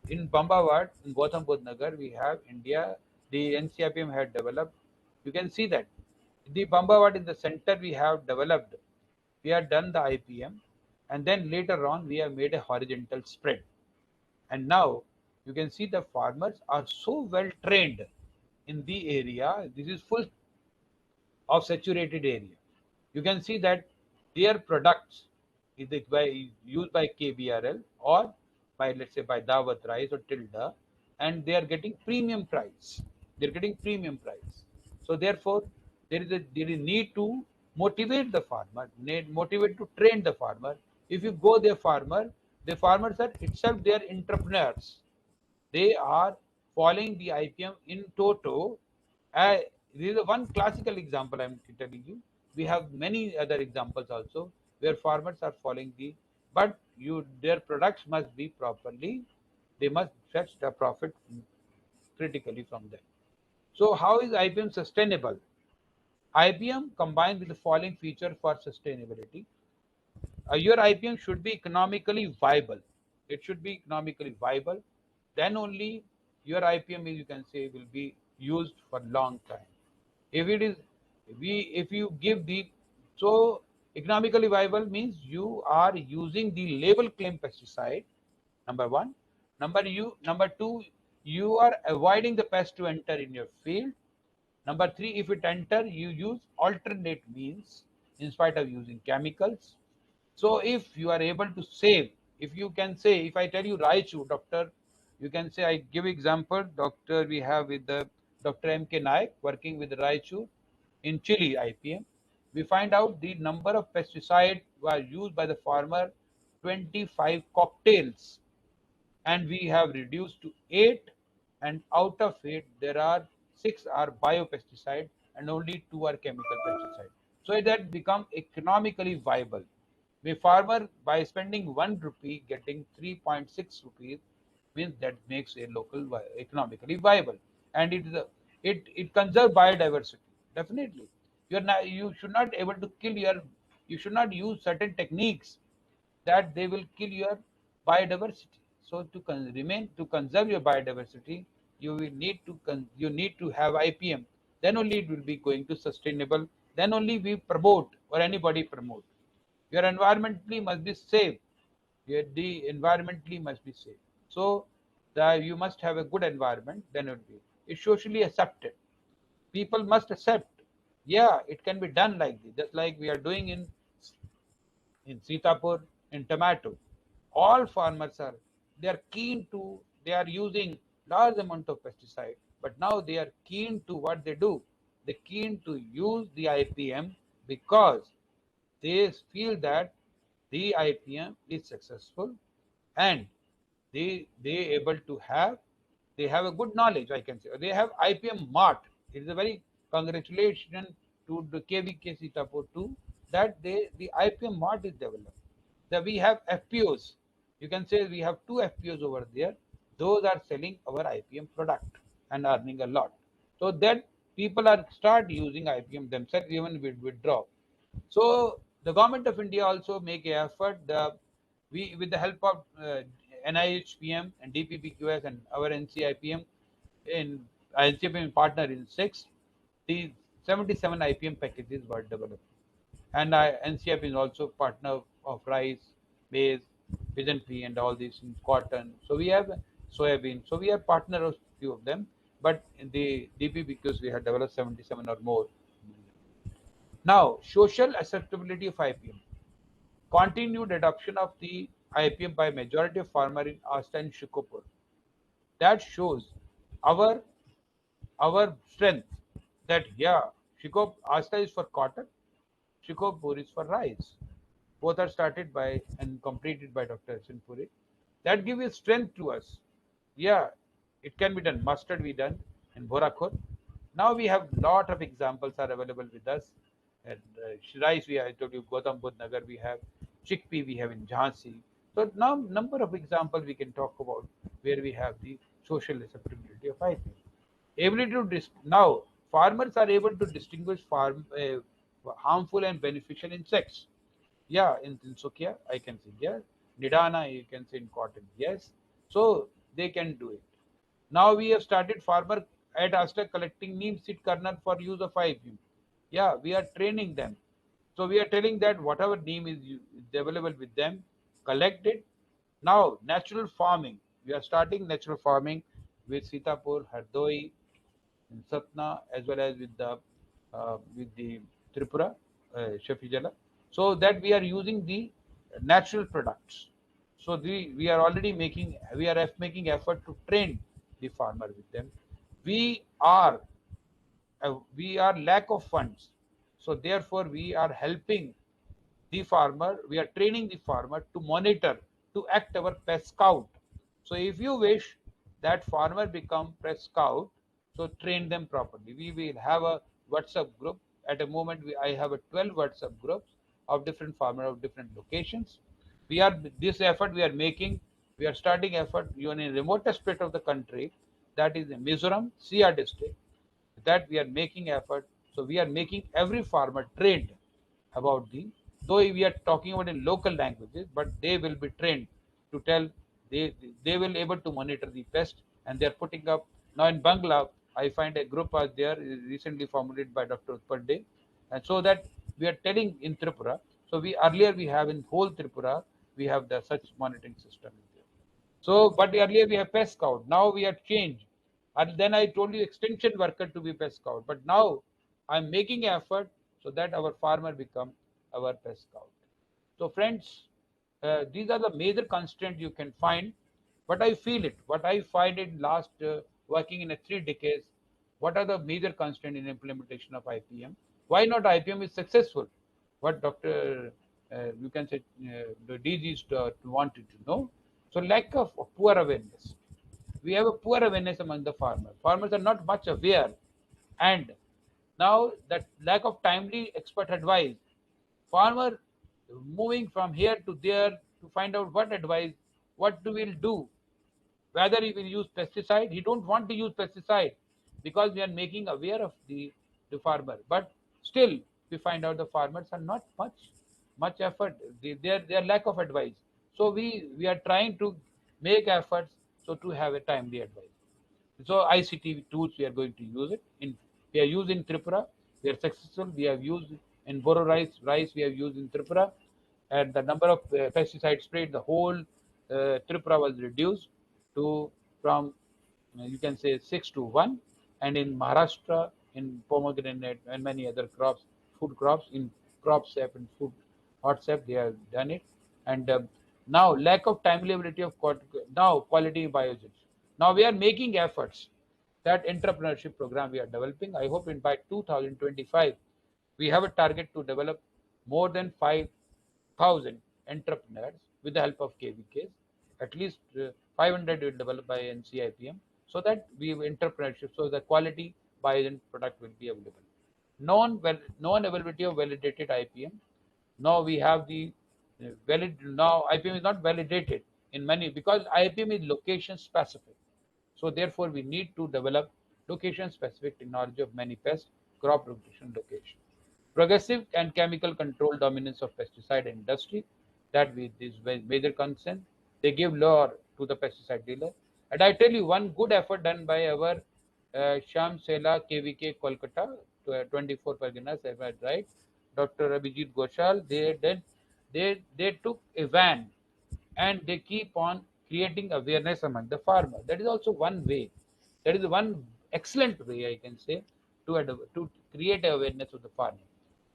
In Bambawad, in Gautam Budh Nagar, we have India, the NCIPM had developed. You can see that. The Bambawad in the center we have developed. We have done the IPM, and then later on we have made a horizontal spread. And now you can see the farmers are so well trained in the area. This is full of saturated area. You can see that their products is used by KBRL or by, let's say, by Dawat Rice or Tilda, and they are getting premium price. They're getting premium price. So therefore, there is need to motivate the farmer, motivate to train the farmer. If you go the farmers are itself, they are entrepreneurs. They are following the IPM in toto. This is one classical example I'm telling you. We have many other examples also where farmers are following but their products must be properly, they must fetch the profit critically from them. So how is IPM sustainable? IPM combined with the following feature for sustainability. Your IPM should be economically viable. It should be economically viable. Then only your IPM is, you can say, will be used for long time. If it is, if you give so economically viable means you are using the label claim pesticide, number one. Number two, you are avoiding the pest to enter in your field. Number three, if it enter, you use alternate means in spite of using chemicals. So if you are able to save, if you can say, if I tell you Raichu, doctor, you can say, I give example, doctor, we have with the Dr. M.K. Naik working with Raichu in Chile IPM. We find out the number of pesticides were used by the farmer, 25 cocktails, and we have reduced to 8, and out of 8 there are 6 are biopesticide and only 2 are chemical pesticide. So that become economically viable. The farmer, by spending 1 rupee getting 3.6 rupees, means that makes a local economically viable, and it conserves biodiversity. Definitely, you should not able to kill your, you should not use certain techniques that they will kill your biodiversity. So to conserve your biodiversity, you will need to you need to have IPM. Then only it will be going to sustainable. Then only we promote or anybody promote. Your environmentally must be safe. The environmentally must be safe. So you must have a good environment. Then it will be. It's socially accepted. People must accept. Yeah, it can be done like this. Just like we are doing in Sitapur, in tomato. All farmers are, they are keen to, they are using large amount of pesticide, but now they are keen to what they do. They keen to use the IPM because they feel that the IPM is successful, and they able to have, they have a good knowledge, I can say. They have IPM Mart. It is a very congratulation to the KVK Sitapur too, that the IPM Mart is developed. That we have FPOs. You can say we have 2 FPOs over there. Those are selling our IPM product and earning a lot. So that people are start using IPM themselves, even with withdraw. So the government of India also make an effort. We, with the help of NIHPM and DPPQS and our NCIPM, in NCIPM partner in 6, the 77 IPM packages were developed. And NCIP is also partner of rice, maize, pigeon pea, and all these in cotton. So we have soybean. So we have partner of few of them. But in the DPPQs we have developed 77 or more. Now, social acceptability of IPM. Continued adoption of the IPM by majority of farmer in Asta and Shikopur. That shows our strength, that yeah, Asta is for cotton, Shikopur is for rice. Both are started by and completed by Dr. Sinpuri. That gives strength to us. Yeah, it can be done. Mustard we done in Borakhor. Now we have lot of examples are available with us. And rice, I told you, Gautam Budh Nagar we have, chickpea we have in Jhansi. So now number of examples we can talk about where we have the social acceptability of IPM. Ability to now farmers are able to distinguish harmful and beneficial insects. Yeah, in Tinsukia, I can say yes. Nidana, you can say in cotton, yes. So they can do it. Now we have started farmer at Asta collecting neem seed kernel for use of IPM. Yeah, we are training them. So we are telling that whatever neem is available with them, collect it. Now natural farming. We are starting natural farming with Sitapur, Hardoi, in Satna, as well as with the Tripura, Shafijala, so that we are using the natural products. So we are already making effort to train the farmer with them. We are lack of funds, so therefore we are helping the farmer. We are training the farmer to monitor, to act our pest scout. So if you wish that farmer become pest scout, so train them properly. We will have a WhatsApp group. At a moment, I have a 12 WhatsApp groups of different farmer of different locations. This effort we are making. We are starting effort even in remotest part of the country, that is in Mizoram, Sia district. That we are making effort. So we are making every farmer trained about though we are talking about in local languages, but they will be trained to tell, they will able to monitor the pest, and they are putting up now in Bangla. I find a group out there recently formulated by Dr. Utpade, and so that we are telling in Tripura. So we have in whole Tripura we have the such monitoring system. So, but earlier we have pest scout. Now we have changed. And then I told you extension worker to be pest scout. But now I'm making effort so that our farmer become our pest scout. So friends, these are the major constraints you can find. But I feel it. What I find in last working in a 3 decades, what are the major constraints in implementation of IPM? Why not IPM is successful? What Dr. You can say the DGs wanted to know. So lack of poor awareness. We have a poor awareness among the farmers. Farmers are not much aware, and now that lack of timely expert advice, farmer moving from here to there to find out what advice, what we will do, whether he will use pesticide. He don't want to use pesticide because we are making aware of the farmer. But still, we find out the farmers are not much effort. Their lack of advice. So we are trying to make efforts so to have a timely advice. So ICT tools we are going to use it in. We are used in Tripura. We are successful. We have used in Boro rice we have used in Tripura, and the number of pesticide sprayed, the whole Tripura was reduced to from you can say 6 to 1, and in Maharashtra, in pomegranate and many other crops, food crops, in crop sap and food hot sap, they have done it. And now lack of timely ability of now quality biogens. Now we are making efforts. That entrepreneurship program we are developing. I hope in by 2025 we have a target to develop more than 5,000 entrepreneurs with the help of KVKs. At least 500 will develop by NCIPM, so that we have entrepreneurship, so the quality bio product will be available. Non-availability of validated IPM. Now we have the now IPM is not validated in many, because IPM is location specific. So therefore we need to develop location specific technology of many pest crop rotation location. Progressive and chemical control dominance of pesticide industry, that is major concern. They give law to the pesticide dealer. And I tell you one good effort done by our Sham Sela KVK Kolkata, 24 Parganas, if I right, Dr. Abhijit Ghoshal, they took a van and they keep on creating awareness among the farmer. That is also one way. That is one excellent way, I can say, to create awareness of the farmer.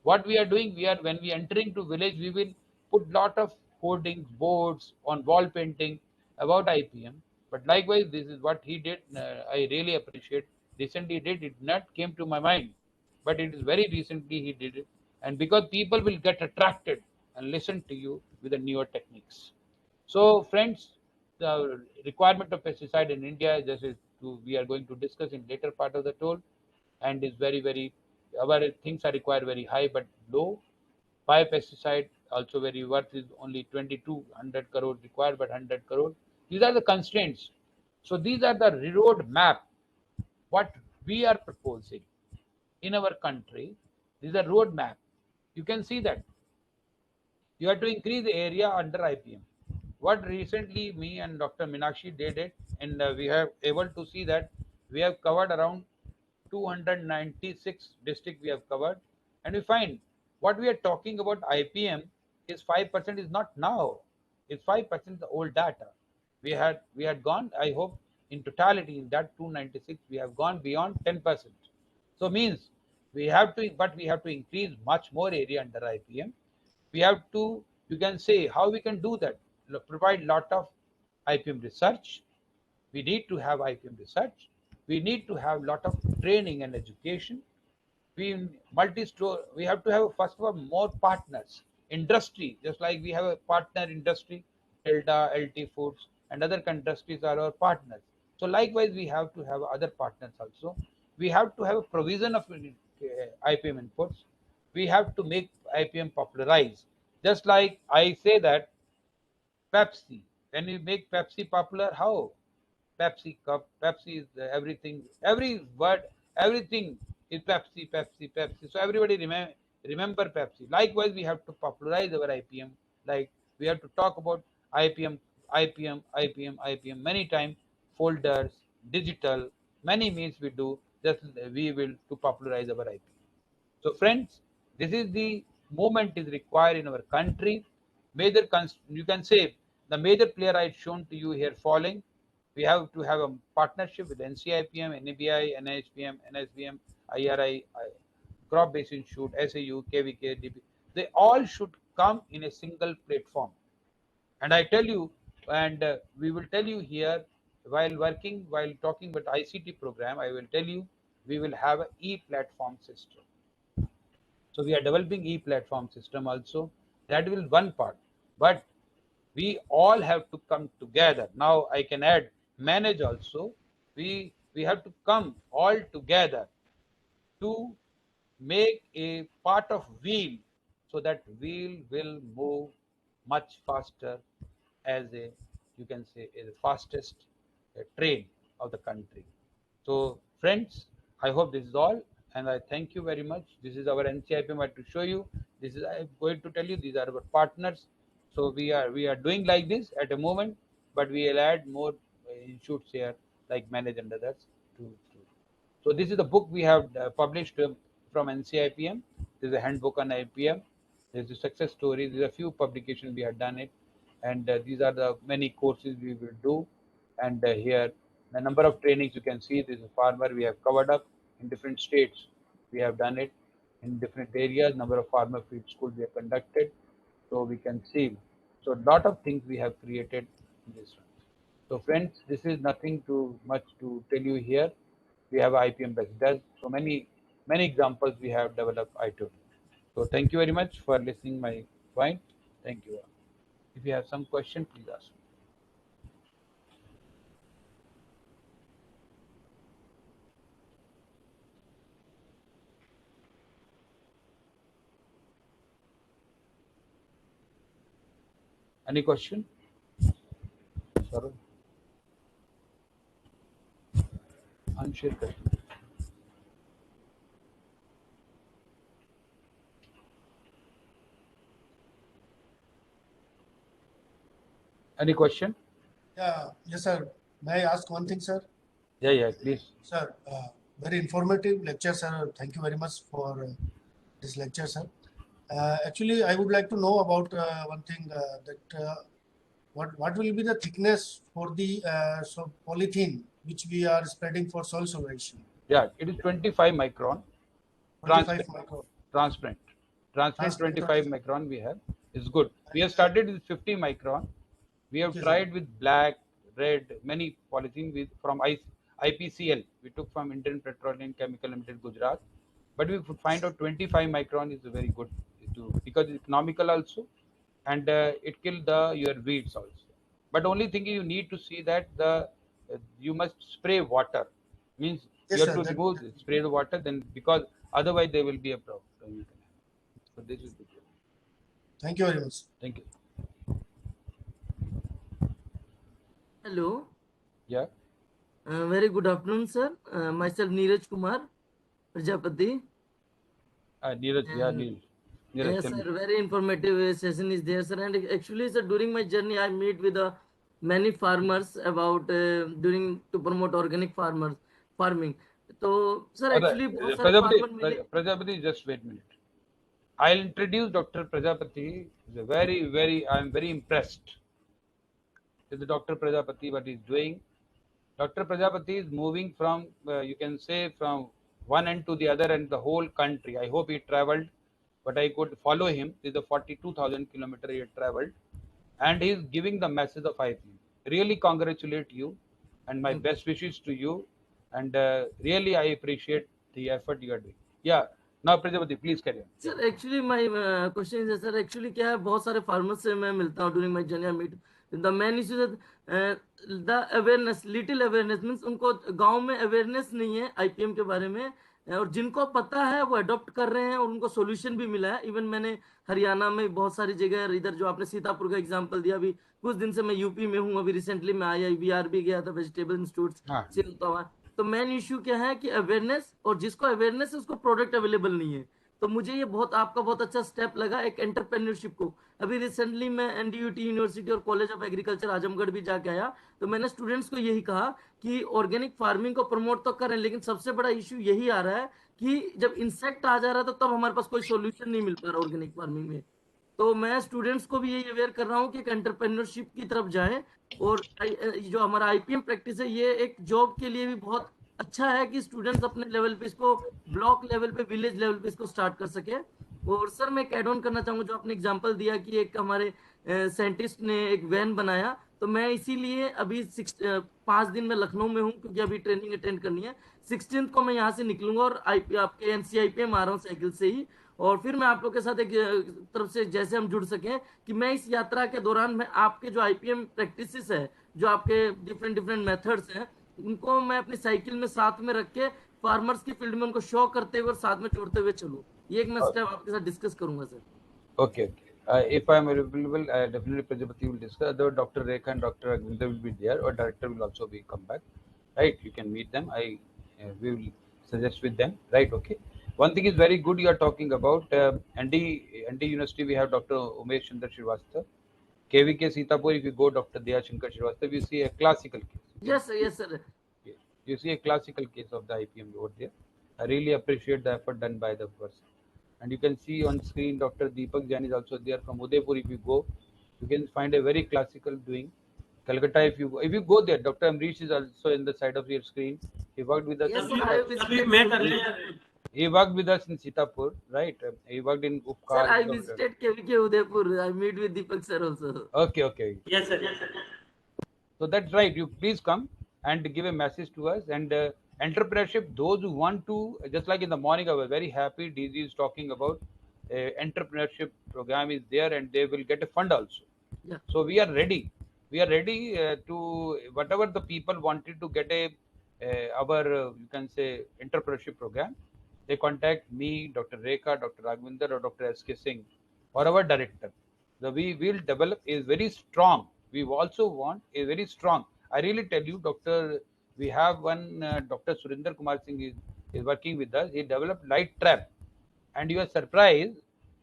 What we are doing, when we entering to village, we will put lot of hoardings, boards on wall painting about IPM. But likewise, this is what he did. I really appreciate. Recently, he did it. Not came to my mind, but it is very recently he did it, and because people will get attracted and listen to you with the newer techniques. So, friends, the requirement of pesticide in India, we are going to discuss in later part of the talk, and is very our things are required very high but low. Biopesticide also very worth is only 2200 crore required, but 100 crore. These are the constraints. So these are the road map what we are proposing in our country. This is a road map. You can see that you have to increase the area under IPM. What recently me and Dr. Minakshi did it, and we have able to see that we have covered around 296 districts we have covered, and we find what we are talking about IPM is 5% is not now, it's 5% the old data. We had gone, I hope in totality in that 296 we have gone beyond 10%. So means we have to increase much more area under IPM. We have to, you can say how we can do that, provide lot of IPM research. We need to have IPM research. We need to have lot of training and education. We have to have first of all more partners. Industry, just like we have a partner industry, Delta, LT Foods, and other industries are our partners. So likewise, we have to have other partners also. We have to have a provision of IPM inputs. We have to make IPM popularize. Just like I say that Pepsi, when we make Pepsi popular, how? Pepsi cup, Pepsi is everything, every word, everything is Pepsi, Pepsi, Pepsi. So everybody remember Pepsi. Likewise, we have to popularize our IPM. Like we have to talk about IPM, IPM many times, folders, digital, many means we do. Just we will to popularize our IPM. So friends, this is the movement is required in our country. You can say the major player I shown to you here following. We have to have a partnership with NCIPM, NABI, NHPM, NSBM, IRI, Crop Based Institute, SAU, KVK, DB. They all should come in a single platform. And I tell you, and we will tell you here, while talking about ICT program, I will tell you, we will have an e-platform system. So we are developing e-platform system also. That will one part, but we all have to come together. Now I can add manage also. We have to come all together to make a part of wheel, so that wheel will move much faster as a, you can say, the fastest train of the country. So friends, I hope this is all, and I thank you very much. This is our NCIPM to show you. This is, I'm going to tell you, these are our partners. So we are doing like this at a moment, but we will add more institutes here, like Manage and others. So this is the book we have published from NCIPM. This is a handbook on IPM. There's a success story. There's a few publications we have done it, and these are the many courses we will do. And here the number of trainings you can see. This is a farmer we have covered up in different states. We have done it in different areas. Number of farmer field schools we have conducted, so we can see. So a lot of things we have created in this one. So friends, this is nothing too much to tell you here. We have IPM best does so many examples we have developed. I told you. So thank you very much for listening my point. Thank you. If you have some question, please ask. Any question? Sorry. Unshare question. Any question? Yes, sir. May I ask one thing, sir? Yeah, please. Sir, very informative lecture, sir. Thank you very much for this lecture, sir. Actually, I would like to know about one thing what will be the thickness for the polythene which we are spreading for soil solution? Yeah, it is 25 micron. 25 micron. Transparent 25 micron we have. Is good. We have started with 50 micron. We have tried with black, red, many polythene from IPCL. We took from Indian Petroleum Chemical Limited, Gujarat. But we find out 25 micron is very good because it's economical also, and it kills your weeds also. But only thing you need to see that you must spray water. Means Yes, you have sir, to remove spray the water, then because otherwise there will be a problem. So this is the good. Thank you very much. Thank you. Hello. Yeah. Very good afternoon, sir. Myself Neeraj Kumar Prajapati. Neeraj, Neeraj. Yes, sir. Very informative session is there, sir. And actually, sir, during my journey, I meet with many farmers about to promote organic farming. So, sir, actually, बहुत सारे farmer Prajapati, just wait a minute. I'll introduce Dr. Prajapati. He's I'm very impressed with Dr. Prajapati, what he's doing. Dr. Prajapati is moving from, you can say, from one end to the other and the whole country. I hope he traveled, but I could follow him. This is a 42,000 kilometer he had traveled, and he's giving the message of IPM. Really congratulate you, and my best wishes to you. And really, I appreciate the effort you are doing. Yeah. Now, Prajapati, please carry on. Sir, actually, my question is, sir, actually, क्या है बहुत सारे farmers से मैं मिलता हूँ during my journey. I meet the main issue is the awareness, little awareness means उनको गांव में awareness नहीं है IPM के बारे में, और जिनको पता है वो अडॉप्ट कर रहे हैं और उनको सोल्यूशन भी मिला है. इवन मैंने हरियाणा में बहुत सारी जगह, इधर जो आपने सीतापुर का एग्जांपल दिया, अभी कुछ दिन से मैं यूपी में हूँ, अभी रिसेंटली मैं IIBR भी गया था, वेजिटेबल इंस्टीट्यूट से होता हुआ. तो मेन इश्यू क्या है कि अवेयरनेस, और जिसको अवेयरनेस है उसको प्रोडक्ट अवेलेबल नहीं है. तो मुझे ये आपका बहुत अच्छा स्टेप लगा एक एंटरप्रेन्योरशिप को. अभी रिसेंटली मैं एनडीयूटी यूनिवर्सिटी और कॉलेज ऑफ एग्रीकल्चर आजमगढ़ भी जाके आया, तो मैंने स्टूडेंट्स को यही कहा कि ऑर्गेनिक फार्मिंग को प्रमोट तो करें, लेकिन सबसे बड़ा इश्यू यही आ रहा है कि जब इंसेक्ट आ जा रहा था तब हमारे पास कोई सोल्यूशन नहीं मिल पा रहा ऑर्गेनिक फार्मिंग में. तो मैं स्टूडेंट्स को भी यही अवेयर कर रहा हूँ कि एक एंटरप्रेन्योरशिप की तरफ जाएं, और जो हमारा आईपीएम प्रैक्टिस है ये एक जॉब के लिए भी बहुत अच्छा है कि स्टूडेंट्स अपने लेवल पे इसको, ब्लॉक लेवल पे, विलेज लेवल पे इसको स्टार्ट कर सके. और सर मैं एक एड ऑन करना चाहूंगा, जो आपने एग्जांपल दिया कि एक हमारे साइंटिस्ट ने एक वैन बनाया, तो मैं इसीलिए अभी 5 दिन में लखनऊ में हूँ क्योंकि अभी ट्रेनिंग अटेंड करनी है. 16 को मैं यहाँ से निकलूंगा और आपके NCIPM आ रहा हूँ साइकिल से ही, और फिर मैं आप लोग के साथ एक तरफ से जैसे हम जुड़ सकें कि मैं इस यात्रा के दौरान मैं आपके जो IPM प्रैक्टिसेस है, जो आपके डिफरेंट मेथड्स हैं, उनको मैं अपनी साइकिल में साथ में रख के फार्मर्स की फील्ड में उनको शो करते हुए और साथ में छोड़ते हुए चलूं. ये एक मैं स्टेप आपके साथ डिस्कस करूंगा sir. Okay. If I am available, definitely Prajapati will discuss. Otherwise, Dr. Rekha and Dr. Agwinda will be there, or director will also be come back. Right? You can meet them. We will suggest with them. Right? Okay. One thing is very good. You are talking about ND University. We have Dr. Umesh Chandra Srivastava. KVK Sitapur. If you go, Dr. Daya Shankar Srivastava, you see a classical case. Yes, sir. Yes, sir. You see a classical case of the IPM over there. I really appreciate the effort done by the person. And you can see on screen Dr. Deepak Jain is also there from Udaipur. If you go, you can find a very classical doing. Calcutta, if you go there, Dr. Amrish is also in the side of your screen. He worked with us. Yes, sir, I visited. He worked with us in Sitapur, right? He worked in Upkar. Sir, I visited KVK Udaipur. I meet with Deepak sir also. Okay. Yes, sir. Yes, sir. So that's right. You please come and give a message to us. And entrepreneurship, those who want to, just like in the morning, I was very happy. DG is talking about entrepreneurship program is there, and they will get a fund also. Yeah. So we are ready. We are ready to whatever the people wanted to get our you can say entrepreneurship program. They contact me, Dr. Rekha, Dr. Raghavinder, or Dr. S.K. Singh, or our director. We will develop is very strong. We also want a very strong. I really tell you, Doctor, we have one Dr. Surinder Kumar Singh is working with us. He developed light trap, and you are surprised.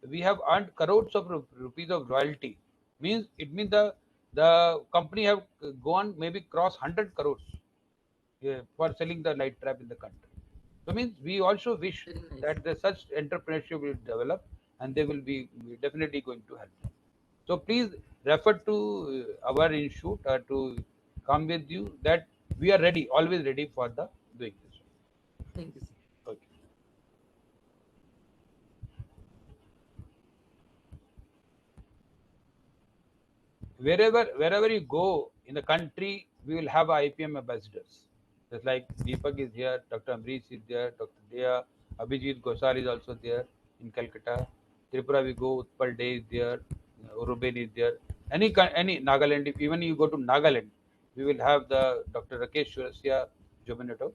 We have earned crores of rupees of royalty. Means it means the company have gone maybe cross 100 crores for selling the light trap in the country. So means we also wish that the such entrepreneurship will develop, and they will be definitely going to help. So please refer to our institute to come with you that we are ready, always ready for the doing this. Thank you, sir. Okay. Wherever you go in the country, we will have IPM ambassadors. Just like Deepak is here, Dr. Amrish is there, Dr. Dea, Abhijit Gosal is also there in Calcutta. Tripura we go, Utpal Day is there, Uruben is there. Any Nagaland, even you go to Nagaland, we will have the Dr. Rakesh Surasya Jobinato.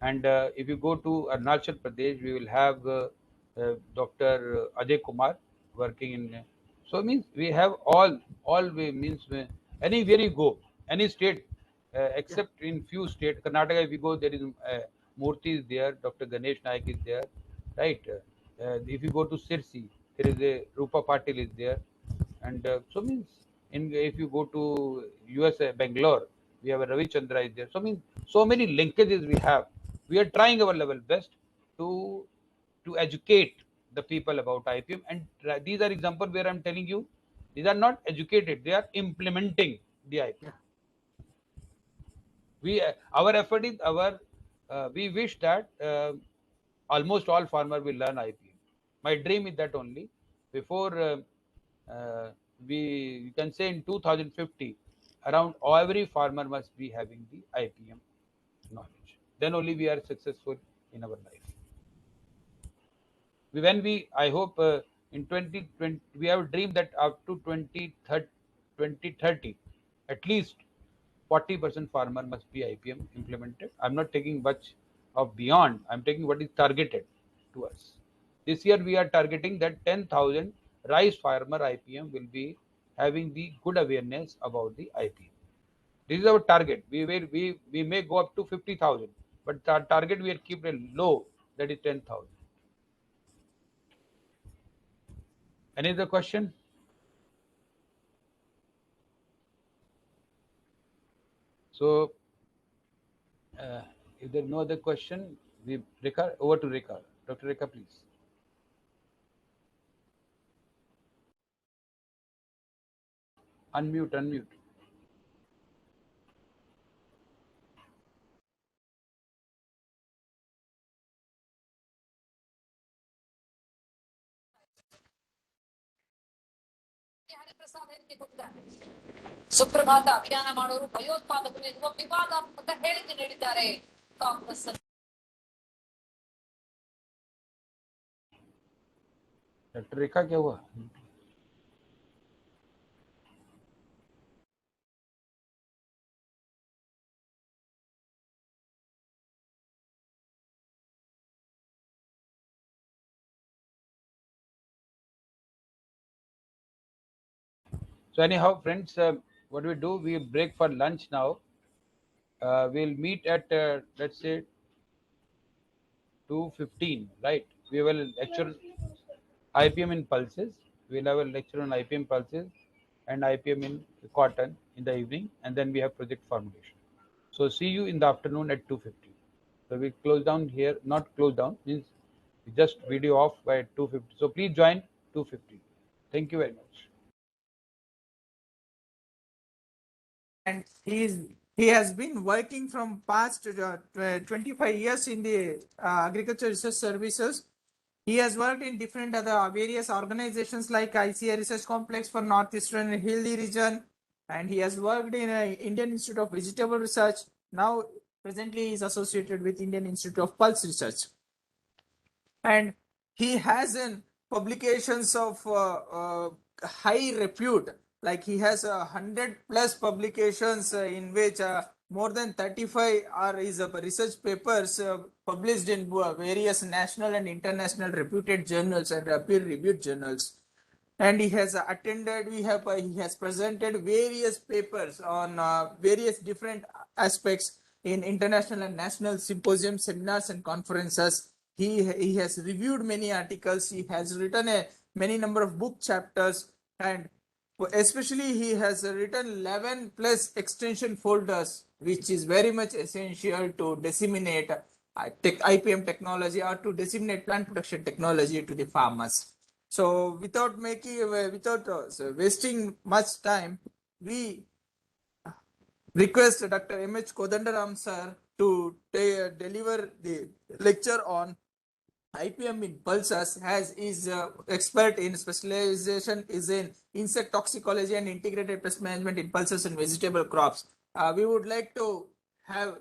And if you go to Arunachal Pradesh, we will have Dr. Ajay Kumar working in. So it means we have all we means anywhere you go, any state except in few states. Karnataka, if you go, there is Murthy is there, Dr. Ganesh Naik is there, right? If you go to Sirsi, there is a Rupa Patil is there, and so means if you go to USA, Bangalore, we have a Ravi Chandra is there. So means so many linkages we have. We are trying our level best to educate the people about IPM, and these are examples where I'm telling you these are not educated, they are implementing the IPM. Yeah. We our effort is we wish that almost all farmers will learn IPM. My dream is that only before we you can say in 2050 around every farmer must be having the IPM knowledge. Then only we are successful in our life. When we I hope in 2020 we have a dream that up to 2030 at least 40% farmer must be IPM implemented. I'm not taking much of beyond. I'm taking what is targeted to us. This year we are targeting that 10,000 rice farmer IPM will be having the good awareness about the IPM. This is our target. We may go up to 50,000, but our target we are keeping low. That is 10,000. Any other question? So, if there is no other question, Rekha, over to Rekha. Dr. Rekha, please. Unmute. ಸುಪ್ರಭಾತ ಅಭಿಯಾನ ಮಾಡೋರು ಭಯೋತ್ಪಾದಕರು ಎನ್ನುವ ವಿವಾದಾತ್ಮಕ ಹೇಳಿಕೆ ನೀಡಿದ್ದಾರೆ Congress. Doctor रेखा क्या हुआ? So anyhow, friends, what we do, we break for lunch now. We'll meet at let's say 2:15, right? We will lecture IPM in pulses. We'll have a lecture on IPM pulses and IPM in cotton in the evening, and then we have project formulation. So see you in the afternoon at 2:50. So we close down here, not close down, means we just video off by 2:50. So please join 2:50. Thank you very much. And he has been working from past 25 years in the agriculture research services. He has worked in different other various organizations like ICAR Research Complex for Northeastern Hilly region, and he has worked in Indian Institute of Vegetable Research. Now presently he is associated with Indian Institute of Pulse Research, and he has in publications of high repute like he has 100+ publications in which more than 35 are his research papers published in various national and international reputed journals and peer-reviewed journals. And he has attended, he has presented various papers on various different aspects in international and national symposiums, seminars and conferences. He has reviewed many articles, he has written a many number of book chapters, and especially he has written 11+ extension folders, which is very much essential to disseminate IPM technology or to disseminate plant protection technology to the farmers. So without wasting much time, we request Dr. M.H. Kodandaram sir to deliver the lecture on IPM in pulses, as is expert in specialization is in insect toxicology and integrated pest management in pulses and vegetable crops. We would like to have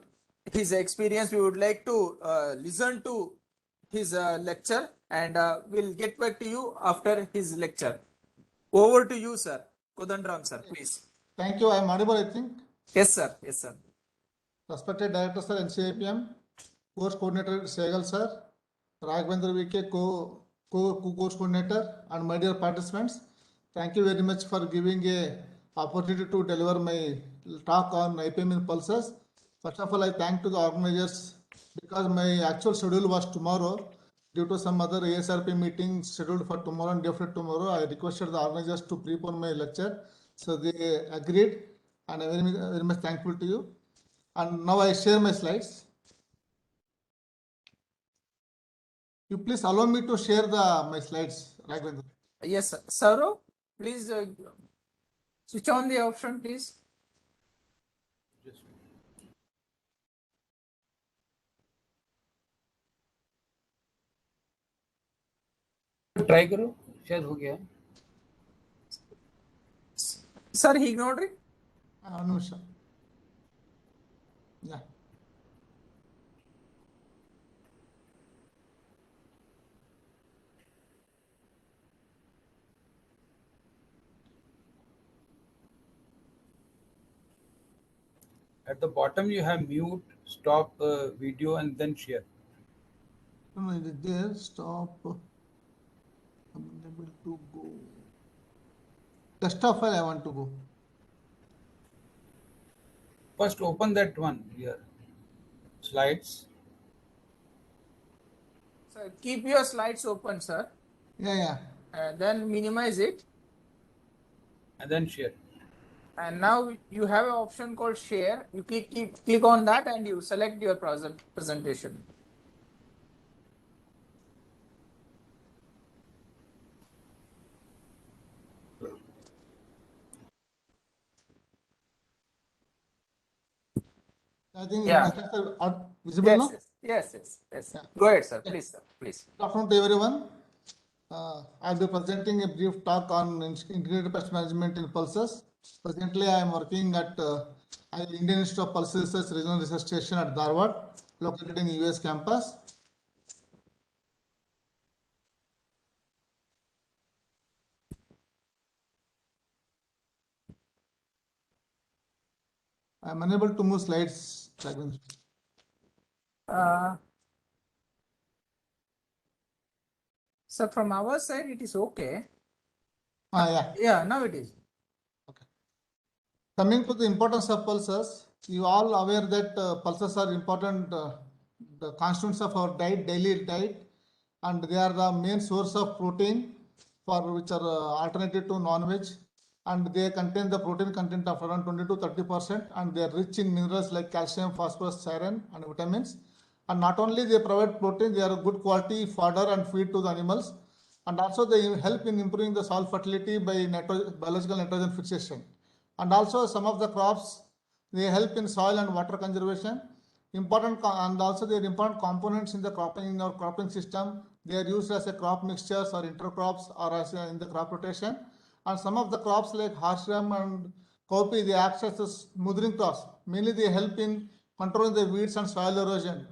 his experience. We would like to listen to his lecture, and we'll get back to you after his lecture. Over to you, sir. Kodandaram sir, please. Thank you. I am audible, I think. Yes, sir. Yes, sir. Respected Director, sir, NCIPM, Course Coordinator Sehgal, sir, Raghavendra VK, Co-Course Coordinator, and my dear participants, thank you very much for giving a opportunity to deliver my talk on IPM in pulses. First of all, I thank to the organizers because my actual schedule was tomorrow. Due to some other ASRP meeting scheduled for tomorrow and day after tomorrow, I requested the organizers to prepone my lecture. So they agreed, and I am very much thankful to you. And now I share my slides. You please allow me to share my slides, Raghavendra. Yes, sir. Saurav, please switch on the option, please. Try करो, शायद हो गया. Sir, he ignored it. No, sir. Yeah. At the bottom you have mute, stop video, and then share. No, it is there. Stop. I'm unable to go. Desktop file I want to go. First open that one here. Slides. Sir, keep your slides open, sir. Yeah. Then minimize it. And then share. And now you have an option called share. You click on that and you select your presentation. I think Yeah. my slides are visible now. Yes. Yeah. Go ahead, sir. Please, sir. Please. Good afternoon to everyone. I'll be presenting a brief talk on integrated pest management in pulses. Presently, I am working at Indian Institute of Pulse Research Regional Research Station at Dharwad, located in US campus. I am unable to move slides. So from our side, it is okay. Yeah. Yeah, now it is. Okay. Coming to the importance of pulses, you all aware that pulses are important, the constituents of our daily diet, and they are the main source of protein for which are alternative to non-veg, and they contain the protein content of around 20 to 30%, and they are rich in minerals like calcium, phosphorus, iron, and vitamins. And not only they provide protein, they are good quality fodder and feed to the animals, and also they help in improving the soil fertility by biological nitrogen fixation. And also some of the crops, they help in soil and water conservation. And also they are important components in the cropping system. They are used as a crop mixtures or intercrops or as in the crop rotation. And some of the crops like horseram and cowpea, they act as smoothing crops. Mainly they help in controlling the weeds and soil erosion.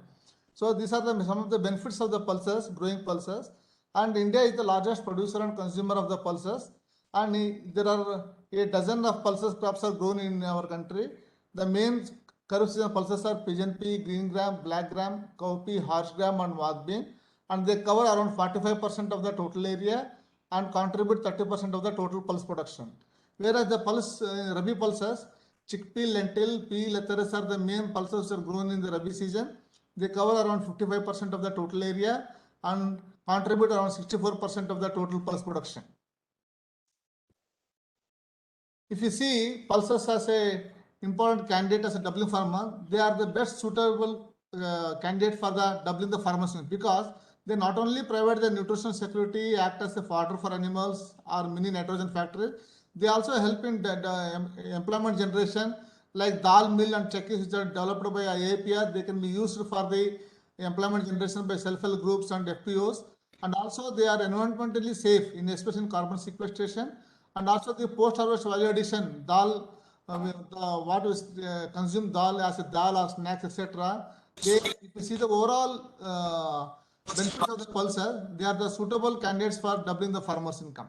So these are some of the benefits of the pulses, growing pulses. And India is the largest producer and consumer of the pulses. and there are a dozen of pulses crops are grown in our country. The main kharif season pulses are pigeon pea, green gram, black gram, cowpea, harsh gram, and wag bean, and they cover around 45% of the total area and contribute 30% of the total pulse production. Whereas the pulse rabi pulses, chickpea, lentil, pea, lettuce are the main pulses that are grown in the rabi season. They cover around 55% of the total area and contribute around 64% of the total pulse production. If you see pulses as a important candidate as a doubling farmer, they are the best suitable candidate for the doubling the farmers because they not only provide the nutrition security, act as a fodder for animals or mini nitrogen factories, they also help in the employment generation like dal mill and chakis which are developed by IAPR. They can be used for the employment generation by self-help groups and FPOs, and also they are environmentally safe, especially in carbon sequestration, and also the post-harvest value addition, dal, what is consumed dal as a dal or snacks, etc. If you see the overall benefits of the pulses, they are the suitable candidates for doubling the farmers' income.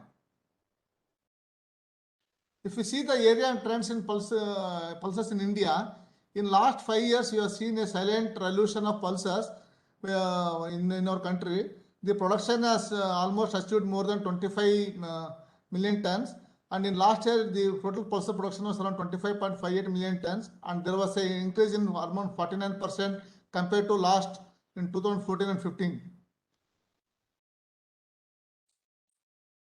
If you see the area and trends in pulses in India, in last 5 years, you have seen a silent revolution of pulses in our country. The production has almost achieved more than 25 million tons. And in last year, the total pulses production was around 25.58 million tons. And there was an increase in around 49% compared to last in 2014 and 15.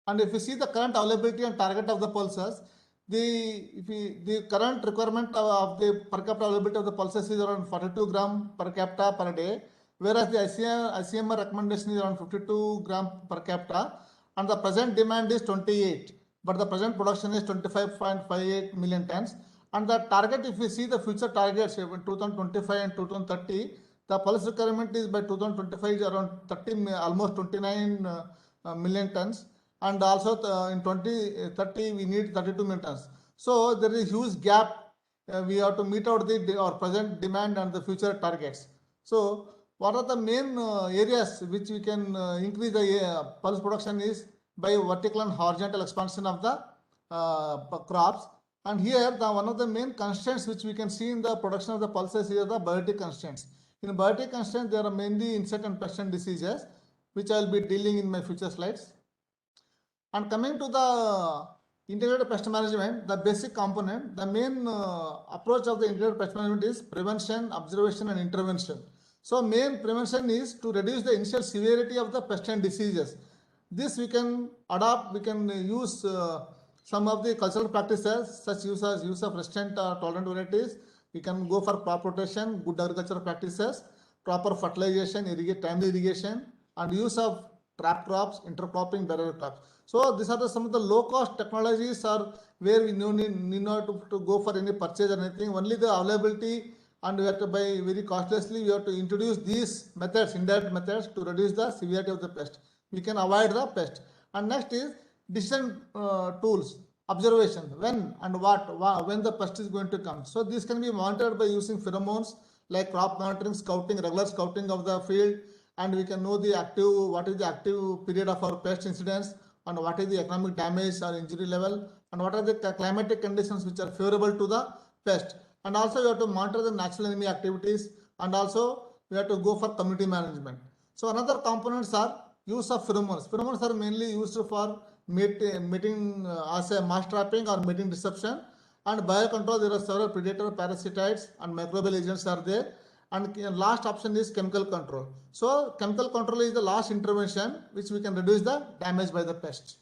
And if you see the current availability and target of the pulses, the current requirement of the per capita availability of the pulses is around 42 gram per capita per day, whereas the ICMR recommendation is around 52 gram per capita, and the present demand is 28, but the present production is 25.58 million tons. And the target, if you see the future targets in 2025 and 2030, the pulse requirement is by 2025 is around 30, almost 29 million tons. And also in 2030 we need 32 million tons. So there is a huge gap. We have to meet out our present demand and the future targets. So what are the main areas which we can increase the pulse production is by vertical and horizontal expansion of the crops. And here one of the main constraints which we can see in the production of the pulses is the biotic constraints. In biotic constraints there are mainly insect and pest and diseases, which I will be dealing in my future slides. And coming to the integrated pest management, the basic component, the main approach of the integrated pest management is prevention, observation, and intervention. So main prevention is to reduce the initial severity of the pest and diseases. This we can adopt, we can use some of the cultural practices such as use of resistant or tolerant varieties. We can go for crop rotation, good agricultural practices, proper fertilization, timely irrigation, and use of trap crops, intercropping, barrier crops. So these are some of the low-cost technologies are where we need not to go for any purchase or anything. Only the availability, and we have to buy very costlessly. We have to introduce these methods, indirect methods, to reduce the severity of the pest. We can avoid the pest. And next is decision tools, observation, when and when the pest is going to come. So this can be monitored by using pheromones like crop monitoring, scouting, regular scouting of the field, and we can know what is the active period of our pest incidents, and what is the economic damage or injury level, and what are the climatic conditions which are favorable to the pest. And also we have to monitor the natural enemy activities, and also we have to go for community management. So another components are use of pheromones. Pheromones are mainly used for mating as a mass trapping or mating disruption. And biocontrol, there are several predator parasitides and microbial agents are there. And last option is chemical control. So chemical control is the last intervention which we can reduce the damage by the pest.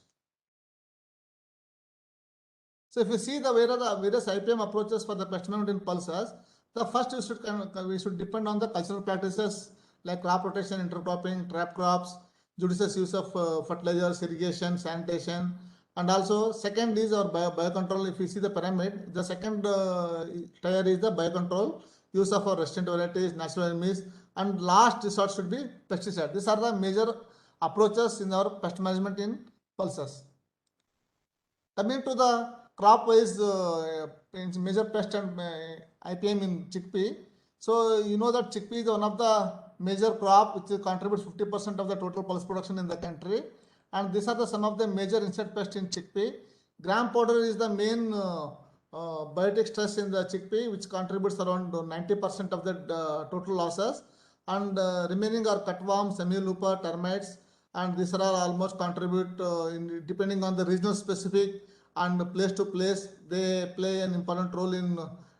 So if you see the various IPM approaches for the pest management in pulses, the first we should depend on the cultural practices like crop rotation, intercropping, trap crops, judicious use of fertilizers, irrigation, sanitation, and also second is our biocontrol. If you see the pyramid, the second tier is the biocontrol, use of our resistant varieties, natural enemies, and last resort should be pesticide. These are the major approaches in our pest management in pulses. Coming to the crop-wise major pest and IPM in chickpea. So you know that chickpea is one of the major crop which contributes 50% of the total pulse production in the country. And these are some of the major insect pests in chickpea. Gram powder is the main biotic stress in the chickpea, which contributes around 90% of the total losses, and remaining are cutworm, semi-looper, termites, and these are almost contribute depending on the regional specific and place to place. They play an important role in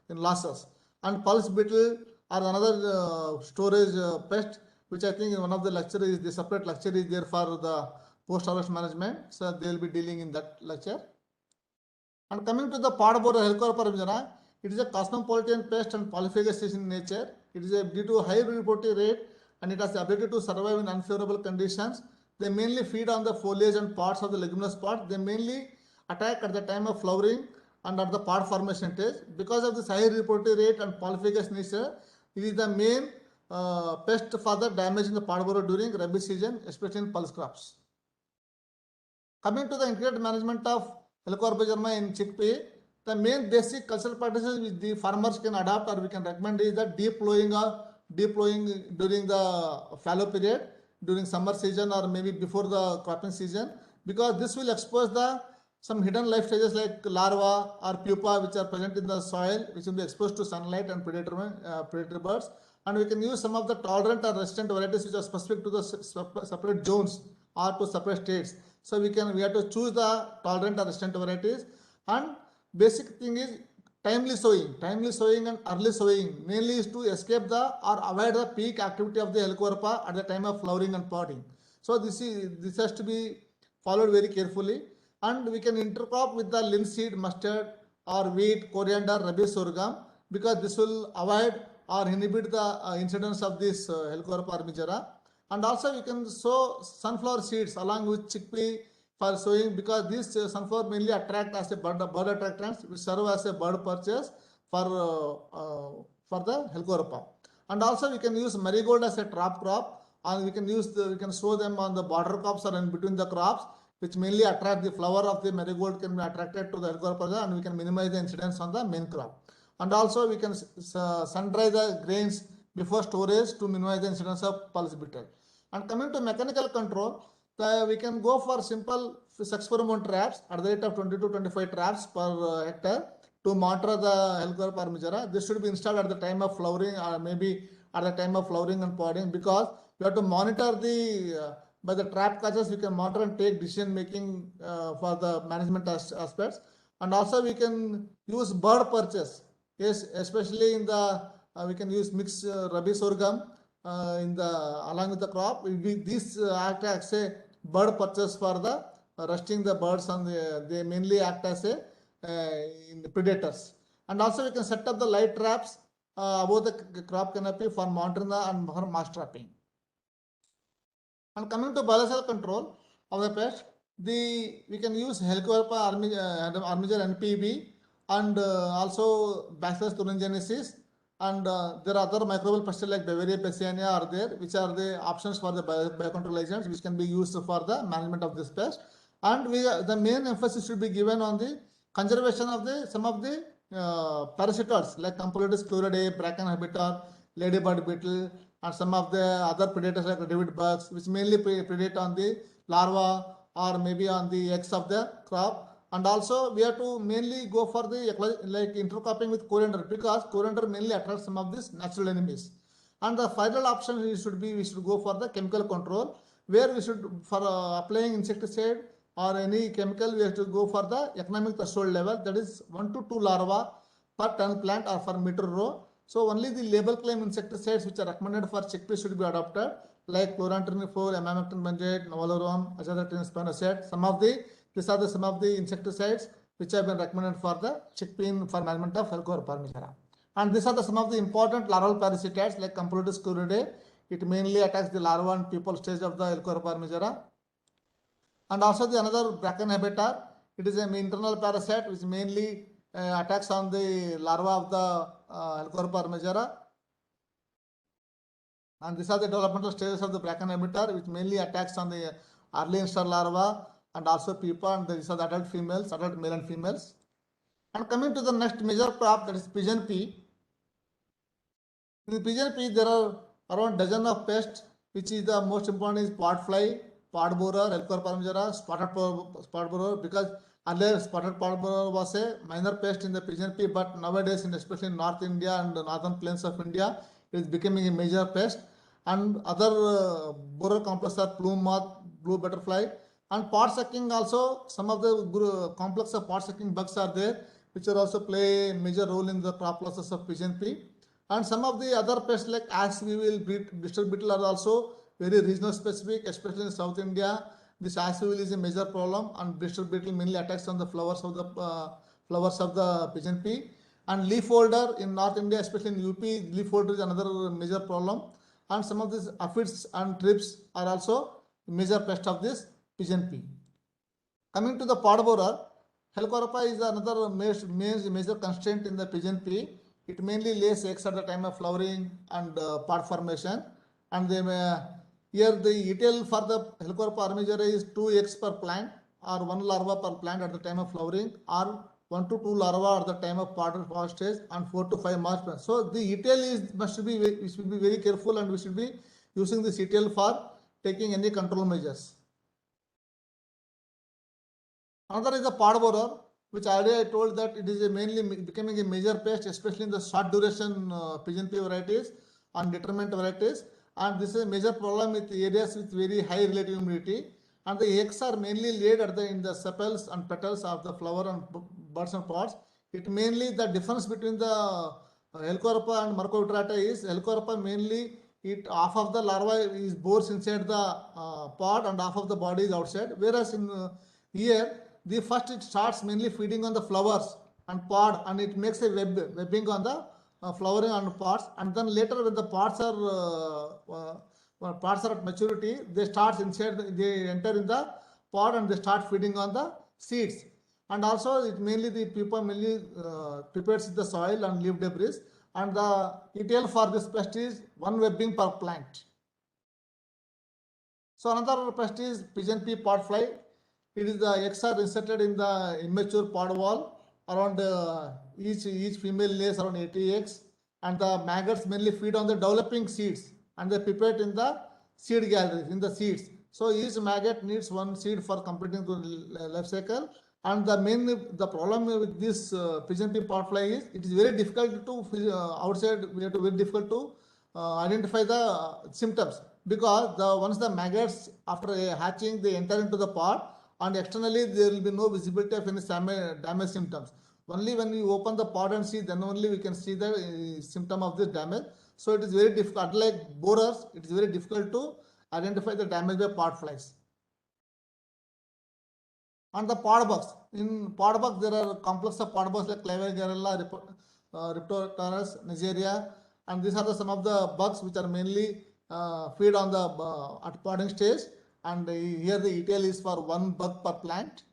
losses. And pulse beetle are another storage pest, which I think in one of the lecture is the separate lecture is there for the post-harvest management. So they will be dealing in that lecture. And coming to the pod borer Helicoverpa, it is a cosmopolitan pest and polyphagous in nature. It is due to high reproductive rate and it has the ability to survive in unfavorable conditions. They mainly feed on the foliage and parts of the leguminous pod. They mainly attack at the time of flowering and at the pod formation stage. Because of this high reproductive rate and polyphagous nature, it is the main pest for the damage in the pod borer during rabi season, especially in pulse crops. Coming to the integrated management of Helicoverpa in chickpea, the main basic cultural practices which the farmers can adopt or we can recommend is that deep plowing during the fallow period, during summer season or maybe before the cropping season, because this will expose some hidden life stages like larva or pupa which are present in the soil, which will be exposed to sunlight and predator birds. And we can use some of the tolerant or resistant varieties which are specific to the separate zones or to separate states. So we have to choose the tolerant or resistant varieties. And basic thing is timely sowing and early sowing mainly is to escape or avoid the peak activity of the Helicoverpa at the time of flowering and podding. So this has to be followed very carefully. And we can intercrop with the linseed, mustard or wheat, coriander, rabi sorghum, because this will avoid or inhibit the incidence of this Helicoverpa armigera. And also we can sow sunflower seeds along with chickpea for sowing, because these sunflower mainly attract as a bird attractants, which serve as a bird purchase for the Helicoverpa. And also we can use marigold as a trap crop, and we can sow them on the border crops or in between the crops, which mainly attract the flower of the marigold can be attracted to the Helicoverpa, and we can minimize the incidence on the main crop. And also we can sun dry the grains before storage to minimize the incidence of pulse beetle. And coming to mechanical control, we can go for simple sex pheromone traps at the rate of 20 to 25 traps per hectare to monitor the Helicoverpa armigera. This should be installed at the time of flowering or maybe at the time of flowering and podding, because we have to monitor by the trap catches, we can monitor and take decision making for the management aspects. And also we can use bird purchase. Yes, especially in we can use mixed rabi sorghum along with the crop. These act as a bird purchase for the resting the birds, and they mainly act as predators. And also we can set up the light traps above the crop canopy for monitoring and for mass trapping. And coming to biological control of the pest, we can use Helicoverpa armiger NPB and also Bacillus thuringiensis, and there are other microbial pests like Bavaria pesiania are there, which are the options for the biocontrol agents which can be used for the management of this pest. And the main emphasis should be given on the conservation of some of the parasitoids like Campylobacter chloridae, bracken habitat, ladybird beetle, and some of the other predators like David bugs, which mainly predate on the larva or maybe on the eggs of the crop. And also we have to mainly go for the intercropping with coriander, because coriander mainly attracts some of these natural enemies. And the final option we should go for the chemical control, where we should for applying insecticide or any chemical, we have to go for the economic threshold level, that is 1 to 2 larva per ton plant or per meter row. So only the label claim insecticides which are recommended for chickpea should be adopted, like chlorantraniliprole, emamectin benzoate, novalorum, azathioprine spinosad. These are some of the insecticides which have been recommended for the chickpea for management of Helicoverpa armigera. And these are some of the important larval parasitoids like Campylobacter chloridae. It mainly attacks the larva and pupal stage of the Helicoverpa armigera. And also the another bracken habitat, it is an internal parasite which mainly attacks on the larva of the Helicoverpa armigera. And these are the developmental stages of the bracken habitat, which mainly attacks on the early instar larva and also pupa, and these are the adult male and females. And coming to the next major crop, that is pigeon pea. In the pigeon pea, there are around dozen of pests, which is the most important is pod fly, pod borer, Helicoverpa armigera, spotted borer, because Earlier, spotted pod borer was a minor pest in the pigeon pea, but nowadays, especially in North India and the northern plains of India, it is becoming a major pest. And other borer complexes are plume moth, blue butterfly, and pod sucking also. Some of the complex of pod sucking bugs are there, which are also play a major role in the crop losses of pigeon pea. And some of the other pests like ash weevil, blister beetle are also very regional specific, especially in South India. This ash weevil is a major problem, and blister beetle mainly attacks on the flowers of the pigeon pea. And leaf folder in North India, especially in UP, leaf folder is another major problem. And some of these aphids and thrips are also major pest of this pigeon pea. Coming to the pod borer, Helicoverpa is another major constraint in the pigeon pea. It mainly lays eggs at the time of flowering and pod formation. And here the ETL for the Helicoverpa armigera is 2 eggs per plant, or 1 larva per plant at the time of flowering, or 1 to 2 larva at the time of pod stage, and 4 to 5 March. So the ETL we should be very careful, and we should be using this ETL for taking any control measures. Another is the pod borer, which already I told that it is mainly becoming a major pest, especially in the short duration pigeon pea varieties and determined varieties. And this is a major problem with areas with very high relative humidity. And the eggs are mainly laid in the sepals and petals of the flower and buds and pods. It mainly the difference between the Helicoverpa and Myrmecovitrata is Helicoverpa mainly half of the larva is bores inside the pod and half of the body is outside. Whereas in here, the first it starts mainly feeding on the flowers and pod, and it makes a webbing on the flowering and pods, and then later when the pods are at maturity, they enter in the pod and they start feeding on the seeds. And also it mainly the pupa mainly prepares the soil and leaf debris, and the ETL for this pest is 1 webbing per plant. So another pest is pigeon pea pod fly. It is the eggs are inserted in the immature pod wall. Around each female lays around 80 eggs, and the maggots mainly feed on the developing seeds, and they pipette in the seed galleries in the seeds. So each maggot needs 1 seed for completing the life cycle. And the problem with this pigeon pea pod fly is it is very difficult to outside. We have to very difficult to identify the symptoms, because once the maggots after hatching they enter into the pod, and externally there will be no visibility of any damage symptoms. Only when we open the pod and see, then only we can see the symptom of this damage. So it is very difficult. Unlike borers, it is very difficult to identify the damage by pod flies. And the pod bugs. In pod bugs, there are complex of pod bugs like Clavigarella, Rhiptotarus, Nigeria, and these are some of the bugs which are mainly feed on the at podding stage. And here the ETL is for 1 bug per plant.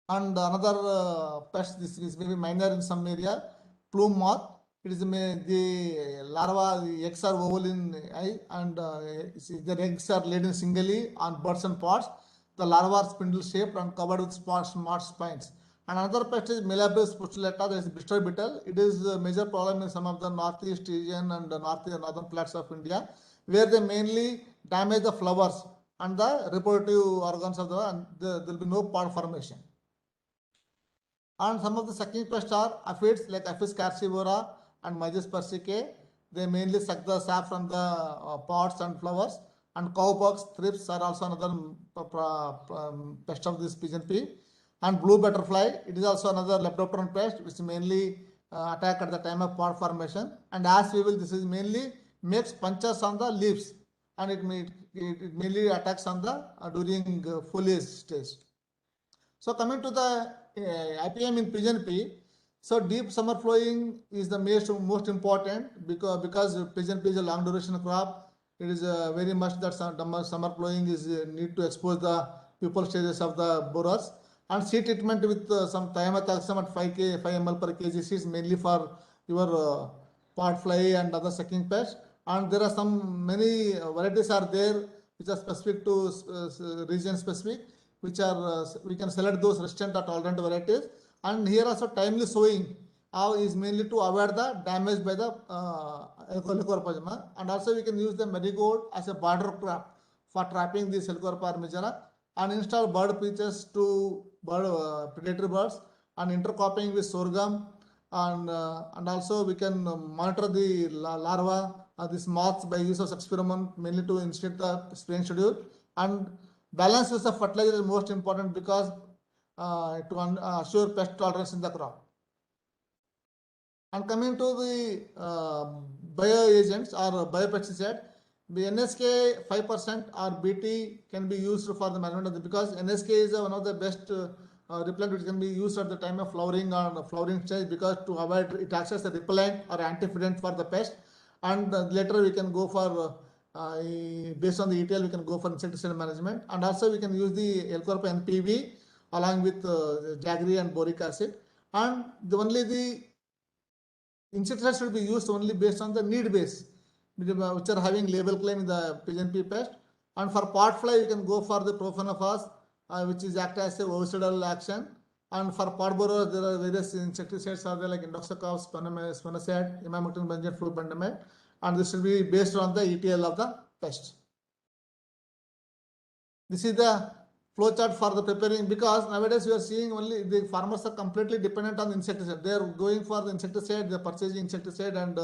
And another pest, this is maybe minor in some area, plume moth. It is the larva, the eggs are oval in eye, and the eggs are laid in singly on buds and pods. The larva are spindle shaped and covered with smart spines. And another pest is Melabris pustulata, that is blister beetle. It is a major problem in some of the northeast region and northern plats of India, where they mainly damage the flowers and the reproductive organs of there will be no pod formation. And some of the sucking pests are aphids like Apis carnivora and Mysis persicae. They mainly suck the sap from the pods and flowers. And cowbugs, thrips are also another pest of this pigeon pea. And blue butterfly, it is also another lepidopteran pest which mainly attack at the time of pod formation. And ash weevil, this is mainly makes punctures on the leaves, and it mainly attacks on the during foliage stage. So coming to the IPM in pigeon pea, so deep summer flowing is the most important, because pigeon pea is a long duration crop. It is very much that summer flowing is need to expose the pupal stages of the borers. And seed treatment with some thiamethoxam at 5 ml per kg seeds, mainly for your pod fly and other sucking pests. And there are many varieties are there which are specific to region specific, which are we can select those resistant or tolerant varieties. And here also timely sowing is mainly to avoid the damage by the Helicoverpa. And also we can use the marigold as a border trap for trapping this Helicoverpa armigera, and install bird pitches to predatory birds, and intercropping with sorghum, and also we can monitor the larva, these moths by use of experiment, mainly to instate the spraying schedule. And balance use of fertilizer is most important because to assure pest tolerance in the crop. And coming to the bioagents or biopesticide, the NSK 5% or BT can be used for the management of the, because NSK is one of the best repellent which can be used at the time of flowering or flowering stage, because to avoid it acts as a repellent or antioxidant for the pest. And later we can go for based on the ETL we can go for insecticide management, and also we can use the L-Corp NPV along with jaggery and boric acid. And only the insecticides should be used only based on the need base, which are having label claim in the pigeon pea pest. And for pot fly, you can go for the profenophos, which is act as a ovicidal action. And for pot borers, there are various insecticides are there like indoxacarb, spinosad, imamectin benzoate, flubendiamide, and this will be based on the ETL of the pest. This is the flow chart for the preparing, because nowadays we are seeing only the farmers are completely dependent on insecticide. They are going for the insecticide, they are purchasing insecticide, and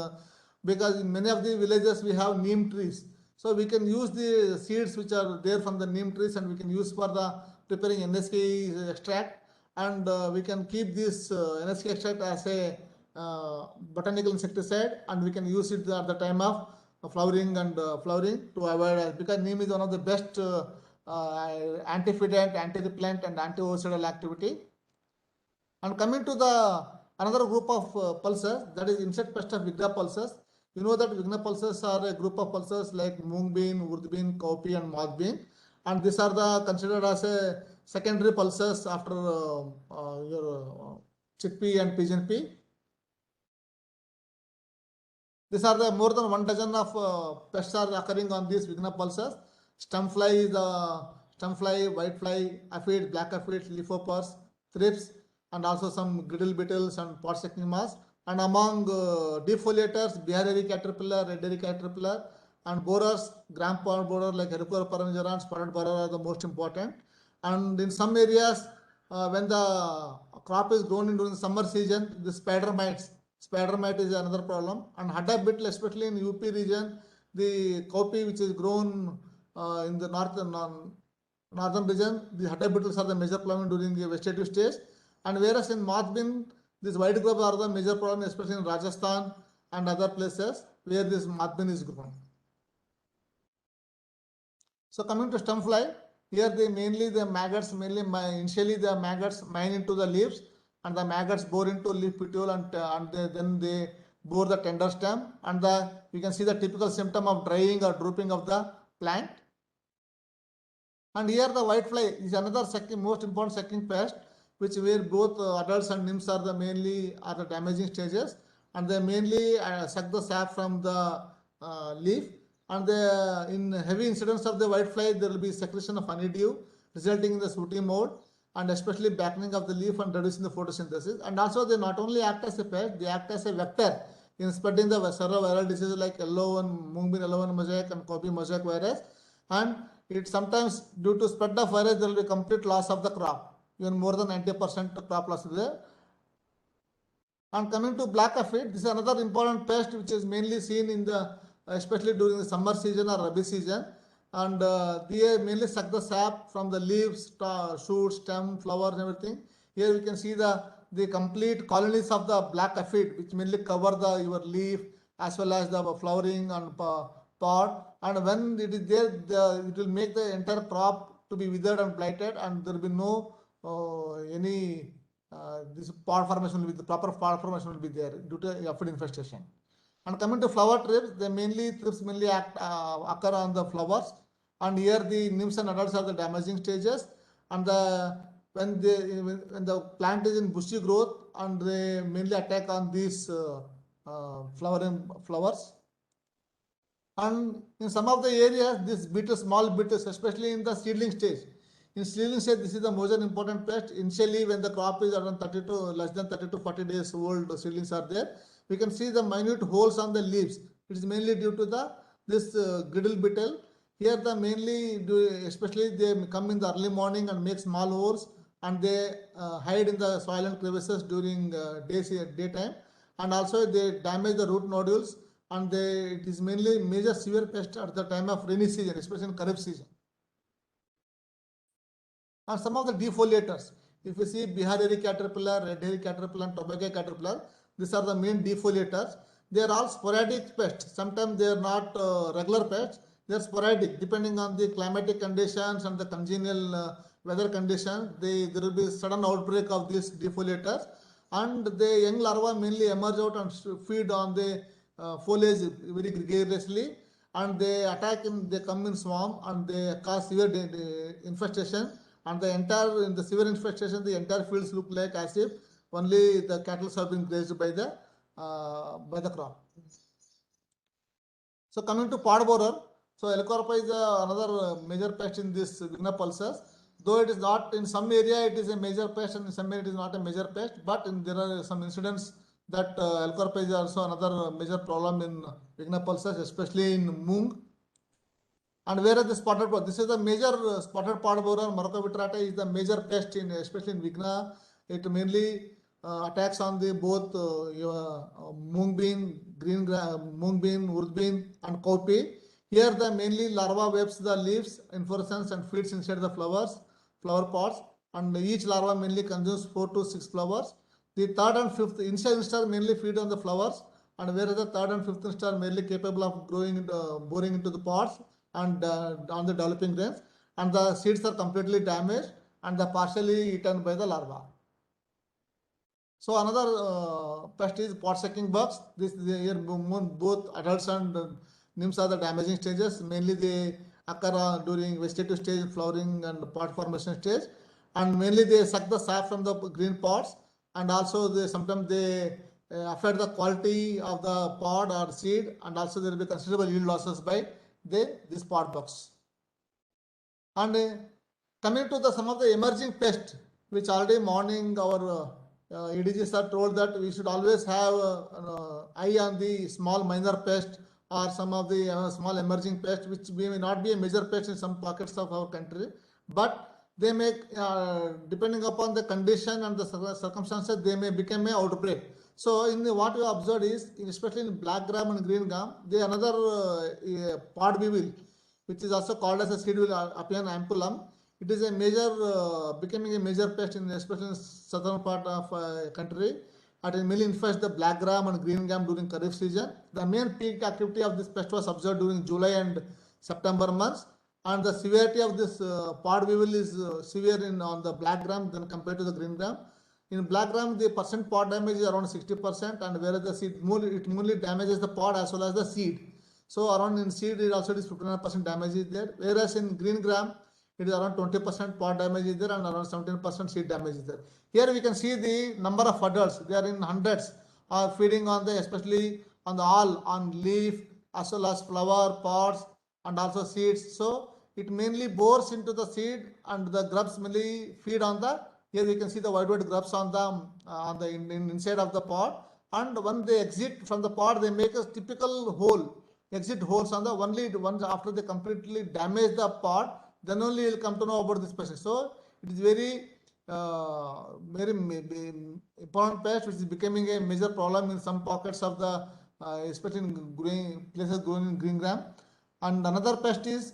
because in many of the villages we have neem trees, so we can use the seeds which are there from the neem trees, and we can use for the preparing NSK extract, and we can keep this NSK extract as a botanical insecticide, and we can use it at the time of flowering and flowering to avoid, because neem is one of the best anti-fidant, anti-repellent, and anti-ovicidal activity. And coming to the another group of pulses, that is insect pest of Vigna pulses. You know that Vigna pulses are a group of pulses like mung bean, urd bean, cowpea, and moth bean, and these are the considered as a secondary pulses after your chickpea and pigeon pea. These are the more than 1 dozen of pests are occurring on these Vigna pulses. Stem fly, whitefly, aphid, black aphid, leafhopers, thrips, and also some griddle beetles and pot sucking moths. And among defoliators, bearberry caterpillar, red berry caterpillar, and borers, gram pod borer like Helicoverpa parmigiana, spotted borer are the most important. And in some areas, when the crop is grown during the summer season, the spider mite is another problem. And hadda beetle, especially in UP region, the cowpea which is grown in the northern region, the hadda beetles are the major problem during the vegetative stage. And whereas in moth bean, these white grubs are the major problem, especially in Rajasthan and other places where this moth bean is grown. So coming to stem fly, here initially the maggots mine into the leaves, and the maggots bore into leaf petiole, and then they bore the tender stem, and you can see the typical symptom of drying or drooping of the plant. And here the whitefly is another most important sucking pest, which where both adults and nymphs are the damaging stages, and they mainly suck the sap from the leaf. And in heavy incidence of the whitefly, there will be secretion of honeydew, resulting in the sooty mode, and especially blackening of the leaf and reducing the photosynthesis. And also they not only act as a pest, they act as a vector in spreading the several viral diseases like mung bean yellow mosaic and cowpea mosaic virus. And it sometimes, due to spread of virus, there will be complete loss of the crop. Even more than 90% crop loss is there. And coming to black aphid, this is another important pest which is mainly seen in the, especially during the summer season or rabi season. And they mainly suck the sap from the leaves, shoots, stem, flowers, and everything. Here we can see the complete colonies of the black aphid, which mainly cover your leaf as well as the flowering and pod. And when it is there, it will make the entire crop to be withered and blighted, and there will be no this pod formation will be the proper pod formation will be there due to aphid infestation. And coming to flower thrips, thrips mainly occur on the flowers, and here the nymphs and adults are the damaging stages. And when the plant is in bushy growth, and they mainly attack on these flowering flowers. And in some of the areas, these beetles, small beetles, especially in the seedling stage. In seedling stage, this is the most important pest. Initially, when the crop is around less than 30 to 40 days old, seedlings are there. We can see the minute holes on the leaves. It is mainly due to this griddle beetle. Here, especially they come in the early morning and make small holes, and they hide in the soil and crevices during daytime, and also they damage the root nodules, and it is mainly major severe pest at the time of rainy season, especially in Kharif season. And some of the defoliators, if you see Bihari caterpillar, red hairy caterpillar, and tobacco caterpillar, these are the main defoliators. They are all sporadic pests. Sometimes they are not regular pests. They are sporadic depending on the climatic conditions and the congenial weather conditions. There will be sudden outbreak of these defoliators, and the young larvae mainly emerge out and feed on the foliage very gregariously, and they come in swarm, and they cause severe infestation. And in the severe infestation, the entire fields look like as if only the cattle have been grazed by the crop. So coming to pod borer, so Helicoverpa is another major pest in this Vigna pulsars. Though it is not in some area, it is a major pest, and in some area it is not a major pest. But there are some incidents that Helicoverpa is also another major problem in Vigna pulsars, especially in Mung. And whereas the spotted pod, this is the major spotted pod borer, Morocco vitrata is the major pest in, especially in Vigna. It mainly attacks on the both mung bean, mung bean, urd bean, and cowpea. Here the mainly larva webs the leaves, inflorescence, and feeds inside the flower pods, and each larva mainly consumes 4 to 6 flowers. The third and fifth inside instar mainly feed on the flowers, and whereas the third and fifth instar mainly capable of boring into the pods and on the developing grains, and the seeds are completely damaged and they are partially eaten by the larva. So another pest is pod sucking bugs. Here both adults and nymphs are the damaging stages. Mainly they occur during vegetative stage, flowering and pod formation stage, and mainly they suck the sap from the green pods, and also sometimes they affect the quality of the pod or seed, and also there will be considerable yield losses by these pod bugs. And coming to some of the emerging pests, which already morning our EDGs are told that we should always have eye on the small minor pest or some of the small emerging pests, which may not be a major pest in some pockets of our country, but they may, depending upon the condition and the circumstances, they may become an outbreak. So what we observed is, especially in black gram and green gram, there another pod weevil, which is also called as a seed weevil, Apian ampullum. It is a major, becoming a major pest in especially in southern part of country. It mainly infests the black gram and green gram during Kharif season. The main peak activity of this pest was observed during July and September months, and the severity of this pod weevil is severe on the black gram than compared to the green gram. In black gram, the percent pod damage is around 60%, and whereas the seed it mainly damages the pod as well as the seed. So around in seed it also is 59% damage is there, whereas in green gram it is around 20% pod damage is there and around 17% seed damage is there. Here we can see the number of adults. They are in hundreds, are feeding on especially on on leaf as well as flower, pods, and also seeds. So it mainly bores into the seed, and the grubs mainly feed on the. Here we can see the white grubs on the inside of the pod, and when they exit from the pod, they make a typical exit holes on the once after they completely damage the pod, then only you will come to know about this pest. So it is very important pest, which is becoming a major problem in some pockets of the especially in places growing in green gram. And another pest is,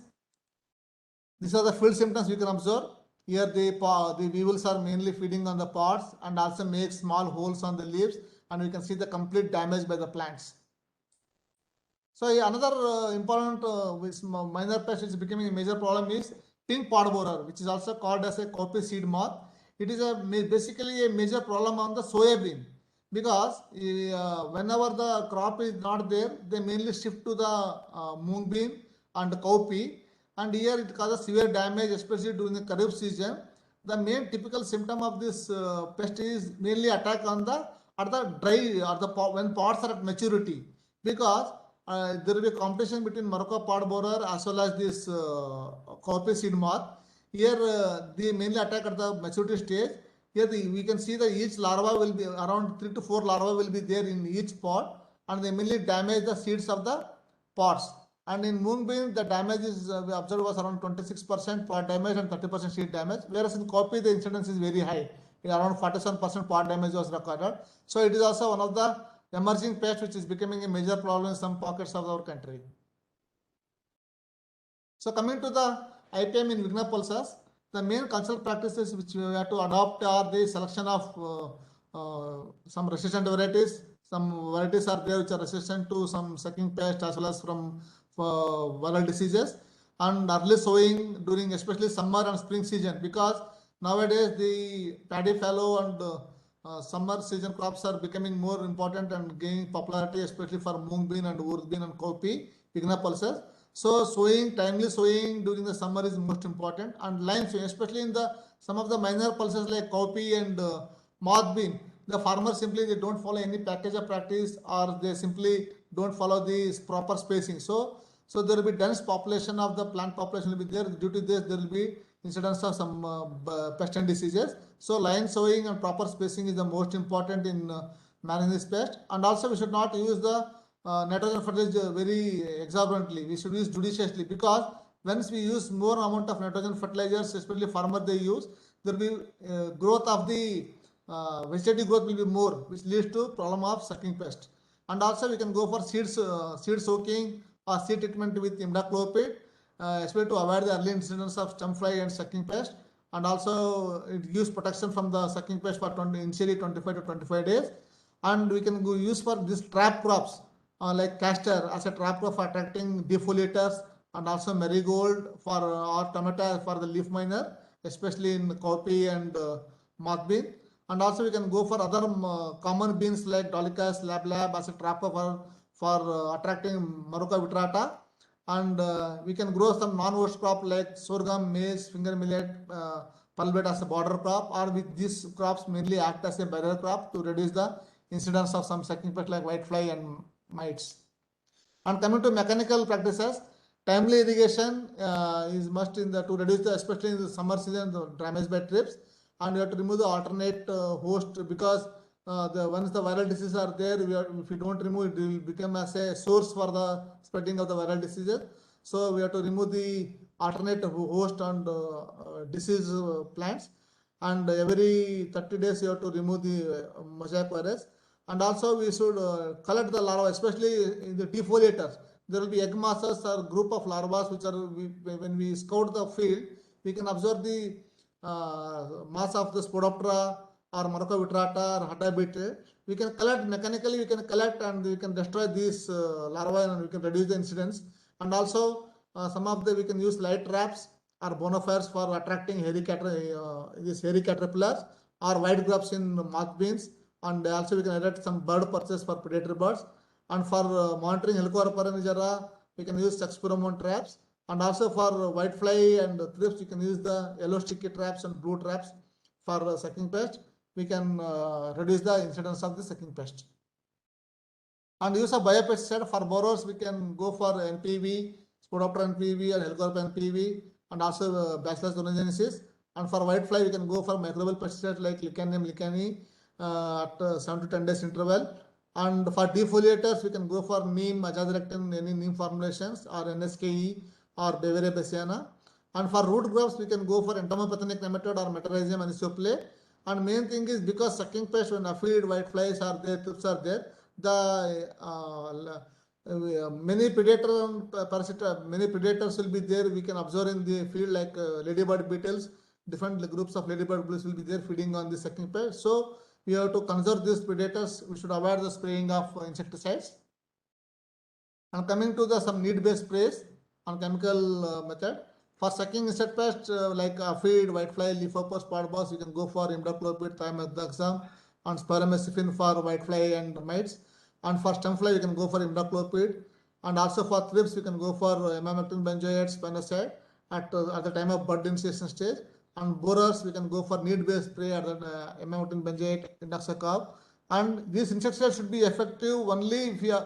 these are the field symptoms we can observe. Here the weevils are mainly feeding on the pods and also make small holes on the leaves, and we can see the complete damage by the plants. So another important minor pest which is becoming a major problem is pink pod borer, which is also called as a cowpea seed moth. It is basically a major problem on the soybean, because whenever the crop is not there, they mainly shift to the mung bean and cowpea, and here it causes severe damage, especially during the Kharif season. The main typical symptom of this pest is mainly attack on at the dry or when pods are at maturity, because there will be a competition between Morocco pod borer as well as this cowpea seed moth. Here they mainly attack at the maturity stage. Here we can see that each larva will be around 3 to 4 larvae will be there in each pod, and they mainly damage the seeds of the pods. And in mung bean, the damage is we observed was around 26% pod damage and 30% seed damage. Whereas in coffee, the incidence is very high. Around 47% pod damage was recorded. So it is also one of the emerging pests which is becoming a major problem in some pockets of our country. So coming to the IPM in Vigna pulsars, the main cultural practices which we have to adopt are the selection of some resistant varieties. Some varieties are there which are resistant to some sucking pest as well as from viral diseases, and early sowing during especially summer and spring season, because nowadays the paddy fallow and summer season crops are becoming more important and gaining popularity, especially for mung bean and urd bean and cowpea, Vigna pulsars. So sowing, timely sowing during the summer is most important, and line sowing, especially in the some of the minor pulses like cowpea and moth bean, the farmers simply they don't follow any package of practice, or they simply don't follow the proper spacing. So there will be dense population of the plant population will be there. Due to this, there will be incidence of some pest and diseases. So line sowing and proper spacing is the most important in managing this pest. And also we should not use the nitrogen fertilizer very exorbitantly. We should use judiciously, because once we use more amount of nitrogen fertilizers, especially farmer they use, there will be growth of the vegetative growth will be more, which leads to problem of sucking pest. And also we can go for seed soaking or seed treatment with imidacloprid, especially to avoid the early incidence of stem fly and sucking pest. And also it gives protection from the sucking pest for initially 25 to 25 days. And we can use for these trap crops like castor as a trap crop for attracting defoliators, and also marigold for or tomato for the leaf miner, especially in cowpea and moth bean. And also we can go for other common beans like Dolichos, lab as a trap for attracting Maruca vitrata. And we can grow some non-host crop like sorghum, maize, finger millet, pulvet as a border crop, or with these crops mainly act as a barrier crop to reduce the incidence of some sucking pests like whitefly and mites. And coming to mechanical practices, timely irrigation is must in the to reduce the, especially in the summer season, the damage by trips. And we have to remove the alternate host, because once the viral diseases are there, if we don't remove it, it will become as a source for the spreading of the viral diseases. So we have to remove the alternate host and disease plants. And every 30 days you have to remove the mosaic virus. And also we should collect the larvae, especially in the defoliators. There will be egg masses or group of larvae which are, when we scout the field, we can observe the mass of the Spodoptera or Maruca vitrata or Hatabit. We can collect mechanically, we can collect and we can destroy these larvae, and we can reduce the incidence. And also some of the we can use light traps or bonfires for attracting these hairy caterpillars or white grubs in moth beans. And also we can erect some bird perches for predatory birds. And for monitoring Helicoverpa nigera, we can use sex pheromone traps. And also for whitefly and thrips, you can use the yellow sticky traps and blue traps for sucking pest. We can reduce the incidence of the sucking pest. And use of biopesticide for borers, we can go for NPV, Spodoptera NPV or Helicoverpa NPV, and also Bacillus thuringiensis. And for whitefly, we can go for microbial pesticides like Licanium licani at 7 to 10 days interval. And for defoliators, we can go for neem, azadirachtin, any neem formulations, or NSKE or Beveria bassiana. And for root grubs, we can go for entomopathonic nematode or Metarhizium anisople. And main thing is, because sucking pest, when aphid, whiteflies are there, thrips are there, the many predators will be there. We can observe in the field like ladybird beetles. Different groups of ladybird beetles will be there feeding on the sucking pest. So we have to conserve these predators. We should avoid the spraying of insecticides. And coming to the some need-based sprays on chemical method. For sucking insect pests like aphid, whitefly, leafhopper, spot boss, you can go for imidacloprid, thiamethoxam, and spironolactone for whitefly and mites. And for stem fly, you can go for imidacloprid. And also for thrips, you can go for imamectin benzoate, spinoside at the time of bud initiation stage. And borers, we can go for need-based spray at the imamectin benzoate, indoxacarb. And these insecticides should be effective only if you are,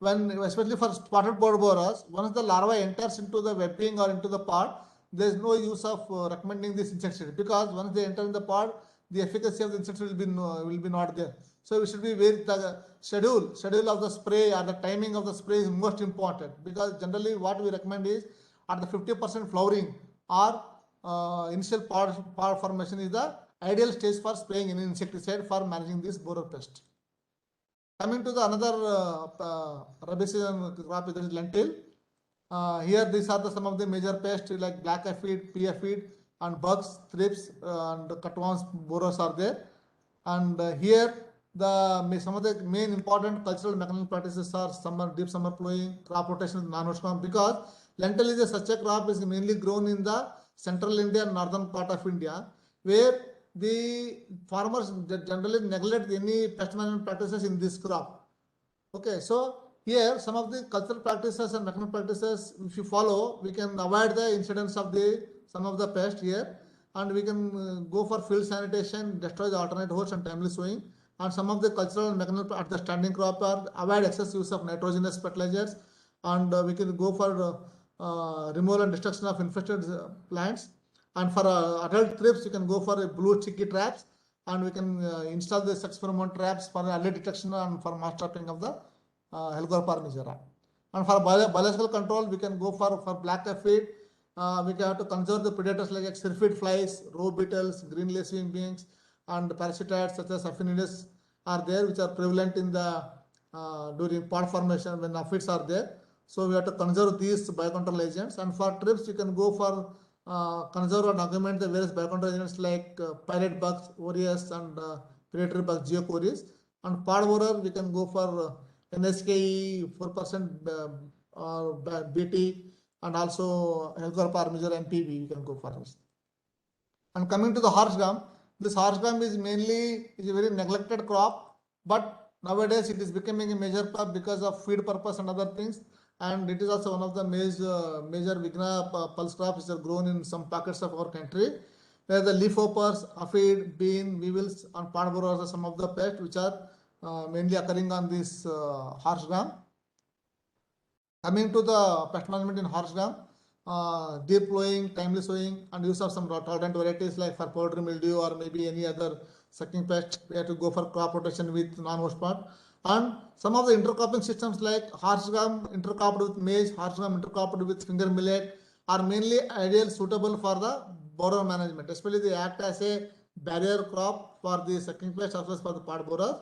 especially for spotted board borers, once the larva enters into the webbing or into the pod, there is no use of recommending this insecticide, because once they enter in the pod, the efficacy of the insecticide will be not there. So we should be very, the schedule of the spray or the timing of the spray is most important, because generally what we recommend is at the 50% flowering or initial pod formation is the ideal stage for spraying any insecticide for managing this borer pest. Coming to the another rabi season crop, is lentil. Here these are some of the major pests like black aphid, pea aphid, and bugs, thrips, and cutworms, borers are there. And here some of the main important cultural mechanical practices are summer, deep summer plowing, crop rotation, non-host crop, because lentil is such a crop is mainly grown in the central India and northern part of India, where the farmers generally neglect any pest management practices in this crop. Okay, so here some of the cultural practices and mechanical practices, if you follow, we can avoid the incidence of some of the pest here, and we can go for field sanitation, destroy the alternate host and timely sowing. And some of the cultural and mechanical at the standing crop are avoid excess use of nitrogenous fertilizers, and we can go for removal and destruction of infested plants. And for adult thrips, you can go for blue sticky traps, and we can install the sex pheromone traps for early detection and for mass trapping of the Helicoverpa misera. And for biological control, we can go for black aphid. We have to conserve the predators like syrphid flies, row beetles, green lacewing beings, and parasitoids such as Aphanides are there, which are prevalent in the during pod formation when aphids are there. So we have to conserve these biocontrol agents. And for trips, you can go for conserve and augment the various biocontrol agents like pirate bugs, Orius, and predatory bugs, Geocoris. And pod borer, we can go for NSKE 4% or BT, and also Helicoverpa misera MPV, you can go for this. And coming to the horse gum, this horse gum is mainly a very neglected crop, but nowadays it is becoming a major crop because of feed purpose and other things. And it is also one of the major Vigna pulse crops which are grown in some pockets of our country, where the leafhoppers, aphid, bean, weevils, and pod borers are some of the pests which are mainly occurring on this horse gum. Coming to the pest management in horse gum, deep plowing, timely sowing, and use of some tolerant varieties like for powdery mildew or maybe any other sucking pest. We have to go for crop rotation with non-host pod. And some of the intercropping systems like horse gum intercropped with maize, horse gum intercropped with finger millet are mainly ideal suitable for the borer management. Especially they act as a barrier crop for the sucking pest as well as for the pod borers.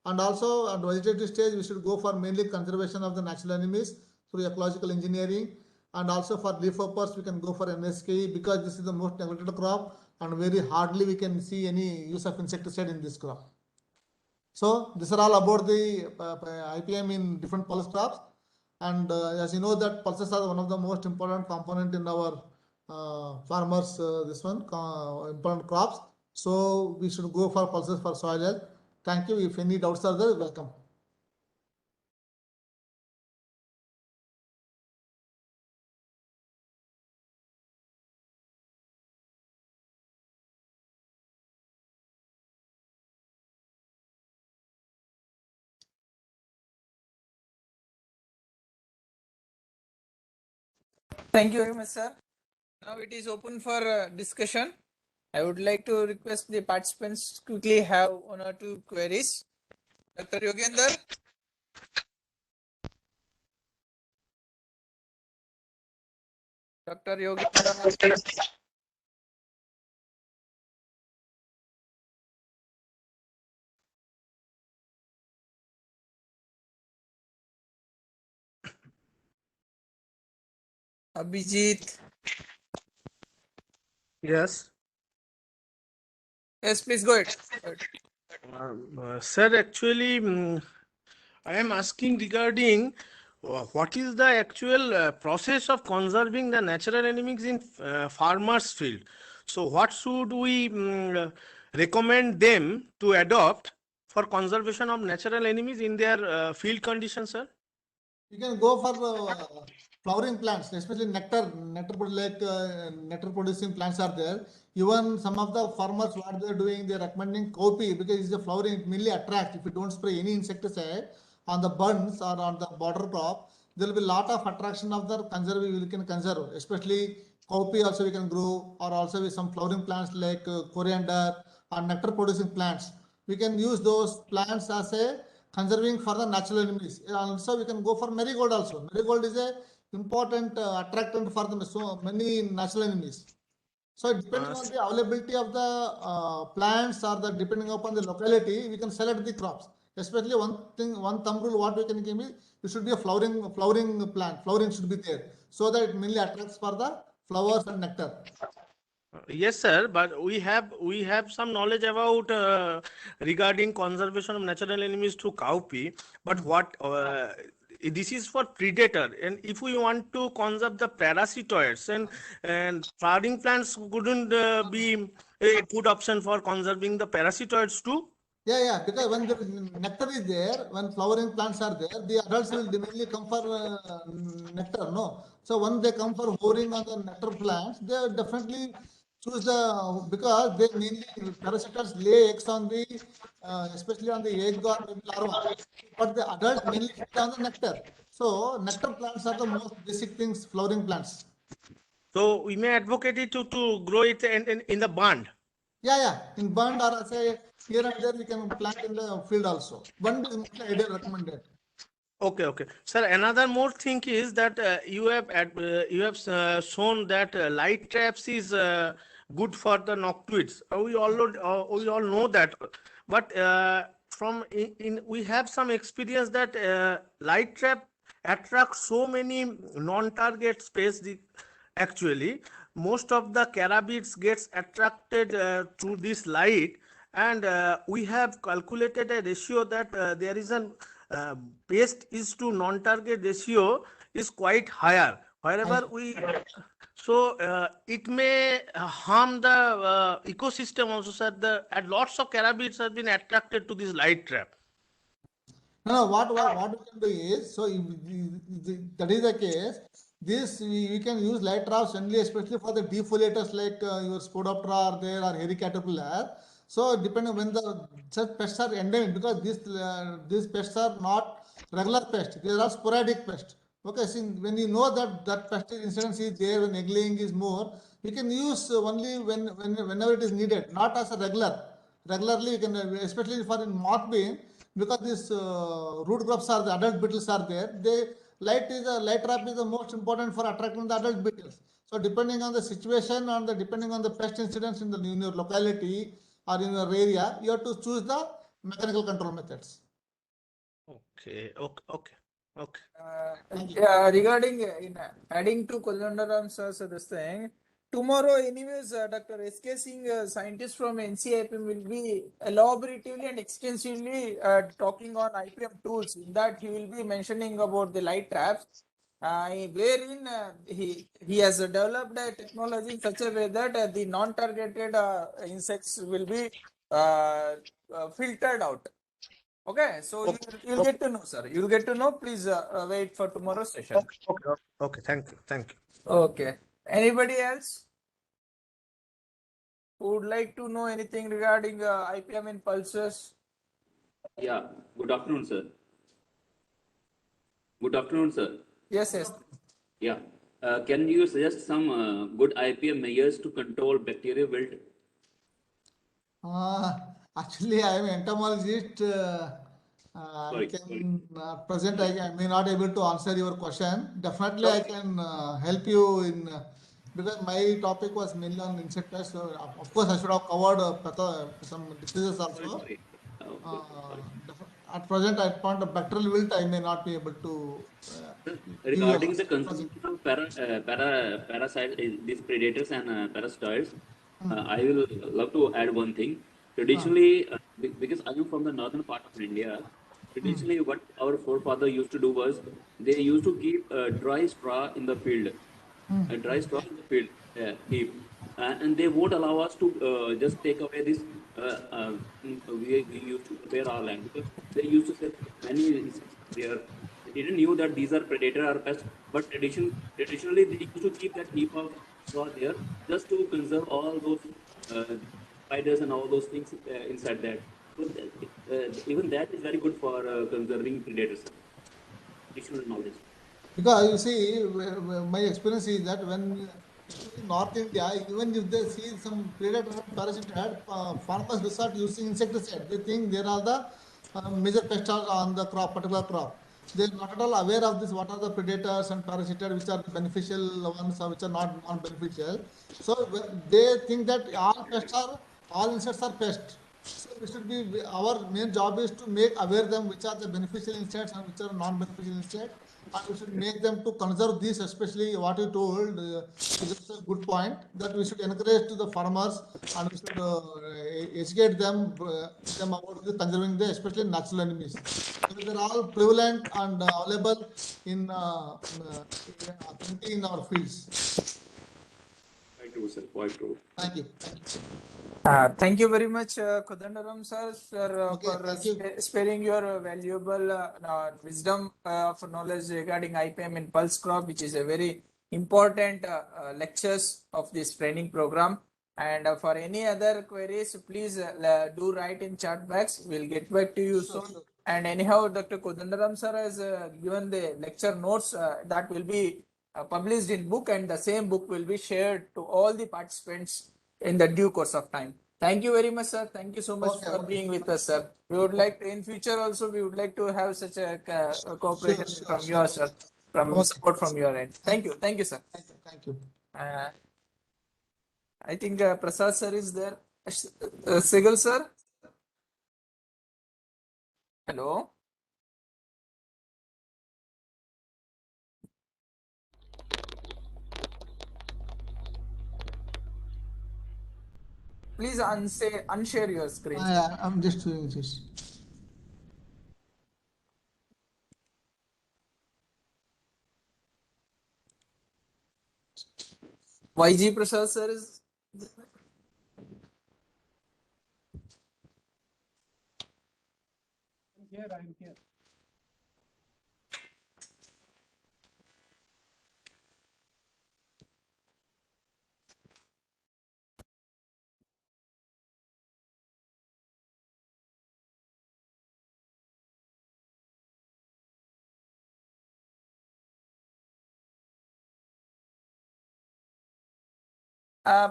And also at vegetative stage, we should go for mainly conservation of the natural enemies through ecological engineering. And also for leafhoppers, we can go for NSKE because this is the most neglected crop, and very hardly we can see any use of insecticide in this crop. So these are all about the IPM in different pulse crops. And as you know that pulses are one of the most important component in our farmers, important crops. So we should go for pulses for soil health. Thank you. If any doubts are there, welcome. Thank you very much, sir. Now it is open for discussion. I would like to request the participants quickly have one or two queries. Dr. Yogender. Dr. Yogender. Abhijit. Yes. Yes, please go ahead. Sir, actually, I am asking regarding what is the actual process of conserving the natural enemies in farmers' field. So what should we recommend them to adopt for conservation of natural enemies in their field conditions, sir? You can go for flowering plants, especially nectar producing plants are there. Even some of the farmers, what they're doing, they're recommending cowpea because it's a flowering, it mainly attracts. If you don't spray any insecticide on the buds or on the border crop, there will be a lot of attraction of the we can conserve, especially cowpea also we can grow, or also with some flowering plants like coriander or nectar producing plants. we can use those plants as a conserving for the natural enemies. Also, we can go for marigold also. Marigold is a important attractant for the so many natural enemies. So depending on the availability of the plants or the depending upon the locality, we can select the crops. Especially one thumb rule what we can give is it should be a flowering plant. Flowering should be there so that it mainly attracts for the flowers and nectar. Yes, sir, but we have some knowledge about regarding conservation of natural enemies through cowpea. But what this is for predator, and if we want to conserve the parasitoids, and flowering plants couldn't be a good option for conserving the parasitoids too. Yeah, because when the nectar is there, when flowering plants are there, the adults will mainly come for nectar, no? So when they come for hovering on the nectar plants, they definitely choose because they mainly, parasitoids lay eggs on the, especially on the egg or maybe larva, but the adult mainly feed on the nectar. So nectar plants are the most basic things, flowering plants. So we may advocate it to grow it in the bund. Yeah, in bund or say here and there we can plant in the field also. Bund is mostly ideal recommended. Okay. Sir, another more thing is that you have shown that light traps is good for the noctuids. We all know that, but we have some experience that light trap attracts so many non-target space. Actually, most of the carabids gets attracted to this light, and we have calculated a ratio that there is an pest is to non-target ratio is quite higher. Wherever it may harm the ecosystem also, sir. And lots of carabids have been attracted to this light trap. No, what we can do is, so if that is the case, this we can use light traps only, especially for the defoliators like your Spodoptera are there or hairy caterpillar. So depending when the such pests are endemic, because these pests are not regular pests, they are sporadic pests. Okay, since when you know that pest incidence is there, when egg laying is more, we can use only whenever it is needed, not as a regularly. You can especially for in mothbean, because these root grubs are the adult beetles are there. Light trap is the most important for attracting the adult beetles. So depending on the situation and depending on the pest incidence in your locality or in your area, you have to choose the mechanical control methods. Okay. Regarding adding to Kolandaram sir, this thing, tomorrow anyways, Dr. S.K. Singh, scientist from NCIPM, will be elaboratively and extensively talking on IPM tools. In that he will be mentioning about the light traps, wherein he has developed a technology in such a way that the non-targeted insects will be filtered out. Okay, so you'll get to know, sir. You'll get to know. Please wait for tomorrow's session. Okay. Thank you. Okay. Anybody else who would like to know anything regarding IPM in pulses? Yeah. Good afternoon, sir. Good afternoon, sir. Yes. Yeah. Can you suggest some good IPM measures to control bacterial wilt? Actually, I am an entomologist. Present, I may not able to answer your question. Definitely, I can help you in because my topic was mainly on insect pests. So of course, I should have covered some diseases also. Sorry. At present, at point of bacterial wilt, I may not be able to. Regarding the consumption of parasites, these predators and parasitoids, I will love to add one thing. Traditionally, because I am from the northern part of India, traditionally what our forefathers used to do was they used to keep dry straw in the field, heap, and they won't allow us to just take away this. We used to prepare our land because they used to say many insects there. They didn't knew that these are predator or pest, but traditionally they used to keep that heap of straw there just to conserve all those spiders and all those things inside that. So even that is very good for conserving predators. Traditional knowledge. Because you see, my experience is that when in North India, even if they see some predator and parasiticide, farmers resort using insecticide. They think there are the major pests on the crop, particular crop. They are not at all aware of this. What are the predators and parasiticides which are beneficial ones or which are not non-beneficial? So they think that all insects are pests. So we should be, our main job is to make aware them which are the beneficial insects and which are non-beneficial insects, and we should make them to conserve these, especially what you told is a good point, that we should encourage to the farmers and we should educate them about the conserving the especially natural enemies. So they're all prevalent and available in plenty in our fields. Quite true, sir. Quite true. Thank you. Thank you very much, Kodandaram sir, Okay, for sparing your valuable wisdom of knowledge regarding IPM in pulse crop, which is a very important lectures of this training program. And for any other queries, please do write in chat box. We'll get back to you soon. Sure. And anyhow, Dr. Kodandaram sir has given the lecture notes that will be published in book, and the same book will be shared to all the participants in the due course of time. Thank you very much, sir. Thank you so much for being with us, sir. We would like to, in future also, we would like to have such a cooperation from your sir, from support from your end. Thank you, sir. Thank you. I think Prasad sir is there. Segal sir. Hello. Please unshare your screen. I'm just doing this. YG Prasad sir is. I'm here.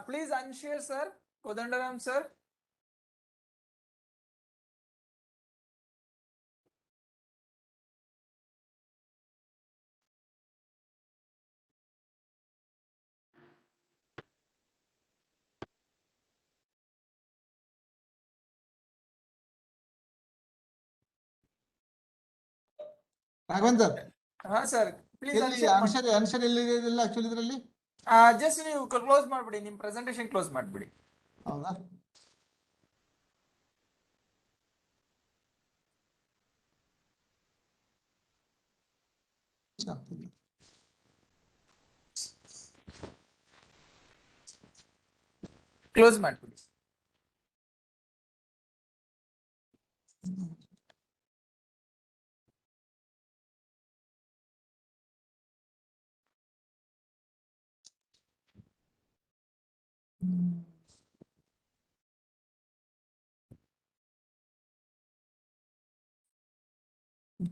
Please unshare, sir. Kodandaram sir. Raghavendra. Sir. Please answer ಎಲ್ಲಿದೆ actually ಇದರಲ್ಲಿ? Just ನೀವು close ಮಾಡ್ಬಿಡಿ, ನಿಮ್ಮ presentation close ಮಾಡ್ಬಿಡಿ. ಹೌದಾ? Close ಮಾಡ್ಬಿಡಿ.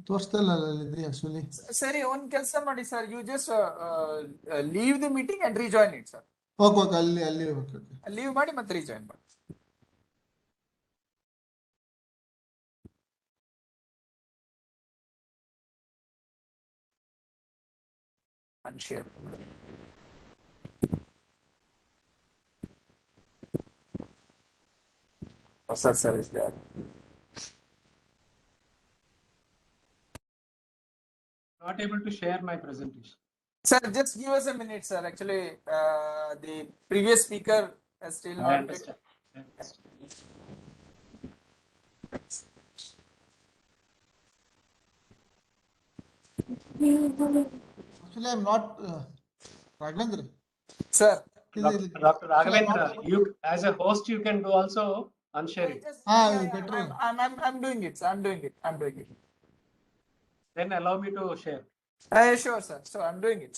ತೋರಿಸ್ತಾ ಇಲ್ಲ ಅಲ್ಲಿ ಆಕ್ಚುಲಿ. ಸರಿ, ಒಂದು ಕೆಲಸ ಮಾಡಿ sir, you just leave the meeting and rejoin it sir. Okay ಅಲ್ಲಿ ಓಕೆ ಲೀವ್ ಮಾಡಿ ಮತ್ತೆ ರಿಜಾಯಿನ್ ಮಾಡಿ. Unshare. Prasad sir is there. Not able to share my presentation. Sir, just give us a minute, sir. Actually, the previous speaker has still not. I understand. Actually, I'm not Raghavendra. Sir. Dr. Raghavendra, you as a host, you can do also unshare it. Better. I'm doing it. I'm doing it. Then allow me to share. Sure, sir. So I'm doing it.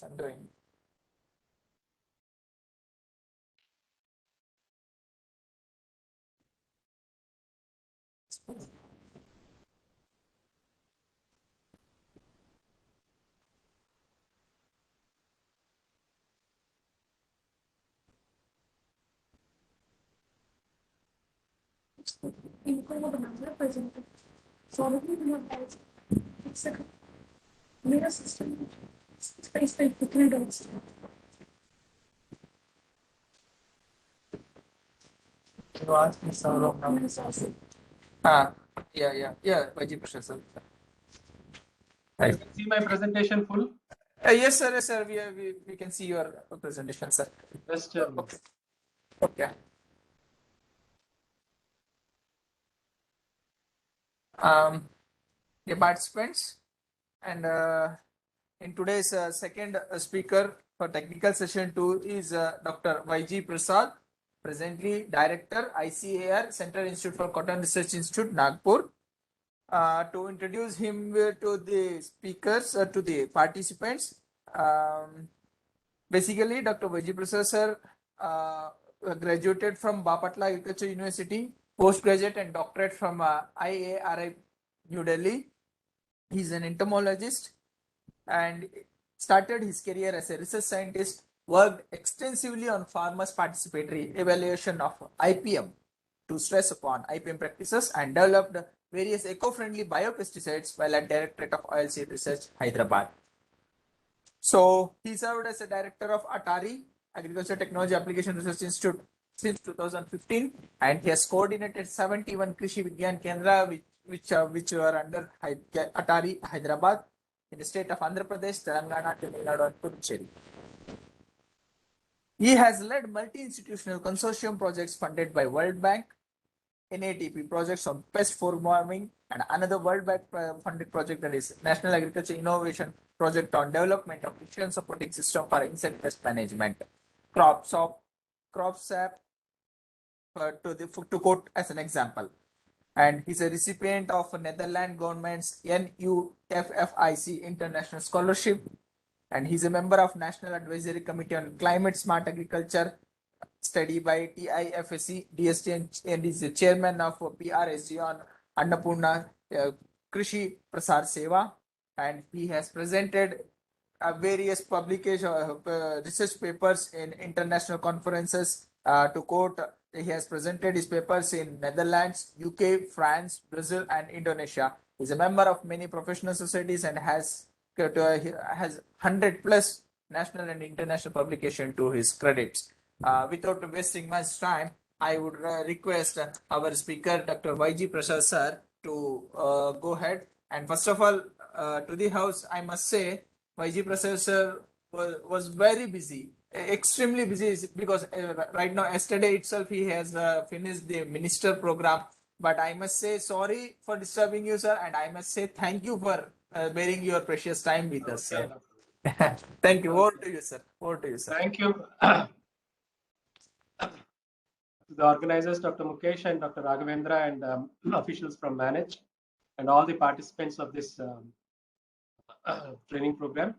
इनको वो बनाना present solidly बनाना it's a मेरा system space पे कितने dots You asked me so long now. Ah, yeah, Vaji Prashad, sir. You can see my presentation full. Yes, sir. We can see your presentation, sir. Just Okay. Dear participants, and in today's second speaker for technical session 2 is Dr. YG Prasad, presently Director ICAR Central Institute for Cotton Research Institute, Nagpur. To introduce him to the speakers, to the participants, basically Dr. YG Prasad sir graduated from Bapatla Agriculture University, postgraduate and doctorate from IARI New Delhi. He's an entomologist and started his career as a research scientist, worked extensively on farmers' participatory evaluation of IPM to stress upon IPM practices and developed various eco-friendly biopesticides while at Directorate of Oilseed Research, Hyderabad. So he served as a director of ATARI, Agriculture Technology Application Research Institute, since 2015, and he has coordinated 71 Krishi Vigyan Kendra which were under ATARI, Hyderabad, in the state of Andhra Pradesh, Telangana, Tamil Nadu, and Puducherry. He has led multi-institutional consortium projects funded by World Bank, NATP projects on pest farming, and another World Bank funded project, that is National Agriculture Innovation Project on development of nutrient supporting system for insect pest management. CropSap to quote as an example. And he's a recipient of Netherlands government's NUFFIC International Scholarship, and he's a member of National Advisory Committee on Climate Smart Agriculture study by TIFSC DST, and is the chairman of PRSG on Annapurna Krishi Prasar Seva, and he has presented various publication research papers in international conferences. To quote, he has presented his papers in Netherlands, UK, France, Brazil, and Indonesia. He is a member of many professional societies and has 100 plus national and international publication to his credits. Without wasting much time, I would request our speaker, Dr. YG Prasad sir, to go ahead. And first of all, to the house, I must say, YG Prasad sir was very busy, extremely busy, because right now, yesterday itself, he has finished the minister program. But I must say sorry for disturbing you, sir, and I must say thank you for bearing your precious time with us, sir. Thank you. Over to you, sir. Over to you, sir. Thank you. The organizers, Dr. Mukesh and Dr. Raghavendra, and officials from Manage, and all the participants of this training program.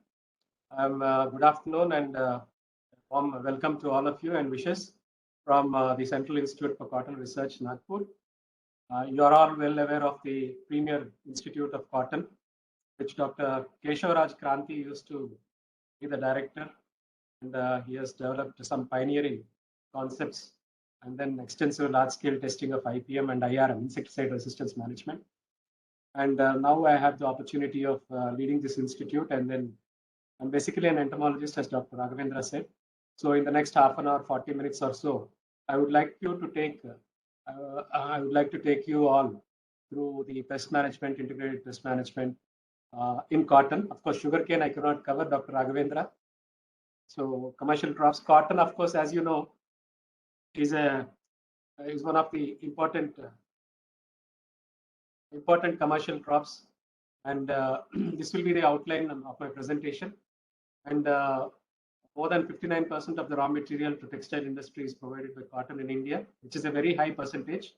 Good afternoon and warm welcome to all of you and wishes from the Central Institute for Cotton Research, Nagpur. You are all well aware of the premier Institute of Cotton, which Dr. Keshavaraj Kranti used to be the director, and he has developed some pioneering concepts and then extensive large-scale testing of IPM and IRM, insecticide resistance management. And now I have the opportunity of leading this institute, and then I'm basically an entomologist, as Dr. Raghavendra said. So in the next half an hour, 40 minutes or so, I would like you to take you all through the pest management, integrated pest management in cotton. Of course, sugarcane I cannot cover, Dr. Raghavendra. So commercial crops, cotton, of course, as you know, is one of the important commercial crops, and this will be the outline of my presentation. And more than 59% of the raw material to textile industry is provided by cotton in India, which is a very high percentage.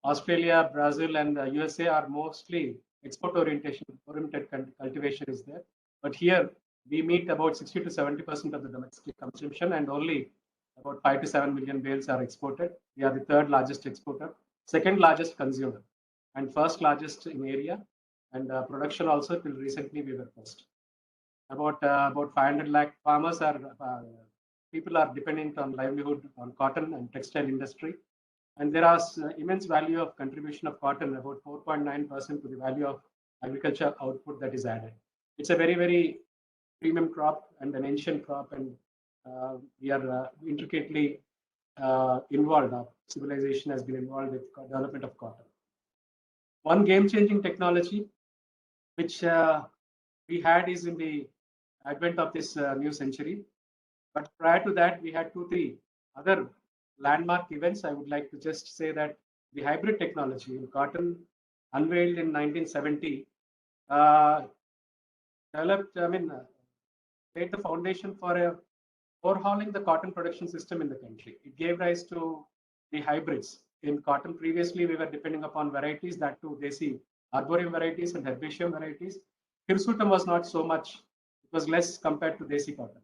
Australia, Brazil, and USA are mostly export oriented cultivation is there. But here we meet about 60 to 70% of the domestic consumption, and only about 5 to 7 million bales are exported. We are the third largest exporter, second largest consumer, and first largest in area. And production also till recently we were first. About 500 lakh farmers people are dependent on livelihood on cotton and textile industry. And there is immense value of contribution of cotton, about 4.9% to the value of agriculture output that is added. It's a very, very premium crop and an ancient crop, and we are intricately involved. Our civilization has been involved with development of cotton. One game-changing technology which we had is in the advent of this new century. But prior to that, we had 2-3 other landmark events. I would like to just say that the hybrid technology in cotton, unveiled in 1970, developed, laid the foundation for overhauling the cotton production system in the country. It gave rise to the hybrids. In cotton, previously, we were depending upon varieties, that too, desi arboreal varieties and herbaceous varieties. Hirsutum was not so much, it was less compared to desi cotton.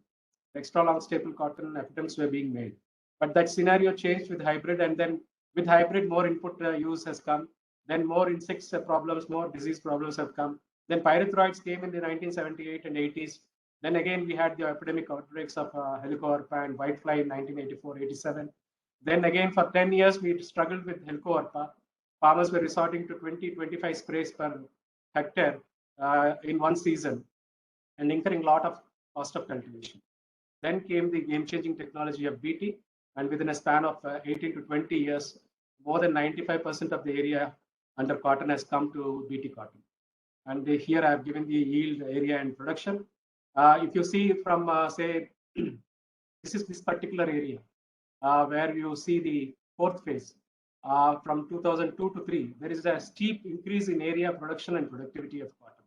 Extra long staple cotton attempts were being made. But that scenario changed with hybrid, and then with hybrid, more input use has come. Then more insects problems, more disease problems have come. Then pyrethroids came in the 1978 and 80s. Then again, we had the epidemic outbreaks of Helicoverpa and whitefly in 1984-87. Then again, for 10 years, we struggled with Helicoverpa. Farmers were resorting to 20-25 sprays per hectare in one season and incurring a lot of cost of cultivation. Then came the game-changing technology of BT, and within a span of 18 to 20 years, more than 95% of the area under cotton has come to BT cotton. And here I have given the yield, area, and production. If you see from, say, this is this particular area where you see the fourth phase. From 2002 to 3, there is a steep increase in area, production, and productivity of cotton.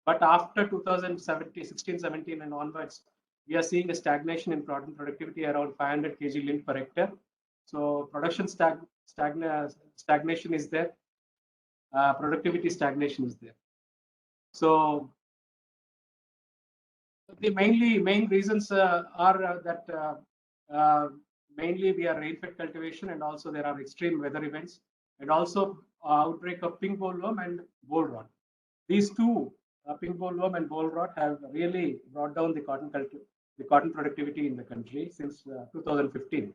But after 2016-17 and onwards, we are seeing a stagnation in cotton productivity around 500 kg lint per hectare. So production stagnation is there. Productivity stagnation is there. So the main reasons are that mainly we are rain-fed cultivation, and also there are extreme weather events, and also outbreak of pink bollworm and boll rot. These two, pink bollworm and boll rot, have really brought down the cotton productivity in the country since 2015.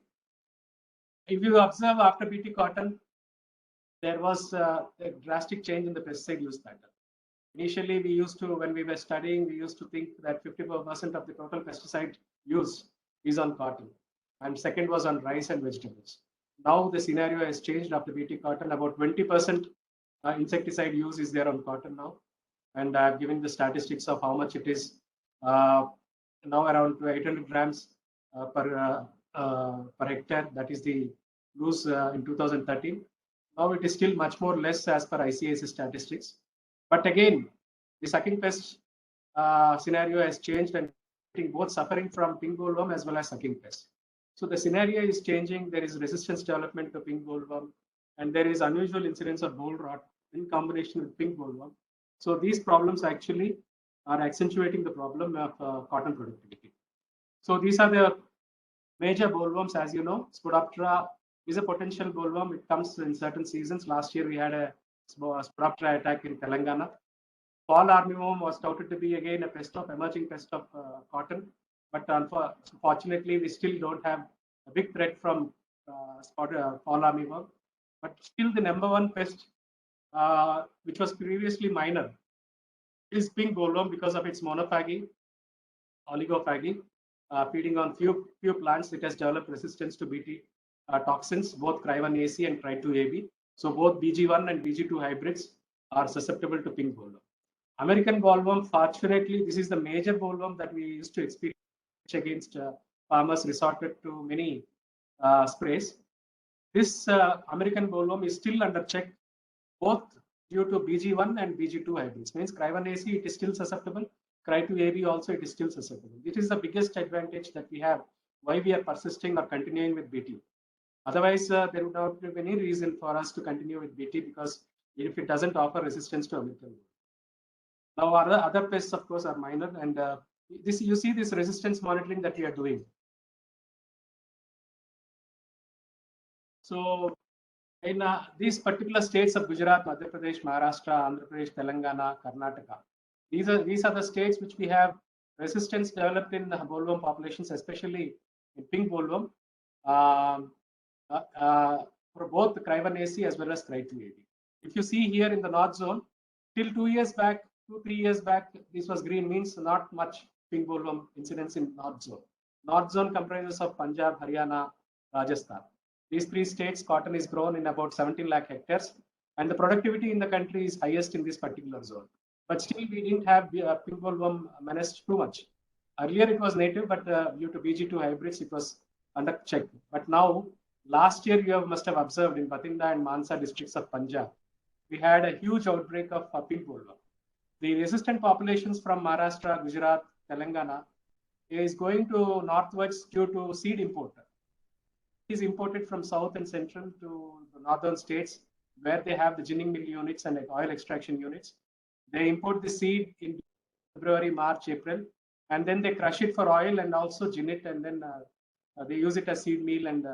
If you observe after BT cotton, there was a drastic change in the pesticide use pattern. Initially, we used to, when we were studying, we used to think that 54% of the total pesticide use is on cotton, and second was on rice and vegetables. Now the scenario has changed after BT cotton. About 20% insecticide use is there on cotton now, and I have given the statistics of how much it is. Now around 800 grams per hectare. That is the use in 2013. Now it is still much more less as per ICAR statistics. But again, the sucking pest scenario has changed, and both suffering from pink bollworm as well as sucking pest. So the scenario is changing. There is resistance development to pink bollworm, and there is unusual incidence of boll rot in combination with pink bollworm. So these problems actually are accentuating the problem of cotton productivity. So these are the major bollworms. As you know, Spodoptera is a potential bollworm. It comes in certain seasons. Last year we had a Spodoptera attack in Telangana. Fall armyworm was touted to be again a emerging pest of cotton, but unfortunately we still don't have a big threat from fall armyworm. But still the number one pest, which was previously minor, is pink bollworm because of its monophagy, oligophagy, feeding on few plants. It has developed resistance to BT toxins, both Cry1AC and Cry2AB. So both BG1 and BG2 hybrids are susceptible to pink bollworm. American bollworm, fortunately, this is the major bollworm that we used to experience against farmers resorted to many sprays. This American bollworm is still under check, both due to BG1 and BG2 hybrids. Means Cry1AC, it is still susceptible. Cry2AB also, it is still susceptible. This is the biggest advantage that we have, why we are persisting or continuing with BT. Otherwise, there would not be any reason for us to continue with BT, because if it doesn't offer resistance to American. Now, other pests, of course, are minor, and this you see this resistance monitoring that we are doing. So, in these particular states of Gujarat, Madhya Pradesh, Maharashtra, Andhra Pradesh, Telangana, Karnataka, these are the states which we have resistance developed in the bollworm populations, especially in pink bollworm. for both Cry1AC as well as Cry2AD. If you see here in the north zone, till 2 years back, 2-3 years back, this was green, means not much pink bollworm incidence in north zone. North zone comprises of Punjab, Haryana, Rajasthan. These three states, cotton is grown in about 17 lakh hectares, and the productivity in the country is highest in this particular zone. But still, we didn't have pink bollworm menace too much. Earlier, it was native, but due to BG2 hybrids, it was under check. But now, last year, you must have observed in Bathinda and Mansa districts of Punjab, we had a huge outbreak of pink bollworm. The resistant populations from Maharashtra, Gujarat, Telangana is going to northwards due to seed import. It is imported from south and central to the northern states where they have the ginning mill units and oil extraction units. They import the seed in February, March, April, and then they crush it for oil and also gin it, and then they use it as seed meal and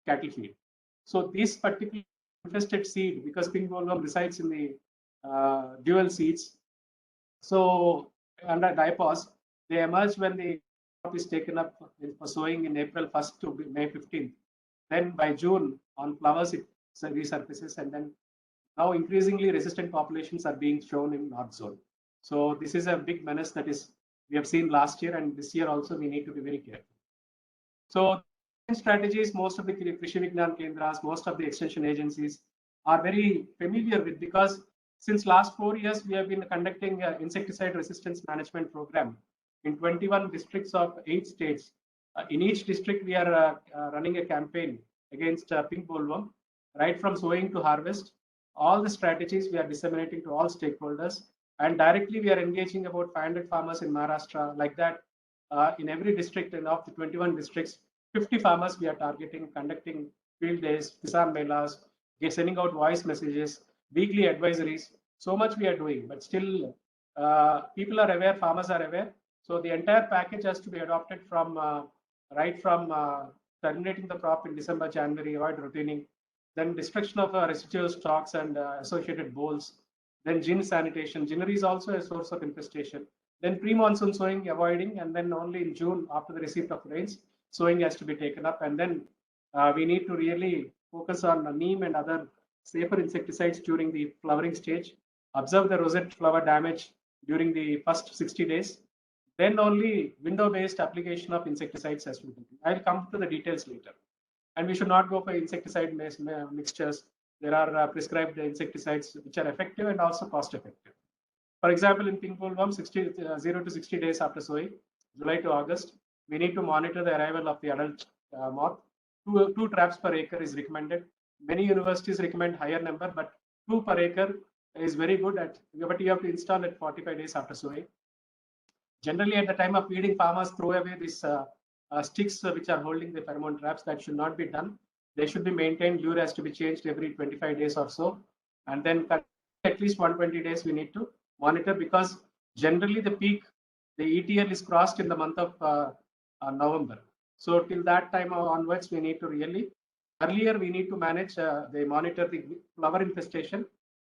cattle feed. So this particular infested seed, because pink bollworm resides in the dual seeds, so under dipause, they emerge when the crop is taken up for sowing in April 1st to May 15th. Then by June, on flowers, it resurfaces, and then now increasingly resistant populations are being shown in North Zone. So this is a big menace that is we have seen last year, and this year also we need to be very careful. So strategies, most of the Krishi Vignan Kendras, most of the extension agencies are very familiar with, because since last 4 years we have been conducting an insecticide resistance management program in 21 districts of 8 states. In each district, we are running a campaign against pink bollworm, right from sowing to harvest. All the strategies we are disseminating to all stakeholders, and directly we are engaging about 500 farmers in Maharashtra. Like that, in every district, and of the 21 districts, 50 farmers we are targeting, conducting field days, Kisan Melas, sending out voice messages, weekly advisories. So much we are doing, but still people are aware, farmers are aware. So the entire package has to be adopted from right from terminating the crop in December, January, avoid routining, then destruction of residual stocks and associated bolls, then gin sanitation. Ginnery is also a source of infestation. Then pre-monsoon sowing, avoiding, and then only in June, after the receipt of rains, sowing has to be taken up. And then we need to really focus on neem and other safer insecticides during the flowering stage. Observe the rosette flower damage during the first 60 days. Then only window-based application of insecticides has to be done. I'll come to the details later. And we should not go for insecticide mixtures. There are prescribed insecticides which are effective and also cost-effective. For example, in pink bollworm, 0 to 60 days after sowing, July to August, we need to monitor the arrival of the adult moth. Two traps per acre is recommended. Many universities recommend higher number, but 2 per acre is very good. But you have to install it 45 days after sowing. Generally, at the time of feeding, farmers throw away these sticks which are holding the pheromone traps. That should not be done. They should be maintained. Lure has to be changed every 25 days or so. And then at least 120 days we need to monitor, because generally the peak, the ETL is crossed in the month of November. So till that time onwards, we need to really, earlier we need to manage, they monitor the flower infestation,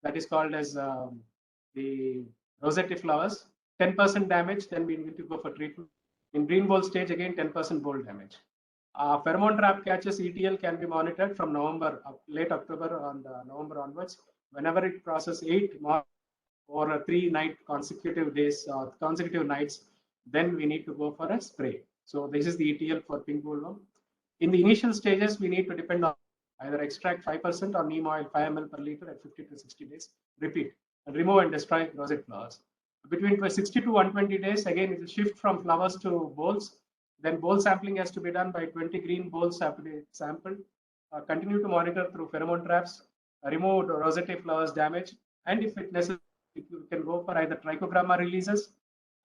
that is called as the rosette flowers. 10% damage, then we need to go for treatment. In green boll stage, again 10% boll damage. Pheromone trap catches ETL can be monitored from November, late October and November onwards. Whenever it crosses 8 or 3 night consecutive days, consecutive nights, then we need to go for a spray. So this is the ETL for pink bollworm. In the initial stages, we need to depend on either extract 5% or neem oil 5 ml per liter at 50 to 60 days. Repeat and remove and destroy rosette flowers. Between 60 to 120 days, again, it will shift from flowers to bolls. Then boll sampling has to be done. By 20 green bolls have to be sampled. Continue to monitor through pheromone traps, remove rosette flowers damage, and if it necessary, you can go for either trichogramma releases.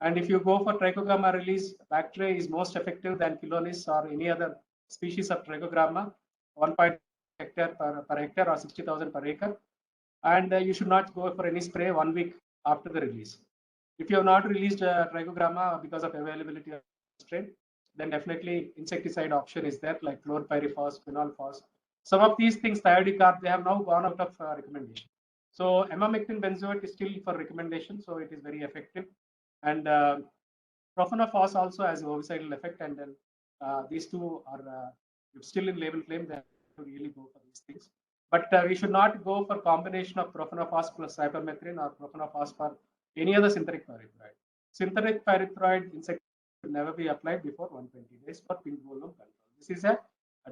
And if you go for trichogramma release, Bactria is most effective than Kilonis or any other species of trichogramma, 1.5 hectare per hectare or 60,000 per acre. And you should not go for any spray 1 week after the release. If you have not released trichogramma because of availability of strain, then definitely insecticide option is there, like chlorpyrifos, phenolphos. Some of these things, thiodicarb, they have now gone out of recommendation. So emamectin benzoate is still for recommendation, so it is very effective. And profenofos also has an ovicidal effect, and then these two are still in label claim. They have to really go for these things. But we should not go for combination of profanophos plus cypermethrin or profanophos for any other synthetic pyrethroid. Synthetic pyrethroid insect should never be applied before 120 days for pink bollworm control. This is a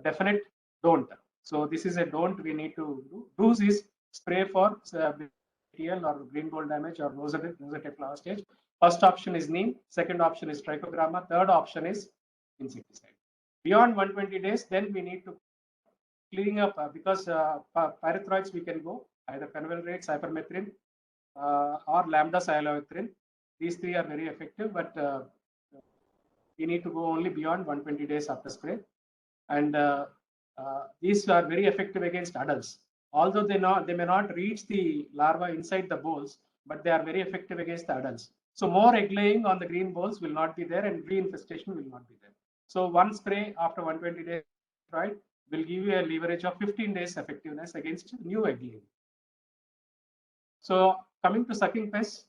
definite don't. So this is a don't we need to do. Do's is spray for BTL or green boll damage or rosette flower stage. First option is neem. Second option is trichogramma. Third option is insecticide. Beyond 120 days, then we need to cleaning up because pyrethroids we can go either phenylrate, cypermethrin, or lambda cyhalothrin. These three are very effective, but we need to go only beyond 120 days after spray. And these are very effective against adults. Although they may not reach the larva inside the bolls, but they are very effective against the adults. So more egg laying on the green bolls will not be there, and reinfestation will not be there. So one spray after 120 days, right, will give you a leverage of 15 days effectiveness against new egg laying. So coming to sucking pests,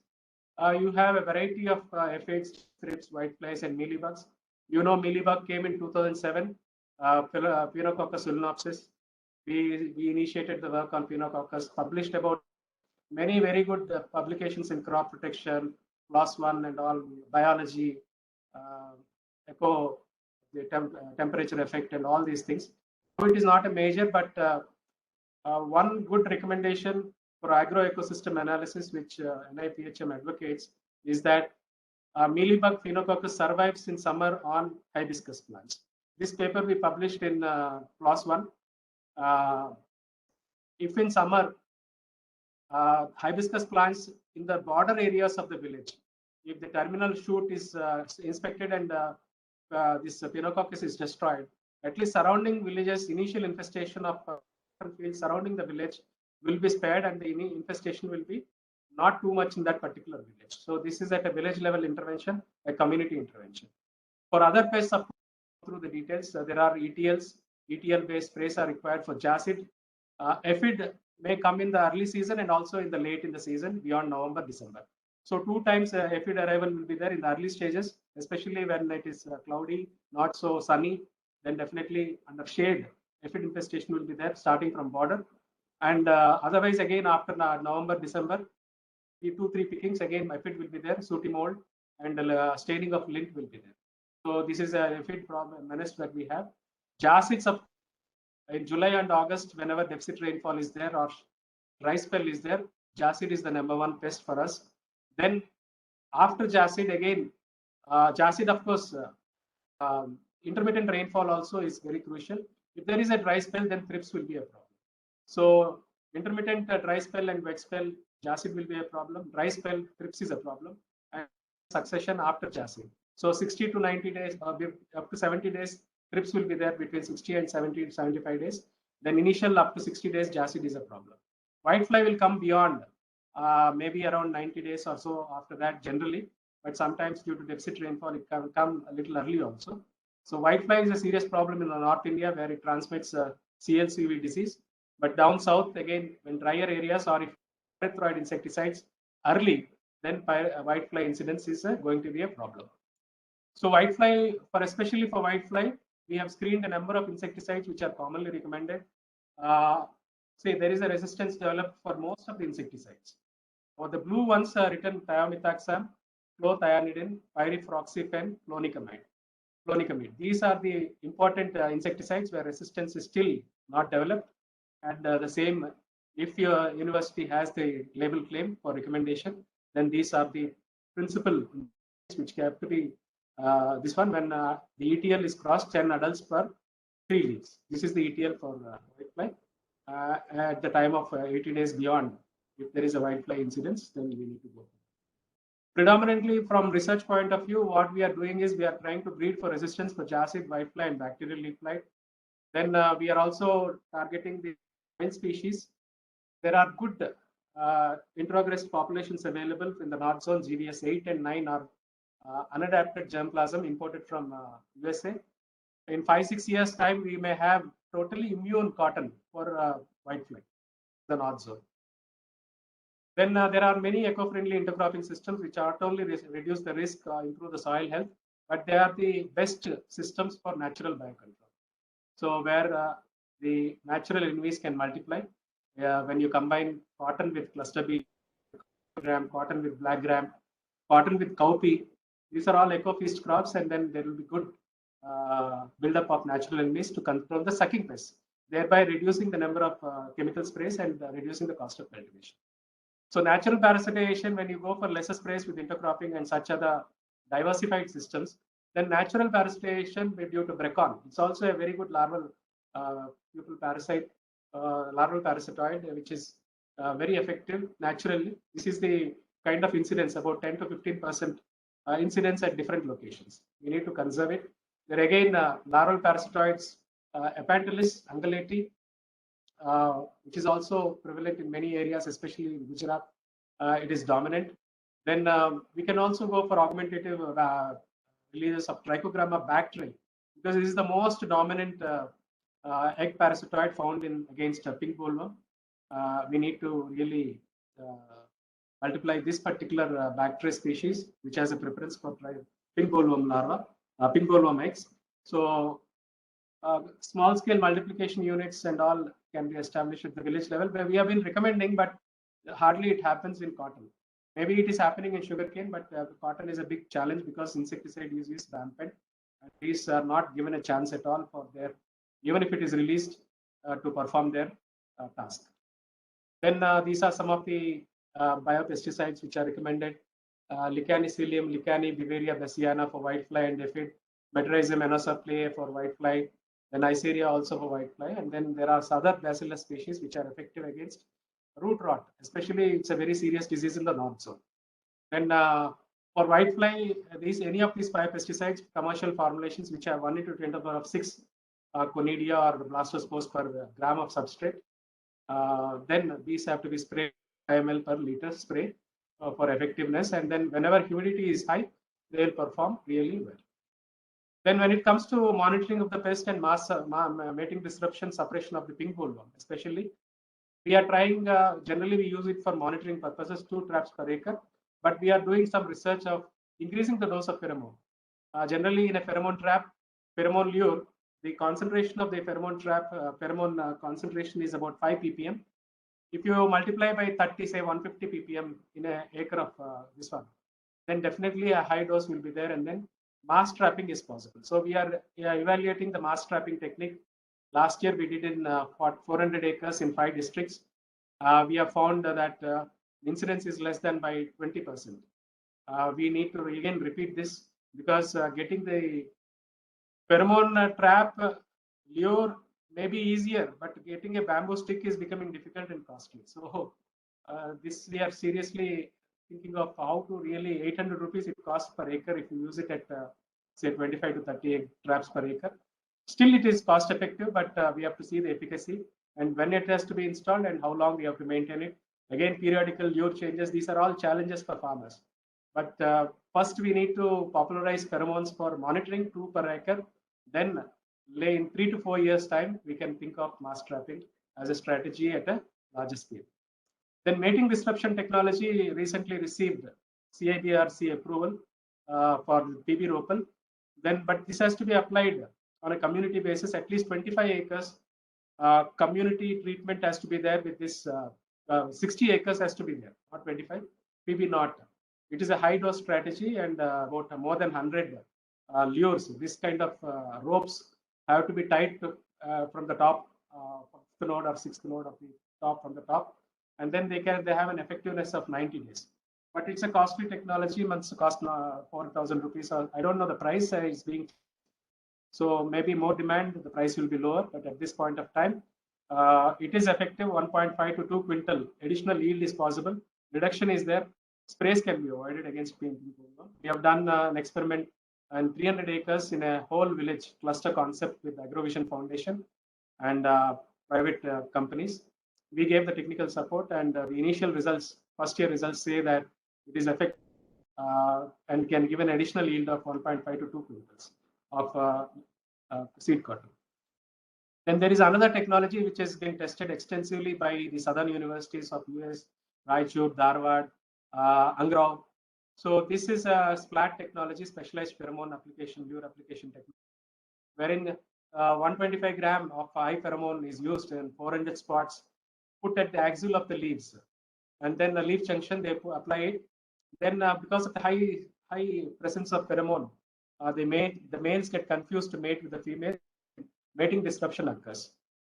you have a variety of aphids, thrips, whiteflies, and mealybugs. You know, mealybug came in 2007, Pheinococcus phalaenopsis. We initiated the work on Pheinococcus, published about many very good publications in crop protection, PLOS ONE and all, biology, echo, the temperature effect and all these things. So it is not a major, but one good recommendation for agroecosystem analysis, which NIIPM advocates, is that mealybug Pheinococcus survives in summer on hibiscus plants. This paper we published in PLOS ONE. If in summer, hibiscus plants in the border areas of the village, if the terminal shoot is inspected and this Pheinococcus is destroyed, at least surrounding villages, initial infestation of fields surrounding the village will be spared, and the infestation will be not too much in that particular village. So this is at a village level intervention, a community intervention. For other pests, through the details, there are ETLs. ETL-based sprays are required for jacid. Aphid may come in the early season and also in the late in the season beyond November, December. So 2 times aphid arrival will be there in the early stages, especially when it is cloudy, not so sunny. Then definitely under shade, aphid infestation will be there starting from border. And otherwise, again, after November, December, the 2-3 pickings, again, aphid will be there, sooty mold, and staining of lint will be there. So this is a aphid problem menace that we have. Jacids of in July and August, whenever deficit rainfall is there or dry spell is there, jacid is the #1 pest for us. Then after jacid, again, jacid, of course, intermittent rainfall also is very crucial. If there is a dry spell, then thrips will be a problem. So intermittent dry spell and wet spell, jacid will be a problem. Dry spell, thrips is a problem. And succession after jacid. So 60 to 90 days, up to 70 days, thrips will be there between 60 and 70 to 75 days. Then initial up to 60 days, jacid is a problem. Whitefly will come beyond, maybe around 90 days or so after that generally, but sometimes due to deficit rainfall, it can come a little early also. So whitefly is a serious problem in North India where it transmits CLCV disease. But down south, again, when drier areas or if pyrethroid insecticides early, then whitefly incidence is going to be a problem. So whitefly, especially for whitefly, we have screened a number of insecticides which are commonly recommended. Say there is a resistance developed for most of the insecticides. For the blue ones are written thiamethoxam, chlorothianidin, pyrifloxyfen, flonicamide. These are the important insecticides where resistance is still not developed. And the same, if your university has the label claim for recommendation, then these are the principal which have to be this one when the ETL is crossed 10 adults per 3 leaves. This is the ETL for whitefly. At the time of 80 days beyond, if there is a whitefly incidence, then we need to go. Predominantly from research point of view, what we are doing is we are trying to breed for resistance for jacid, whitefly, and bacterial leaf blight. Then we are also targeting the wild species. There are good introgressed populations available in the North Zone. GVS 8 and 9 are unadapted germplasm imported from USA. In 5-6 years time, we may have totally immune cotton for whitefly, the North Zone. Then there are many eco-friendly intercropping systems which not only reduce the risk, improve the soil health, but they are the best systems for natural biocontrol. So where the natural enemies can multiply. when you combine cotton with cluster B gram, cotton with black gram, cotton with cowpea, these are all eco-feast crops, and then there will be good buildup of natural enemies to control the sucking pests, thereby reducing the number of chemical sprays and reducing the cost of cultivation. So natural parasitation, when you go for lesser sprays with intercropping and such other diversified systems, then natural parasitation due to Brecon. It's also a very good larval pupil parasite, larval parasitoid, which is very effective naturally. This is the kind of incidence, about 10 to 15% incidence at different locations. We need to conserve it. There again, larval parasitoids, Epantulus ungulati, which is also prevalent in many areas, especially in Gujarat. It is dominant. Then we can also go for augmentative releases of Trichogramma bacteri, because it is the most dominant egg parasitoid found in against pink bollworm. We need to really multiply this particular bacteria species, which has a preference for pink bollworm larva, pink bollworm eggs. So small scale multiplication units and all can be established at the village level, where we have been recommending, but hardly it happens in cotton. Maybe it is happening in sugarcane, but cotton is a big challenge because insecticide use is rampant, and these are not given a chance at all for their, even if it is released, to perform their task. Then these are some of the biopesticides which are recommended: Licanicilium, Licani, Bivaria bassiana for whitefly and aphid, Metarrhizum enosoplea for whitefly, then Iceria also for whitefly, and then there are other bacillus species which are effective against root rot. Especially, it's a very serious disease in the north zone. Then for whitefly, any of these biopesticides, commercial formulations which have 1 into 10 to the power of 6 conidia or blastospores per gram of substrate, then these have to be sprayed ml per liter spray for effectiveness, and then whenever humidity is high, they will perform really well. Then when it comes to monitoring of the pest and mating disruption, suppression of the pink bollworm, especially, we are trying, generally we use it for monitoring purposes, 2 traps per acre, but we are doing some research of increasing the dose of pheromone. Generally in a pheromone trap, pheromone lure, the concentration of the pheromone trap, pheromone concentration is about 5 ppm. If you multiply by 30, say 150 ppm in an acre of this one, then definitely a high dose will be there, and then mass trapping is possible. So we are evaluating the mass trapping technique. Last year we did in 400 acres in 5 districts. We have found that incidence is less than by 20%. We need to again repeat this, because getting the pheromone trap lure may be easier, but getting a bamboo stick is becoming difficult and costly. So this we are seriously thinking of how to really, 800 rupees it costs per acre if you use it at say 25 to 30 traps per acre. Still it is cost effective, but we have to see the efficacy and when it has to be installed and how long we have to maintain it. Again, periodical lure changes, these are all challenges for farmers. But first we need to popularize pheromones for monitoring, 2 per acre. Then in 3 to 4 years time, we can think of mass trapping as a strategy at a larger scale. Then mating disruption technology recently received CIBRC approval for PB Ropal. Then, but this has to be applied on a community basis, at least 25 acres. Community treatment has to be there with this 60 acres has to be there, not 25. PB not. It is a high dose strategy, and about more than 100 lures. This kind of ropes have to be tied to, from the top, 5th node or 6th node of the top, from the top, and then they have an effectiveness of 90 days. But it's a costly technology, must cost 4,000 rupees. I don't know the price is being. So maybe more demand, the price will be lower. But at this point of time, it is effective. 1.5 to 2 quintal additional yield is possible. Reduction is there. Sprays can be avoided against pink bollworm. We have done an experiment on 300 acres in a whole village cluster concept with Agrovision Foundation and private companies. We gave the technical support, and the initial results, first year results, say that it is effective and can give an additional yield of 1.5 to 2 quintals of seed cotton. Then there is another technology which has been tested extensively by the southern universities of US, Raichur, Dharwad, Angrao. So this is a splat technology, specialized pheromone application, lure application technology, wherein 125 gram of high pheromone is used in 400 spots put at the axil of the leaves, and then the leaf junction they apply it. Then because of the high presence of pheromone, the males get confused to mate with the female. Mating disruption occurs.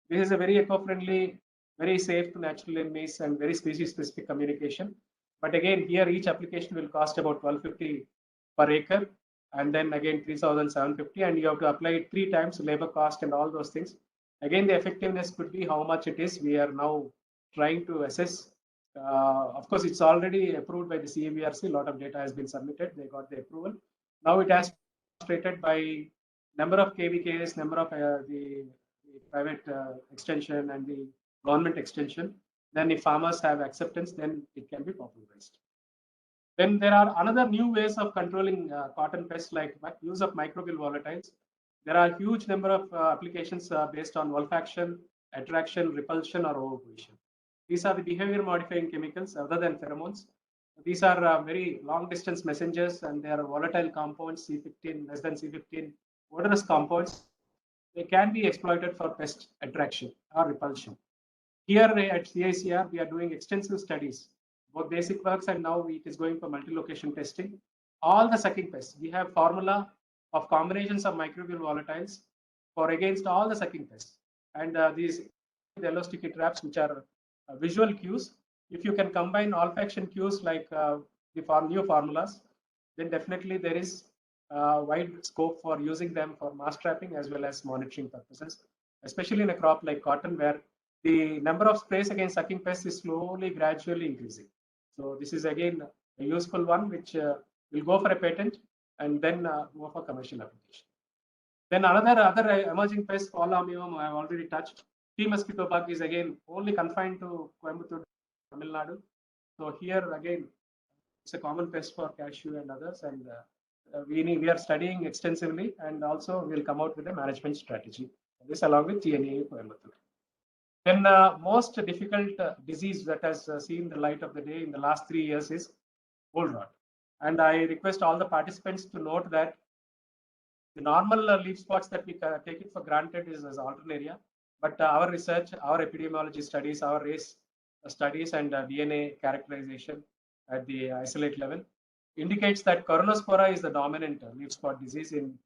This is a very eco-friendly, very safe to natural enemies and very species-specific communication. But again, here each application will cost about 1250 per acre, and then again 3750, and you have to apply it 3 times, labor cost and all those things. Again, the effectiveness could be how much it is. We are now trying to assess. Of course, it's already approved by the CAVRC. A lot of data has been submitted. They got the approval. Now it has demonstrated by number of KVKs, number of the private extension and the government extension. Then if farmers have acceptance, then it can be popularized. Then there are another new ways of controlling cotton pests, like use of microbial volatiles. There are huge number of applications based on olfaction, attraction, repulsion, or ovoposition. These are the behavior modifying chemicals other than pheromones. These are very long distance messengers, and they are volatile compounds, C15, less than C15, odorous compounds. They can be exploited for pest attraction or repulsion. Here at CICR, we are doing extensive studies, both basic works, and now it is going for multi-location testing. All the sucking pests, we have formula of combinations of microbial volatiles for against all the sucking pests. And these yellow sticky traps, which are visual cues. If you can combine olfaction cues like the new formulas, then definitely there is wide scope for using them for mass trapping as well as monitoring purposes, especially in a crop like cotton, where the number of sprays against sucking pests is slowly, gradually increasing. So this is again a useful one, which will go for a patent and then go for commercial application. Then other emerging pests, fall armyworm, I have already touched. Tea mosquito bug is again only confined to Coimbatore, Tamil Nadu. So here again, it's a common pest for cashew and others, and we are studying extensively, and also we'll come out with a management strategy. This along with TNA Coimbatore. Then most difficult disease that has seen the light of the day in the last 3 years is boll rot. And I request all the participants to note that the normal leaf spots that we take it for granted is as alternaria, but our research, our epidemiology studies, our race studies, and DNA characterization at the isolate level indicates that Coronospora is the dominant leaf spot disease in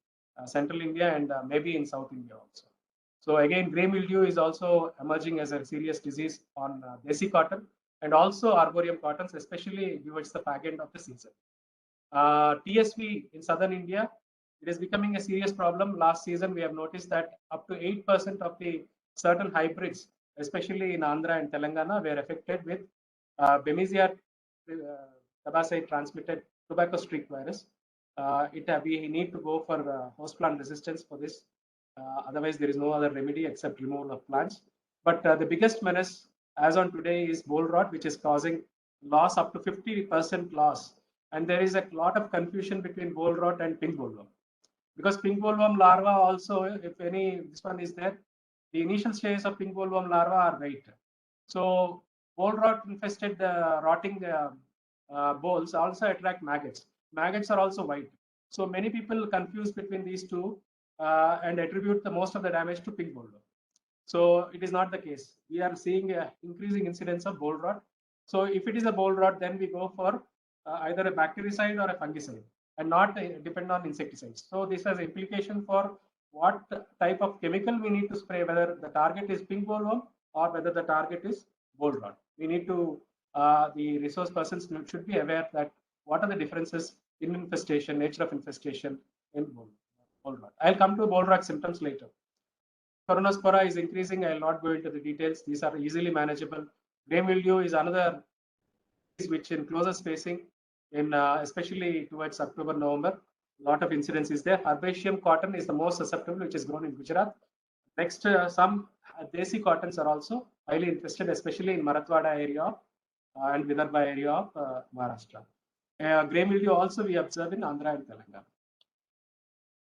central India and maybe in South India also. So again, grey mildew is also emerging as a serious disease on desi cotton and also arboreal cottons, especially towards the fag end of the season. TSV in southern India, it is becoming a serious problem. Last season, we have noticed that up to 8% of the certain hybrids, especially in Andhra and Telangana, were affected with Bemisia tabaci transmitted tobacco streak virus. We need to go for host plant resistance for this. Otherwise, there is no other remedy except removal of plants. But the biggest menace as on today is boll rot, which is causing loss up to 50% loss. And there is a lot of confusion between boll rot and pink bollworm. Because pink bollworm larva also, if any, this one is there, the initial stages of pink bollworm larva are white. So boll rot infested rotting bolls also attract maggots. Maggots are also white. So many people confuse between these two and attribute the most of the damage to pink bollworm. So it is not the case. We are seeing an increasing incidence of boll rot. So if it is a boll rot, then we go for either a bactericide or a fungicide and not depend on insecticides. So this has implication for what type of chemical we need to spray, whether the target is pink bollworm or whether the target is boll rot. We need to, the resource persons should be aware that what are the differences in infestation, nature of infestation in boll rot. I'll come to boll rot symptoms later. Coronospora is increasing. I will not go into the details. These are easily manageable. Grey mildew is another which in closer spacing, in especially towards October, November, a lot of incidence is there. Herbaceous cotton is the most susceptible, which is grown in Gujarat. Next, some desi cottons are also highly infested, especially in Marathwada area and Vidarbha area of Maharashtra. Grey mildew also we observe in Andhra and Telangana.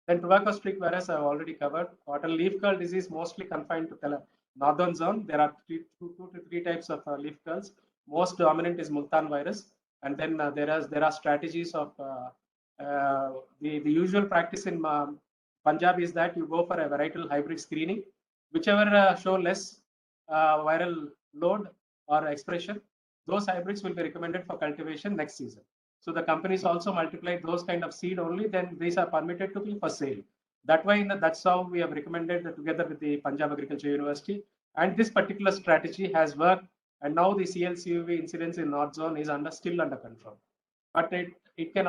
Then tobacco streak virus I have already covered. Cotton leaf curl disease mostly confined to northern zone. There are two to three types of leaf curls. Most dominant is Multan virus, and then there are strategies of the usual practice in Punjab is that you go for a varietal hybrid screening, whichever show less viral load, or expression, those hybrids will be recommended for cultivation next season. So the companies also multiply those kind of seed only, then these are permitted to be for sale. That's how we have recommended together with the Punjab Agriculture University. And this particular strategy has worked. And now the CLCUV incidence in North Zone is still under control. But it can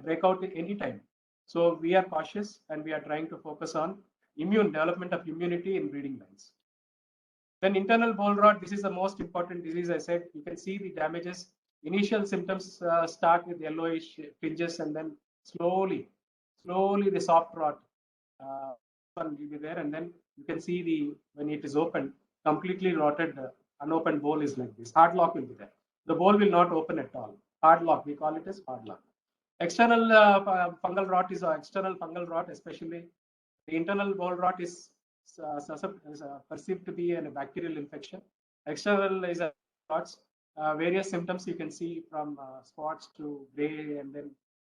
break out at any time. So we are cautious and we are trying to focus on development of immunity in breeding lines. Then internal boll rot, this is the most important disease. I said you can see the damages. Initial symptoms start with yellowish tinges, and then slowly the soft rot will be there, and then you can see when it is open, completely rotted, unopened bowl is like this. Hard lock will be there. The bowl will not open at all. Hard lock, we call it as hard lock. External fungal rot is external fungal rot, especially the internal boll rot is perceived to be a bacterial infection. External is spots. Various symptoms you can see from spots to gray, and then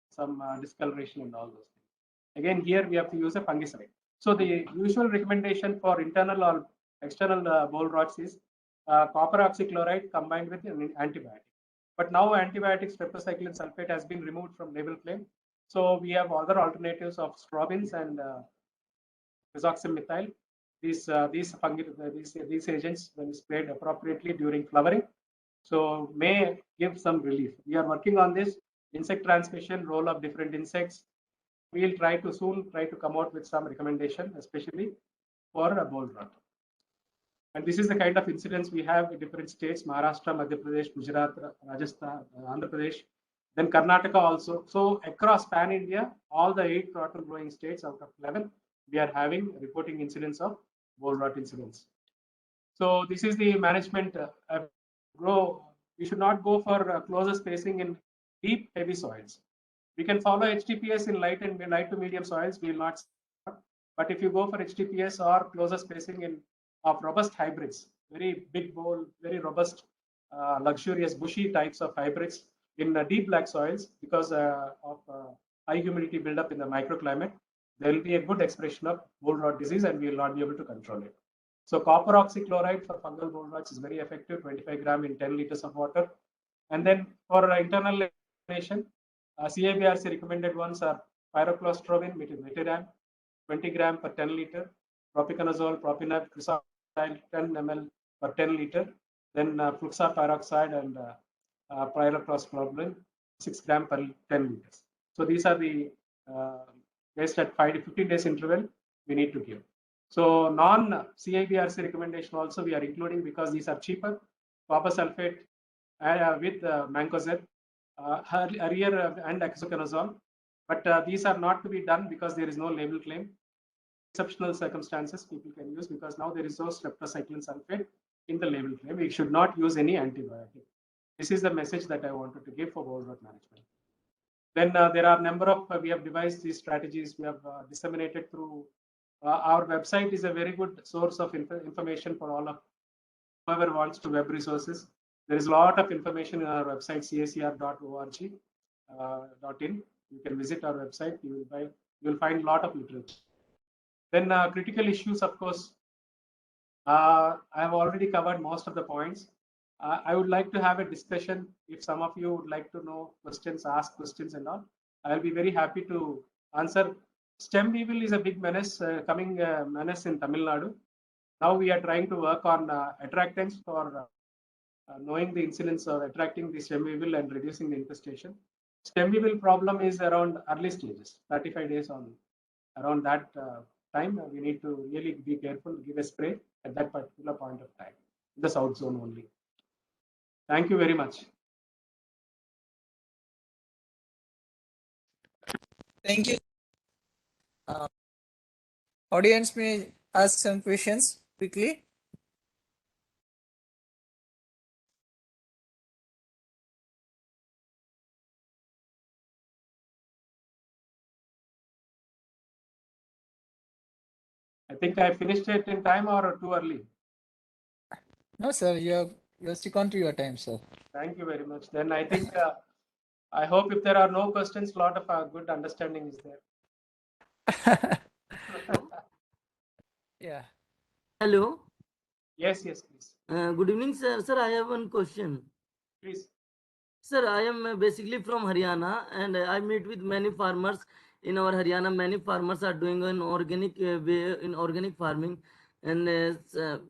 some discoloration and all those things. Again, here we have to use a fungicide. So the usual recommendation for internal or external boll rots is copper oxychloride combined with an antibiotic. But now antibiotics, streptocycline sulfate, has been removed from label claim. So we have other alternatives of strobins and methoxymethyl. These agents, when sprayed appropriately during flowering, so may give some relief. We are working on this insect transmission, role of different insects. We will soon try to come out with some recommendation, especially for a boll rot. And this is the kind of incidents we have in different states: Maharashtra, Madhya Pradesh, Gujarat, Rajasthan, Andhra Pradesh, then Karnataka also. So across pan India, all the 8 cotton growing states out of 11, we are having reporting incidents of boll rot incidents. So this is the management. We should not go for closer spacing in deep, heavy soils. We can follow HTPS in light to medium soils. We will not. But if you go for HTPS or closer spacing of robust hybrids, very big bowl, very robust, luxurious, bushy types of hybrids in deep black soils, because of high humidity buildup in the microclimate, there will be a good expression of boll rot disease, and we will not be able to control it. So copper oxychloride for fungal boll rots is very effective, 25 gram in 10 liters of water. And then for internal elimination, CABRC recommended ones are pyroclostrobin, metiram, 20 gram per 10 liter, propiconazole, propinab, cresol, 10 ml per 10 liter, then fluxapyroxide and pyroclostrobin, 6 gram per 10 liters. So these are the based at 5 to 15 days interval we need to give. So non-CABRC recommendation also we are including, because these are cheaper: copper sulfate with mancozeb, Harrier and hexaconazole. But these are not to be done because there is no label claim. Exceptional circumstances people can use, because now there is no streptocycline sulfate in the label claim. We should not use any antibiotic. This is the message that I wanted to give for boll rot management. Then there are a number of, we have devised these strategies, we have disseminated through our website is a very good source of information for all of whoever wants to web resources. There is a lot of information in our website, cacr.org.in. You can visit our website. You will find a lot of literature. Then critical issues, of course, I have already covered most of the points. I would like to have a discussion. If some of you would like to know questions, ask questions and all, I'll be very happy to answer. Stem weevil is a big menace, coming menace in Tamil Nadu. Now we are trying to work on attractants for knowing the incidence of attracting the stem weevil and reducing the infestation. Stem weevil problem is around early stages, 35 days on. Around that time, we need to really be careful, give a spray at that particular point of time, in the south zone only. Thank you very much. Thank you. Audience may ask some questions quickly. I think I finished it in time or too early? No, sir, you stick on to your time, sir. Thank you very much. Then I think I hope if there are no questions, a lot of good understanding is there. Yeah. Hello. Yes, please. Good evening, sir. Sir, I have one question. Please. Sir, I am basically from Haryana, and I meet with many farmers in our Haryana. Many farmers are doing an organic way in organic farming, and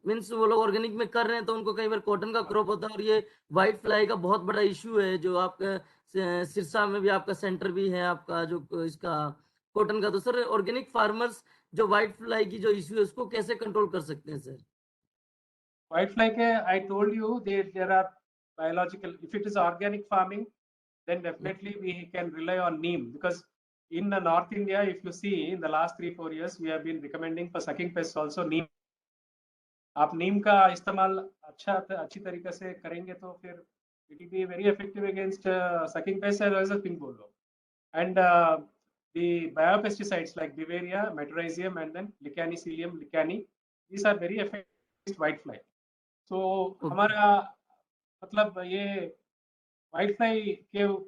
means वो लोग organic में कर रहे हैं, तो उनको कई बार cotton का क्रॉप होता है, और ये व्हाइट फ्लाई का बहुत बड़ा इशू है, जो आपका सिरसा में भी आपका सेंटर भी है आपका जो इसका कॉटन का। तो सर, ऑर्गेनिक फार्मर्स जो व्हाइट फ्लाई की जो इशू है उसको कैसे कंट्रोल कर सकते हैं sir? Whitefly, I told you there are biological. If it is organic farming, then definitely we can rely on neem, because in the North India, if you see in the last 3-4 years, we have been recommending for sucking pests also neem. आप नीम का इस्तेमाल अच्छी तरीके से करेंगे तो फिर it will be very effective against sucking pests as a pink bull. And the biopesticides like Beauveria, Metarhizium, and then Licanicilium, Licani, these are very effective against whitefly. So हमारा मतलब ये whitefly के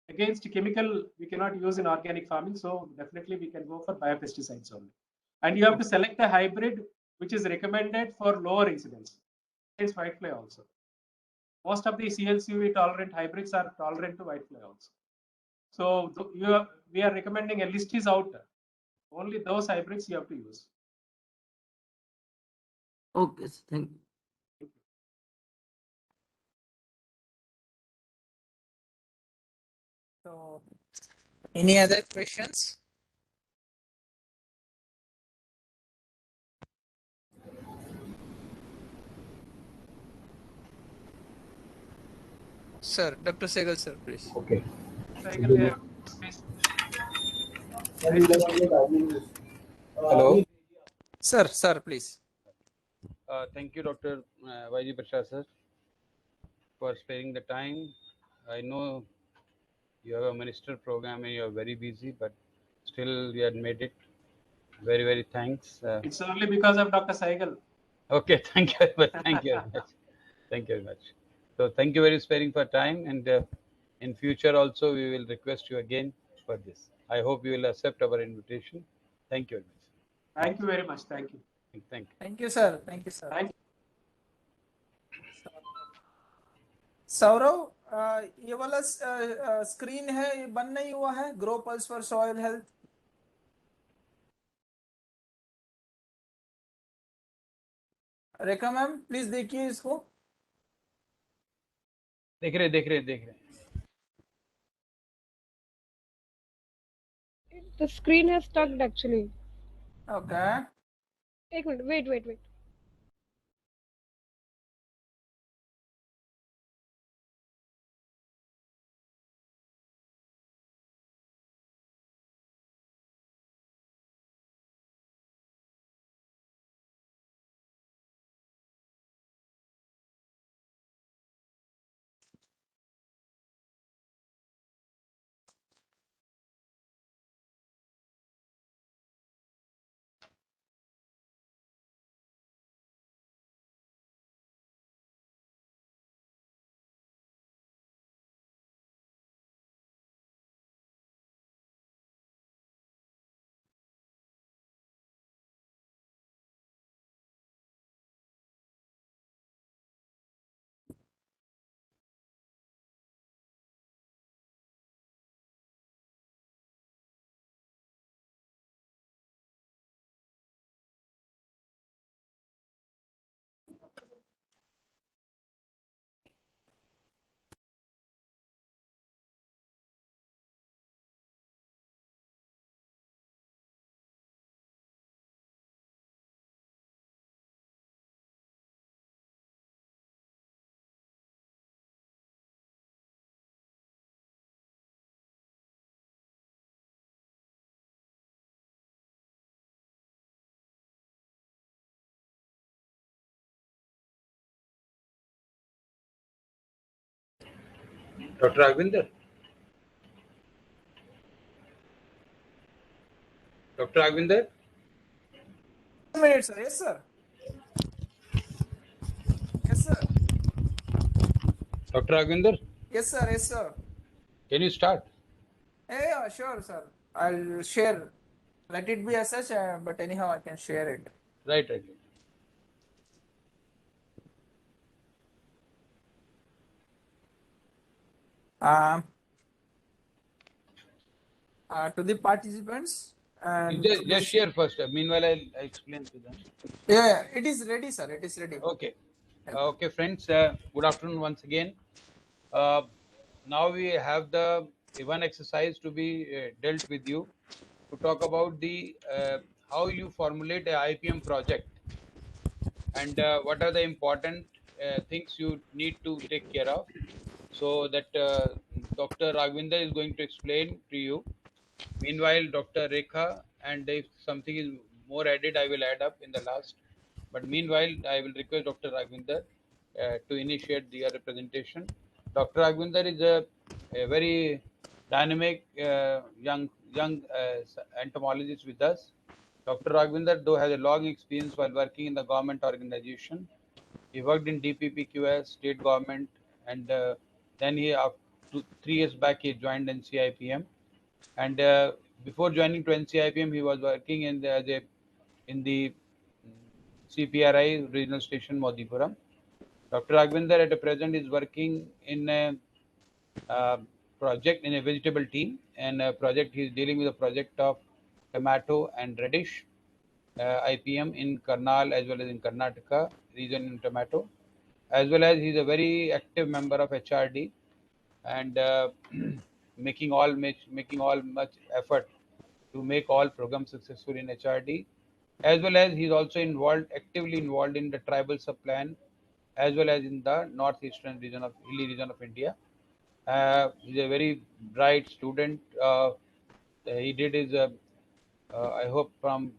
against chemical we cannot use in organic farming, so definitely we can go for biopesticides only. And you have to select a hybrid which is recommended for lower incidence against whitefly also. Most of the CLCV tolerant hybrids are tolerant to whitefly also. So we are recommending a list is out. Only those hybrids you have to use. Okay, thank you. So, any other questions? Sir, Dr. Sehgal, sir, please. Okay. Sehgal, please. Hello. Sir, please. Thank you, Dr. YG Prasad, sir, for sparing the time. I know you have a minister program and you are very busy, but still you had made it. Very, very thanks. It's only because of Dr. Sehgal. Okay, thank you very much. Thank you very much. Thank you very much. So thank you very sparing for time, and in future also we will request you again for this. I hope you will accept our invitation. Thank you very much. Thank you very much. Thank you. Thank you. Thank you, sir. Thank you, sir. Thank you. Saurav, ये वाला screen है, ये बंद नहीं हुआ है, grow pulse for soil health. Rekha ma'am, please देखिए इसको। देख रहे। The screen has stuck actually. Okay. एक minute, wait. Dr. Agwinder. Dr. Agwinder. 1 minute, sir. Yes, sir. Yes, sir. Dr. Agwinder. Yes, sir. Yes, sir. Can you start? Yeah, sure, sir. I'll share. Let it be as such, but anyhow, I can share it. Right. Um, to the participants and Just share first. Meanwhile, I'll explain to them. yeah, it is ready, sir. It is ready. Okay. Okay, friends. Good afternoon once again. Now we have the one exercise to be dealt with you to talk about the how you formulate a IPM project and what are the important things you need to take care of. So that Dr. Raghavinda is going to explain to you. Meanwhile, Dr. Rekha, and if something is more added, I will add up in the last. But meanwhile, I will request Dr. Raghavinda to initiate the presentation. Dr. Raghavinda is a very dynamic young entomologist with us. Dr. Raghavinda, though, has a long experience while working in the government organization. He worked in DPPQS, state government, and then he, after 3 years back, he joined NCIPM. And before joining to NCIPM, he was working in the CPRI regional station Modipuram. Dr. Raghavinder at present is working in a project in a vegetable team, and a project he is dealing with a project of tomato and radish IPM in Karnal as well as in Karnataka region in tomato, as well as he is a very active member of HRD and making all much effort to make all programs successful in HRD, as well as he is also actively involved in the tribal sub-plan, as well as in the northeastern region of hilly region of India. He's a very bright student. He did his, I hope from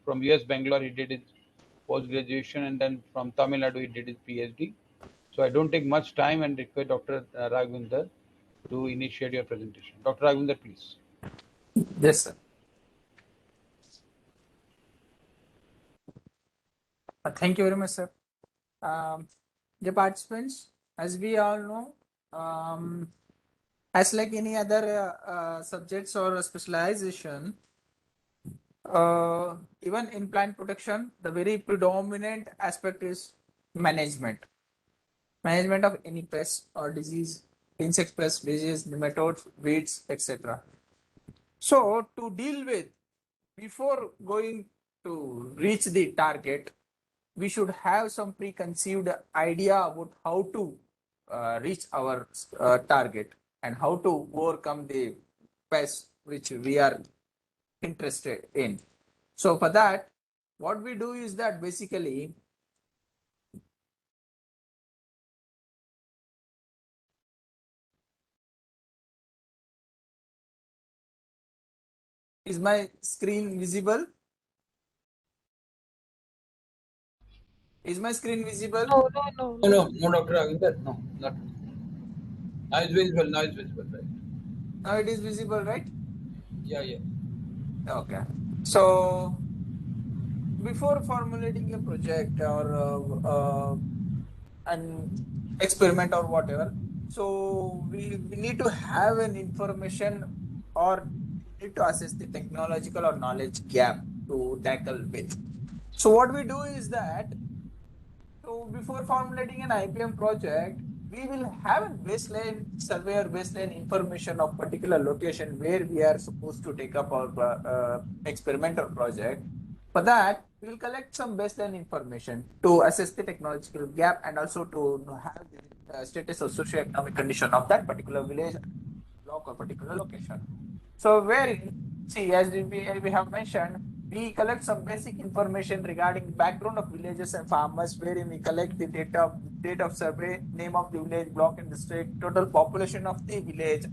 US Bangalore, he did his post-graduation, and then from Tamil Nadu, he did his PhD. So I don't take much time and request Dr. Raghavinder to initiate your presentation. Dr. Raghavinder, please. Yes, sir. Thank you very much, sir. The participants, as we all know, as like any other subjects or specialization, even in plant protection, the very predominant aspect is management. Management of any pest or disease, insect pests, disease, nematodes, weeds, etc. So to deal with, before going to reach the target, we should have some preconceived idea about how to reach our target and how to overcome the pests which we are interested in. So for that, what we do is that basically is my screen visible? Is my screen visible? No, Dr. Raghavinder, no, not. Now it's visible, right? Now it is visible, right? Yeah. Okay. So before formulating a project or an experiment or whatever, so we need to have an information or need to assess the technological or knowledge gap to tackle with. So what we do is that, so before formulating an IPM project, we will have a baseline survey or baseline information of particular location where we are supposed to take up our experimental project. For that, we will collect some baseline information to assess the technological gap and also to have the status of socio-economic condition of that particular village, block, or particular location. So wherein, see, as we have mentioned, we collect some basic information regarding background of villages and farmers, wherein we collect the date of survey, name of the village, block and district, total population of the village,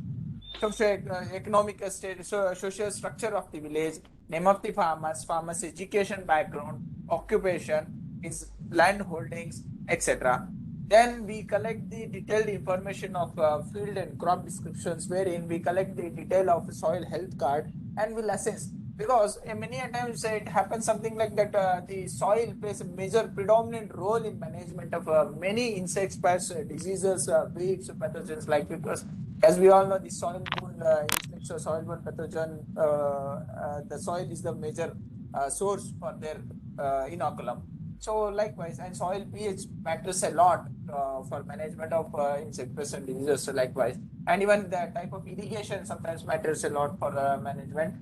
socio-economic social structure of the village, name of the farmers' education background, occupation, his land holdings, etc. Then we collect the detailed information of field and crop descriptions, wherein we collect the detail of soil health card and will assess. Because many a times it happens something like that, the soil plays a major predominant role in management of many insects, pests, diseases, weeds, pathogens, like, because as we all know, the soil-borne insects or soil-borne pathogen, the soil is the major source for their inoculum. So likewise, and soil pH matters a lot for management of insect pests and diseases likewise. And even the type of irrigation sometimes matters a lot for management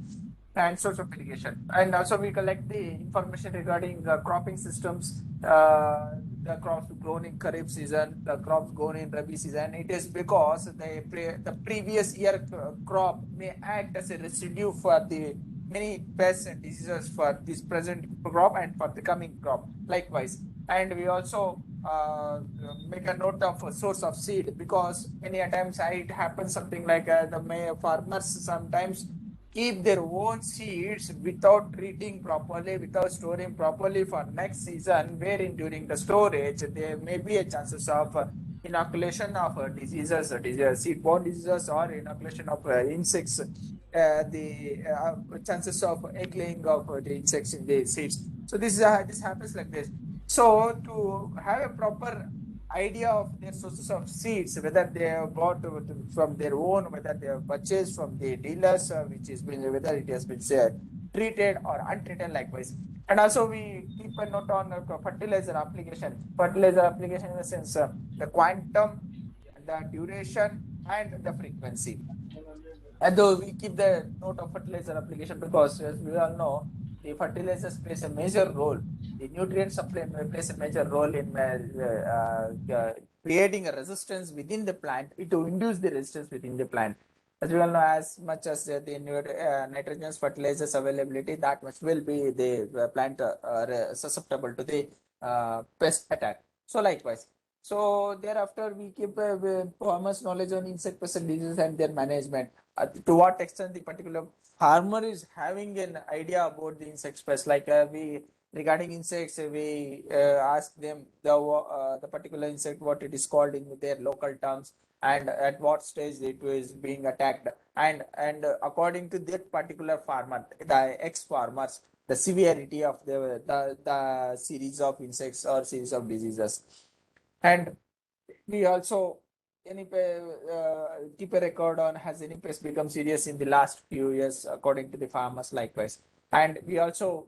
and source of irrigation. And also we collect the information regarding the cropping systems, the crops grown in Kharif season, the crops grown in Rabi season. It is because the previous year crop may act as a residue for the many pests and diseases for this present crop and for the coming crop likewise. And we also make a note of a source of seed, because many a times it happens something like farmers sometimes keep their own seeds without treating properly, without storing properly for next season, wherein during the storage there may be a chances of inoculation of diseases, seed-borne diseases, or inoculation of insects, the chances of egg laying of the insects in the seeds. So this happens like this. So to have a proper idea of their sources of seeds, whether they have bought from their own, whether they have purchased from the dealers, which is been, whether it has been treated or untreated likewise. And also we keep a note on fertilizer application. Fertilizer application in the sense the quantum, the duration, and the frequency. And though we keep the note of fertilizer application because, as we all know, the fertilizers plays a major role. The nutrient supply plays a major role in creating a resistance within the plant, to induce the resistance within the plant. As we all know, as much as the nitrogen fertilizers availability, that much will be the plant susceptible to the pest attack. So likewise. So thereafter, we keep farmers' knowledge on insect pest and diseases and their management. To what extent the particular farmer is having an idea about the insect pest, like we regarding insects, we ask them the particular insect, what it is called in their local terms, and at what stage it is being attacked, and according to that particular farmer, the ex-farmers, the severity of the series of insects or series of diseases. And we also keep a record on has any pest become serious in the last few years according to the farmers likewise. And we also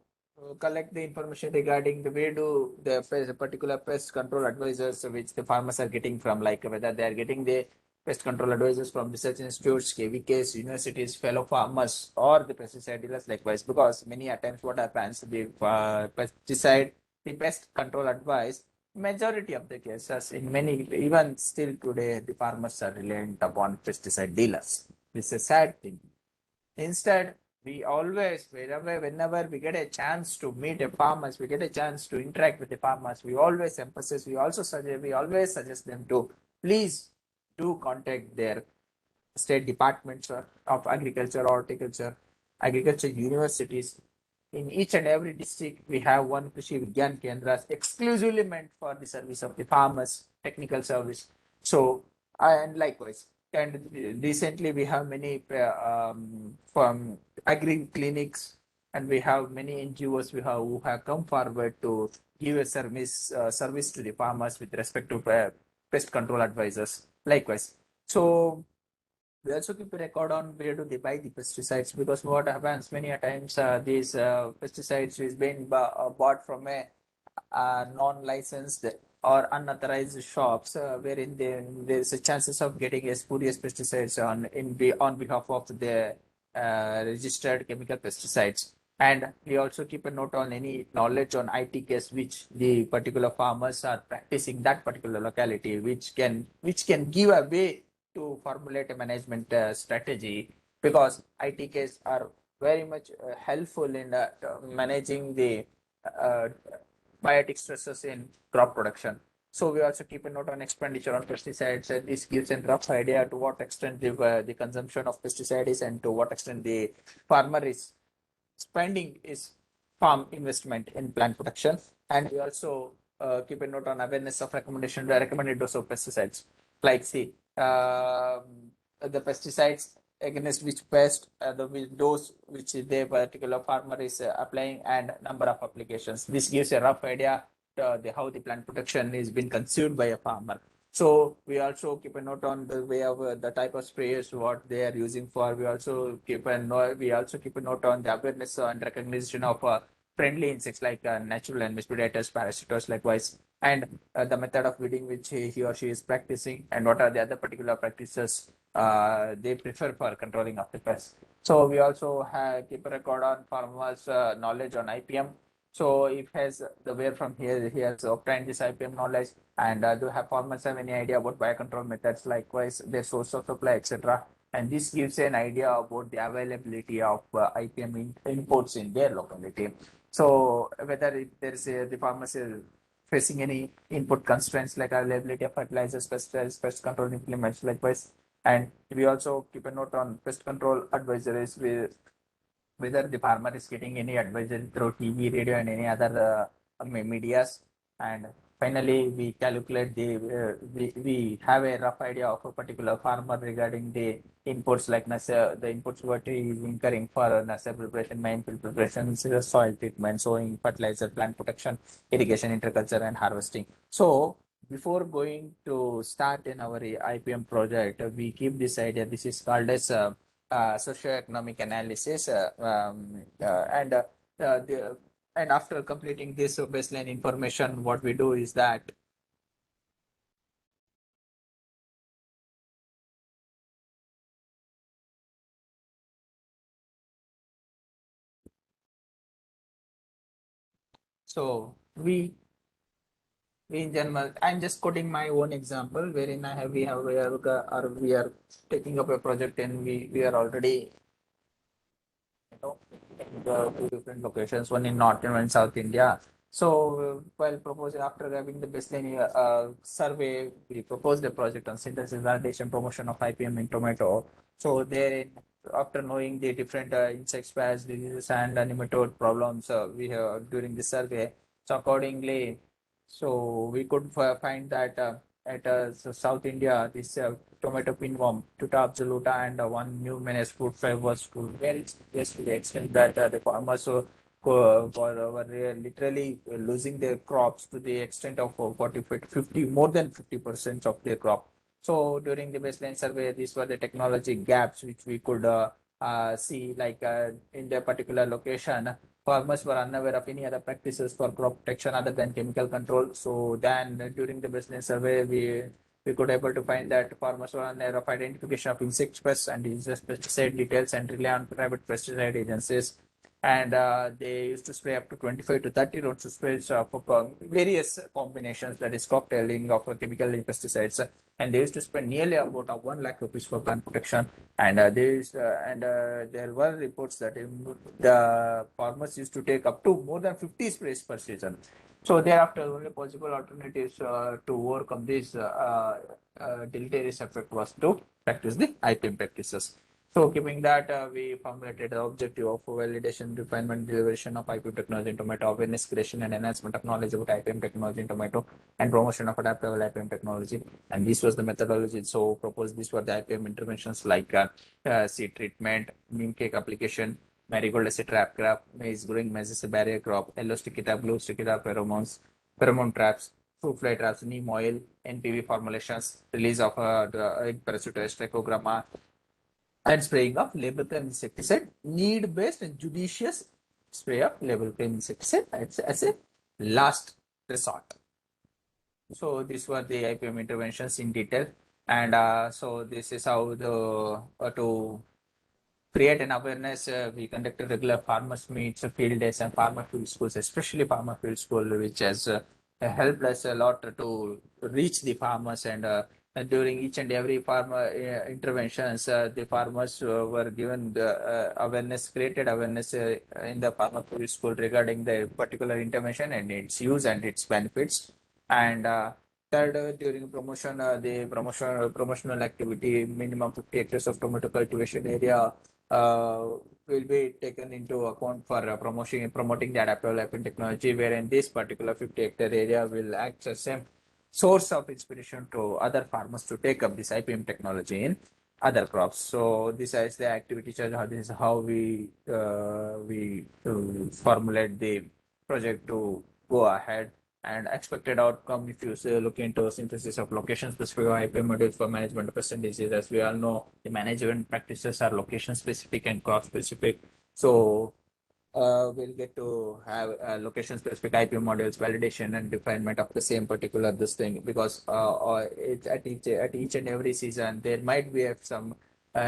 collect the information regarding the way do the particular pest control advisors which the farmers are getting from, like whether they are getting the pest control advisors from research institutes, KVKs, universities, fellow farmers, or the pesticide dealers likewise, because many times what happens, the pesticide, the pest control advice, majority of the cases in many, even still today, the farmers are reliant upon pesticide dealers. This is a sad thing. Instead, we always, whenever we get a chance to meet a farmers, we get a chance to interact with the farmers, we always emphasize, we always suggest them to please do contact their state departments of agriculture, horticulture, agriculture universities. In each and every district, we have one Krishi Vigyan Kendras exclusively meant for the service of the farmers, technical service. So, and likewise, and recently we have many from agri clinics, and we have many NGOs who have come forward to give a service to the farmers with respect to pest control advisors. Likewise, so we also keep a record on where do they buy the pesticides, because what happens many a times these pesticides is being bought from a non-licensed or unauthorized shops, wherein there's a chances of getting a spurious pesticides on behalf of the registered chemical pesticides. And we also keep a note on any knowledge on ITKs which the particular farmers are practicing that particular locality, which can give a way to formulate a management strategy, because ITKs are very much helpful in managing the biotic stresses in crop production. So we also keep a note on expenditure on pesticides, and this gives a rough idea to what extent the consumption of pesticides is, and to what extent the farmer is spending is farm investment in plant production. And we also keep a note on awareness of recommended dose of pesticides, like the pesticides against which pest, the dose which the particular farmer is applying, and number of applications. This gives a rough idea how the plant protection is being consumed by a farmer. So we also keep a note on the way of the type of sprayers what they are using for. We also keep a note on the awareness and recognition of friendly insects like natural enemies, predators, parasitors, likewise, and the method of breeding which he or she is practicing, and what are the other particular practices they prefer for controlling of the pests. So we also keep a record on farmers' knowledge on IPM. So if has the where from here he has obtained this IPM knowledge, and do have farmers have any idea about biocontrol methods, likewise their source of supply, etc. And this gives an idea about the availability of IPM inputs in their locality. So whether there is the farmers is facing any input constraints like availability of fertilizers, pesticides, pest control implements, likewise. And we also keep a note on pest control advisories with whether the farmer is getting any advisory through TV, radio, and any other medias. And finally, we calculate we have a rough idea of a particular farmer regarding the inputs like the inputs what he is incurring for nursery preparation, main field preparation, soil treatment, sowing, fertilizer, plant protection, irrigation, interculture, and harvesting. So before going to start in our IPM project, we keep this idea. This is called as socioeconomic analysis, and after completing this baseline information, what we do is that we in general, I'm just quoting my own example wherein we are taking up a project and we are already in the two different locations, one in North and one in South India. So while proposing after having the baseline survey, we proposed a project on synthesis, validation, promotion of IPM in tomato. So there, after knowing the different insect pests, diseases, and nematode problems we have during the survey, so accordingly, so we could find that at South India, this tomato pinworm, Tuta absoluta, and one new menace fruit fly was to very yes, to the extent that the farmers were literally losing their crops to the extent of 40, 50, more than 50% of their crop. So during the baseline survey, these were the technology gaps which we could see, like in the particular location, farmers were unaware of any other practices for crop protection other than chemical control. So then during the baseline survey, we could able to find that farmers were unaware of identification of insect pests and disease pesticide details and rely on private pesticide agencies. And they used to spray up to 25 to 30 rounds of sprays for various combinations, that is cocktailing of chemical pesticides. And they used to spend nearly about 1 lakh rupees for plant protection. And there were reports that the farmers used to take up to more than 50 sprays per season. So thereafter, only possible alternatives to overcome this deleterious effect was to practice the IPM practices. So keeping that, we formulated the objective of validation, refinement, derivation of IPM technology in tomato, awareness creation and enhancement of knowledge about IPM technology in tomato, and promotion of adaptable IPM technology. And this was the methodology. So proposed these were the IPM interventions like seed treatment, neem cake application, marigold as a trap crop, maize growing maize as a barrier crop, yellow sticky trap, blue sticky trap, pheromone traps, fruit fly traps, neem oil, NPV formulations, release of egg parasitoid trichogramma, and spraying of label-claim insecticide, need-based and judicious spray of label-claim insecticide as a last resort. So these were the IPM interventions in detail, and so this is how the to create an awareness. We conducted regular farmers meets, field days, and farmer field schools, especially farmer field school, which has helped us a lot to reach the farmers. And during each and every farmer interventions, the farmers were given the awareness, created awareness in the farmer field school regarding the particular intervention and its use and its benefits. And third, during promotion, the promotional activity, minimum 50 hectares of tomato cultivation area will be taken into account for promoting the adaptable IPM technology, where in this particular 50-hectare area will act as a source of inspiration to other farmers to take up this IPM technology in other crops. So this is the activity charge. This is how we formulate the project to go ahead. And expected outcome, if you say, look into synthesis of location-specific IPM modules for management of pest and disease, as we all know, the management practices are location-specific and crop-specific. So we'll get to have location specific IPM modules validation and refinement of the same particular this thing, because at each and every season there might be some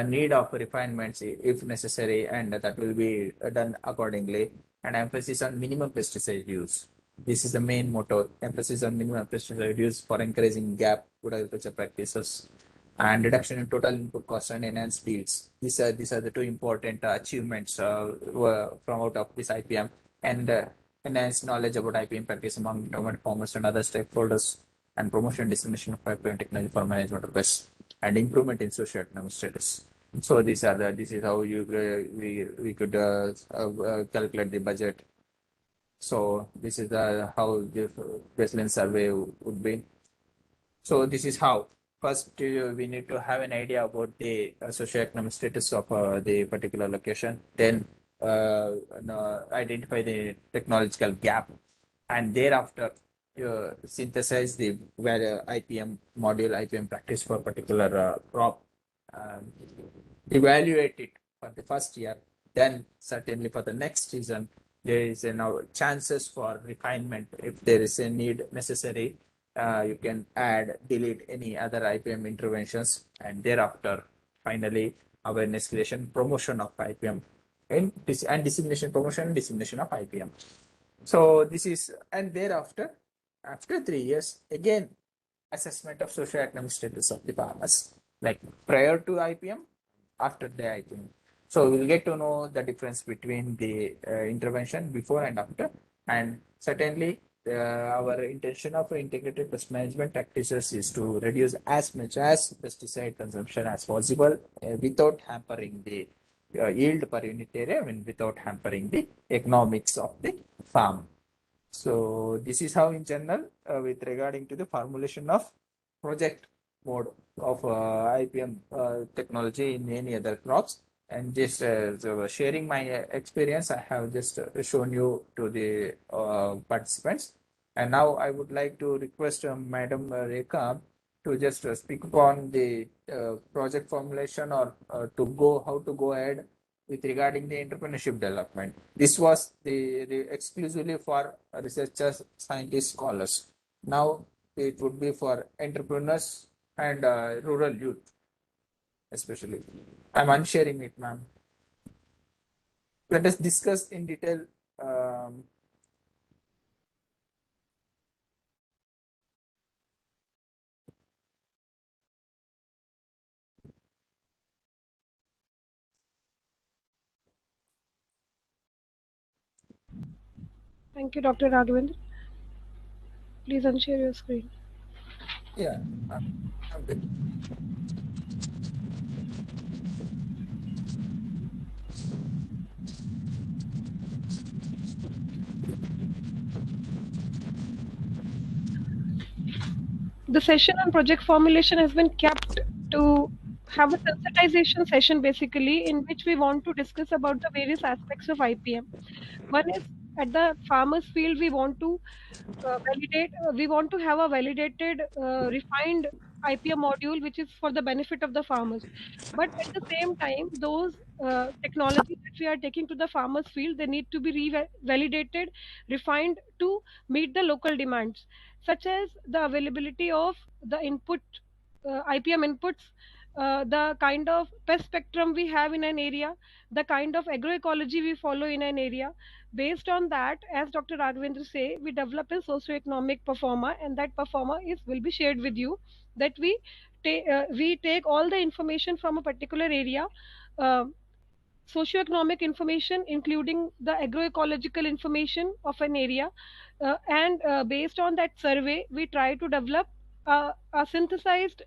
need of refinements if necessary, and that will be done accordingly. And emphasis on minimum pesticide use. This is the main motto: emphasis on minimum pesticide use for encouraging GAP, good agriculture practices, and reduction in total input cost and enhanced yields. These are the two important achievements from out of this IPM, and enhanced knowledge about IPM practice among government farmers and other stakeholders, and promotion and dissemination of IPM technology for management of pests, and improvement in socioeconomic status. So this is how we could calculate the budget. So this is how the baseline survey would be. So this is how. First, we need to have an idea about the socioeconomic status of the particular location. Then identify the technological gap, and thereafter synthesize the IPM module, IPM practice for particular crop. Evaluate it for the first year. Then certainly for the next season, there is now chances for refinement. If there is a need necessary, you can add, delete any other IPM interventions, and thereafter, finally, awareness creation, promotion of IPM, and dissemination, promotion and dissemination of IPM. So this is, and thereafter, after 3 years, again, assessment of socioeconomic status of the farmers, like prior to IPM, after the IPM. So we'll get to know the difference between the intervention before and after, and certainly our intention of integrated pest management practices is to reduce as much as pesticide consumption as possible without hampering the yield per unit area, and without hampering the economics of the farm. So this is how in general with regarding to the formulation of project mode of IPM technology in any other crops. And just sharing my experience, I have just shown you to the participants. And now I would like to request Madam Rekha to just speak upon the project formulation, or how to go ahead with regarding the entrepreneurship development. This was the exclusively for researchers, scientists, scholars. Now it would be for entrepreneurs and rural youth, especially. I'm unsharing it, ma'am. Let us discuss in detail. Thank you, Dr. Raghavendra. Please unshare your screen. Yeah, I'm good. The session on project formulation has been kept to have a sensitization session, basically, in which we want to discuss about the various aspects of IPM. One is, at the farmers field, we want to we want to have a validated, refined IPM module, which is for the benefit of the farmers. But at the same time, those technologies that we are taking to the farmers field, they need to be validated, refined to meet the local demands, such as the availability of the input, IPM inputs, the kind of pest spectrum we have in an area, the kind of agroecology we follow in an area. Based on that, as Dr. Raghavendra say, we develop a socio-economic performer, and that performer will be shared with you. That we take all the information from a particular area, uh, socioeconomic information, including the agroecological information of an area, and based on that survey, we try to develop a synthesized,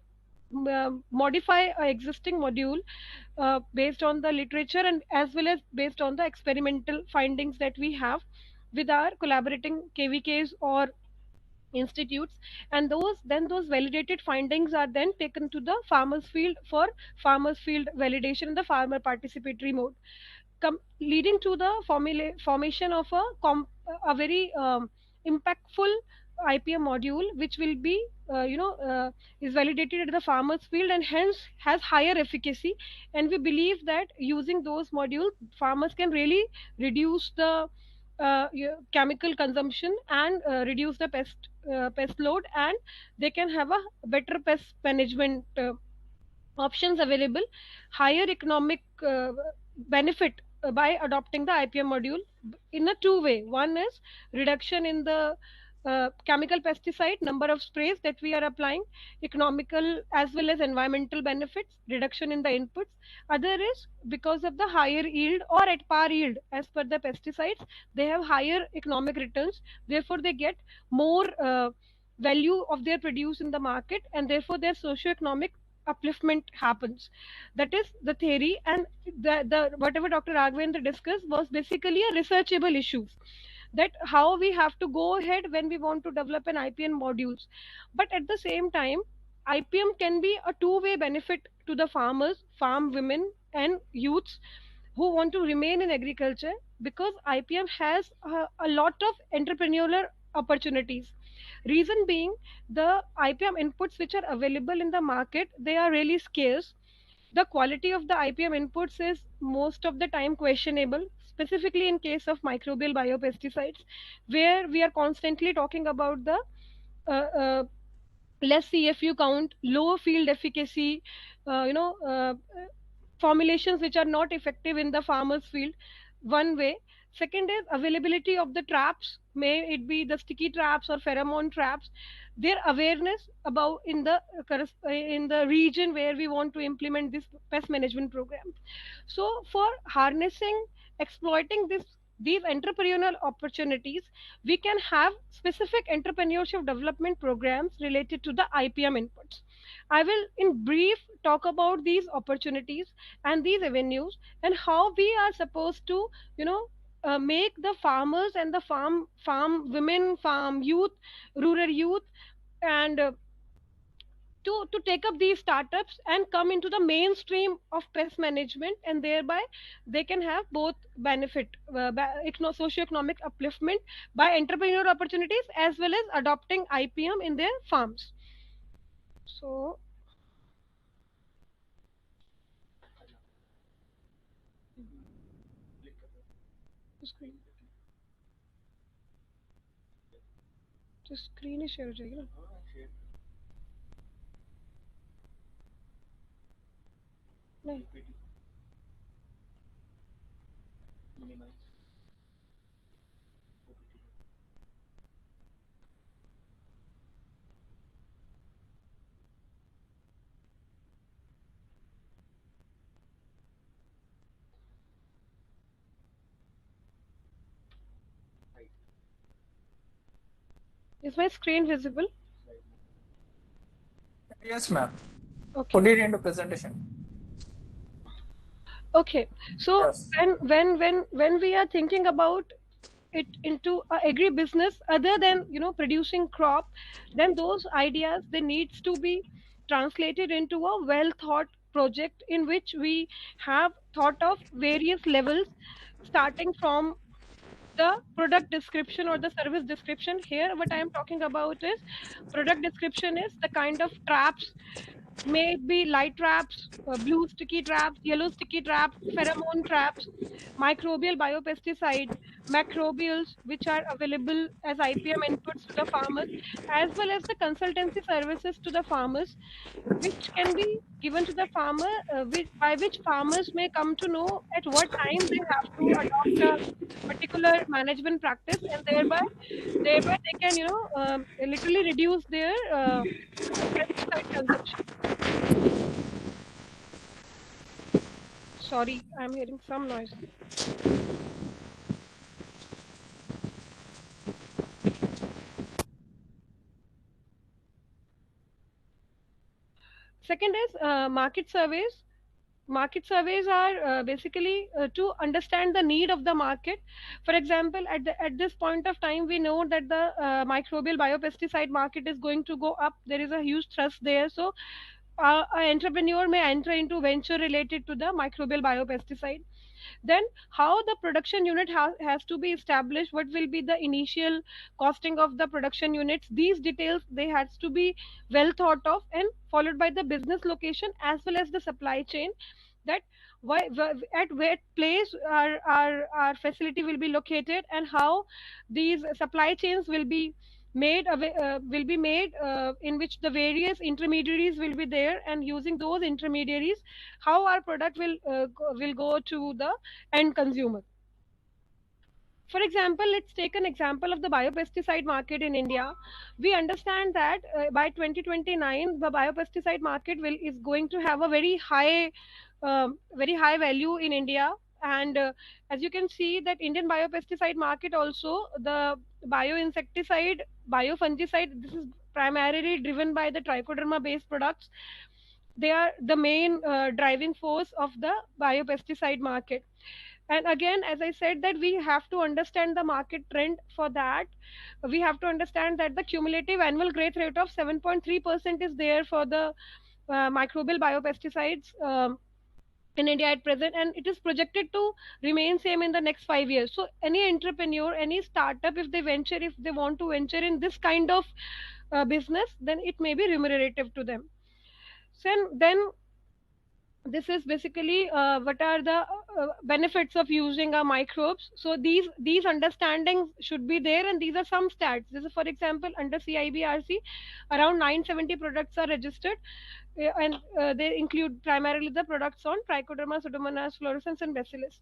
modify a existing module based on the literature, and as well as based on the experimental findings that we have with our collaborating KVKs or institutes. And those validated findings are then taken to the farmers field for farmers field validation in the farmer participatory mode, leading to the formation of a very impactful IPM module, which will be is validated at the farmer's field and hence has higher efficacy. And we believe that using those modules, farmers can really reduce the chemical consumption and reduce the pest load, and they can have a better pest management options available, higher economic benefit by adopting the IPM module in a two-way. One is reduction in the chemical pesticide number of sprays that we are applying, economical as well as environmental benefits, reduction in the inputs. Other is because of the higher yield or at par yield as per the pesticides, they have higher economic returns, therefore they get more value of their produce in the market, and therefore their socio-economic upliftment happens. That is the theory, and the whatever Dr. Raghavendra discussed was basically a researchable issues, that how we have to go ahead when we want to develop an IPM modules. But at the same time, IPM can be a two-way benefit to the farmers, farm women and youths who want to remain in agriculture, because IPM has a lot of entrepreneurial opportunities. Reason being, the IPM inputs which are available in the market, they are really scarce. The quality of the IPM inputs is most of the time questionable, specifically in case of microbial biopesticides, where we are constantly talking about the uh, less CFU count, low field efficacy, formulations which are not effective in the farmer's field. One way. Second is availability of the traps, may it be the sticky traps or pheromone traps, their awareness about in the region where we want to implement this pest management program. So for harnessing, exploiting these entrepreneurial opportunities, we can have specific entrepreneurship development programs related to the IPM inputs. I will in brief talk about these opportunities and these avenues, and how we are supposed to make the farmers and the farm women, farm youth, rural youth, and to take up these startups and come into the mainstream of pest management, and thereby they can have both benefit, socio-economic upliftment by entrepreneurial opportunities as well as adopting IPM in their farms. So screen तो screen ही share हो जाएगी ना नहीं Is my screen visible? Yes, ma'am. Okay. Put it into presentation. Okay. So Yes. when we are thinking about it into agri business other than producing crop, then those ideas, they needs to be translated into a well thought project in which we have thought of various levels, starting from the product description or the service description. Here what I am talking about is product description is the kind of traps, may it be light traps, blue sticky traps, yellow sticky traps, pheromone traps, microbial biopesticide, macrobials which are available as IPM inputs to the farmers, as well as the consultancy services to the farmers, which can be given to the farmer, by which farmers may come to know at what time they have to adopt a particular management practice, and thereby they can literally reduce their pesticide consumption. Sorry, I'm hearing some noise. Second is market surveys. Market surveys are basically to understand the need of the market. For example, at this point of time, we know that the microbial biopesticide market is going to go up. There is a huge thrust there. So an entrepreneur may enter into venture related to the microbial biopesticide. Then how the production unit has to be established, what will be the initial costing of the production units, these details they has to be well thought of, and followed by the business location as well as the supply chain, that at what place our facility will be located, and how these supply chains will be made in which the various intermediaries will be there, and using those intermediaries how our product will go to the end consumer. For example, let's take an example of the biopesticide market in India. We understand that by 2029, the biopesticide market is going to have a very high value in India. And as you can see that Indian biopesticide market also, the bioinsecticide, biofungicide, this is primarily driven by the trichoderma based products. They are the main driving force of the biopesticide market. And again, as I said, that we have to understand the market trend. For that we have to understand that the cumulative annual growth rate of 7.3% is there for the microbial biopesticides in India at present, and it is projected to remain same in the next 5 years. So any entrepreneur, any startup, if they want to venture in this kind of business, then it may be remunerative to them. So then this is basically what are the benefits of using our microbes. So these understandings should be there, and these are some stats. This is, for example, under CIBRC around 970 products are registered, and they include primarily the products on Trichoderma, Pseudomonas fluorescens and Bacillus.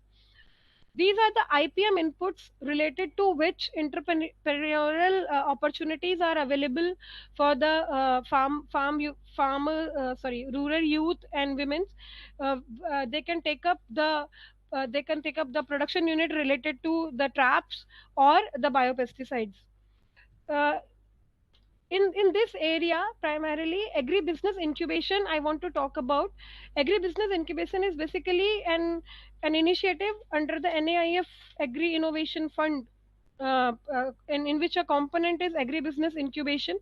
These are the IPM inputs related to which entrepreneurial opportunities are available for the rural youth and women. They can take up the production unit related to the traps or the biopesticides. In this area, primarily agribusiness incubation, I want to talk about. Agribusiness incubation is basically an initiative under the NAIF Agri Innovation Fund, in which a component is agribusiness incubation,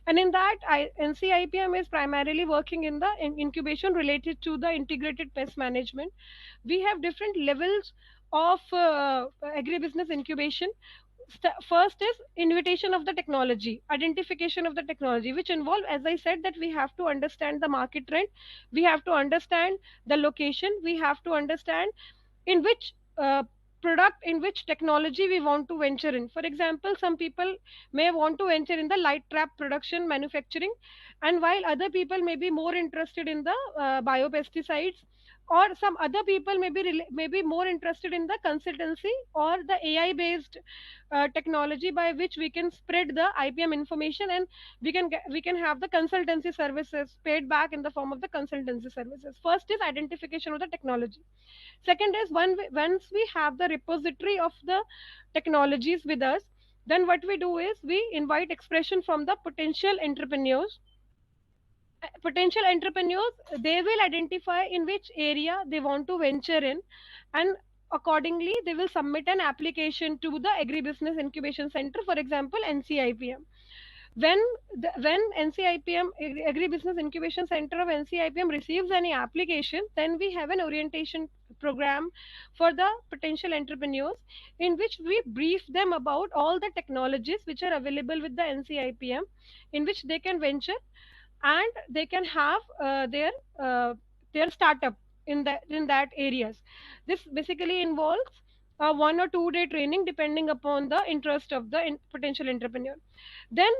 and in that NCIPM is primarily working in the incubation related to the integrated pest management. We have different levels of agribusiness incubation. First is invitation of the technology, identification of the technology, which involve, as I said, that we have to understand the market trend, we have to understand the location, we have to understand in which product, in which technology we want to venture in. For example, some people may want to venture in the light trap production manufacturing, and while other people may be more interested in the biopesticides, or some other people may be more interested in the consultancy or the AI based technology by which we can spread the IPM information, and we can have the consultancy services paid back in the form of the consultancy services. First is identification of the technology. Second is once we have the repository of the technologies with us, then what we do is we invite expression from the potential entrepreneurs. They will identify in which area they want to venture in, and accordingly they will submit an application to the agribusiness incubation center, for example NCIPM. When NCIPM, agribusiness incubation center of NCIPM, receives any application, then we have an orientation program for the potential entrepreneurs, in which we brief them about all the technologies which are available with the NCIPM, in which they can venture, and they can have their startup in that areas. This basically involves a 1 or 2 day training depending upon the interest of the potential entrepreneur. Then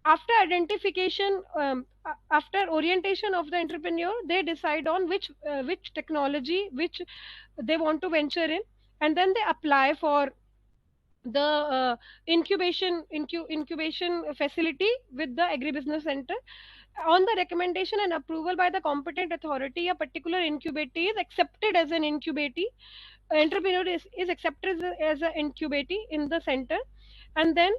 after identification, after orientation of the entrepreneur, they decide on which technology which they want to venture in, and then they apply for the incubation facility with the agribusiness center. On the recommendation and approval by the competent authority, a particular incubatee is accepted as an incubatee. Entrepreneur is accepted as an incubatee in the center, and then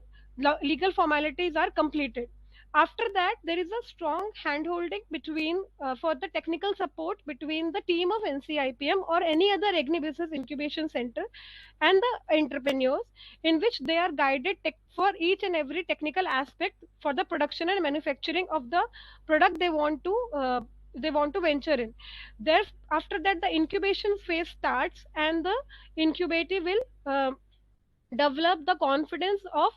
legal formalities are completed. After that, there is a strong handholding between for the technical support between the team of NCIPM or any other agribusiness incubation center and the entrepreneurs, in which they are guided for each and every technical aspect for the production and manufacturing of the product they want to they want to venture in. There, after that, the incubation phase starts, and the incubator will develop the confidence uh,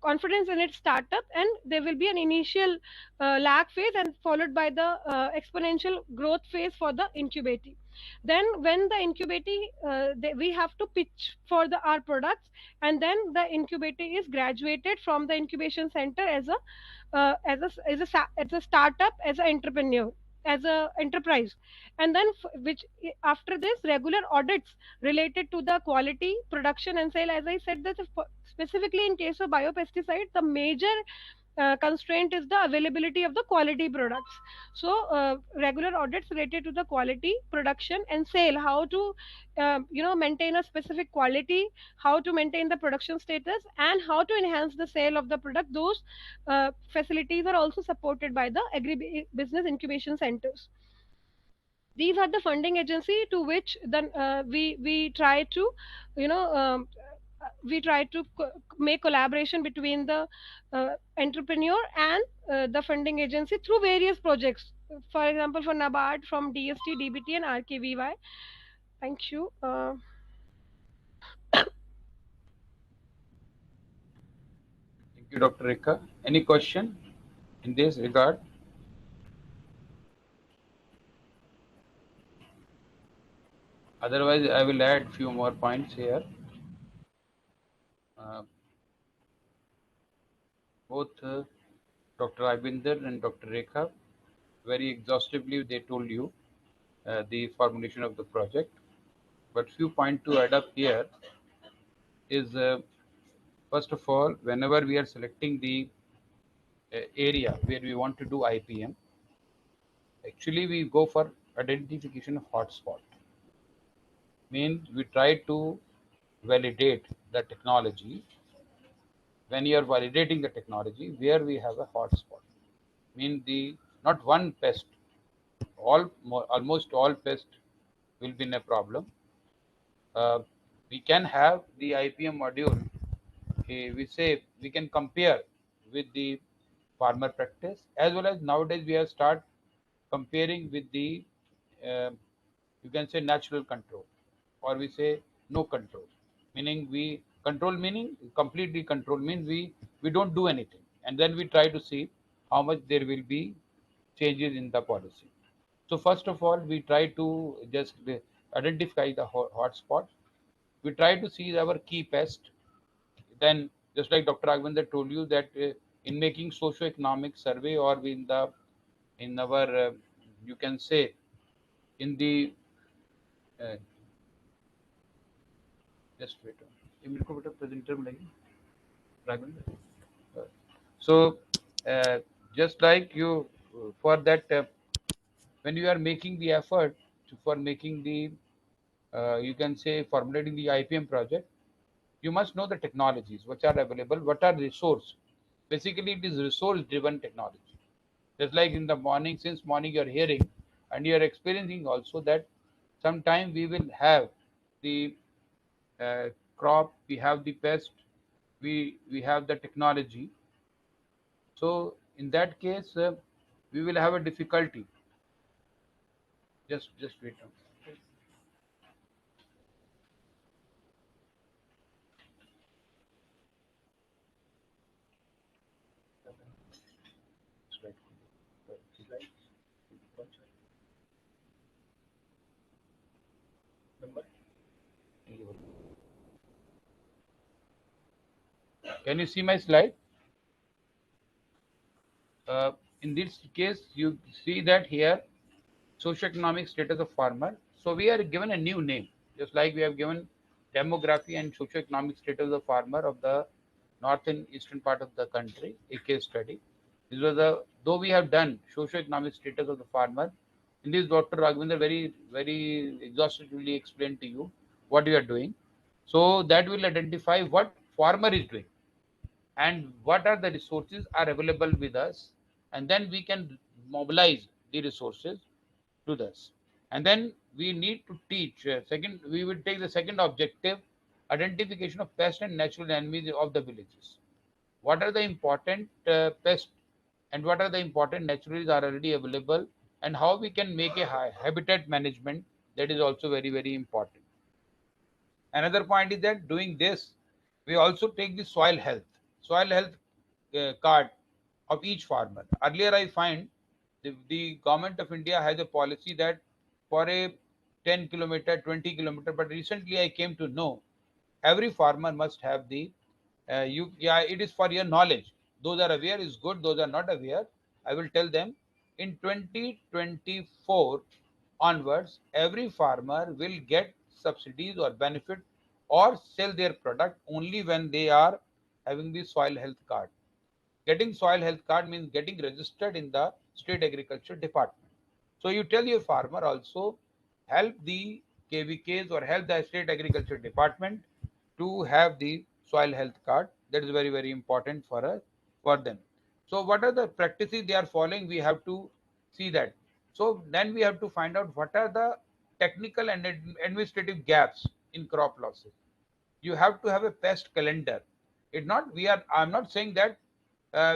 confidence in its startup, and there will be an initial lag phase and followed by the exponential growth phase for the incubator. Then when the incubator we have to pitch for our products, and then the incubator is graduated from the incubation center as a as a startup, as an entrepreneur, as a enterprise. And then after this, regular audits related to the quality, production and sale. As I said, that specifically in case of biopesticide, the major constraint is the availability of the quality products. So regular audits related to the quality, production and sale, how to maintain a specific quality, how to maintain the production status, and how to enhance the sale of the product. Those facilities are also supported by the agri business incubation centers. These are the funding agency to which then we try to we try to make collaboration between the entrepreneur and the funding agency through various projects, for example for NABARD, from DST, DBT and RKVY. Thank you. Thank you, Dr. Rekha. Any question in this regard? Otherwise, I will add few more points here. Both Dr. Abinder and Dr. Rekha very exhaustively they told you the formulation of the project. But few points to add up here is first of all, whenever we are selecting the area where we want to do IPM, actually we go for identification of hotspot. Means we try to validate the technology. When you are validating the technology, where we have a hotspot, mean the not one pest, almost all pest will be in a problem. We can have the IPM module. We say we can compare with the farmer practice, as well as nowadays we have start comparing with the you can say natural control, or we say no control, meaning we control, meaning completely control means we don't do anything, and then we try to see how much there will be changes in the policy. So first of all, we try to just identify the hotspot. We try to see our key pest. Then, just like Dr. Agwinder told you that in making socio-economic survey, or in our you can say in the just wait. So just like you for that when you are making the effort for making the you can say formulating the IPM project, you must know the technologies which are available, what are resource. Basically, it is resource driven technology. Just like in the morning, since morning you are hearing and you are experiencing also that sometime we will have the crop, we have the pest, we have the technology. So in that case, we will have a difficulty. Just wait. Can you see my slide? In this case, you see that here, socioeconomic status of farmer. So we are given a new name, just like we have given demography and socioeconomic status of farmer of the north and eastern part of the country, a case study. This was though we have done socioeconomic status of the farmer. In this, Dr. Raghavendra very exhaustively explained to you what we are doing. So that will identify what farmer is doing and what are the resources are available with us, and then we can mobilize the resources to this. And then we need to teach second, we will take the second objective, identification of pest and natural enemies of the villages. What are the important pests and what are the important naturals are already available, and how we can make a habitat management. That is also very, very important. Another point is that doing this, we also take the soil health card of each farmer. Earlier, I find the government of India has a policy that for a 10 kilometer, 20 kilometer, but recently I came to know every farmer must have the it is for your knowledge. Those are aware is good, those are not aware, I will tell them. In 2024 onwards, every farmer will get subsidies or benefit or sell their product only when they are having the soil health card. Getting soil health card means getting registered in the state agriculture department. So you tell your farmer also, help the KVKs or help the state agriculture department to have the soil health card. That is very, very important for us, for them. So what are the practices they are following? We have to see that. So then we have to find out what are the technical and administrative gaps in crop losses. You have to have a pest calendar. It not we are. I'm not saying that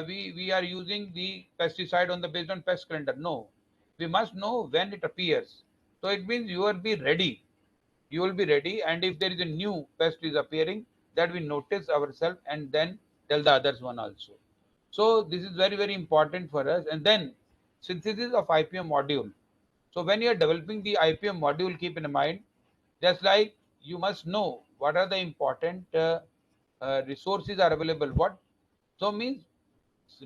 we are using the pesticide on the based on pest calendar. No, we must know when it appears. So it means you will be ready. You will be ready, and if there is a new pest is appearing, that we notice ourselves and then tell the others one also. So this is very, very important for us. And then synthesis of IPM module. So when you are developing the IPM module, keep in mind, just like you must know what are the important resources are available. What so means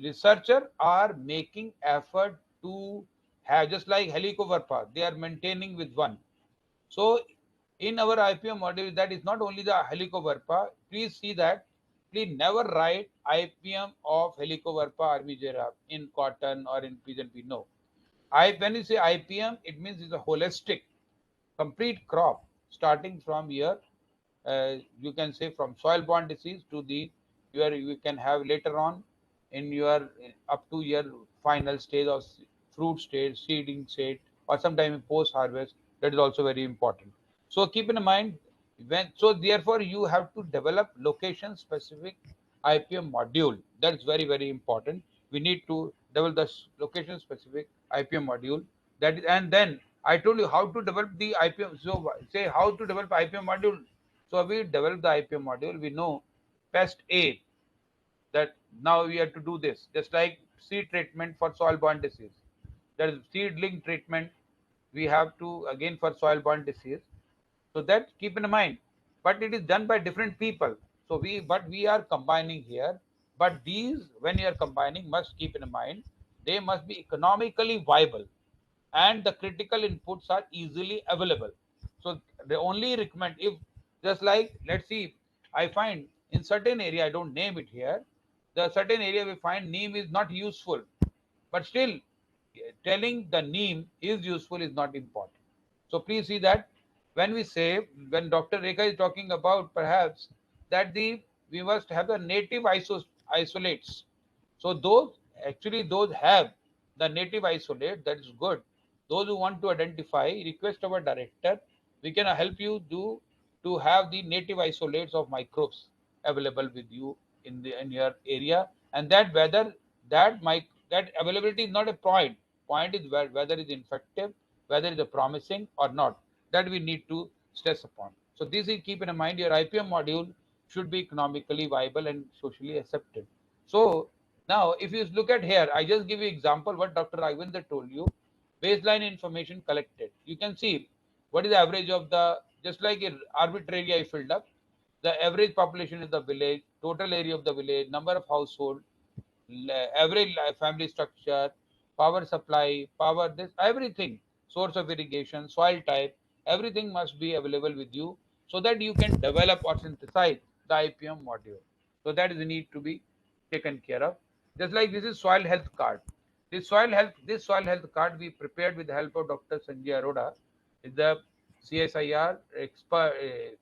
researcher are making effort to have, just like Helicobacter, they are maintaining with one. So in our IPM module, that is not only the Helicobacter. Please see that. Please never write IPM of Helicobacter armigera in cotton or in pigeon pea. No. When you say IPM, it means it's a holistic, complete crop, starting from your, you can say from soil-borne disease to the you can have later on in your up to your final stage of fruit stage, seeding stage, or sometime in post-harvest. That is also very important. So keep in mind therefore you have to develop location-specific IPM module. That is very, very important. We need to develop the location-specific IPM module. That is, and then I told you how to develop the IPM. So say how to develop IPM module. So we develop the IPM module. We know pest A, that now we have to do this. Just like seed treatment for soil-borne disease. There is seedling treatment. We have to again for soil-borne disease. So that keep in mind. But it is done by different people. So we are combining here. But these, when you are combining, must keep in mind, they must be economically viable, and the critical inputs are easily available. So they only recommend, if just like, let's see, I find in certain area, I don't name it here, the certain area we find neem is not useful, but still telling the neem is useful is not important. So please see that when we say, when Dr. Rekha is talking about perhaps that we must have the native isolates. So those have the native isolate, that is good. Those who want to identify, request our director, we can help you to have the native isolates of microbes available with you in your area, and that whether that availability is not a point. Point is whether it is effective, whether it is promising or not. That we need to stress upon. So this is keep in mind, your IPM module should be economically viable and socially accepted. So now, if you look at here, I just give you example what Dr. Raghvendra told you. Baseline information collected. You can see what is the average of the, just like arbitrarily I filled up, the average population of the village, total area of the village, number of household, average family structure, power supply, power this, everything, source of irrigation, soil type, everything must be available with you so that you can develop or synthesize the IPM module. So that is the need to be taken care of. Just like this is soil health card. This soil health card we prepared with the help of Dr. Sanjay Arora, is the CSIR expert,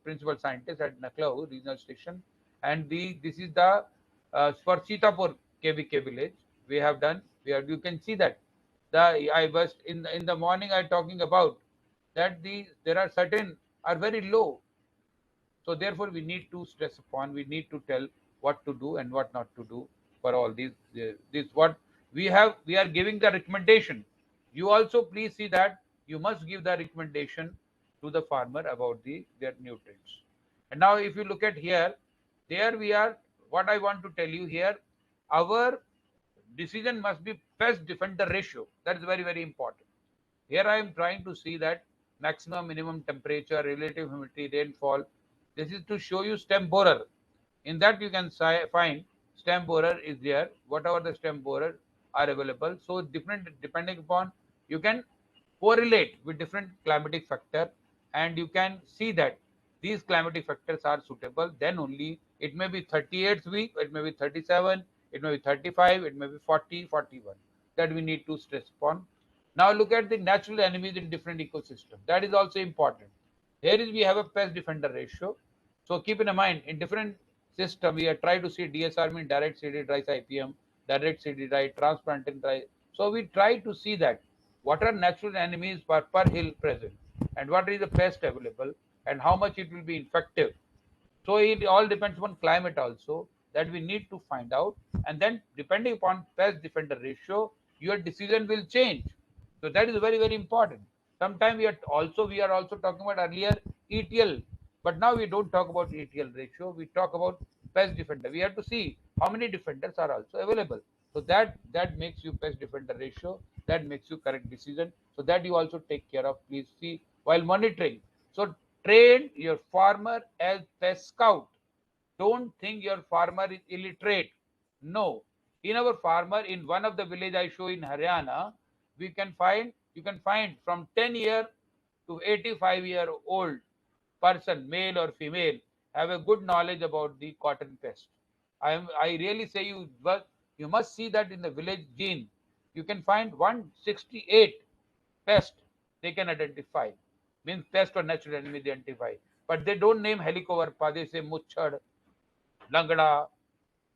principal scientist at Naklau Regional Station, and this is the for Sitapur KVK village. We have done. You can see that I was in the morning. I talking about that there are certain are very low. So therefore, we need to stress upon. We need to tell what to do and what not to do for all these. This what we are giving the recommendation. You also please see that you must give the recommendation to the farmer about their nutrients. And now if you look at here, there we are. What I want to tell you here, our decision must be pest defender ratio. That is very, very important. Here I am trying to see that maximum, minimum temperature, relative humidity, rainfall. This is to show you stem borer. In that you can find stem borer is there, whatever the stem borer are available. So different, depending upon, you can correlate with different climatic factor, and you can see that these climatic factors are suitable. Then only it may be 38th week, it may be 37, it may be 35, it may be 40, 41. That we need to stress upon. Now look at the natural enemies in different ecosystems. That is also important. Here is we have a pest defender ratio. So keep in mind, in different system, we are trying to see DSR mean direct seeded rice IPM, direct seeded rice, transplanted rice. So we try to see that what are natural enemies per hill present, and what is the pest available, and how much it will be effective. So it all depends upon climate also, that we need to find out, and then depending upon pest defender ratio, your decision will change. So that is very, very important. Sometimes we are also talking about earlier ETL, but now we don't talk about ETL ratio. We talk about pest defender. We have to see how many defenders are also available. So that makes you pest defender ratio. That makes you correct decision. So that you also take care of. Please see while monitoring. So train your farmer as pest scout. Don't think your farmer is illiterate. No. In our farmer, in one of the village I show in Haryana, you can find from 10-year to 85-year-old person, male or female, have a good knowledge about the cotton pest. I really say you must see that in the village gene. You can find 168 pest they can identify. Means pest or natural enemy they identify. But they don't name helicoverpa. They say muchad, langda,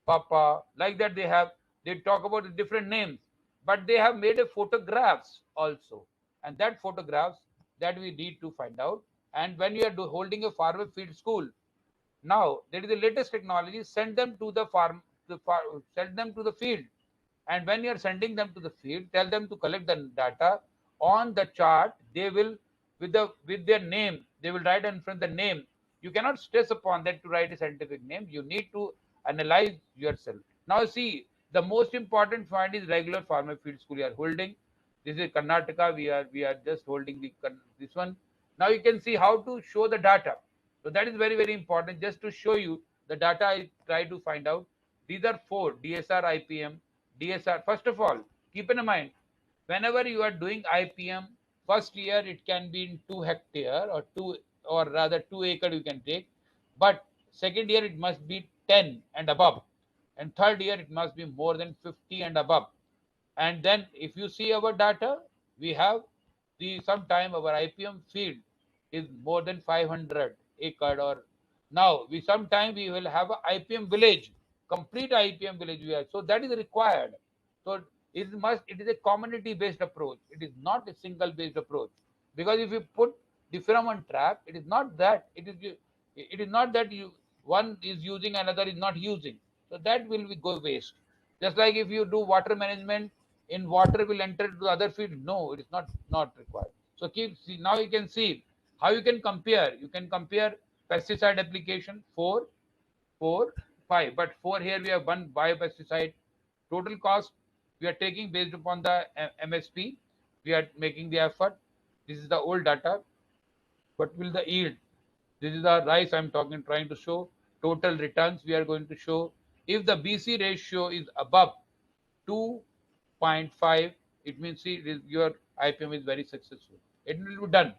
papa. Like that they talk about the different names. But they have made a photographs also. And that photographs that we need to find out. And when you are holding a farmer field school, now there is the latest technology, send them to the farm, send them to the field. And when you are sending them to the field, tell them to collect the data. On the chart, they will, with their name, they will write in front the name. You cannot stress upon that to write a scientific name. You need to analyze yourself. Now see, the most important point is regular farmer field school you are holding. This is Karnataka. We are just holding this one. Now you can see how to show the data. So that is very, very important. Just to show you the data, I try to find out. These are 4 DSR, IPM, DSR. First of all, keep in mind, whenever you are doing IPM, first year it can be in 2 hectare or rather 2 acre you can take, but second year it must be 10 and above, and third year it must be more than 50 and above. And then if you see our data, we have sometime our IPM field is more than 500 acre, or now sometime we will have a IPM village, complete IPM village we have. So that is required. So it is a community based approach. It is not a single based approach, because if you put the pheromone trap, it is not that one is using, another is not using. So that will go waste. Just like if you do water management, in water will enter to the other field. No, it is not required. So now you can see how you can compare. You can compare pesticide application 4, 5, but 4 here we have one biopesticide. Total cost we are taking based upon the MSP. We are making the effort. This is the old data. What will the yield? This is the rice I'm trying to show. Total returns we are going to show. If the BC ratio is above 2.5, it means your IPM is very successful. It will be done.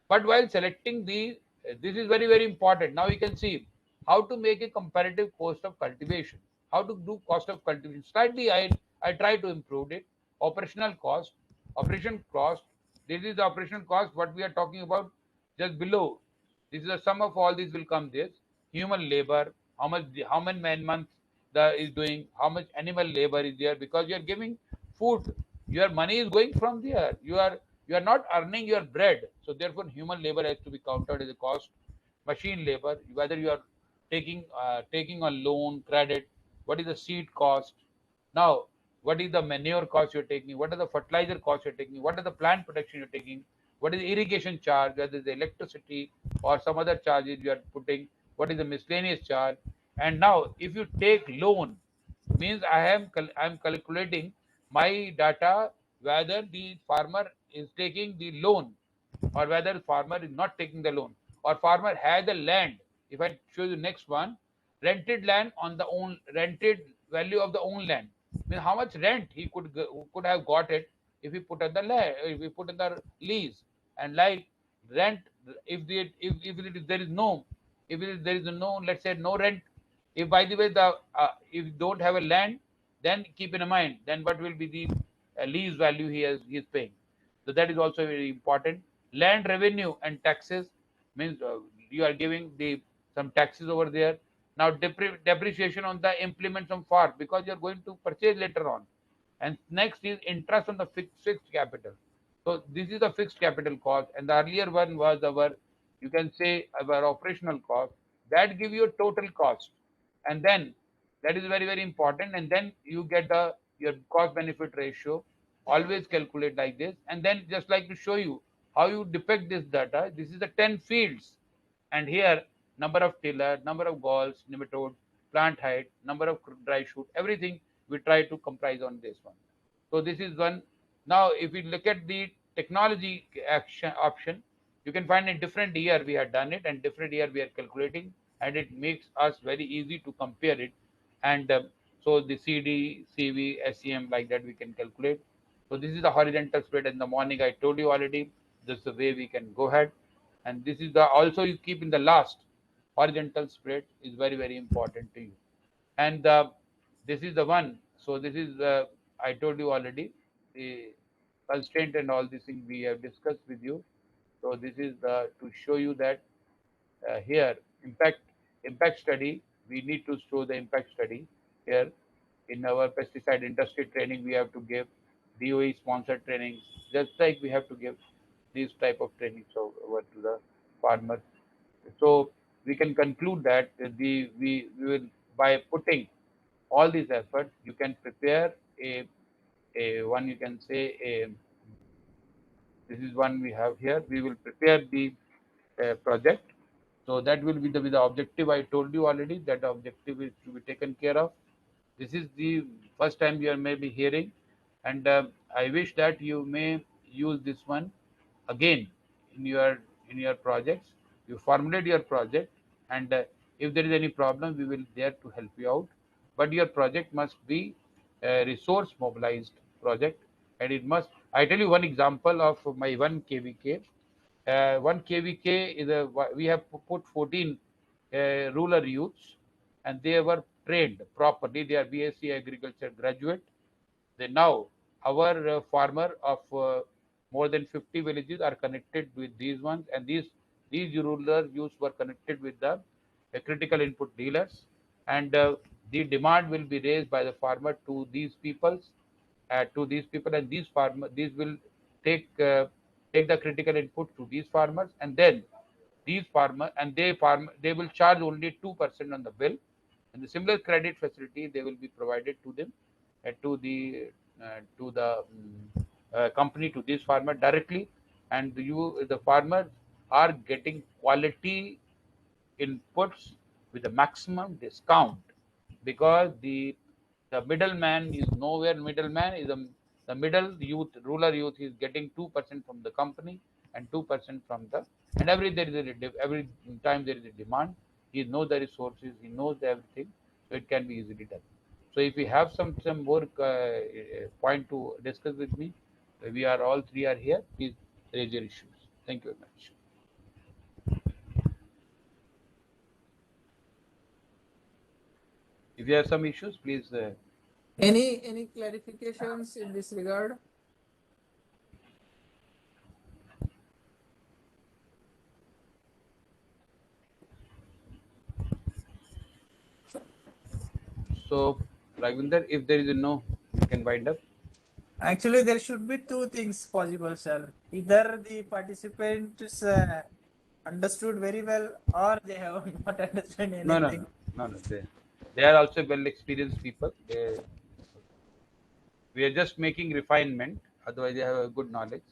But while selecting this is very, very important. Now you can see how to make a comparative cost of cultivation. How to do cost of cultivation. Slightly I try to improve it. Operational cost. This is the operational cost. What we are talking about just below. This is the sum of all these will come this. Human labor, how many man months is doing, how much animal labor is there, because you are giving food. Your money is going from there. You are not earning your bread. So therefore human labor has to be counted as a cost. Machine labor, whether you are taking a loan, credit, what is the seed cost. Now what is the manure cost you're taking, what are the fertilizer costs you're taking, what are the plant protection you're taking, what is the irrigation charge, whether it's electricity or some other charges you are putting, what is the miscellaneous charge. And now if you take loan, means I'm calculating my data whether the farmer is taking the loan or whether farmer is not taking the loan, or farmer has the land. If I show you next one, rented land on the own rented value of the own land, means how much rent he could have got it if he put on the land, if he put on the lease. And like rent, if there is no, there is no, let's say no rent, if by the way the if you don't have a land, then keep in mind then what will be the lease value he is paying. So that is also very important. Land revenue and taxes means you are giving the some taxes over there. Now depreciation on the implements of farm, because you are going to purchase later on. And next is interest on the fixed capital. So this is the fixed capital cost, and the earlier one was our, you can say, our operational cost. That give you a total cost, and then that is very, very important. And then you get the your cost benefit ratio. Always calculate like this, and then just like to show you how you depict this data. This is the 10 fields, and here number of tiller, number of galls, nematode, plant height, number of dry shoot, everything we try to comprise on this one. So this is one. Now if we look at the technology action option, you can find in different year we have done it, and different year we are calculating, and it makes us very easy to compare it. And so the CD, CV, SEM, like that we can calculate. So this is the horizontal spread. In the morning I told you already, this is the way we can go ahead. And this is the also you keep in the last horizontal spread is very, very important to you. And this is the one. So this is I told you already the constraint and all these things we have discussed with you. So this is to show you that here impact study, we need to show the impact study here. In our pesticide industry training we have to give DOE sponsored trainings, just like we have to give these type of trainings over to the farmers. So we can conclude that we will, by putting all these efforts, you can prepare a one, you can say a, this is one we have here. We will prepare the project. So that will be the objective. I told you already that the objective is to be taken care of. This is the first time you are maybe hearing, and I wish that you may use this one again in your projects. You formulate your project, and if there is any problem, we will there to help you out. But your project must be a resource mobilized project, and it must. I tell you one example of my 1 KVK. 1 KVK is we have put 14 rural youths, and they were trained properly. They are BSc agriculture graduate. They now our farmer of more than 50 villages are connected with these ones, and these rural youths were connected with the critical input dealers, and the demand will be raised by the farmer to these peoples, and these will take the critical input to these farmers, and then these farmers and they will charge only 2% on the bill, and the similar credit facility they will be provided to them to the company, to this farmer directly, and the farmers are getting quality inputs with the maximum discount, because the middleman is nowhere. Middleman is the middle youth, rural youth is getting 2% from the company and 2% from the, and every time there is a demand, he knows the resources, he knows everything, so it can be easily done. So if you have some more point to discuss with me, we are all three are here. Please raise your issues. Thank you very much. If you have some issues, please. Any clarifications in this regard? So, Raghunder, if there is a no, you can wind up. Actually, there should be two things possible, sir. Either the participants understood very well, or they have not understood anything. No. They are also well experienced people. We are just making refinement. Otherwise, they have a good knowledge.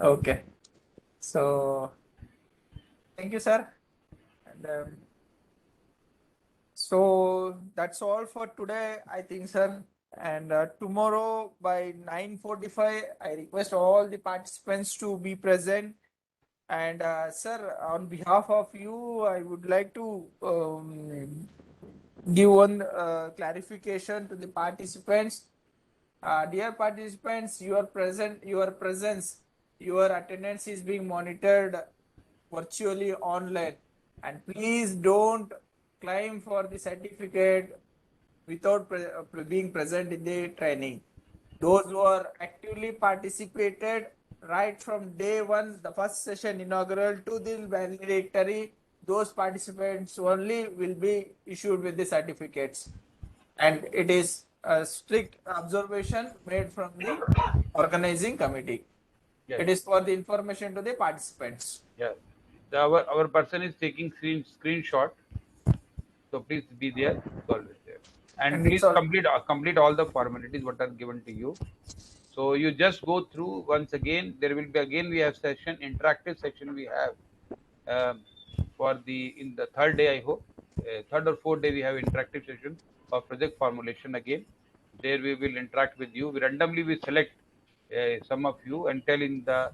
Okay. So thank you, sir. And so that's all for today, I think, sir. And tomorrow by 9:45, I request all the participants to be present. And sir, on behalf of you, I would like to give one clarification to the participants. Dear participants, your presence, your attendance is being monitored virtually online, and please don't claim for the certificate without being present in the training. Those who are actively participated right from day one, the first session inaugural to the valedictory, those participants only will be issued with the certificates. And it is a strict observation made from the organizing committee. Yes. It is for the information to the participants. Yeah. Our person is taking screenshot. So please be there. It's always there. And please complete all the formalities what are given to you. So you just go through once again. There will be again we have session, interactive section we have for in the third day, I hope. Third or fourth day we have interactive session of project formulation again. There we will interact with you. Randomly we select some of you and tell in the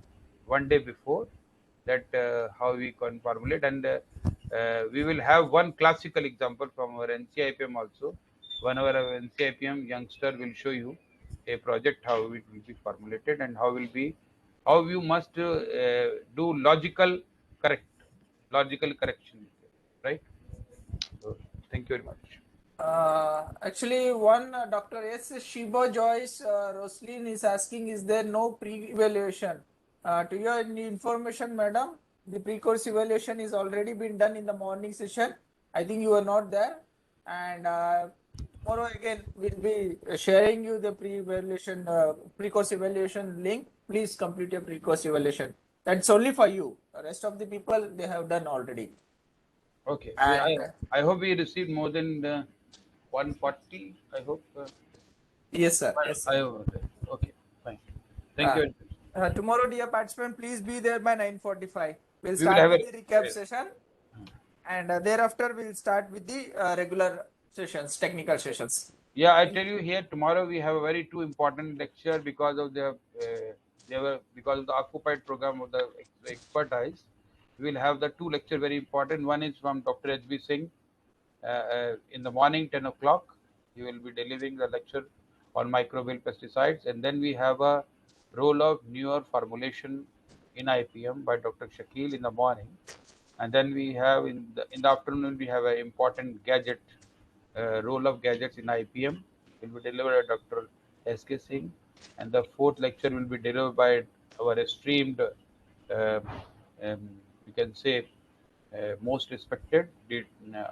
one day before that how we can formulate, and we will have one classical example from our NCIPM also. One of our NCIPM youngster will show you a project how it will be formulated and how you must do logical correction, right? So, thank you very much. Actually, one Dr. S. Shiba Joyce Roslin is asking, is there no pre-evaluation? To your information, madam, the pre-course evaluation is already been done in the morning session. I think you are not there. And tomorrow again, we'll be sharing you the pre-evaluation, pre-course evaluation link. Please complete your pre-course evaluation. That's only for you. The rest of the people, they have done already. Okay. I hope we received more than 140. I hope. Yes, sir. Yes, sir. Okay, fine. Thank you. Tomorrow, dear participant, please be there by 9:45. We'll We will start have with the recap session, and thereafter we'll start with the regular sessions, technical sessions. Yeah, I tell you here tomorrow we have a very two important lecture because of the occupied program of the expertise. We will have the two lecture very important. One is from Dr. H.B. Singh in the morning 10 o'clock. He will be delivering the lecture on microbial pesticides, and then we have a role of newer formulation in IPM by Dr. Shakil in the morning, and then we have in the afternoon we have an important gadget role of gadgets in IPM will be delivered by Dr. S.K. Singh, and the fourth lecture will be delivered by our esteemed, we can say, most respected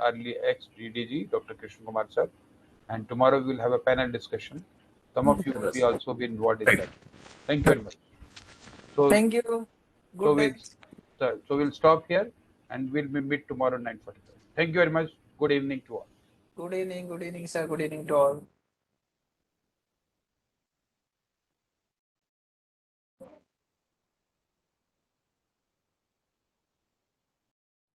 early ex-DDG, Dr. Krishna Kumar sir. And tomorrow we will have a panel discussion. Some of you will be also be involved in that. Thank you very much. So, thank you. Good day. So we'll stop here and we'll meet tomorrow 9:45. Thank you very much. Good evening to all. Good evening, sir. Good evening to all.